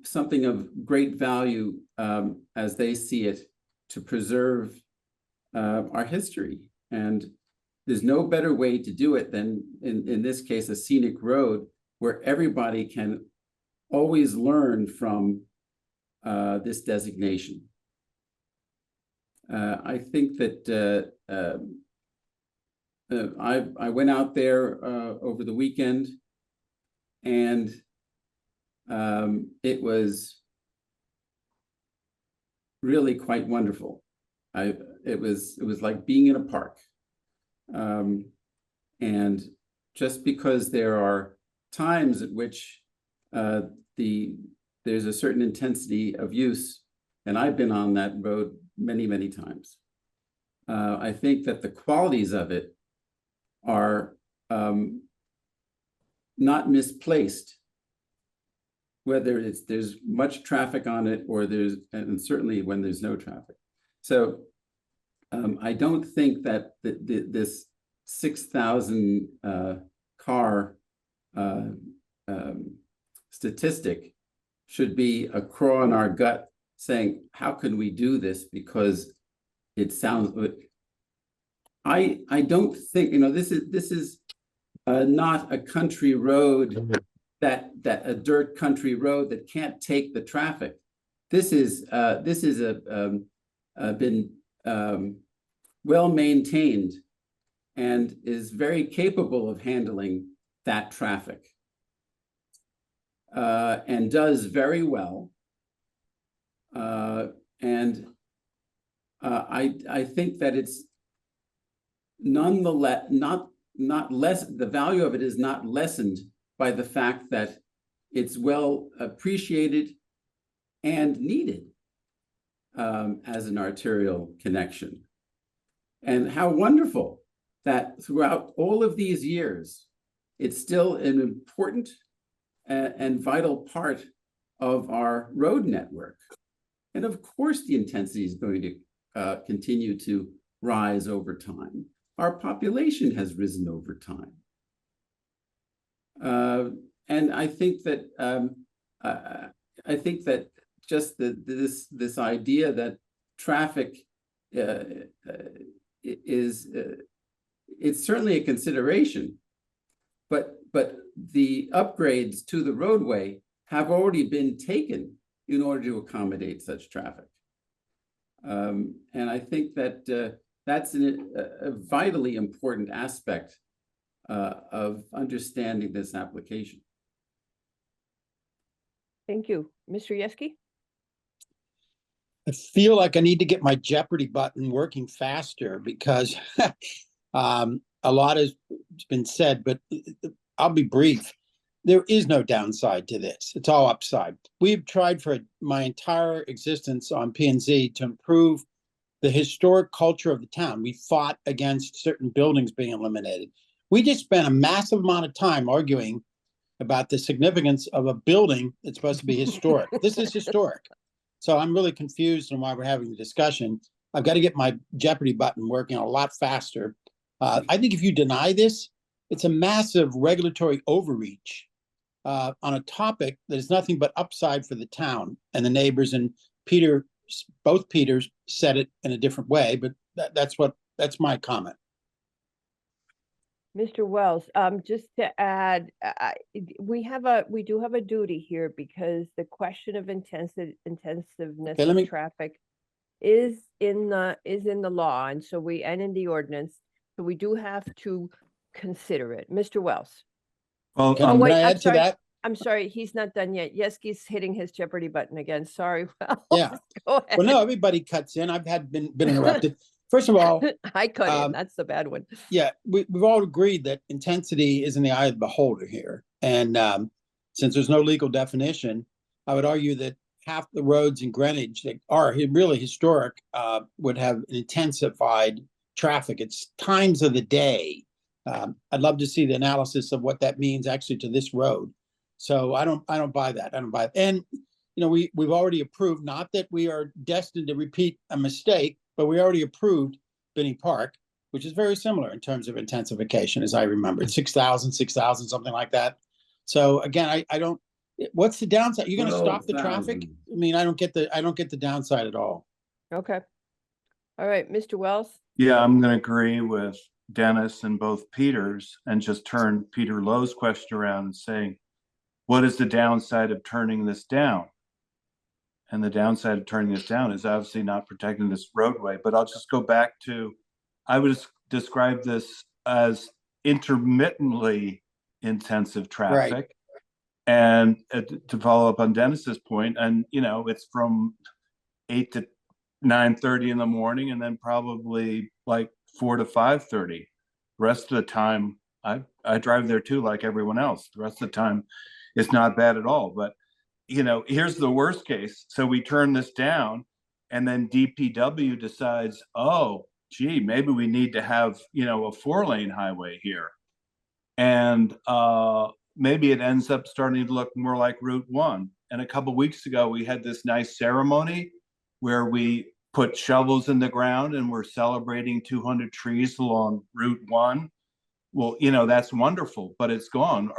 something of great value as they see it, to preserve our history. And there's no better way to do it than, in this case, a scenic road where everybody can always learn from this designation. I think that I went out there over the weekend, and it was really quite wonderful. It was like being in a park. And just because there are times at which there's a certain intensity of use, and I've been on that road many, many times, I think that the qualities of it are not misplaced, whether there's much traffic on it or and certainly when there's no traffic. So I don't think that this 6,000 car statistic should be a craw in our gut saying, how can we do this? Because it sounds, I don't think, this is not a country road that a dirt country road that can't take the traffic. This is been well maintained and is very capable of handling that traffic, and does very well. And I think that it's nonetheless not less, the value of it is not lessened by the fact that it's well appreciated and needed as an arterial connection. And how wonderful that throughout all of these years, it's still an important and vital part of our road network. And of course, the intensity is going to continue to rise over time. Our population has risen over time. And I think that just this idea that traffic is it's certainly a consideration, but the upgrades to the roadway have already been taken in order to accommodate such traffic. And I think that that's a vitally important aspect of understanding this application. Thank you. Mr. Yeski? I feel like I need to get my Jeopardy button working faster because a lot has been said, but I'll be brief. There is no downside to this. It's all upside. We've tried for my entire existence on P&Z to improve the historic culture of the town. We fought against certain buildings being eliminated. We just spent a massive amount of time arguing about the significance of a building that's supposed to be historic. This is historic. So I'm really confused on why we're having the discussion. I've got to get my Jeopardy button working a lot faster. I think if you deny this, it's a massive regulatory overreach on a topic that is nothing but upside for the town and the neighbors. And both Peters said it in a different way, but that's my comment. Mr. Wells, just to add, we do have a duty here because the question of intensiveness Okay, of traffic is in the law, and in the ordinance, so we do have to consider it. Mr. Wells. Well, Can I add to that? I'm sorry, he's not done yet. Yeski's hitting his Jeopardy button again. Sorry, Wells. Yeah. Go ahead. Well, no, everybody cuts in. I've been interrupted. First of all, I cut in. That's the bad one. Yeah, we've all agreed that intensity is in the eye of the beholder here. And since there's no legal definition, I would argue that half the roads in Greenwich that are really historic would have an intensified traffic. It's times of the day. I'd love to see the analysis of what that means actually to this road. So I don't buy that. I don't buy it. And we've already approved, not that we are destined to repeat a mistake, but we already approved Binney Park, which is very similar in terms of intensification, as I remember. It's 6,000, something like that. So again, I don't. What's the downside? You're going to stop the traffic? I mean, I don't get the downside at all. Okay. All right, Mr. Wells. Yeah, I'm going to agree with Dennis and both Peters and just turn Peter Lowe's question around and saying, what is the downside of turning this down? And the downside of turning this down is obviously not protecting this roadway. But I'll just go back to, I would describe this as intermittently intensive traffic. Right. And to follow up on Dennis's point, and it's from 8 to 9:30 in the morning, and then probably like 4 to 5:30. The rest of the time, I drive there too, like everyone else. The rest of the time, it's not bad at all. But here's the worst case. So we turn this down, and then DPW decides, oh, gee, maybe we need to have, a 4-lane highway here. And maybe it ends up starting to look more like Route 1. And a couple of weeks ago, we had this nice ceremony where we put shovels in the ground and we're celebrating 200 trees along Route 1. Well, that's wonderful, but it's gone.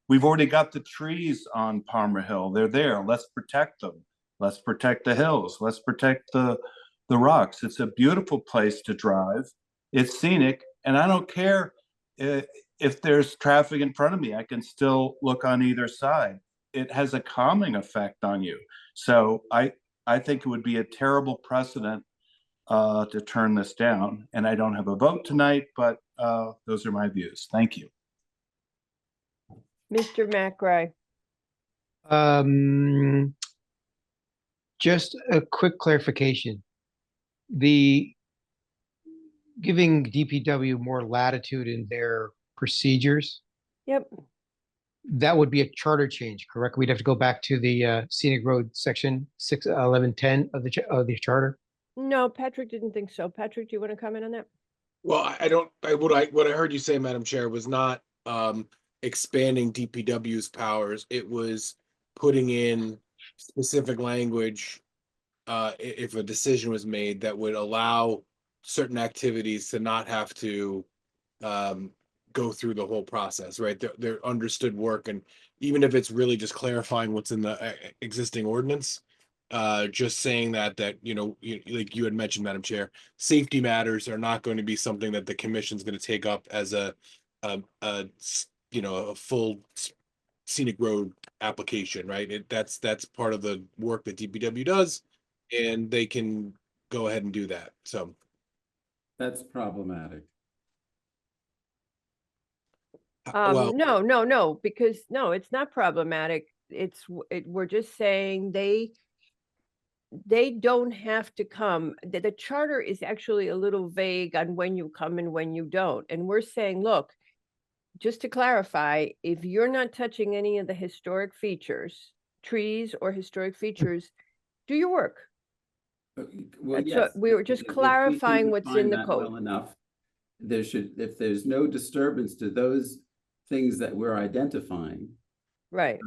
We've already got the trees on Palmer Hill. They're there. Let's protect them. Let's protect the hills. Let's protect the rocks. It's a beautiful place to drive. It's scenic. And I don't care if there's traffic in front of me. I can still look on either side. It has a calming effect on you. So I think it would be a terrible precedent to turn this down. And I don't have a vote tonight, but those are my views. Thank you. Mr. McRae. Just a quick clarification. The giving DPW more latitude in their procedures, Yep. that would be a charter change, correct? We'd have to go back to the scenic road section 61110 of the charter. No, Patrick didn't think so. Patrick, do you want to comment on that? Well, what I heard you say, Madam Chair, was not expanding DPW's powers. It was putting in specific language if a decision was made that would allow certain activities to not have to go through the whole process, right? They're understood work, and even if it's really just clarifying what's in the existing ordinance, just saying that like you had mentioned, Madam Chair, safety matters are not going to be something that the commission's going to take up as a full scenic road application, right? That's part of the work that DPW does, and they can go ahead and do that. So that's problematic. Well, No, because no, it's not problematic. We're just saying they don't have to come. The charter is actually a little vague on when you come and when you don't. And we're saying, look, just to clarify, if you're not touching any of the historic features, trees or historic features, do your work. Well, That's what we were just if we can clarifying what's in define the that code. well enough, if there's no disturbance to those things that we're identifying, right?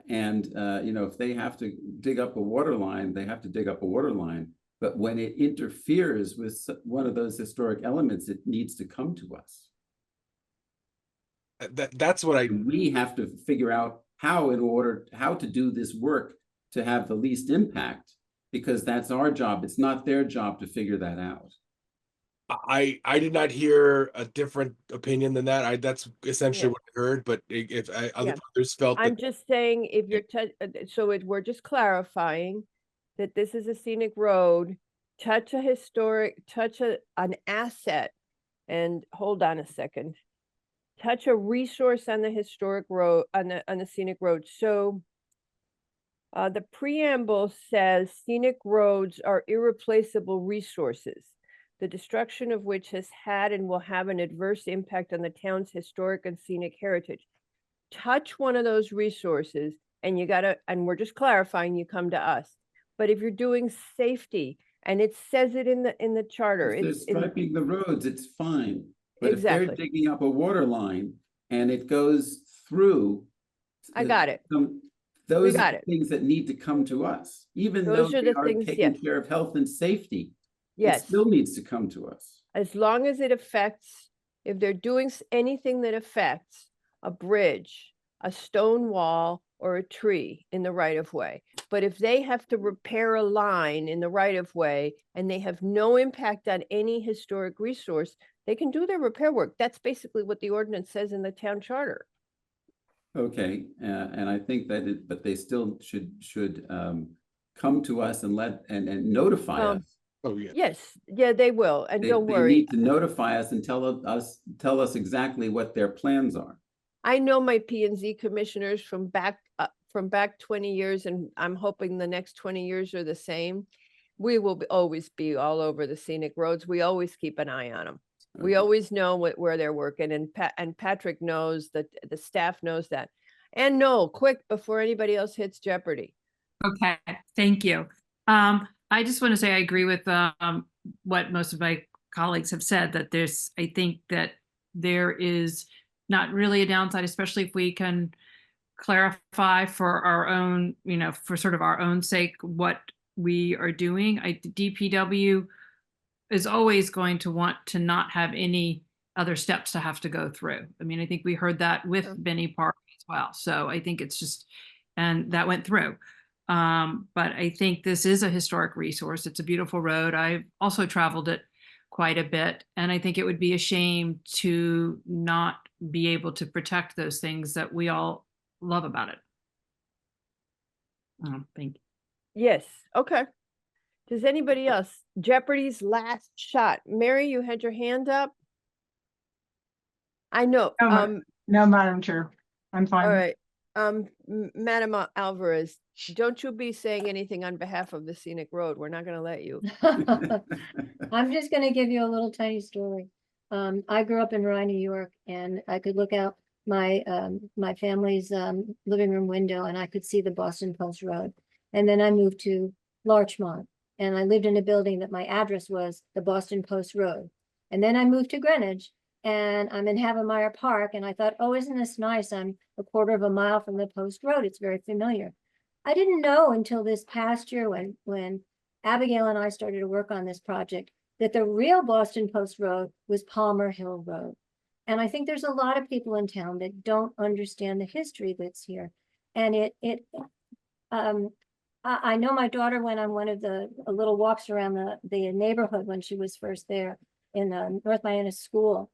If they have to dig up a water line, they have to dig up a water line. But when it interferes with one of those historic elements, it needs to come to us. That's what we have to figure out how to do this work to have the least impact, because that's our job. It's not their job to figure that out. I did not hear a different opinion than that. That's essentially what I heard. But if others felt I'm that, just saying, if you're we're just clarifying that this is a scenic road, touch an asset, and hold on a second, touch a resource on the historic road, on the scenic road. So the preamble says scenic roads are irreplaceable resources, the destruction of which has had and will have an adverse impact on the town's historic and scenic heritage. Touch one of those resources and we're just clarifying, you come to us. But if you're doing safety, and it says it in the charter, if they're striping the roads, it's fine. But exactly. if they're digging up a water line and it goes through, I got it. Those are the things that need to come to us, even though they are taking care of health and safety. Yes. It still needs to come to us. As long as it affects, if they're doing anything that affects a bridge, a stone wall, or a tree in the right of way. But if they have to repair a line in the right of way and they have no impact on any historic resource, they can do their repair work. That's basically what the ordinance says in the town charter. Okay, and I think that but they still should come to us and notify us. Oh yeah. Yes, yeah, they will, and don't They worry. need to notify us and tell us exactly what their plans are. I know my P&Z commissioners from back 20 years, and I'm hoping the next 20 years are the same. We will always be all over the scenic roads. We always keep an eye on them. We always know where they're working, and Patrick knows that, the staff knows that. And Noel, quick, before anybody else hits Jeopardy. Okay, thank you. I just want to say I agree with what most of my colleagues have said, that I think that there is not really a downside, especially if we can clarify for our own, for sort of our own sake, what we are doing. DPW is always going to want to not have any other steps to have to go through. I mean, I think we heard that with Benny Park as well. So I think it's just, and that went through. But I think this is a historic resource. It's a beautiful road. I've also traveled it quite a bit. And I think it would be a shame to not be able to protect those things that we all love about it. Thank you. Yes, okay. Does anybody else? Jeopardy's last shot. Mary, you had your hand up? I know. No, Madam Chair, I'm fine. All right. Madam Alvarez, don't you be saying anything on behalf of the scenic road. We're not gonna let you. I'm just gonna give you a little tiny story. I grew up in Rye, New York, and I could look out my my family's living room window and I could see the Boston Post Road. And then I moved to Larchmont and I lived in a building that my address was the Boston Post Road. And then I moved to Greenwich and I'm in Havemeyer Park and I thought, oh, isn't this nice? I'm a quarter of a mile from the Post Road. It's very familiar. I didn't know until this past year when Abigail and I started to work on this project that the real Boston Post Road was Palmer Hill Road. And I think there's a lot of people in town that don't understand the history that's here. And I know my daughter went on one of the little walks around the neighborhood when she was first there in North Miami School.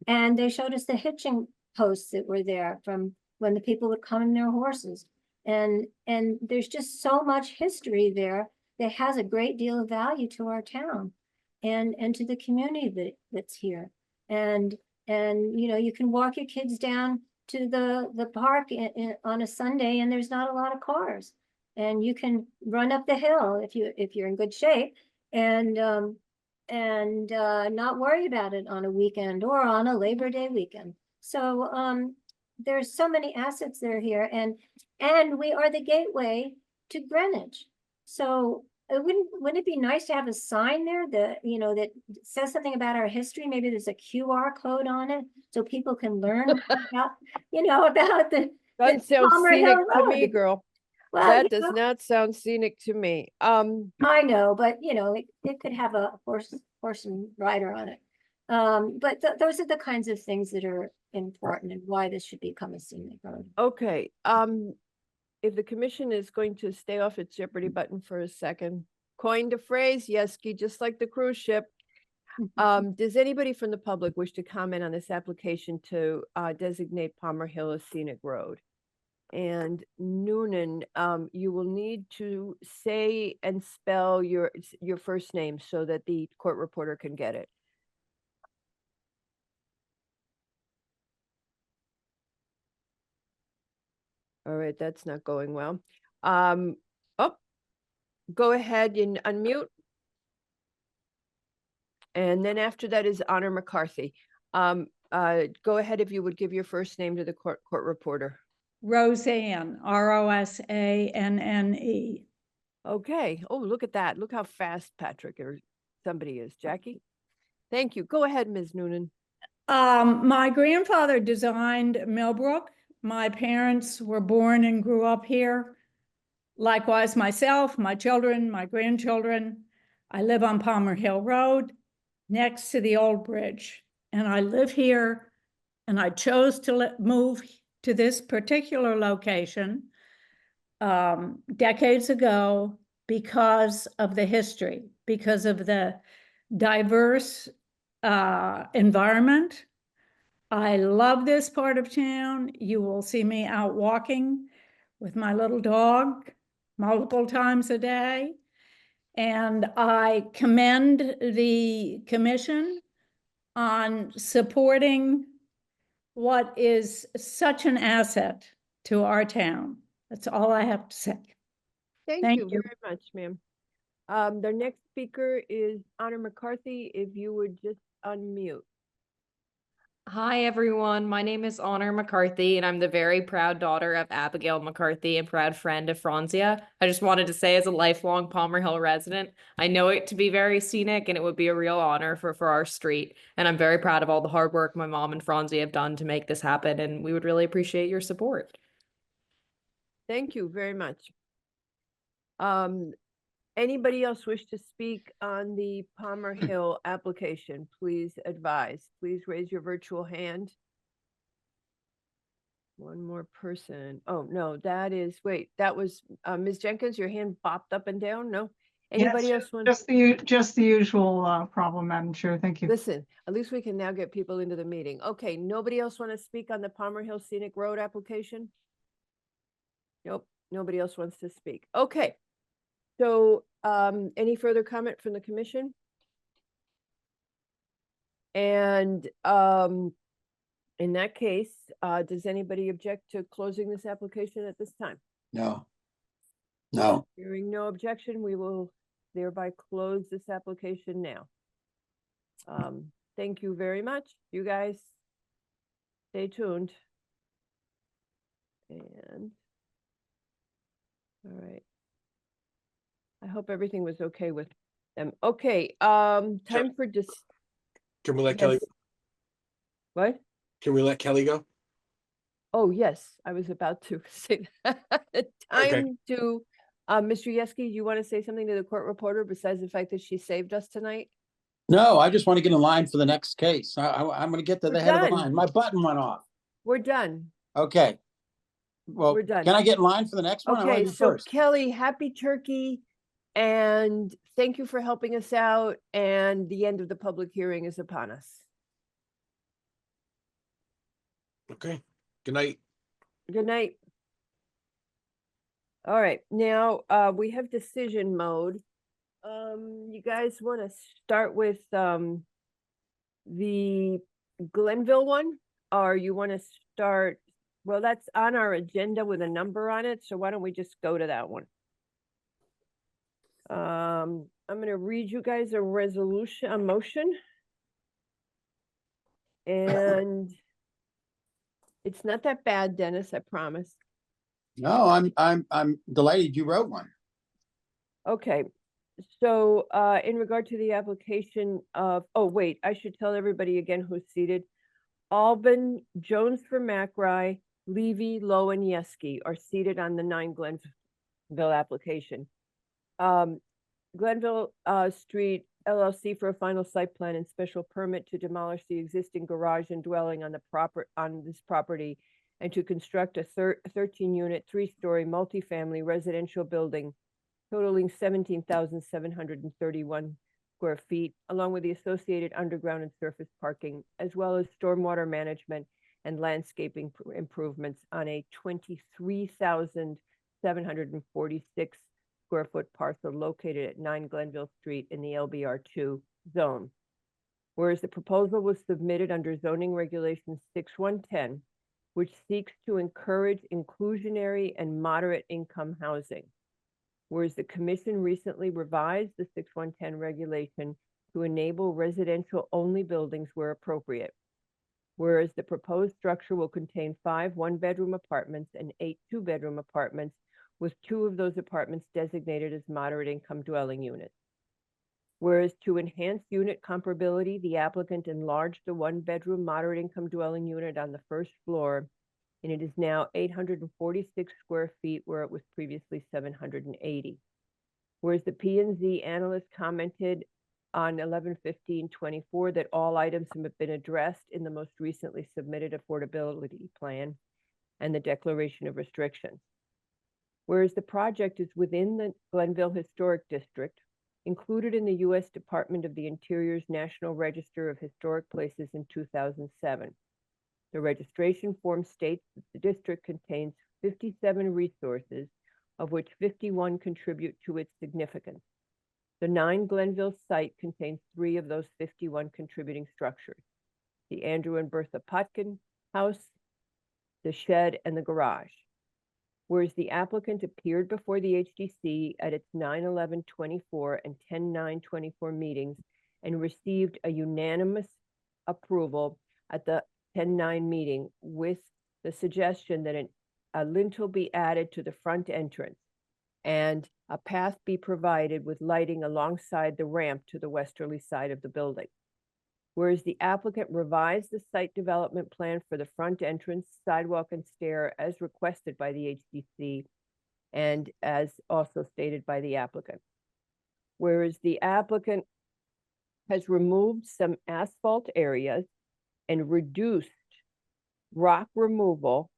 And they showed us the hitching posts that were there from when the people would come in their horses. And there's just so much history there that has a great deal of value to our town and to the community that's here. And you know, you can walk your kids down to the park on a Sunday and there's not a lot of cars. And you can run up the hill if you're in good shape and not worry about it on a weekend or on a Labor Day weekend. So there's so many assets that are here and we are the gateway to Greenwich. So wouldn't it be nice to have a sign there that, you know, that says something about our history? Maybe there's a QR code on it so people can learn about, you know, about the That sounds Palmer scenic Hill to me, Road. girl. Well, That you does know, not sound scenic to me. I know, but you know, it could have a horse and rider on it. But those are the kinds of things that are important and why this should become a scenic road. Okay, if the commission is going to stay off its Jeopardy button for a second, coined a phrase, Yeski, just like the cruise ship. Does anybody from the public wish to comment on this application to designate Palmer Hill a scenic road? And Noonan, you will need to say and spell your first name so that the court reporter can get it. All right, that's not going well. Oh, go ahead and unmute. And then after that is Honor McCarthy. Go ahead if you would give your first name to the court reporter. Rosanne, Rosanne. Okay. Oh, look at that. Look how fast Patrick or somebody is. Jackie? Thank you. Go ahead, Ms. Noonan. My grandfather designed Millbrook. My parents were born and grew up here. Likewise, myself, my children, my grandchildren. I live on Palmer Hill Road next to the old bridge. And I live here and I chose to move to this particular location decades ago because of the history, because of the diverse environment. I love this part of town. You will see me out walking with my little dog multiple times a day. And I commend the commission on supporting what is such an asset to our town. That's all I have to say. Thank you very much, ma'am. The next speaker is Honor McCarthy. If you would just unmute. Hi, everyone. My name is Honor McCarthy, and I'm the very proud daughter of Abigail McCarthy and proud friend of Franzia. I just wanted to say, as a lifelong Palmer Hill resident, I know it to be very scenic, and it would be a real honor for our street. And I'm very proud of all the hard work my mom and Franzia have done to make this happen, and we would really appreciate your support. Thank you very much. Anybody else wish to speak on the Palmer Hill application? Please advise. Please raise your virtual hand. One more person. Oh, no, that is, wait, that was Ms. Jenkins, your hand bopped up and down? No? Anybody else want? Just the usual problem, Madam Chair. Thank you. Listen, at least we can now get people into the meeting. Okay, nobody else want to speak on the Palmer Hill Scenic Road application? Nope, nobody else wants to speak. Okay. So, any further comment from the commission? And In that case, does anybody object to closing this application at this time? No. No. Hearing no objection, we will thereby close this application now. Thank you very much. You guys stay tuned. And all right. I hope everything was okay with them. Okay, time for Can we let Kelly? Yes. What? Can we let Kelly go? Oh, yes, I was about to say that. Time to, Mr. Yeski, you want to say something to the court reporter besides the fact that she saved us tonight? No, I just want to get in line for the next case. I'm going to get to the We're head of the done. line. My button went off. We're done. Okay. Well, We're done. can I get in line for the next one? I want Okay, to be so first. Kelly, happy turkey. And thank you for helping us out. And the end of the public hearing is upon us. Okay. Good night. Good night. All right, now we have decision mode. You guys want to start with the Glenville one, or you want to start? Well, that's on our agenda with a number on it, so why don't we just go to that one? I'm going to read you guys a motion. And it's not that bad, Dennis, I promise. No, I'm delighted you wrote one. Okay, so in regard to the application of, oh wait, I should tell everybody again who's seated. Albin, Jones for McRae, Levy, Lowe, and Yeski are seated on the 9 Glenville application. Glenville Street LLC for a final site plan and special permit to demolish the existing garage and dwelling on this property and to construct a 13-unit, 3-story multifamily residential building totaling 17,731 square feet, along with the associated underground and surface parking, as well as stormwater management and landscaping improvements on a 23,746 square foot parcel located at 9 Glenville Street in the LBR2 zone. Whereas the proposal was submitted under zoning regulations 6110, which seeks to encourage inclusionary and moderate income housing. Whereas the commission recently revised the 6110 regulation to enable residential only buildings where appropriate. Whereas the proposed structure will contain 5 one-bedroom apartments and 8 two-bedroom apartments, with 2 of those apartments designated as moderate income dwelling units. Whereas to enhance unit comparability, the applicant enlarged the 1-bedroom moderate income dwelling unit on the first floor, and it is now 846 square feet where it was previously 780. Whereas the P&Z analyst commented on 11/15/24 that all items have been addressed in the most recently submitted affordability plan and the declaration of restrictions. Whereas the project is within the Glenville Historic District, included in the U.S. Department of the Interior's National Register of Historic Places in 2007. The registration form states that the district contains 57 resources, of which 51 contribute to its significance. The 9 Glenville site contains 3 of those 51 contributing structures: the Andrew and Bertha Potkin house, the shed, and the garage. Whereas the applicant appeared before the HDC at its 9/11/24 and 10/9/24 meetings and received a unanimous approval at the 10/9 meeting with the suggestion that a lintel be added to the front entrance and a path be provided with lighting alongside the ramp to the westerly side of the building. Whereas the applicant revised the site development plan for the front entrance, sidewalk, and stair as requested by the HDC and as also stated by the applicant. Whereas the applicant has removed some asphalt areas and reduced rock removal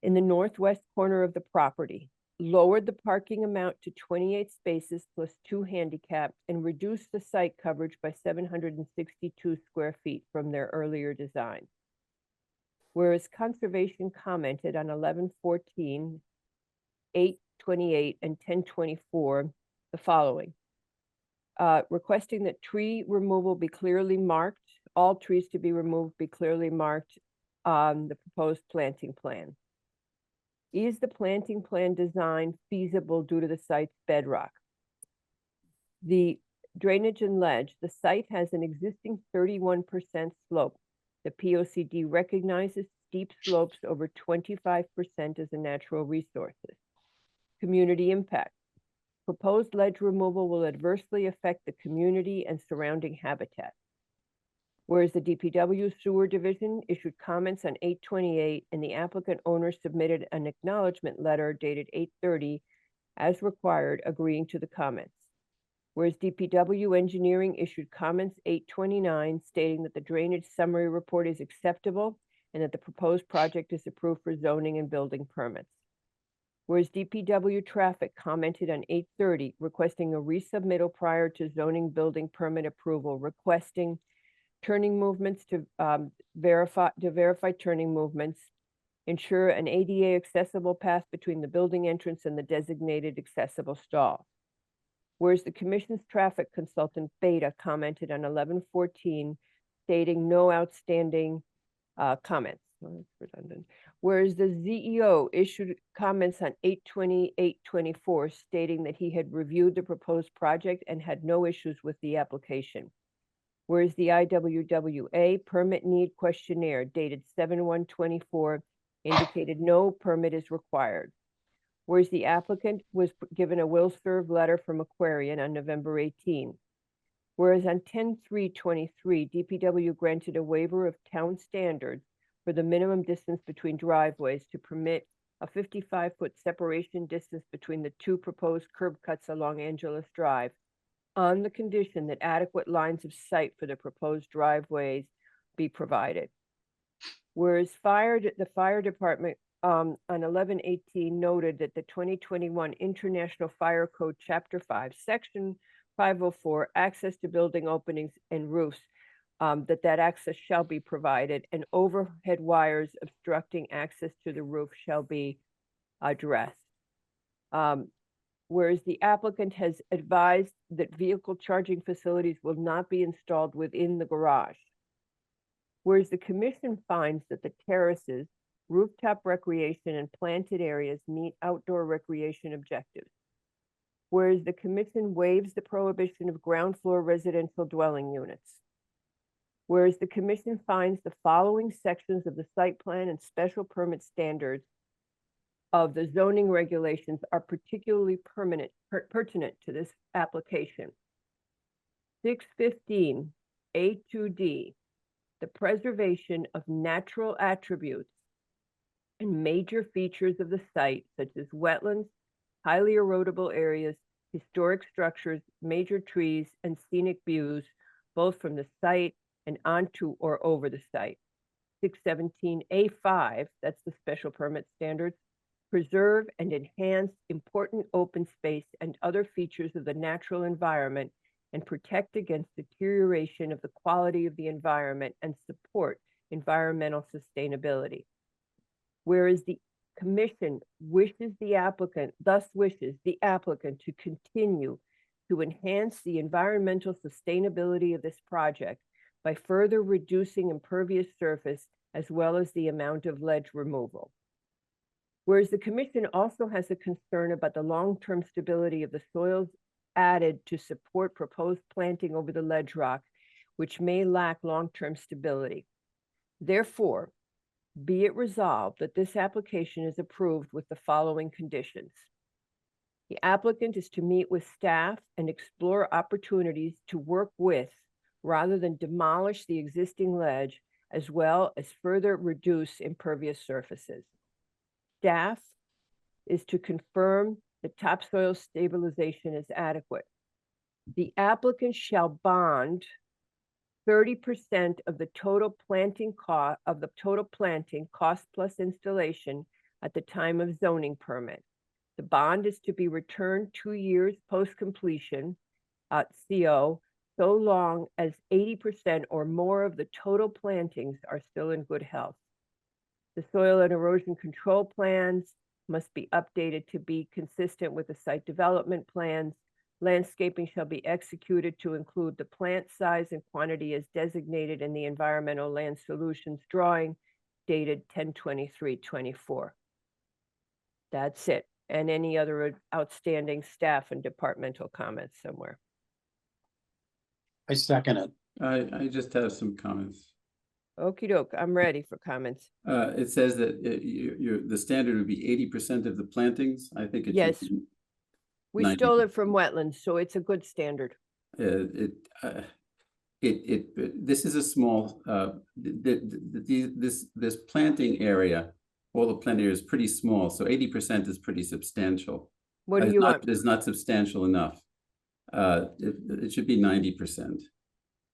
in the northwest corner of the property, lowered the parking amount to 28 spaces plus 2 handicap, and reduced the site coverage by 762 square feet from their earlier design. Whereas conservation commented on 11/14, 8/28, and 10/24 the following. Requesting that tree removal be clearly marked all trees to be removed be clearly marked on the proposed planting plan. Is the planting plan design feasible due to the site's bedrock? The drainage and ledge, the site has an existing 31% slope. The POCD recognizes steep slopes over 25% as a natural resources. Community impact. Proposed ledge removal will adversely affect the community and surrounding habitat. Whereas the DPW Sewer Division issued comments on 8/28 and the applicant owner submitted an acknowledgement letter dated 8/30 as required, agreeing to the comments. Whereas DPW Engineering issued comments 8/29 stating that the drainage summary report is acceptable and that the proposed project is approved for zoning and building permits. Whereas DPW Traffic commented on 8/30 requesting a resubmittal prior to zoning building permit approval, requesting turning movements to verify turning movements, ensure an ADA accessible path between the building entrance and the designated accessible stall. Whereas the commission's traffic consultant Beta commented on 11/14 stating no outstanding comments. Oh, that's redundant. Whereas the ZEO issued comments on 8/20, 8/24 stating that he had reviewed the proposed project and had no issues with the application. Whereas the IWWA permit need questionnaire dated 7/1/24 indicated no permit is required. Whereas the applicant was given a will serve letter from Aquarian on November 18. Whereas on 10/3/23, DPW granted a waiver of town standards for the minimum distance between driveways to permit a 55-foot separation distance between the two proposed curb cuts along Angelus Drive, on the condition that adequate lines of sight for the proposed driveways be provided. Whereas the fire department on 11/18 noted that the 2021 International Fire Code Chapter 5, Section 504, access to building openings and roofs, that access shall be provided and overhead wires obstructing access to the roof shall be addressed. Whereas the applicant has advised that vehicle charging facilities will not be installed within the garage. Whereas the commission finds that the terraces, rooftop recreation, and planted areas meet outdoor recreation objectives. Whereas the commission waives the prohibition of ground floor residential dwelling units. Whereas the commission finds the following sections of the site plan and special permit standards of the zoning regulations are particularly pertinent to this application. 615 A2D, the preservation of natural attributes and major features of the site, such as wetlands, highly erodible areas, historic structures, major trees, and scenic views, both from the site and onto or over the site. 617 A5, that's the special permit standards, preserve and enhance important open space and other features of the natural environment and protect against deterioration of the quality of the environment and support environmental sustainability. Whereas the commission wishes the applicant to continue to enhance the environmental sustainability of this project by further reducing impervious surface as well as the amount of ledge removal. Whereas the commission also has a concern about the long-term stability of the soils added to support proposed planting over the ledge rock, which may lack long-term stability. Therefore, be it resolved that this application is approved with the following conditions. The applicant is to meet with staff and explore opportunities to work with rather than demolish the existing ledge, as well as further reduce impervious surfaces. Staff is to confirm the topsoil stabilization is adequate. The applicant shall bond 30% of the total planting cost plus installation at the time of zoning permit. The bond is to be returned 2 years post-completion CO, so long as 80% or more of the total plantings are still in good health. The soil and erosion control plans must be updated to be consistent with the site development plans. Landscaping shall be executed to include the plant size and quantity as designated in the environmental land solutions drawing dated 10/23/24. That's it. And any other outstanding staff and departmental comments somewhere? I second it. I just have some comments. Okey doke, I'm ready for comments. It says that the standard would be 80% of the plantings. I think it should Yes. be We 90. stole it from wetlands, so it's a good standard. This is a small, this planting area, all the planting area is pretty small, so 80% is pretty substantial. What do It's you not- want? It's not substantial enough. It should be 90%.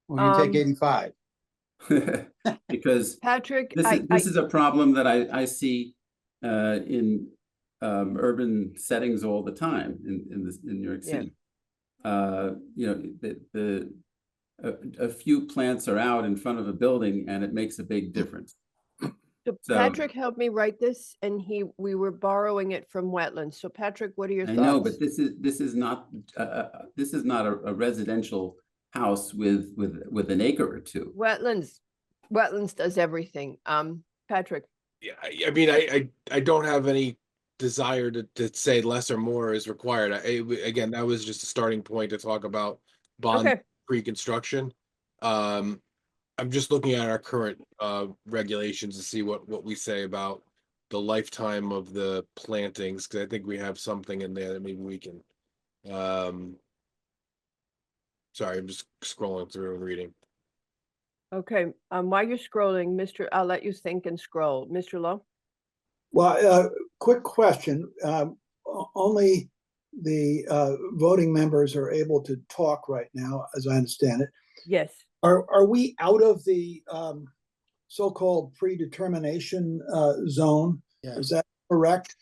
Well, you take 85. Because Patrick, this is a problem that I see in urban settings all the time in New York City. You know, a few plants are out in front of a building and it makes a big difference. So Patrick helped me write this, and we were borrowing it from wetlands. So Patrick, what are your I thoughts? know, but this is not a residential house with an acre or two. Wetlands does everything. Patrick. Yeah, I mean, I don't have any desire to say less or more is required. Again, that was just a starting point to talk about bond pre-construction. I'm just looking at our current regulations to see what we say about the lifetime of the plantings, because I think we have something in there that maybe we can. Sorry, I'm just scrolling through and reading. Okay, while you're scrolling, I'll let you think and scroll. Mr. Lowe? Well, quick question. Only the voting members are able to talk right now, as I understand it. Yes. Are we out of the so-called predetermination zone? Yes. Is that correct?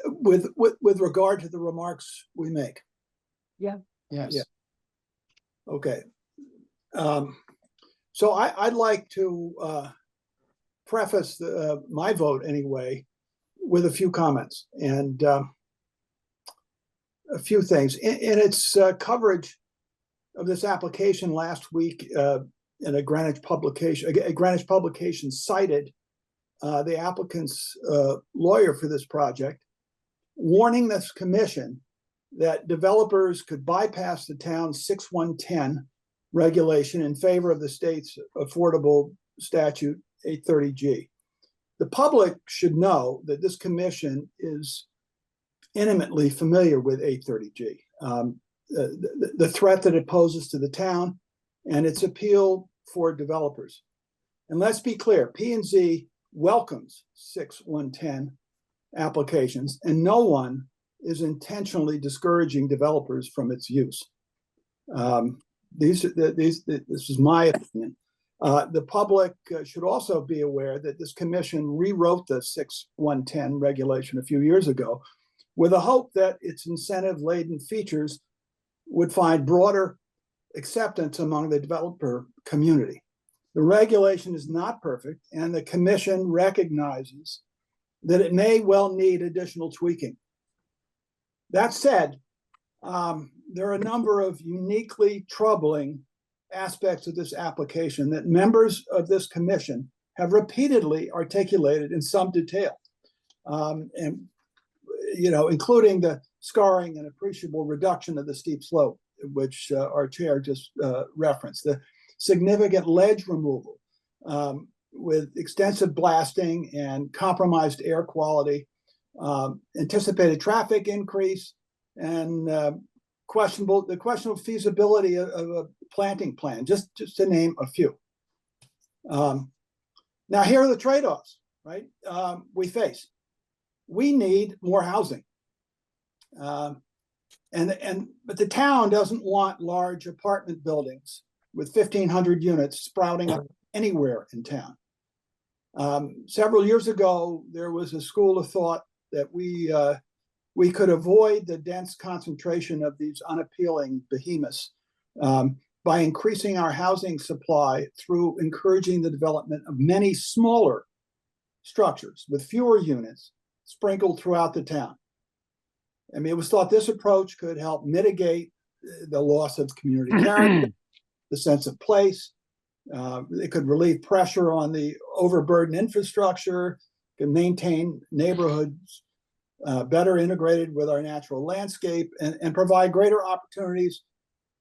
With regard to the remarks we make? Yeah. Yes. Yeah. Okay. So I'd like to preface my vote anyway with a few comments and a few things. In its coverage of this application last week in a Greenwich publication cited the applicant's lawyer for this project, warning this commission that developers could bypass the town's 6110 regulation in favor of the state's affordable statute 830G. The public should know that this commission is intimately familiar with 830G, the threat that it poses to the town and its appeal for developers. And let's be clear, P&Z welcomes 6110 applications, and no one is intentionally discouraging developers from its use. This is my opinion. The public should also be aware that this commission rewrote the 6110 regulation a few years ago with a hope that its incentive-laden features would find broader acceptance among the developer community. The regulation is not perfect, and the commission recognizes that it may well need additional tweaking. That said, there are a number of uniquely troubling aspects of this application that members of this commission have repeatedly articulated in some detail, and including the scarring and appreciable reduction of the steep slope, which our chair just referenced, the significant ledge removal with extensive blasting and compromised air quality, anticipated traffic increase, and the questionable feasibility of a planting plan, just to name a few. Now, here are the trade-offs, right? We face. We need more housing, but the town doesn't want large apartment buildings with 1,500 units sprouting up anywhere in town. Several years ago, there was a school of thought that we could avoid the dense concentration of these unappealing behemoths by increasing our housing supply through encouraging the development of many smaller structures with fewer units sprinkled throughout the town. I mean, it was thought this approach could help mitigate the loss of community character, the sense of place. It could relieve pressure on the overburdened infrastructure, can maintain neighborhoods better integrated with our natural landscape, and provide greater opportunities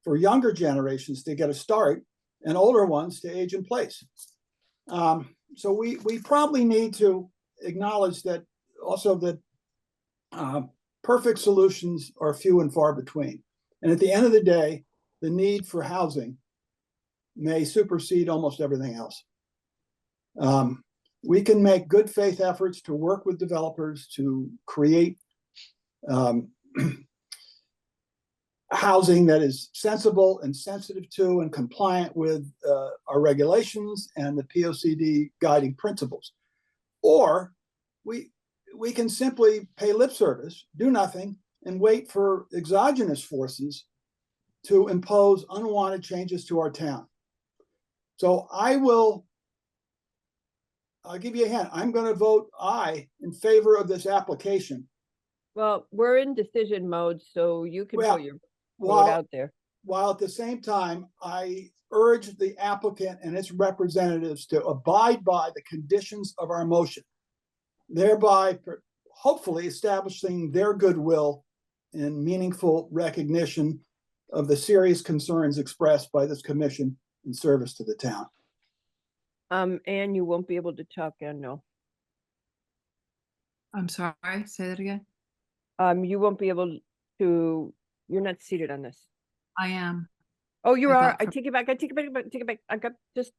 for younger generations to get a start and older ones to age in place. So we probably need to acknowledge that also that perfect solutions are few and far between. And at the end of the day, the need for housing may supersede almost everything else. We can make good faith efforts to work with developers to create housing that is sensible and sensitive to and compliant with our regulations and the POCD guiding principles. Or we can simply pay lip service, do nothing, and wait for exogenous forces to impose unwanted changes to our town. So I'll give you a hint. I'm going to vote aye in favor of this application. Well, we're in decision mode, so you can Well, put your vote out there. While at the same time, I urge the applicant and its representatives to abide by the conditions of our motion, thereby hopefully establishing their goodwill in meaningful recognition of the serious concerns expressed by this commission in service to the town. And you won't be able to talk, and no. I'm sorry, say that again. You won't be able to, you're not seated on this. I am. Oh, you I are. thought I for- take it back. I take it back. Take it back. I got just,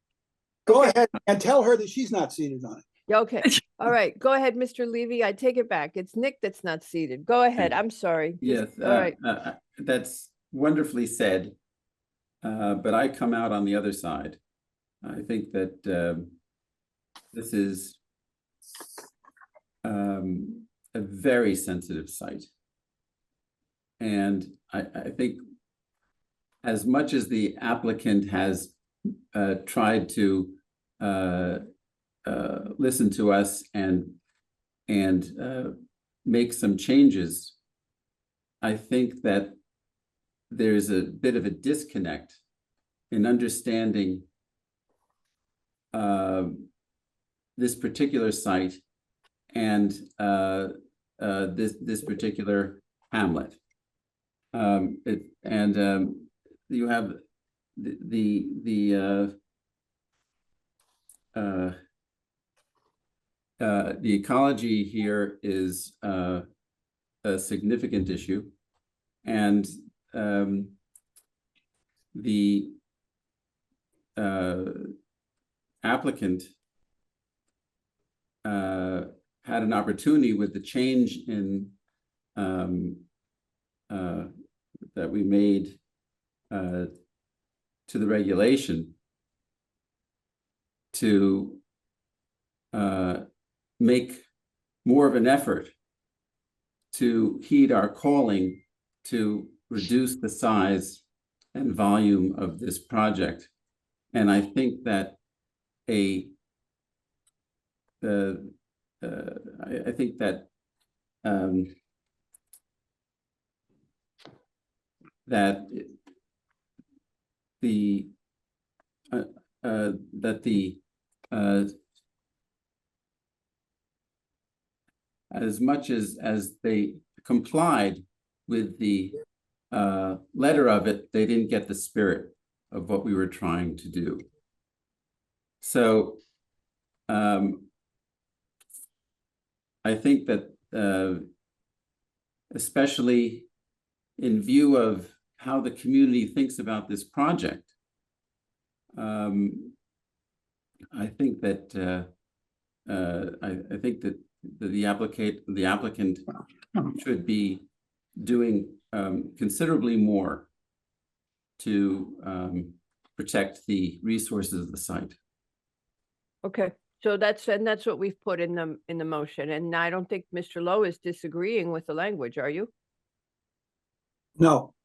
Go ahead and tell her that she's not seated on it. yeah, okay. All right. Go ahead, Mr. Levy. I take it back. It's Nick that's not seated. Go ahead. I'm sorry. Yes, All right. that's wonderfully said, but I come out on the other side. I think that this is a very sensitive site. And I think as much as the applicant has tried to listen to us and make some changes, I think that there's a bit of a disconnect in understanding this particular site and this particular hamlet. You have the ecology here is a significant issue, and the applicant had an opportunity with the change in that we made to the regulation to make more of an effort to heed our calling to reduce the size and volume of this project. And I think that I think that as much as they complied with the letter of it, they didn't get the spirit of what we were trying to do. So I think that especially in view of how the community thinks about this project, I think that the applicant should be doing considerably more to protect the resources of the site. Okay. So that's what we've put in the motion. And I don't think Mr. Lowe is disagreeing with the language, are you? No.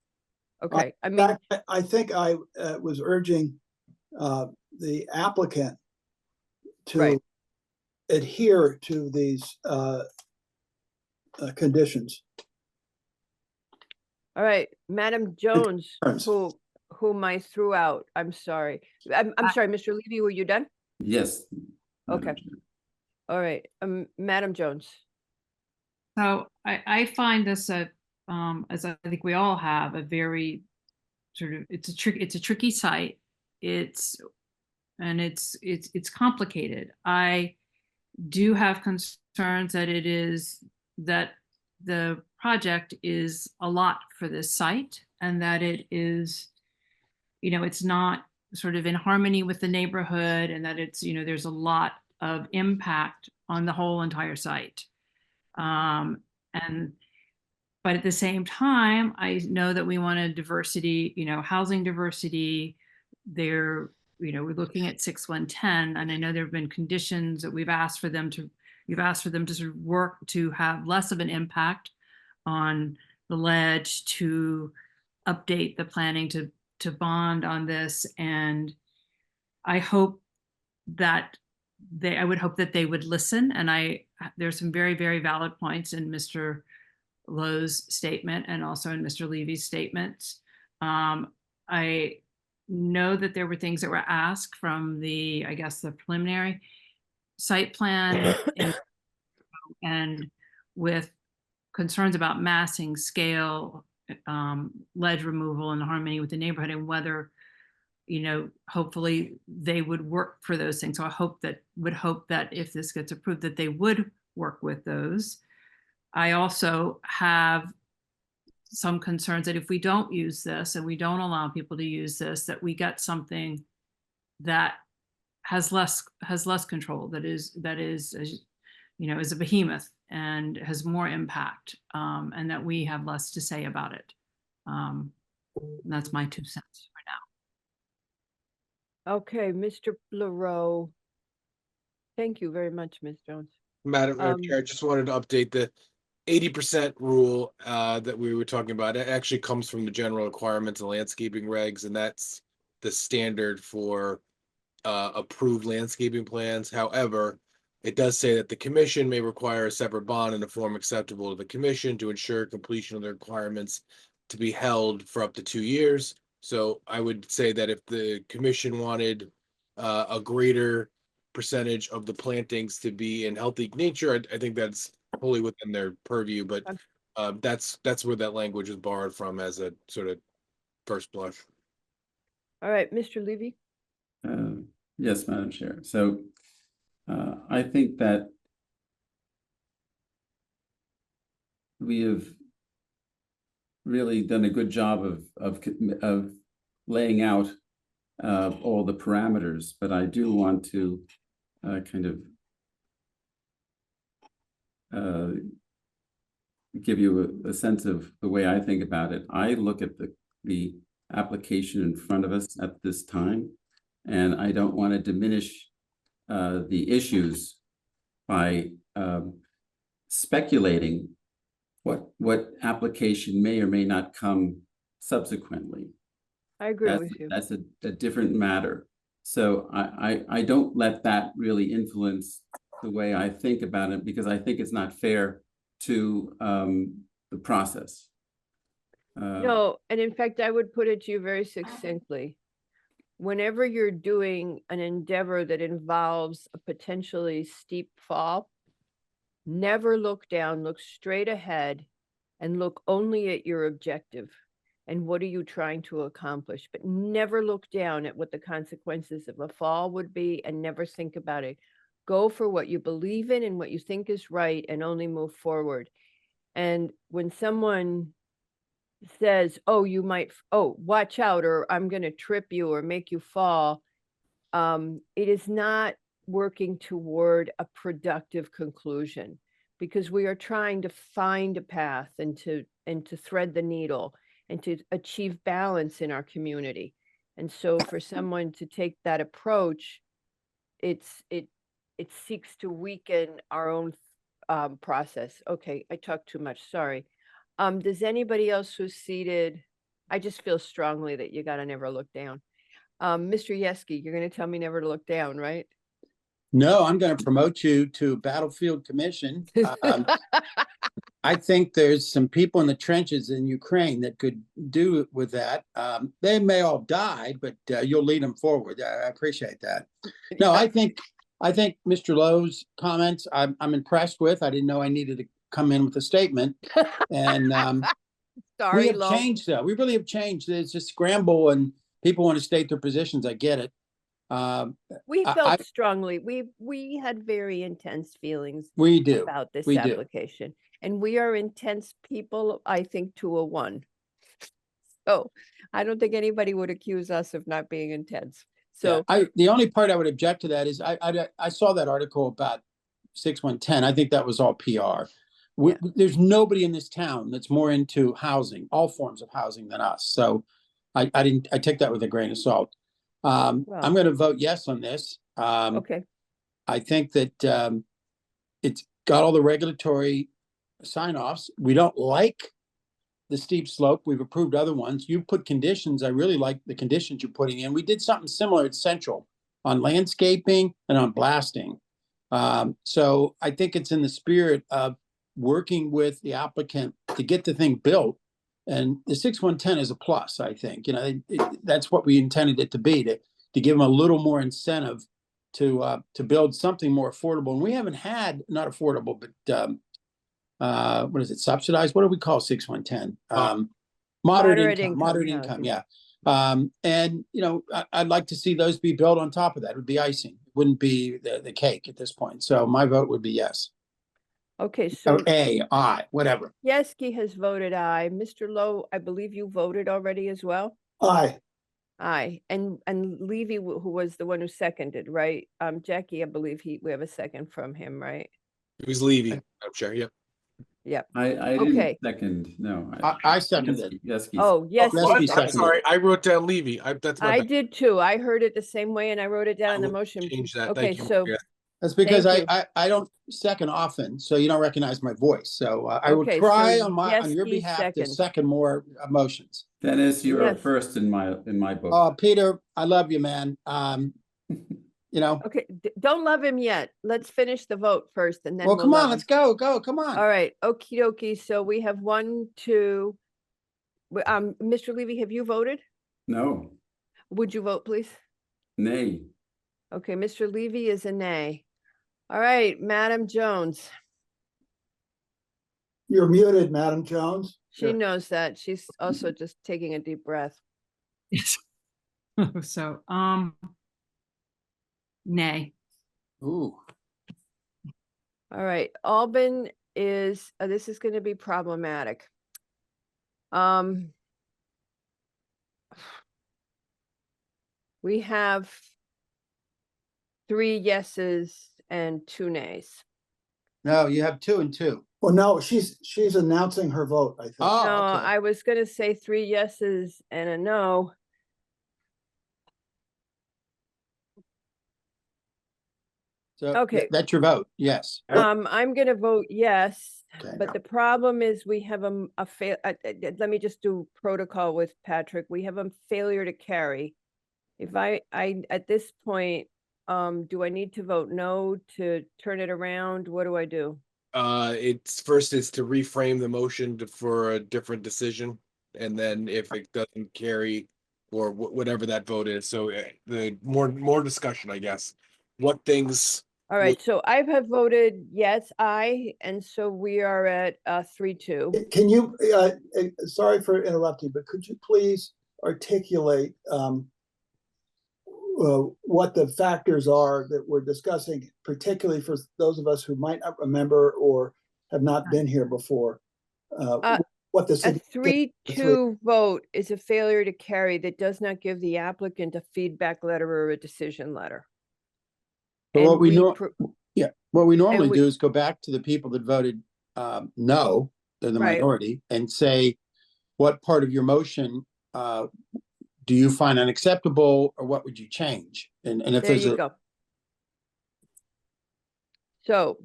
Okay. I In mean, fact, I think I was urging the applicant to adhere to these conditions. All right, Madam Jones, whom I threw out. I'm sorry. I'm sorry, Mr. Levy, were you done? Yes. Okay. All right, Madam Jones. So I find this as I think we all have, a very sort of, it's a tricky site. It's complicated. I do have concerns that the project is a lot for this site, and that it is, it's not sort of in harmony with the neighborhood, and that it's, there's a lot of impact on the whole entire site. But at the same time, I know that we want a diversity, housing diversity. We're looking at 6110, and I know there have been conditions that you've asked for them to sort of work to have less of an impact on the ledge, to update the planning to bond on this. And I hope that I would hope that they would listen. And there's some very, very valid points in Mr. Lowe's statement and also in Mr. Levy's statement. I know that there were things that were asked from the preliminary site plan and with concerns about massing, scale, ledge removal in harmony with the neighborhood, and whether, hopefully they would work for those things. So I would hope that if this gets approved, that they would work with those. I also have some concerns that if we don't use this and we don't allow people to use this, that we get something that has less control, that is, is a behemoth and has more impact, and that we have less to say about it. That's my 2 cents for now. Okay, Mr. LaRoe. Thank you very much, Ms. Jones. Madam Chair, I just wanted to update the 80% rule that we were talking about. It actually comes from the general requirements and landscaping regs, and that's the standard for approved landscaping plans. However, it does say that the commission may require a separate bond in a form acceptable to the commission to ensure completion of the requirements to be held for up to 2 years. So I would say that if the commission wanted a greater percentage of the plantings to be in healthy nature, I think that's fully within their purview, but that's where that language is borrowed from as a sort of first blush. All right, Mr. Levy. Yes, Madam Chair. So I think that we have really done a good job of laying out all the parameters, but I do want to kind of give you a sense of the way I think about it. I look at the application in front of us at this time, and I don't want to diminish the issues by speculating what application may or may not come subsequently. I agree with you. That's a different matter. So I don't let that really influence the way I think about it, because I think it's not fair to the process. No, and in fact, I would put it to you very succinctly. Whenever you're doing an endeavor that involves a potentially steep fall, never look down, look straight ahead, and look only at your objective. And what are you trying to accomplish? But never look down at what the consequences of a fall would be, and never think about it. Go for what you believe in and what you think is right, and only move forward. And when someone says, oh, you might, watch out, or I'm going to trip you or make you fall, it is not working toward a productive conclusion, because we are trying to find a path and to thread the needle and to achieve balance in our community. And so for someone to take that approach, it seeks to weaken our own process. Okay, I talked too much, sorry. Does anybody else who's seated, I just feel strongly that you got to never look down. Mr. Yeski, you're going to tell me never to look down, right? No, I'm going to promote you to Battlefield Commission. I think there's some people in the trenches in Ukraine that could do with that. They may all die, but you'll lead them forward. I appreciate that. No, I think Mr. Lowe's comments I'm impressed with. I didn't know I needed to come in with a statement. And Sorry, we have Lo. changed though. We really have changed. It's a scramble and people want to state their positions. I get it. We I- felt I- strongly, we had very intense feelings We do. about this We do. application. And we are intense people, I think, to a one. So I don't think anybody would accuse us of not being intense. So the only part I would object to that is I saw that article about 6110. I think that was all PR. There's nobody in this town that's more into housing, all forms of housing than us. So I take that with a grain of salt. I'm going to vote yes on this. Okay. I think that it's got all the regulatory sign-offs. We don't like the steep slope. We've approved other ones. You put conditions. I really like the conditions you're putting in. We did something similar at Central on landscaping and on blasting. So I think it's in the spirit of working with the applicant to get the thing built. And the 6110 is a plus, I think. That's what we intended it to be, to give them a little more incentive to build something more affordable. And we haven't had, not affordable, but what is it, subsidized? What do we call 6110? Moderate income, yeah. And I'd like to see those be built on top of that. It would be icing. It wouldn't be the cake at this point. So my vote would be yes. Okay, so Or I, whatever. Yeski has voted aye. Mr. Lowe, I believe you voted already as well? Aye. Aye. And Levy, who was the one who seconded, right? Jackie, I believe we have a second from him, right? It was Levy, I'm sure, yep. Yep. I Okay. didn't second, no. I seconded. Yes. Oh, yes. What? you I'm seconded. sorry, I wrote down Levy. That's my I bad. did too. I heard it the same way and I wrote it down in the will motion. change that. Okay, Thank you. so Yeah. That's because Thank I don't second often, so you don't recognize my voice. So I will Okay, try so on your Yeski behalf to second. second more motions. Dennis, you are Yes. first in my book. Oh, Peter, I love you, man. Okay, don't love him yet. Let's finish the vote first and then Well, we'll come on, love let's him. go, come on. All right, okie dokie. So we have 1, 2. Mr. Levy, have you voted? No, Would you vote, please? nay. Okay, Mr. Levy is a nay. All right, Madam Jones. You're muted, Madam Jones. She knows that. She's also just taking a deep breath. So, nay. Ooh. All right, Albin is, this is going to be problematic. We have 3 yeses and 2 nays. No, you have 2 and 2. Well, no, she's announcing her vote, I think. Oh, No, okay. I was going to say 3 yeses and a no. So Okay. that's your vote. Yes. I'm gonna vote yes, Okay. but the problem is we have a fail, let me just do protocol with Patrick. We have a failure to carry. If I at this point, do I need to vote no to turn it around? What do I do? It's to reframe the motion for a different decision. And then if it doesn't carry or whatever that vote is. So the more discussion, I guess. What things? All right, so I have voted yes, and so we are at 3-2. Can you, sorry for interrupting, but could you please articulate what the factors are that we're discussing, particularly for those of us who might not remember or have not been here before? What the A 3-2 vote is a failure to carry that does not give the applicant a feedback letter or a decision letter. But And what we know, pro- what we normally we- do is go back to the people that voted no, they're the Right. minority, and say, what part of your motion do you find unacceptable, or what would you change? And if There there's you a go. So,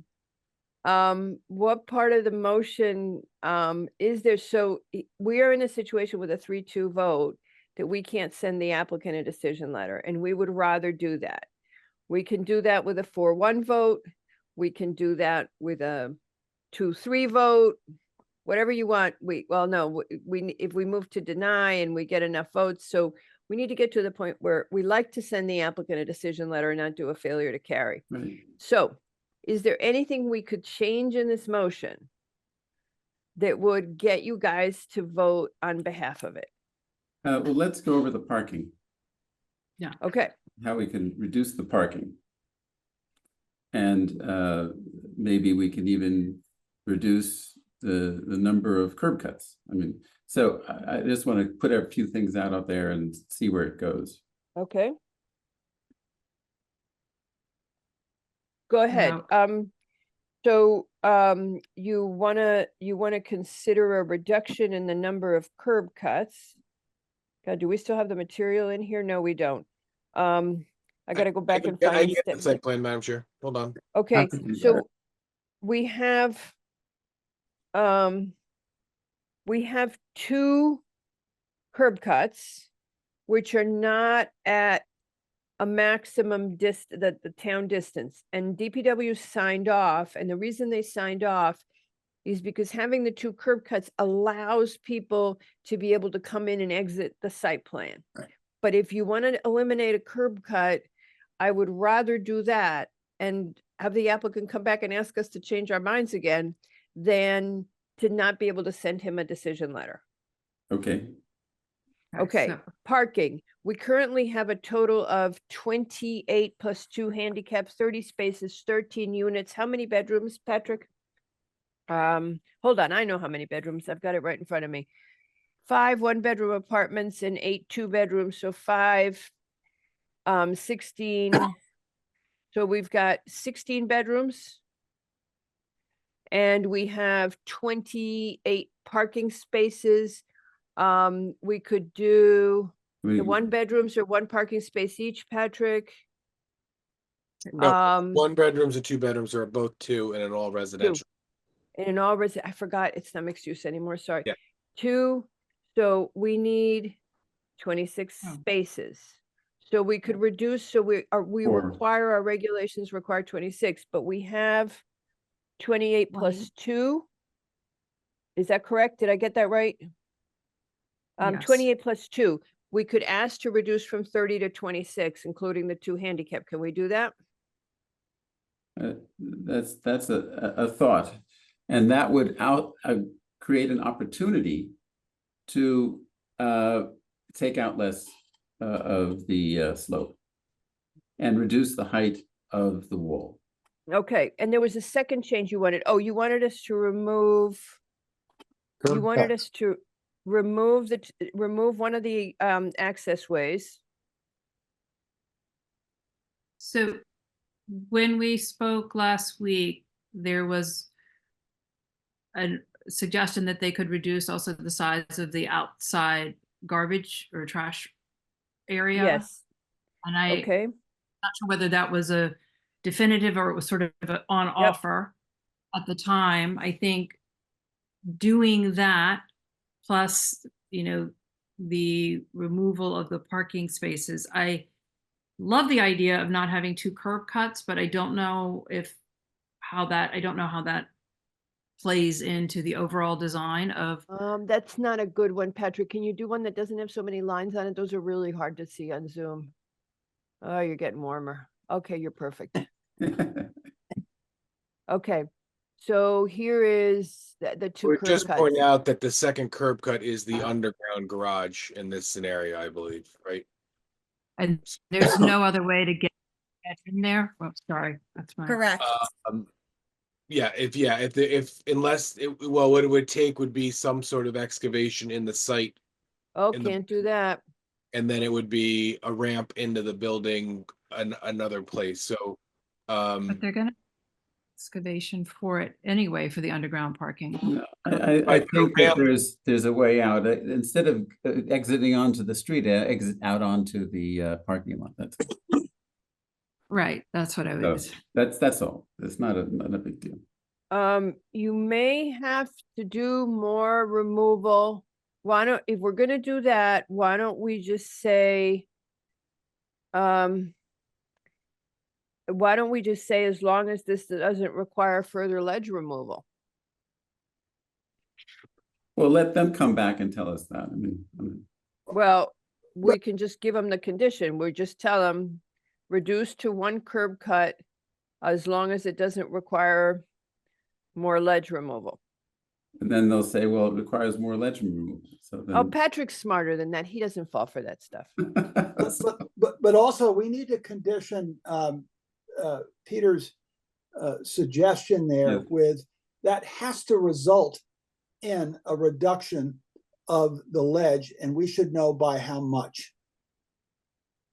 what part of the motion, is there, so we are in a situation with a 3-2 vote that we can't send the applicant a decision letter, and we would rather do that. We can do that with a 4-1 vote. We can do that with a 2-3 vote. whatever you want. Well, no, if we move to deny and we get enough votes, so we need to get to the point where we like to send the applicant a decision letter and not do a failure to carry. Right. So is there anything we could change in this motion that would get you guys to vote on behalf of it? Well, let's go over the parking, Yeah. Okay, how we can reduce the parking. And maybe we can even reduce the number of curb cuts. I mean, so I just want to put a few things out there and see where it goes. okay. Go ahead. So you wanna consider a reduction in the number of curb cuts. God, do we still have the material in here? No, we don't. I gotta go back and I find get the the site plan, Madam Chair. Hold on. Okay, could do so that. we have two curb cuts, which are not at a maximum the town distance, and DPW signed off, and the reason they signed off is because having the two curb cuts allows people to be able to come in and exit the site plan. Right. But if you want to eliminate a curb cut, I would rather do that and have the applicant come back and ask us to change our minds again than to not be able to send him a decision letter. Okay. Okay, parking. We currently have a total of 28 plus 2 handicaps, 30 spaces, 13 units. How many bedrooms, Patrick? Hold on, I know how many bedrooms. I've got it right in front of me. 5 1-bedroom apartments and 8 2-bedrooms, so 5, 16. So we've got 16 bedrooms. And we have 28 parking spaces. We could do the 1-bedrooms or 1 parking space each, Patrick. No, 1 bedrooms and 2 bedrooms are both 2 and an all residential. And in all I forgot it's not mixed use anymore, sorry. Yeah. 2, so we need 26 spaces. So we could reduce, so we 4. require, our regulations require 26, but we have 28 plus 2. Is that correct? Did I get that right? Yes. 28 plus 2. We could ask to reduce from 30 to 26, including the 2 handicap. Can we do that? That's a thought, and that would create an opportunity to take out less of the slope and reduce the height of the wall. Okay, and there was a second change you wanted. Oh, you wanted us to remove. You Curb wanted cuts. us to remove remove one of the access ways. So when we spoke last week, there was a suggestion that they could reduce also the size of the outside garbage or trash area. Yes. And I'm Okay. not sure whether that was a definitive or it was sort of on offer at the time. I think doing that plus, the removal of the parking spaces, I love the idea of not having 2 curb cuts, but I don't know how that plays into the overall design of. That's not a good one, Patrick. Can you do one that doesn't have so many lines on it? Those are really hard to see on Zoom. Oh, you're getting warmer. Okay, you're perfect. Okay, so here is the 2 We're curb just cuts. pointing out that the second curb cut is the underground garage in this scenario, I believe, right? And there's no other way to get in there. Well, sorry, that's fine. Correct. What it would take would be some sort of excavation in the site, Oh, in the- can't do that. and then it would be a ramp into the building, another place. So, But they're gonna excavation for it anyway for the underground parking. No, I think that there's a way out. Instead of exiting onto the street, exit out onto the parking lot. That's Right, that's what I was. so that's all. It's not a big deal. You may have to do more removal. If we're gonna do that, why don't we just say, as long as this doesn't require further ledge removal? Well, let them come back and tell us that. I mean, Well, we can just give them the condition. We just tell them reduce to one curb cut as long as it doesn't require more ledge removal. and then they'll say, well, it requires more ledge removal. So then, Oh, Patrick's smarter than that. He doesn't fall for that stuff. But also we need to condition Peter's suggestion there Yeah. with that has to result in a reduction of the ledge, and we should know by how much.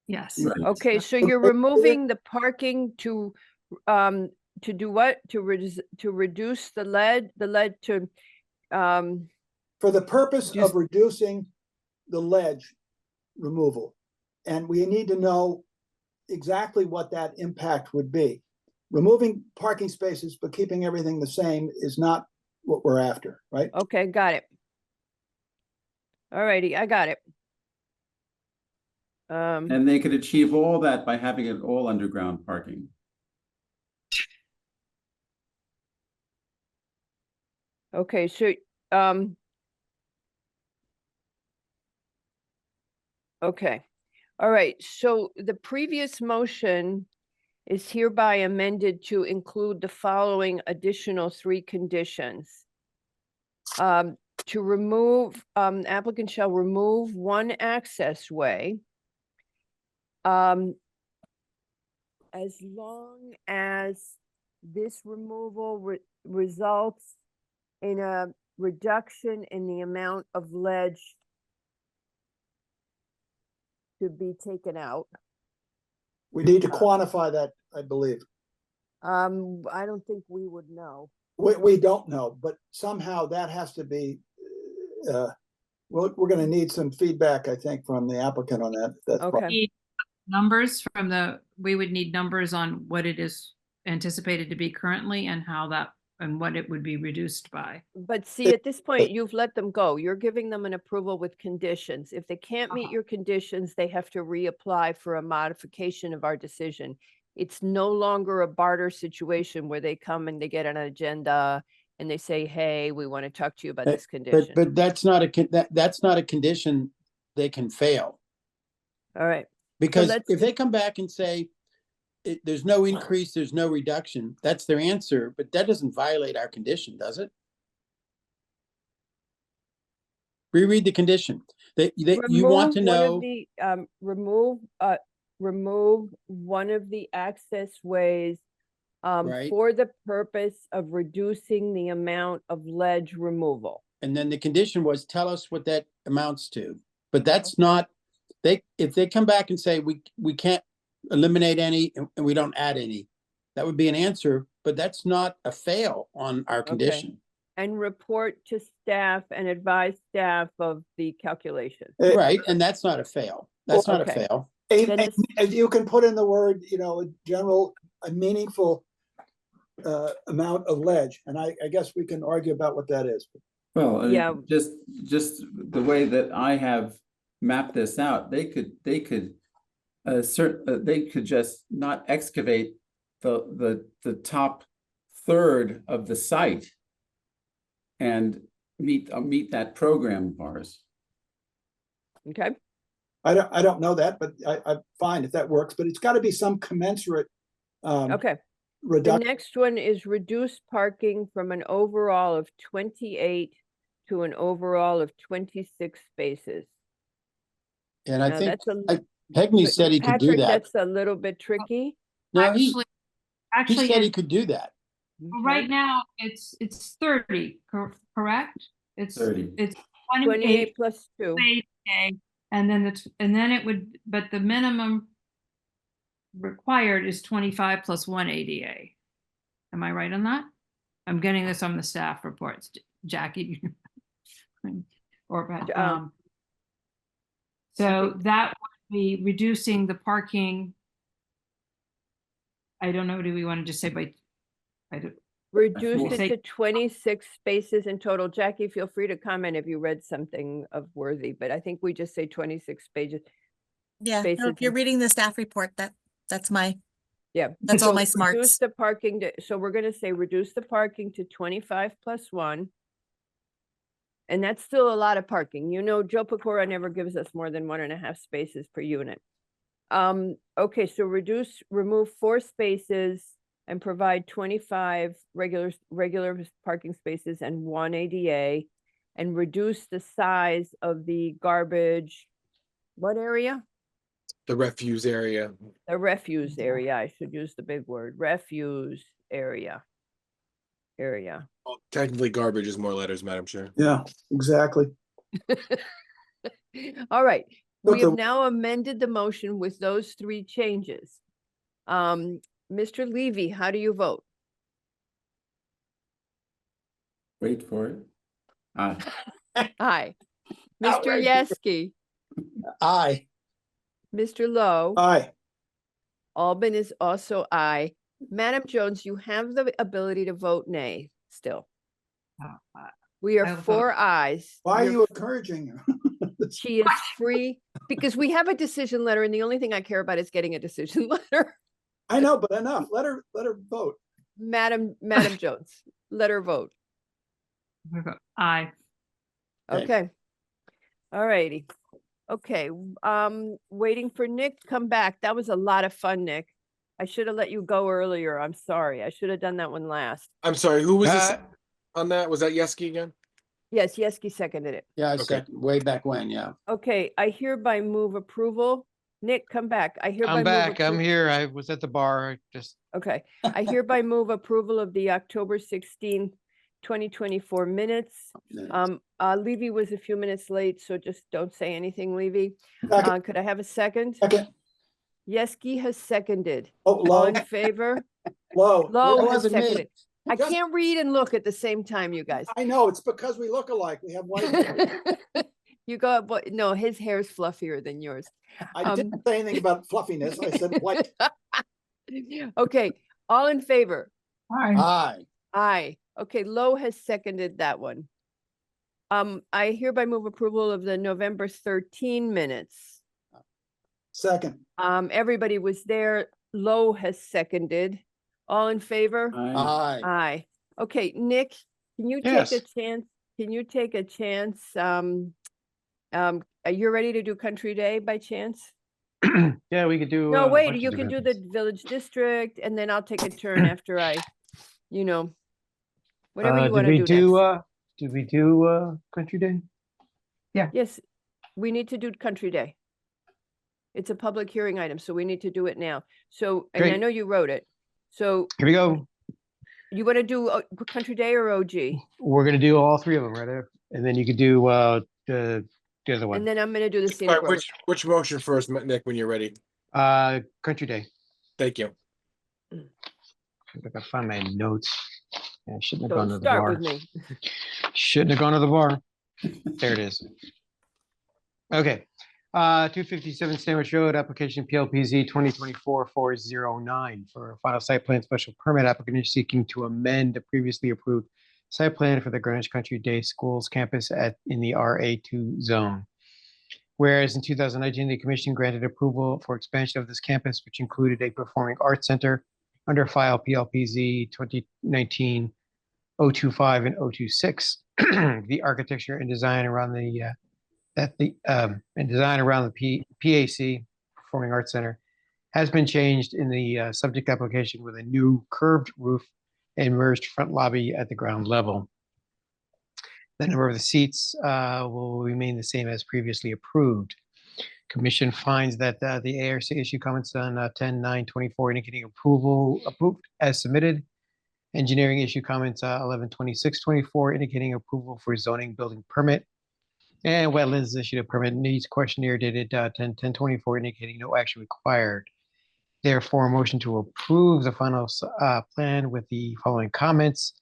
Yes. Right. Okay, so you're removing the parking to do what? To reduce the lead to, For the purpose of reducing the ledge removal. And we need to know exactly what that impact would be. Removing parking spaces but keeping everything the same is not what we're after, right? okay, got it. All righty, I got it. and they could achieve all that by having it all underground parking. Okay, so, okay. All right, so the previous motion is hereby amended to include the following additional 3 conditions. To remove, applicant shall remove one access way. As long as this removal results in a reduction in the amount of ledge to be taken out. We need to quantify that, I believe. I don't think we would know. We don't know, but somehow that has to be, we're going to need some feedback, I think, from the applicant on that. That's Okay. Numbers from we would need numbers on what it is anticipated to be currently and how that, and what it would be reduced by. But see, at this point, you've let them go. You're giving them an approval with conditions. If they can't meet your conditions, they have to reapply for a modification of our decision. It's no longer a barter situation where they come and they get an agenda and they say, hey, we want to talk to you about this condition. But that's not that's not a condition they can fail. All right. Because if they come back and say, there's no increase, there's no reduction, that's their answer, but that doesn't violate our condition, does it? Reread the condition. You want to know. Remove one of the access ways Right. for the purpose of reducing the amount of ledge removal. And then the condition was, tell us what that amounts to. But that's not, if they come back and say, we can't eliminate any and we don't add any, that would be an answer, but that's not a fail on our condition. And report to staff and advise staff of the calculation. Right, and that's not a fail. That's not a fail. And you can put in the word, a meaningful amount of ledge. And I guess we can argue about what that is. Well, I mean, just the way that I have mapped this out, they could just not excavate the top third of the site and meet that program of ours. Okay. I don't know that, but I'm fine if that works, but it's got to be some commensurate Okay. reduction. The next one is reduce parking from an overall of 28 to an overall of 26 spaces. And I Now, think that's Hegney said he could do Patrick, that. that's a little bit tricky. No, he Actually, said he could do that. right now it's 30, correct? It's 30. It's 28 plus 2. And then it would, but the minimum required is 25 plus 1 ADA. Am I right on that? I'm getting this on the staff reports, Jackie. So that would be reducing the parking. I don't know, do we want to just say Reduce it to 26 spaces in total. Jackie, feel free to comment if you read something of worthy, but I think we just say 26 pages. Yeah, spaces. no, if you're reading the staff report, that's all So my reduce smarts. the parking so we're going to say reduce the parking to 25 plus 1. And that's still a lot of parking. You know, Joe Pecora never gives us more than 1.5 spaces per unit. Okay, so remove 4 spaces and provide 25 regular parking spaces and 1 ADA, and reduce the size of the garbage, what area? The refuse area. The refuse area. I should use the big word, refuse area. Well, technically, garbage is more letters, Madam Chair. Yeah, exactly. All right, But we have the- now amended the motion with those 3 changes. Mr. Levy, how do you vote? Wait for it. Aye. Aye. Mr. Yeski, Aye. Mr. Lowe. Aye. Albin is also aye. Madam Jones, you have the ability to vote nay still. We are I'll vote. 4 ayes. Why are You're you encouraging her? She is free because we have a decision letter and the only thing I care about is getting a decision letter. I know, but enough. Let her vote. Madam Jones, let her vote. Aye. Okay. All righty. Okay, waiting for Nick to come back. That was a lot of fun, Nick. I should have let you go earlier. I'm sorry. I should have done that one last. I'm sorry, who was this on that? Was that Yeski again? Yes, Yeski seconded it. Yeah, I Okay. said way back when, yeah. Okay, I hereby move approval. Nick, come back. I hereby I'm move back. I'm appro- here. I was at the bar. I just Okay, I hereby move approval of the October 16, 2024 minutes. Levy was a few minutes late, so just don't say anything, Levy. Second. Could I have a second? Second. Yeski has seconded. Oh, All Lowe. in favor? Lowe. Lowe That has wasn't me. seconded. I Just- can't read and look at the same time, you guys. I know, it's because we look alike. We have white hair. You go, but no, his hair's fluffier than yours. I didn't say anything about fluffiness. I said white. Okay, all in favor? Aye. Aye. Okay, Lowe has seconded that one. I hereby move approval of the November 13 minutes. Second. Everybody was there. Lowe has seconded. All in favor? Aye. Aye. Okay, Nick, can you take Yes. a chance? Can you take a chance? Are you ready to do Country Day by chance? yeah, we could do. No, a wait, bunch of you can different do things. the Village District and then I'll take a turn after I, whatever you Did want to we do do? next. Did we do Country Day? Yes, we need to do Country Day. It's a public hearing item, so we need to do it now. So, and I Great. know you wrote it. So Here we go. you want to do Country Day or OG? We're gonna do all 3 of them right there, and then you could do the other one. And then I'm going to do the All scenic right, road. which motion first, Nick, when you're ready? Country Day. Thank you. I can find my notes. Yeah, I shouldn't have Don't gone to the start bar. with me. Shouldn't have gone to the bar. There it is. Okay, 257 Sandwich Road, application PLPZ 2024-409 for a final site plan special permit. Applicant is seeking to amend the previously approved site plan for the Greenwich Country Day Schools campus in the RA2 zone. Whereas in 2019, the commission granted approval for expansion of this campus, which included a performing arts center under file PLPZ 2019-025 and 026. The architecture and design around the PAC, Performing Arts Center, has been changed in the subject application with a new curved roof and merged front lobby at the ground level. The number of the seats will remain the same as previously approved. Commission finds that the ARC issued comments on 10/9/24 indicating approved as submitted. Engineering issue comments 11/26/24 indicating approval for zoning building permit. And wetlands issued a permit needs questionnaire dated 10/10/24 indicating no action required. Therefore, a motion to approve the final plan with the following comments.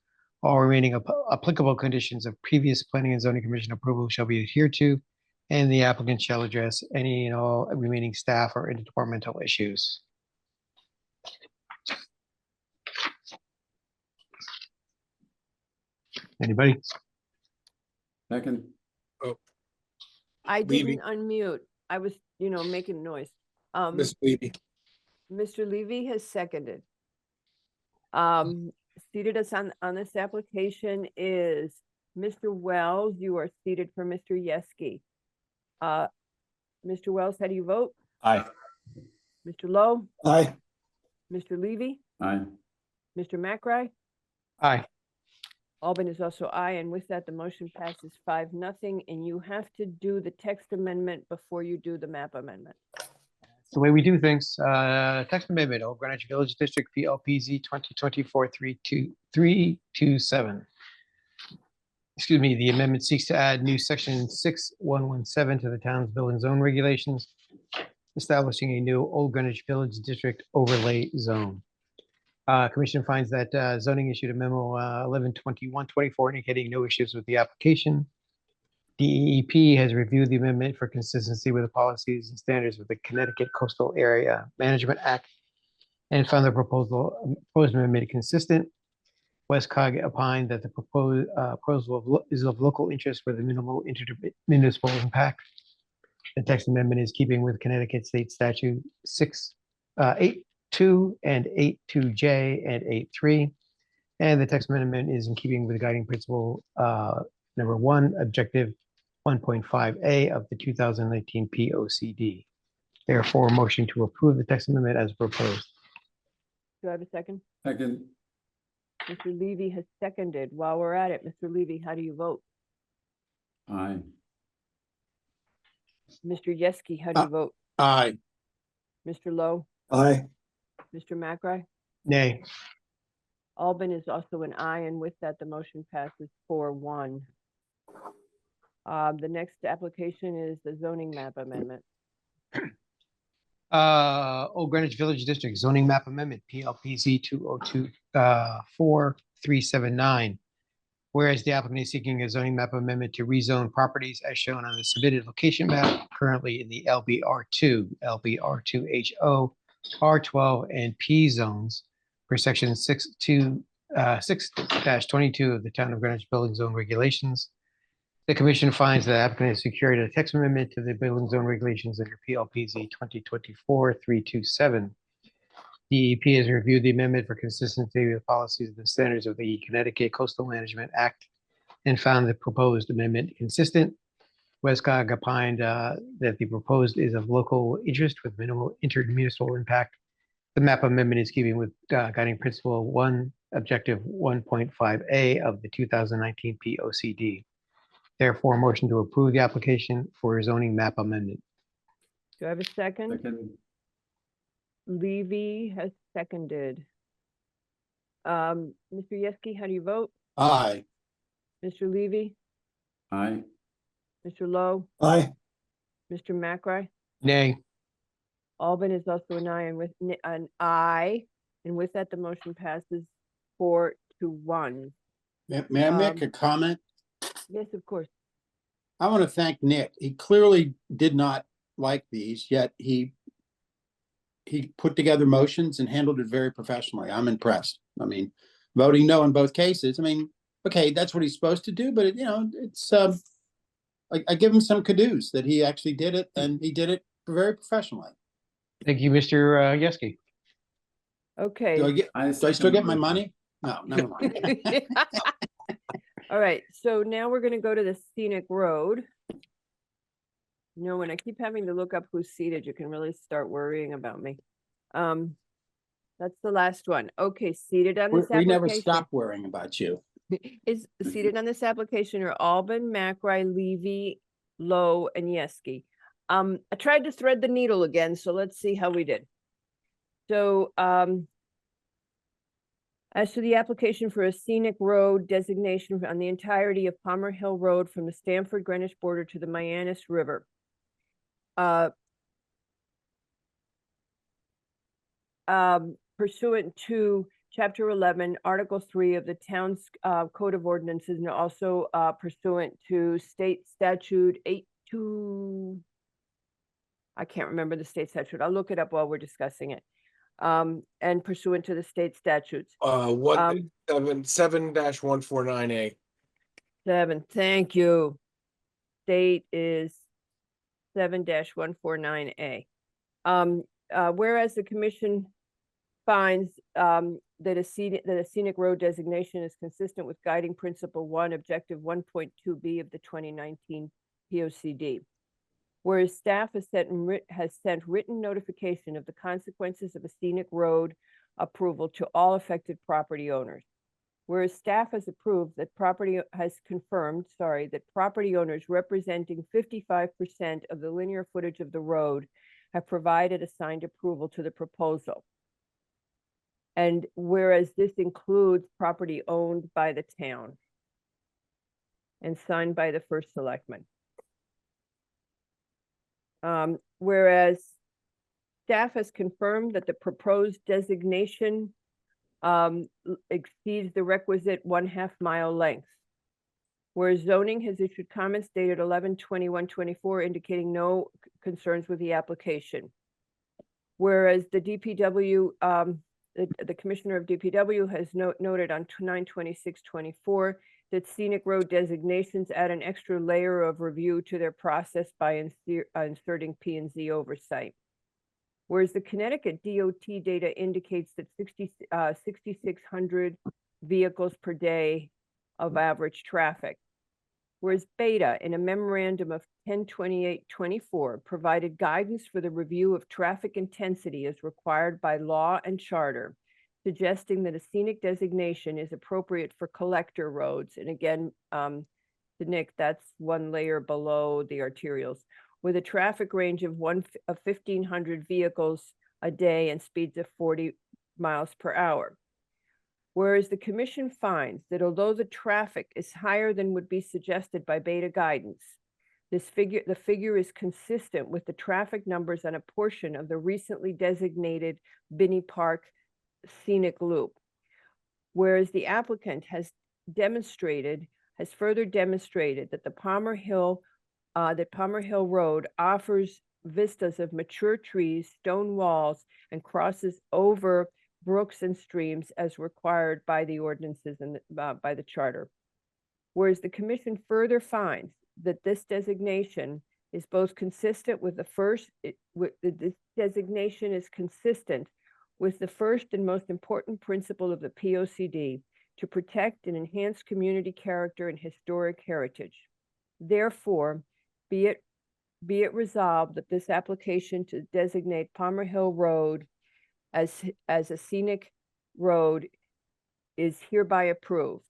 All remaining applicable conditions of previous planning and zoning commission approval shall be adhered to, and the applicant shall address any and all remaining staff or interdepartmental issues. Anybody? Second. I Levy. didn't unmute. I was, making noise. Ms. Levy. Mr. Levy has seconded. Seated us on this application is Mr. Wells, you are seated for Mr. Yeski. Mr. Wells, how do you vote? Aye. Mr. Lowe, Aye. Mr. Levy, Aye. Mr. McRae? Aye. Albin is also aye, and with that, the motion passes 5-0, and you have to do the text amendment before you do the map amendment. It's the way we do things. Text amendment, Old Greenwich Village District, PLPZ 2024-327. Excuse me, the amendment seeks to add new section 6117 to the town's building zone regulations, establishing a new Old Greenwich Village District overlay zone. Commission finds that zoning issued a memo 11/21/24 indicating no issues with the application. DEEP has reviewed the amendment for consistency with the policies and standards of the Connecticut Coastal Area Management Act and found the proposed amendment consistent. Westcog opined that the proposal is of local interest with a minimal intermunicipal impact. The text amendment is keeping with Connecticut State Statute 8.2 and 8.2J and 8.3. And the text amendment is in keeping with the guiding principle number 1, objective 1.5A of the 2019 POCD. Therefore, motion to approve the text amendment as proposed. Do I have a second? Second. Mr. Levy has seconded. While we're at it, Mr. Levy, how do you vote? Aye. Mr. Yeski, how do you vote? Aye. Mr. Lowe, Aye. Mr. McRae? Nay. Albin is also an aye, and with that, the motion passes 4-1. The next application is the zoning map amendment. Old Greenwich Village District zoning map amendment, PLPZ 2024-379. Whereas the applicant is seeking a zoning map amendment to rezone properties as shown on the submitted location map currently in the LBR2, LBR2HO, R12, and P zones for section 6-22 of the Town of Greenwich Building Zone Regulations. The commission finds that the applicant has secured a text amendment to the building zone regulations under PLPZ 2024-327. DEP has reviewed the amendment for consistency with policies and standards of the Connecticut Coastal Management Act and found the proposed amendment consistent. Westcog opined that the proposed is of local interest with minimal intermunicipal impact. The map amendment is keeping with guiding principle 1, objective 1.5A of the 2019 POCD. Therefore, motion to approve the application for zoning map amendment. Do I have a second? Second. Levy has seconded. Mr. Yeski, how do you vote? Aye. Mr. Levy, Aye. Mr. Lowe, Aye. Mr. McRae? Nay. Albin is also an aye, and with an aye, and with that, the motion passes 4-1. May I make a comment? Yes, of course. I want to thank Nick. He clearly did not like these, yet he put together motions and handled it very professionally. I'm impressed. I mean, voting no in both cases. I mean, okay, that's what he's supposed to do, but it's I give him some kudos that he actually did it, and he did it very professionally. Thank you, Mr. Yeski. Okay. Do I still get my money? No, never mind. All right, so now we're gonna go to the scenic road. You know, when I keep having to look up who's seated, you can really start worrying about me. That's the last one. Okay, seated on this We application. never stop worrying about you. Is seated on this application are Albin, McRae, Levy, Lowe, and Yeski. I tried to thread the needle again, so let's see how we did. So, as to the application for a scenic road designation on the entirety of Palmer Hill Road from the Stamford Greenwich border to the Mianus River. Pursuant to Chapter 11, Article 3 of the town's Code of Ordinances, and also pursuant to State Statute 8.2. I can't remember the state statute. I'll look it up while we're discussing it. And pursuant to the state statutes. 7-149A. 7, thank you. State is 7-149A. Whereas the commission finds that a scenic road designation is consistent with guiding principle 1, objective 1.2b of the 2019 POCD. Whereas staff has sent written notification of the consequences of a scenic road approval to all affected property owners. Whereas staff has confirmed that property owners representing 55% of the linear footage of the road have provided a signed approval to the proposal. And whereas this includes property owned by the town and signed by the first selectman. Whereas staff has confirmed that the proposed designation exceeds the requisite 1/2 mile length. Whereas zoning has issued comments dated 11/21/24 indicating no concerns with the application. Whereas the DPW, the Commissioner of DPW has noted on 9/26/24 that scenic road designations add an extra layer of review to their process by inserting P&Z oversight. Whereas the Connecticut DOT data indicates that 6,600 vehicles per day of average traffic. Whereas Beta, in a memorandum of 10/28/24, provided guidance for the review of traffic intensity as required by law and charter, suggesting that a scenic designation is appropriate for collector roads. And again, to Nick, that's one layer below the arterials, with a traffic range of 1,500 vehicles a day and speeds of 40 miles per hour. Whereas the commission finds that although the traffic is higher than would be suggested by Beta guidance, the figure is consistent with the traffic numbers on a portion of the recently designated Binney Park scenic loop. Whereas the applicant has further demonstrated that Palmer Hill Road offers vistas of mature trees, stone walls, and crosses over brooks and streams as required by the ordinances and by the charter. Whereas the commission further finds that this designation is both consistent with this designation is consistent with the first and most important principle of the POCD to protect and enhance community character and historic heritage. Therefore, be it resolved that this application to designate Palmer Hill Road as a scenic road is hereby approved.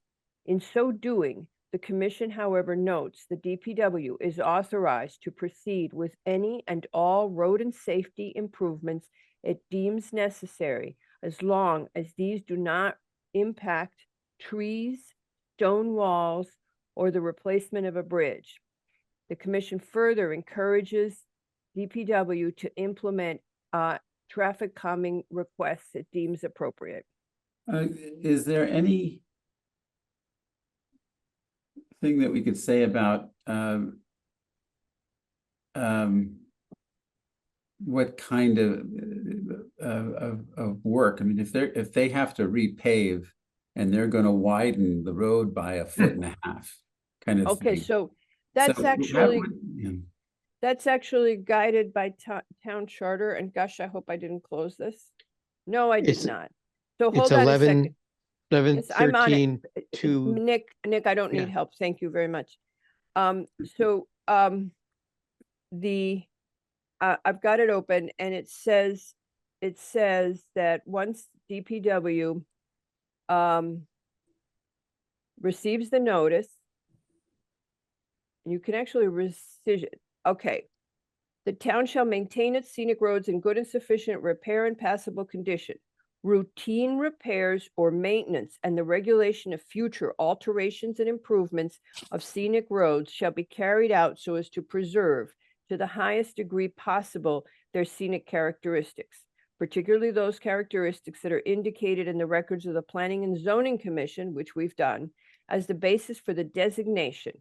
In so doing, the commission, however, notes the DPW is authorized to proceed with any and all road and safety improvements it deems necessary, as long as these do not impact trees, stone walls, or the replacement of a bridge. The commission further encourages DPW to implement traffic calming requests it deems appropriate. Is there any thing that we could say about what kind of work? I mean, if they have to repave and they're going to widen the road by 1.5 feet, kind of okay, thing. so that's actually guided by town charter. And gosh, I hope I didn't close this. No, I did not. So hold on a second. 11, Yes, I'm on it. 13 to Nick, I don't need help. Thank you very much. I've got it open, and it says that once DPW receives the notice, you can actually rescind it. Okay. The town shall maintain its scenic roads in good and sufficient repair and passable condition. Routine repairs or maintenance and the regulation of future alterations and improvements of scenic roads shall be carried out so as to preserve to the highest degree possible their scenic characteristics, particularly those characteristics that are indicated in the records of the Planning and Zoning Commission, which we've done, as the basis for the designation.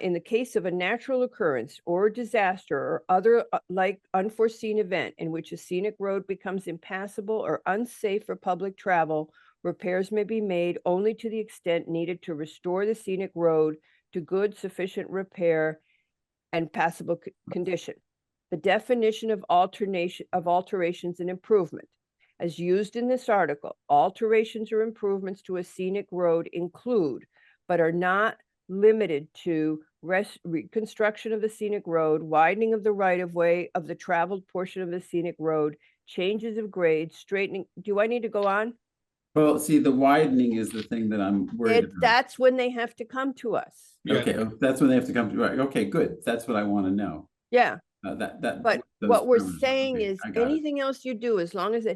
In the case of a natural occurrence or disaster or other like unforeseen event in which a scenic road becomes impassable or unsafe for public travel, repairs may be made only to the extent needed to restore the scenic road to good, sufficient repair and passable condition. The definition of alterations and improvement. as used in this article, alterations or improvements to a scenic road include, but are not limited to reconstruction of the scenic road, widening of the right-of-way of the traveled portion of the scenic road, changes of grade, straightening. Do I need to go on? Well, see, the widening is the thing that I'm worried about. That's when they have to come to us. Okay, that's when they have to come to, right, okay, good, that's what I want to know. Yeah. That. But those what we're parameters. saying Okay, is I got it. anything else you do, as long as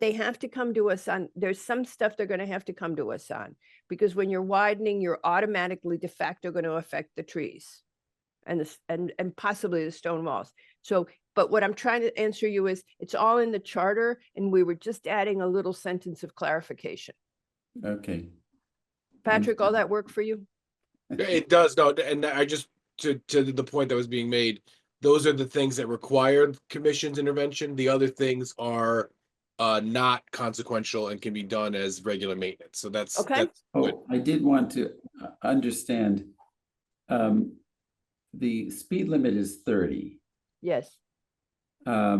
they have to come to us on, there's some stuff they're gonna have to come to us on. Because when you're widening, you're automatically de facto gonna affect the trees. And and possibly the stone walls. So, but what I'm trying to answer you is, it's all in the charter, and we were just adding a little sentence of clarification. Okay. Patrick, all that work for you? It does, no, and I just, to the point that was being made, those are the things that require commission's intervention. The other things are not consequential and can be done as regular maintenance. So that's okay. Oh, I did want to understand. The speed limit is 30. Yes. Are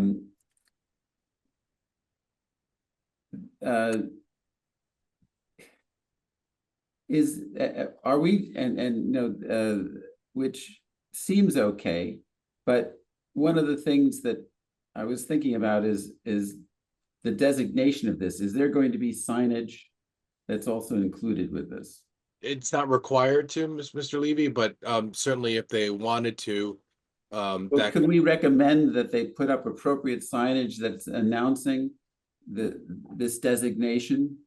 we, and no, which seems okay, but one of the things that I was thinking about is the designation of this. Is there going to be signage that's also included with this? It's not required to, Mr. Levy, but certainly if they wanted to, Well, could we recommend that they put up appropriate signage that's announcing this designation?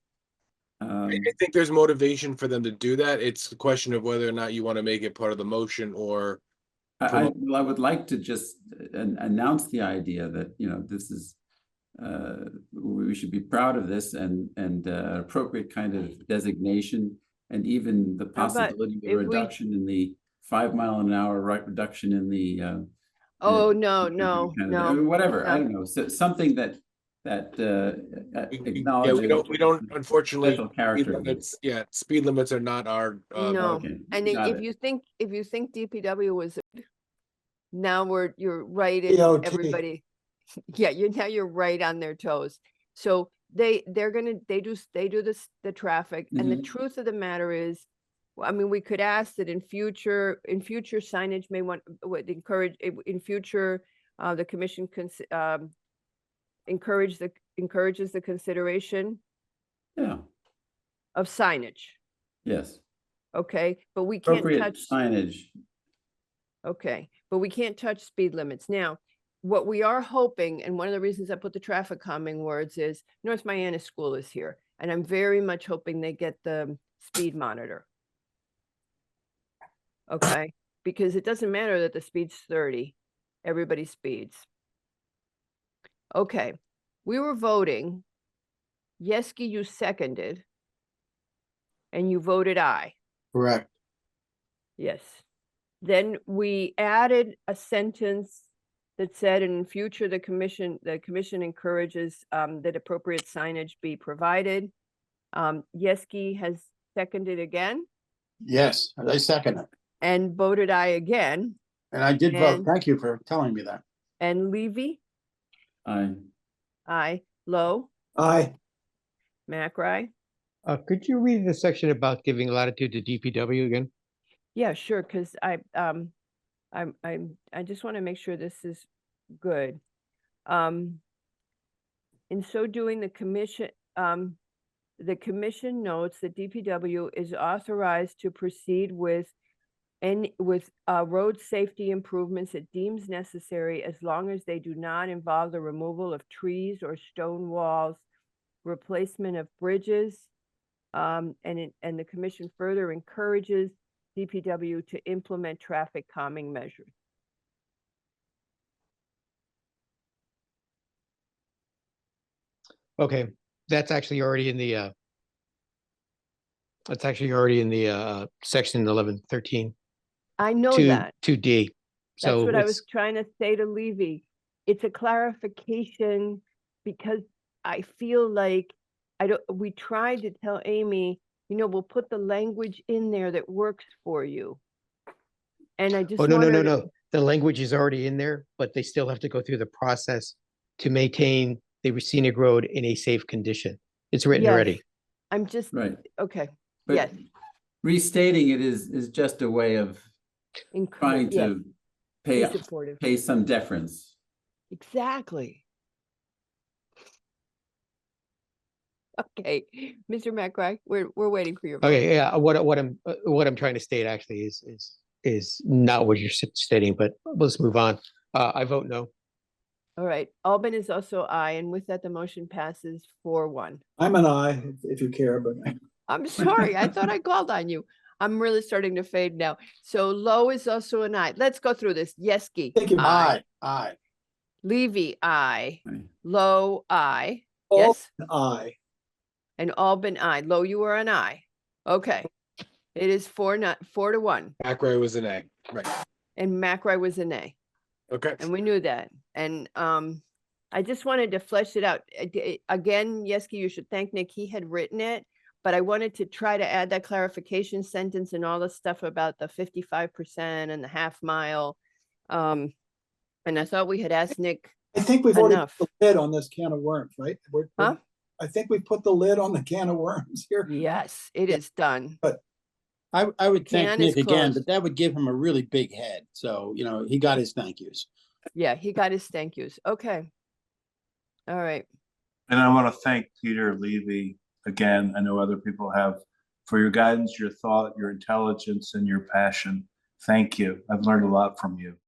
I think there's motivation for them to do that. It's a question of whether or not you want to make it part of the motion or. I would like to just announce the idea that, you know, this is, we should be proud of this and appropriate kind of designation, and even the possibility of a reduction in the 5 mile an hour reduction in the. Oh, no. Whatever, I No. don't know, so something that acknowledges. Yeah, we don't unfortunately. special character of Limits, yeah, speed limits are not our. No, okay, and got if it. you think DPW was, now you're right in DOT. everybody. Yeah, you're right on their toes. So they do the traffic, and the Mhm. truth of the matter is, I mean, we could ask that in future signage would encourage, in future, the commission encourages the consideration Yeah, of signage. yes, Okay, but we can't appropriate touch. signage. Okay, but we can't touch speed limits. Now, what we are hoping, and one of the reasons I put the traffic calming words is North Miami School is here, and I'm very much hoping they get the speed monitor. Okay, because it doesn't matter that the speed's 30, everybody speeds. Okay, we were voting. Yeski, you seconded, and you voted aye. Correct. Yes. Then we added a sentence that said in future, the commission encourages that appropriate signage be provided. Yeski has seconded again Yes, I second it. and voted aye again. And I did vote. And- Thank you for telling me that. And Levy, Aye. aye. Lowe, Aye. Macri. Could you read the section about giving latitude to DPW again? Yeah, sure, because I just want to make sure this is good. In so doing, the commission notes that DPW is authorized to proceed with road safety improvements it deems necessary, as long as they do not involve the removal of trees or stone walls, replacement of bridges, and the commission further encourages DPW to implement traffic calming measures. Okay, that's actually already in the section 1113. I know to that. 2D. That's So what I was it's, trying to say to Levy. It's a clarification because I feel like we tried to tell Amy, we'll put the language in there that works for you. And I just oh, no. want her to- The language is already in there, but they still have to go through the process to maintain the scenic road in a safe condition. It's written Yes. already. I'm just, Right. okay, But yes. restating it is just a way of trying yes, to be supportive. pay some deference. Exactly. Okay, Mr. McRae, we're waiting for your vote. Okay, yeah, what I'm trying to state actually is not what you're stating, but let's move on. I vote no. All right, Albin is also aye, and with that, the motion passes 4-1. I'm an aye, if you care, but I'm sorry, I thought I called on you. I'm really starting to fade now. So Lowe is also an aye. Let's go through this. Yeski. Thank you. Aye. Aye. Levy, aye. Aye. Lowe, aye. all Yes, aye. and Albin, aye. Lowe, you are an aye. Okay. It is 4-1, McRae was an A. Right. and McRae was a nay. Okay. And we knew that. And I just wanted to flesh it out. Again, Yeski, you should thank Nick. He had written it, but I wanted to try to add that clarification sentence and all the stuff about the 55% and the half mile. And I thought we had asked Nick. I think we've already enough. put the lid on this can of worms, right? Huh? I think we put the lid on the can of worms here. Yes, it is done. But I would thank Can is Nick again, closed. but that would give him a really big head. So, he got his thank yous. Yeah, he got his thank yous. Okay. All right. And I want to thank Peter Levy again. I know other people have, for your guidance, your thought, your intelligence, and your passion. Thank you. I've learned a lot from you.